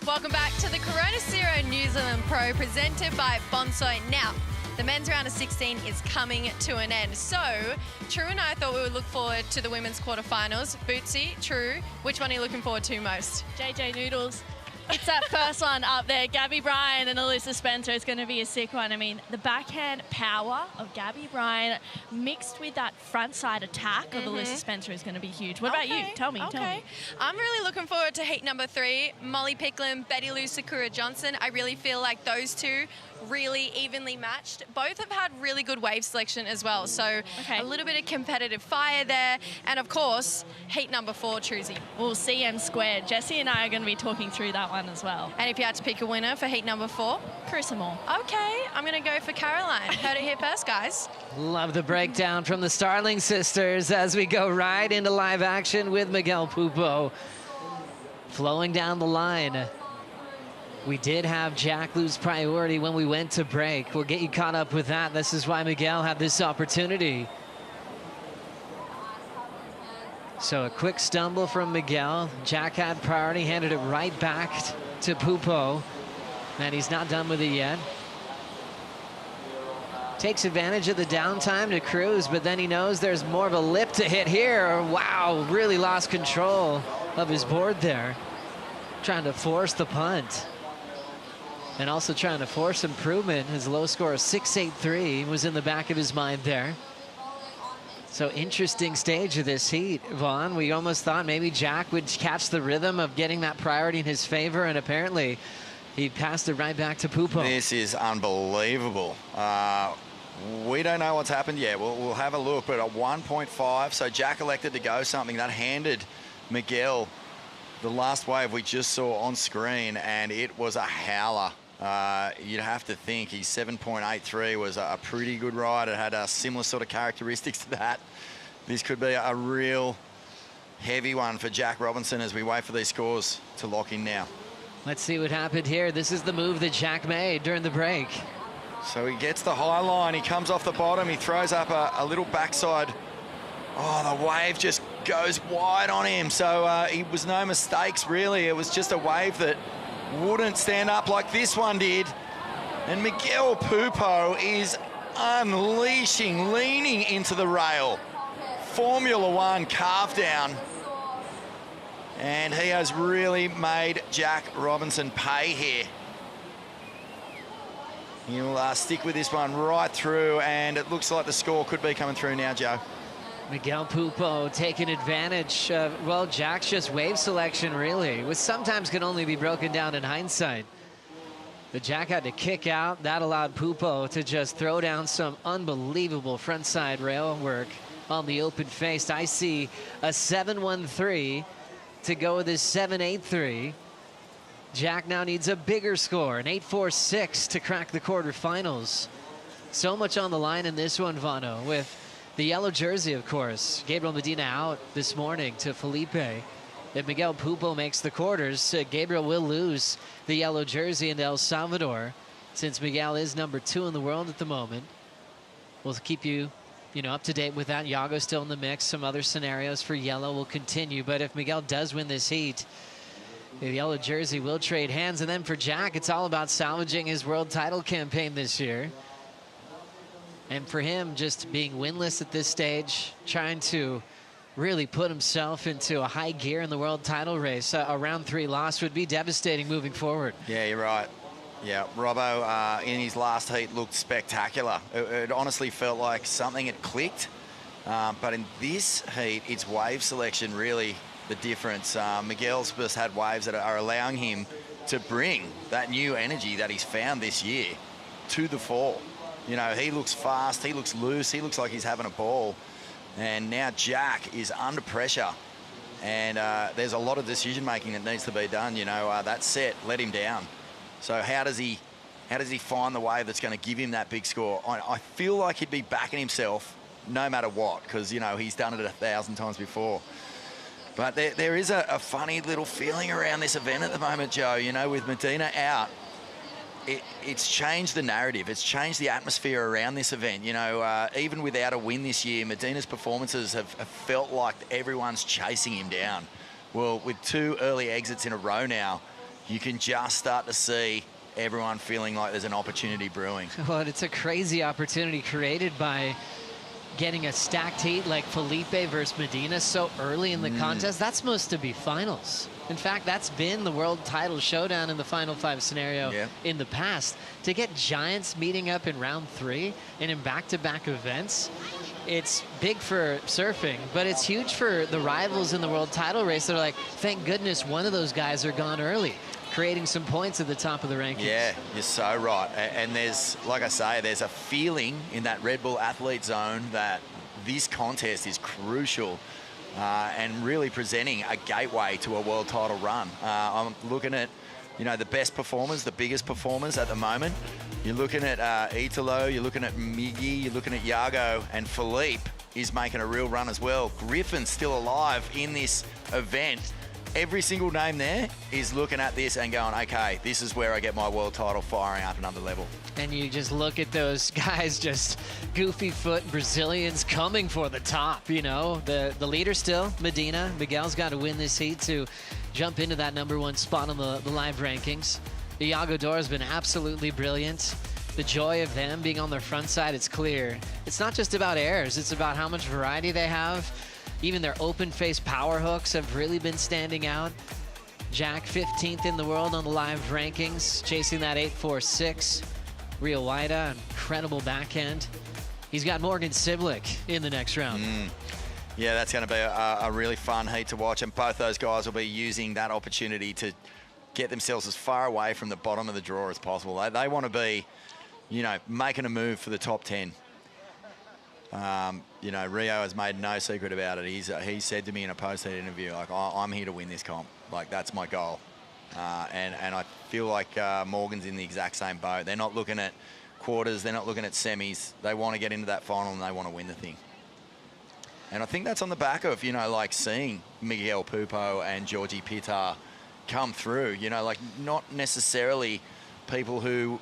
Welcome back to the Corona Cero New Zealand Pro presented by Bonsoy. Now, the men's round of 16 is coming to an end. So, True and I thought we would look forward to the women's quarterfinals. Bootsy, True, which one are you looking forward to most? JJ Noodles. It's that first one up there. Gabby Bryan and Alyssa Spencer is going to be a sick one. I mean, the backhand power of Gabby Bryan mixed with that frontside attack of Alyssa Spencer is going to be huge. What about you? Tell me. I'm really looking forward to heat number 3. Molly Picklin, Betty Lou Sakura Johnson. I really feel like those two really evenly matched. Both have had really good wave selection as well. So a little bit of competitive fire there. And of course, heat number 4, Truzy. Well, CM squared. Jesse and I are going to be talking through that one as well. And if you had to pick a winner for heat number 4? Carissa Moore. Okay, I'm going to go for Caroline. Heard it here first, guys. Love the breakdown from the Starling sisters as we go right into live action with Miguel Pupo flowing down the line. We did have Jack lose priority when we went to break. We'll get you caught up with that. This is why Miguel had this opportunity. So a quick stumble from Miguel. Jack had priority, handed it right back to Pupo. And he's not done with it yet. Takes advantage of the downtime to cruise, but then he knows there's more of a lip to hit here. Wow, really lost control of his board there. Trying to force the punt. And also trying to force improvement. His low score of 6.83 was in the back of his mind there. So interesting stage of this heat, Vaughn. We almost thought maybe Jack would catch the rhythm of getting that priority in his favor, and apparently he passed it right back to Pupo. This is unbelievable. We don't know what's happened yet. We'll have a look, but at 1.5, so Jack elected to go something that handed Miguel the last wave we just saw on screen, and it was a howler. You'd have to think his 7.83 was a pretty good ride. It had a similar sort of characteristics to that. This could be a real heavy one for Jack Robinson as we wait for these scores to lock in now. Let's see what happened here. This is the move that Jack made during the break. So he gets the high line. He comes off the bottom. He throws up a little backside. Oh, the wave just goes wide on him. So it was no mistakes, really. It was just a wave that wouldn't stand up like this one did. And Miguel Pupo is unleashing, leaning into the rail. Formula One carved down. And he has really made Jack Robinson pay here. He'll stick with this one right through, and it looks like the score could be coming through now, Joe. Miguel Pupo taking advantage of, well, Jack's just wave selection, really, which sometimes can only be broken down in hindsight. But Jack had to kick out. That allowed Pupo to just throw down some unbelievable frontside rail work on the open face. I see a 7.13 to go with his 7.83. Jack now needs a bigger score, an 8.46 to crack the quarterfinals. So much on the line in this one, Vano, with the yellow jersey, of course. Gabriel Medina out this morning to Felipe. If Miguel Pupo makes the quarters, Gabriel will lose the yellow jersey into El Salvador, since Miguel is number 2 in the world at the moment. We'll keep you, up to date with that. Yago still in the mix. Some other scenarios for yellow will continue. But if Miguel does win this heat, the yellow jersey will trade hands. And then for Jack, it's all about salvaging his world title campaign this year. And for him, just being winless at this stage, trying to really put himself into a high gear in the world title race. A round 3 loss would be devastating moving forward. Yeah, you're right. Yeah, Robbo in his last heat looked spectacular. It honestly felt like something had clicked. But in this heat, it's wave selection really the difference. Miguel's just had waves that are allowing him to bring that new energy that he's found this year to the fall. He looks fast, he looks loose, he looks like he's having a ball. And now Jack is under pressure. And there's a lot of decision-making that needs to be done. That set let him down. So how does he find the wave that's going to give him that big score? I feel like he'd be backing himself no matter what, because, you know, he's done it 1,000 times before. But there is a funny little feeling around this event at the moment, Joe. You know, with Medina out, it's changed the narrative. It's changed the atmosphere around this event. You know, even without a win this year, Medina's performances have felt like everyone's chasing him down. Well, with 2 early exits in a row now, you can just start to see everyone feeling like there's an opportunity brewing. Well, it's a crazy opportunity created by getting a stacked heat like Felipe versus Medina so early in the contest. That's supposed to be finals. In fact, that's been the world title showdown in the final 5 scenario in the past. To get giants meeting up in round 3 and in back-to-back events, it's big for surfing, but it's huge for the rivals in the world title race that are like, thank goodness one of those guys are gone early, creating some points at the top of the rankings. Yeah, you're so right. And there's, like I say, there's a feeling in that Red Bull athlete zone that this contest is crucial and really presenting a gateway to a world title run. I'm looking at, you know, the best performers, the biggest performers at the moment. You're looking at Italo, you're looking at Miguel, you're looking at Yago, and Felipe is making a real run as well. Griffin's still alive in this event. Every single name there is looking at this and going, okay, this is where I get my world title firing up another level. And you just look at those guys, just goofy foot Brazilians coming for the top, you know. The leader still, Medina. Miguel's got to win this heat to jump into that #1 spot on the live rankings. The Yago Dora has been absolutely brilliant. The joy of them being on their front side, it's clear. It's not just about airs, it's about how much variety they have. Even their open face power hooks have really been standing out. Jack 15th in the world on the live rankings, chasing that 8.46. Rio Waida, incredible backhand. He's got Morgan Cibilic in the next round. Yeah, that's going to be a really fun heat to watch, and both those guys will be using that opportunity to get themselves as far away from the bottom of the draw as possible. They want to be, you know, making a move for the top 10. You know, Rio has made no secret about it. He said to me in a post-heat interview, like, I'm here to win this comp. Like, that's my goal. And I feel like Morgan's in the exact same boat. They're not looking at quarters. They're not looking at semis. They want to get into that final and they want to win the thing. And I think that's on the back of, you know, like seeing Miguel Pupo and Georgie Pitar come through. You know, like not necessarily people who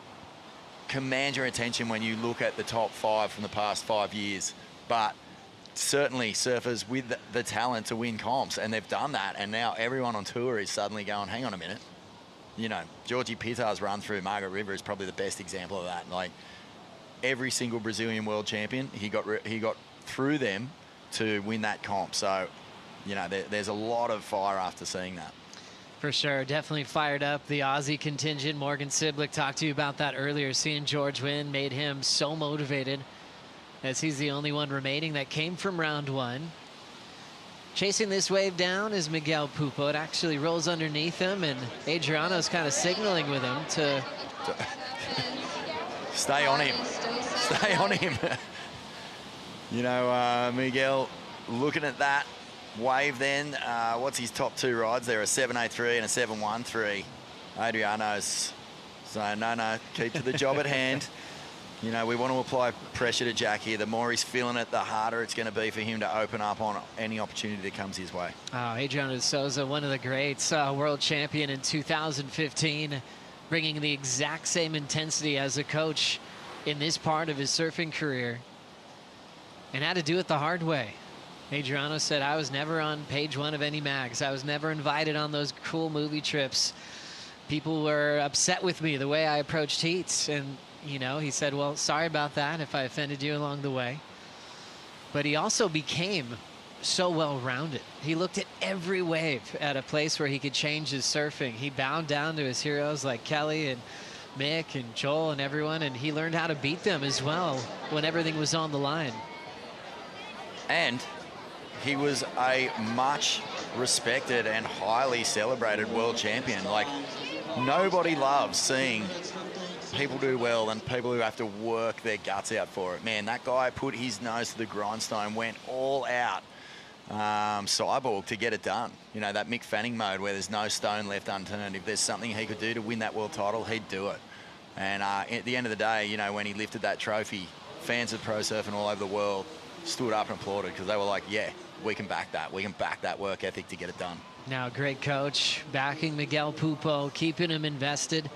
command your attention when you look at the top 5 from the past 5 years, but certainly surfers with the talent to win comps, and they've done that, and now everyone on tour is suddenly going, hang on a minute. You know, Georgie Pitar's run through Margaret River is probably the best example of that. Like, every single Brazilian world champion, he got through them to win that comp. So, you know, there's a lot of fire after seeing that. For sure, definitely fired up the Aussie contingent. Morgan Cibilic talked to you about that earlier. Seeing George win made him so motivated, as he's the only one remaining that came from round 1. Chasing this wave down is Miguel Pupo. It actually rolls underneath him, and Adriano's kind of signaling with him to stay on him. Stay on him. You know, Miguel looking at that wave then. What's his top 2 rides there? A 7.83 and a 7.13. Adriano's saying, no, keep to the job at hand. You know, we want to apply pressure to Jack here. The more he's feeling it, the harder it's going to be for him to open up on any opportunity that comes his way. Oh, Adriano de Souza, one of the greats, world champion in 2015, bringing the exact same intensity as a coach in this part of his surfing career, and had to do it the hard way. Adriano said, I was never on page 1 of any mags. I was never invited on those cool movie trips. People were upset with me the way I approached heats, and you know, he said, well, sorry about that if I offended you along the way. But he also became so well-rounded. He looked at every wave at a place where he could change his surfing. He bowed down to his heroes like Kelly and Mick and Joel and everyone, and he learned how to beat them as well when everything was on the line. And he was a much respected and highly celebrated world champion. Like, nobody loves seeing people do well and people who have to work their guts out for it. Man, that guy put his nose to the grindstone, went all out Cyborg to get it done. You know, that Mick Fanning mode where there's no stone left unturned. If there's something he could do to win that world title, he'd do it. And at the end of the day, you know, when he lifted that trophy, fans of pro surfing all over the world stood up and applauded because they were like, yeah, we can back that. We can back that work ethic to get it done. Now, great coach backing Miguel Pupo, keeping him invested.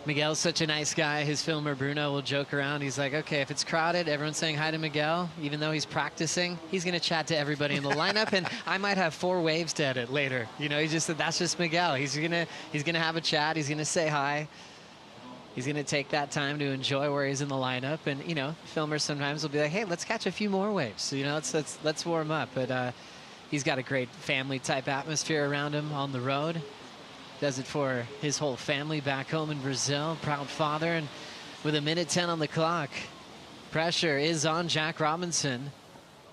Miguel's such a nice guy. His filmer, Bruno, will joke around. He's like, okay, if it's crowded, everyone's saying hi to Miguel. Even though he's practicing, he's going to chat to everybody in the lineup, and I might have 4 waves to edit later. You know, he just said that's just Miguel. He's gonna have a chat. He's going to say hi. He's going to take that time to enjoy where he's in the lineup. And, you know, filmers sometimes will be like, hey, let's catch a few more waves. So, you know, let's warm up. But he's got a great family-type atmosphere around him on the road. Does it for his whole family back home in Brazil. Proud father. And with 1:10 on the clock, pressure is on Jack Robinson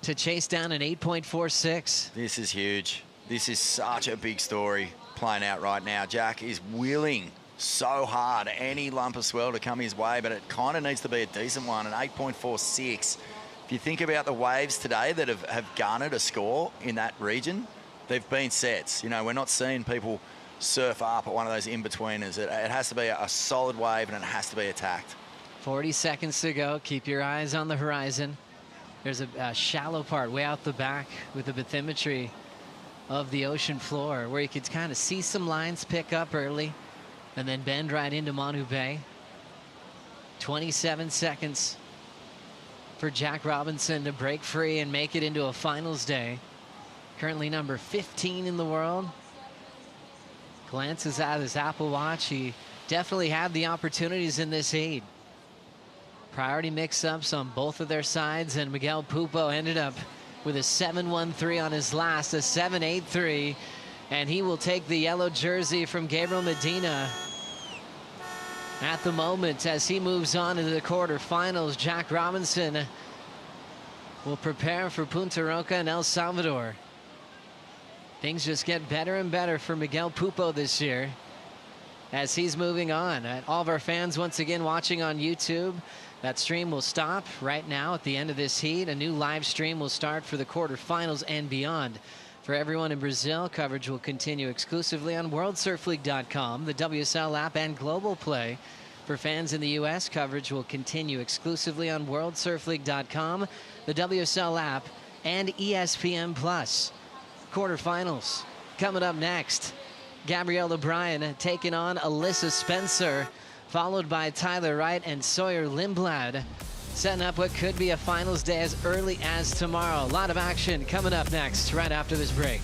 to chase down an 8.46. This is huge. This is such a big story playing out right now. Jack is willing so hard any lump of swell to come his way, but it kind of needs to be a decent one, an 8.46. If you think about the waves today that have garnered a score in that region, they've been sets. You know, we're not seeing people surf up at one of those in-betweeners. It has to be a solid wave and it has to be attacked. 40 seconds to go. Keep your eyes on the horizon. There's a shallow part way out the back with the bathymetry of the ocean floor where you could kind of see some lines pick up early and then bend right into Manu Bay. 27 seconds for Jack Robinson to break free and make it into a finals day. Currently number 15 in the world. Glances at his Apple Watch. He definitely had the opportunities in this heat. Priority mix-ups on both of their sides, and Miguel Pupo ended up with a 7.13 on his last, a 7.83. And he will take the yellow jersey from Gabriel Medina. At the moment, as he moves on into the quarterfinals, Jack Robinson will prepare for Punta Roca and El Salvador. Things just get better and better for Miguel Pupo this year as he's moving on. All of our fans once again watching on YouTube, that stream will stop right now at the end of this heat. A new live stream will start for the quarterfinals and beyond. For everyone in Brazil, coverage will continue exclusively on WorldSurfLeague.com, the WSL app, and Global Play. For fans in the U.S., coverage will continue exclusively on WorldSurfLeague.com, the WSL app, and ESPN+. Quarterfinals coming up next. Gabrielle O'Brien taking on Alyssa Spencer, followed by Tyler Wright and Sawyer Lindblad, setting up what could be a finals day as early as tomorrow. A lot of action coming up next, right after this break.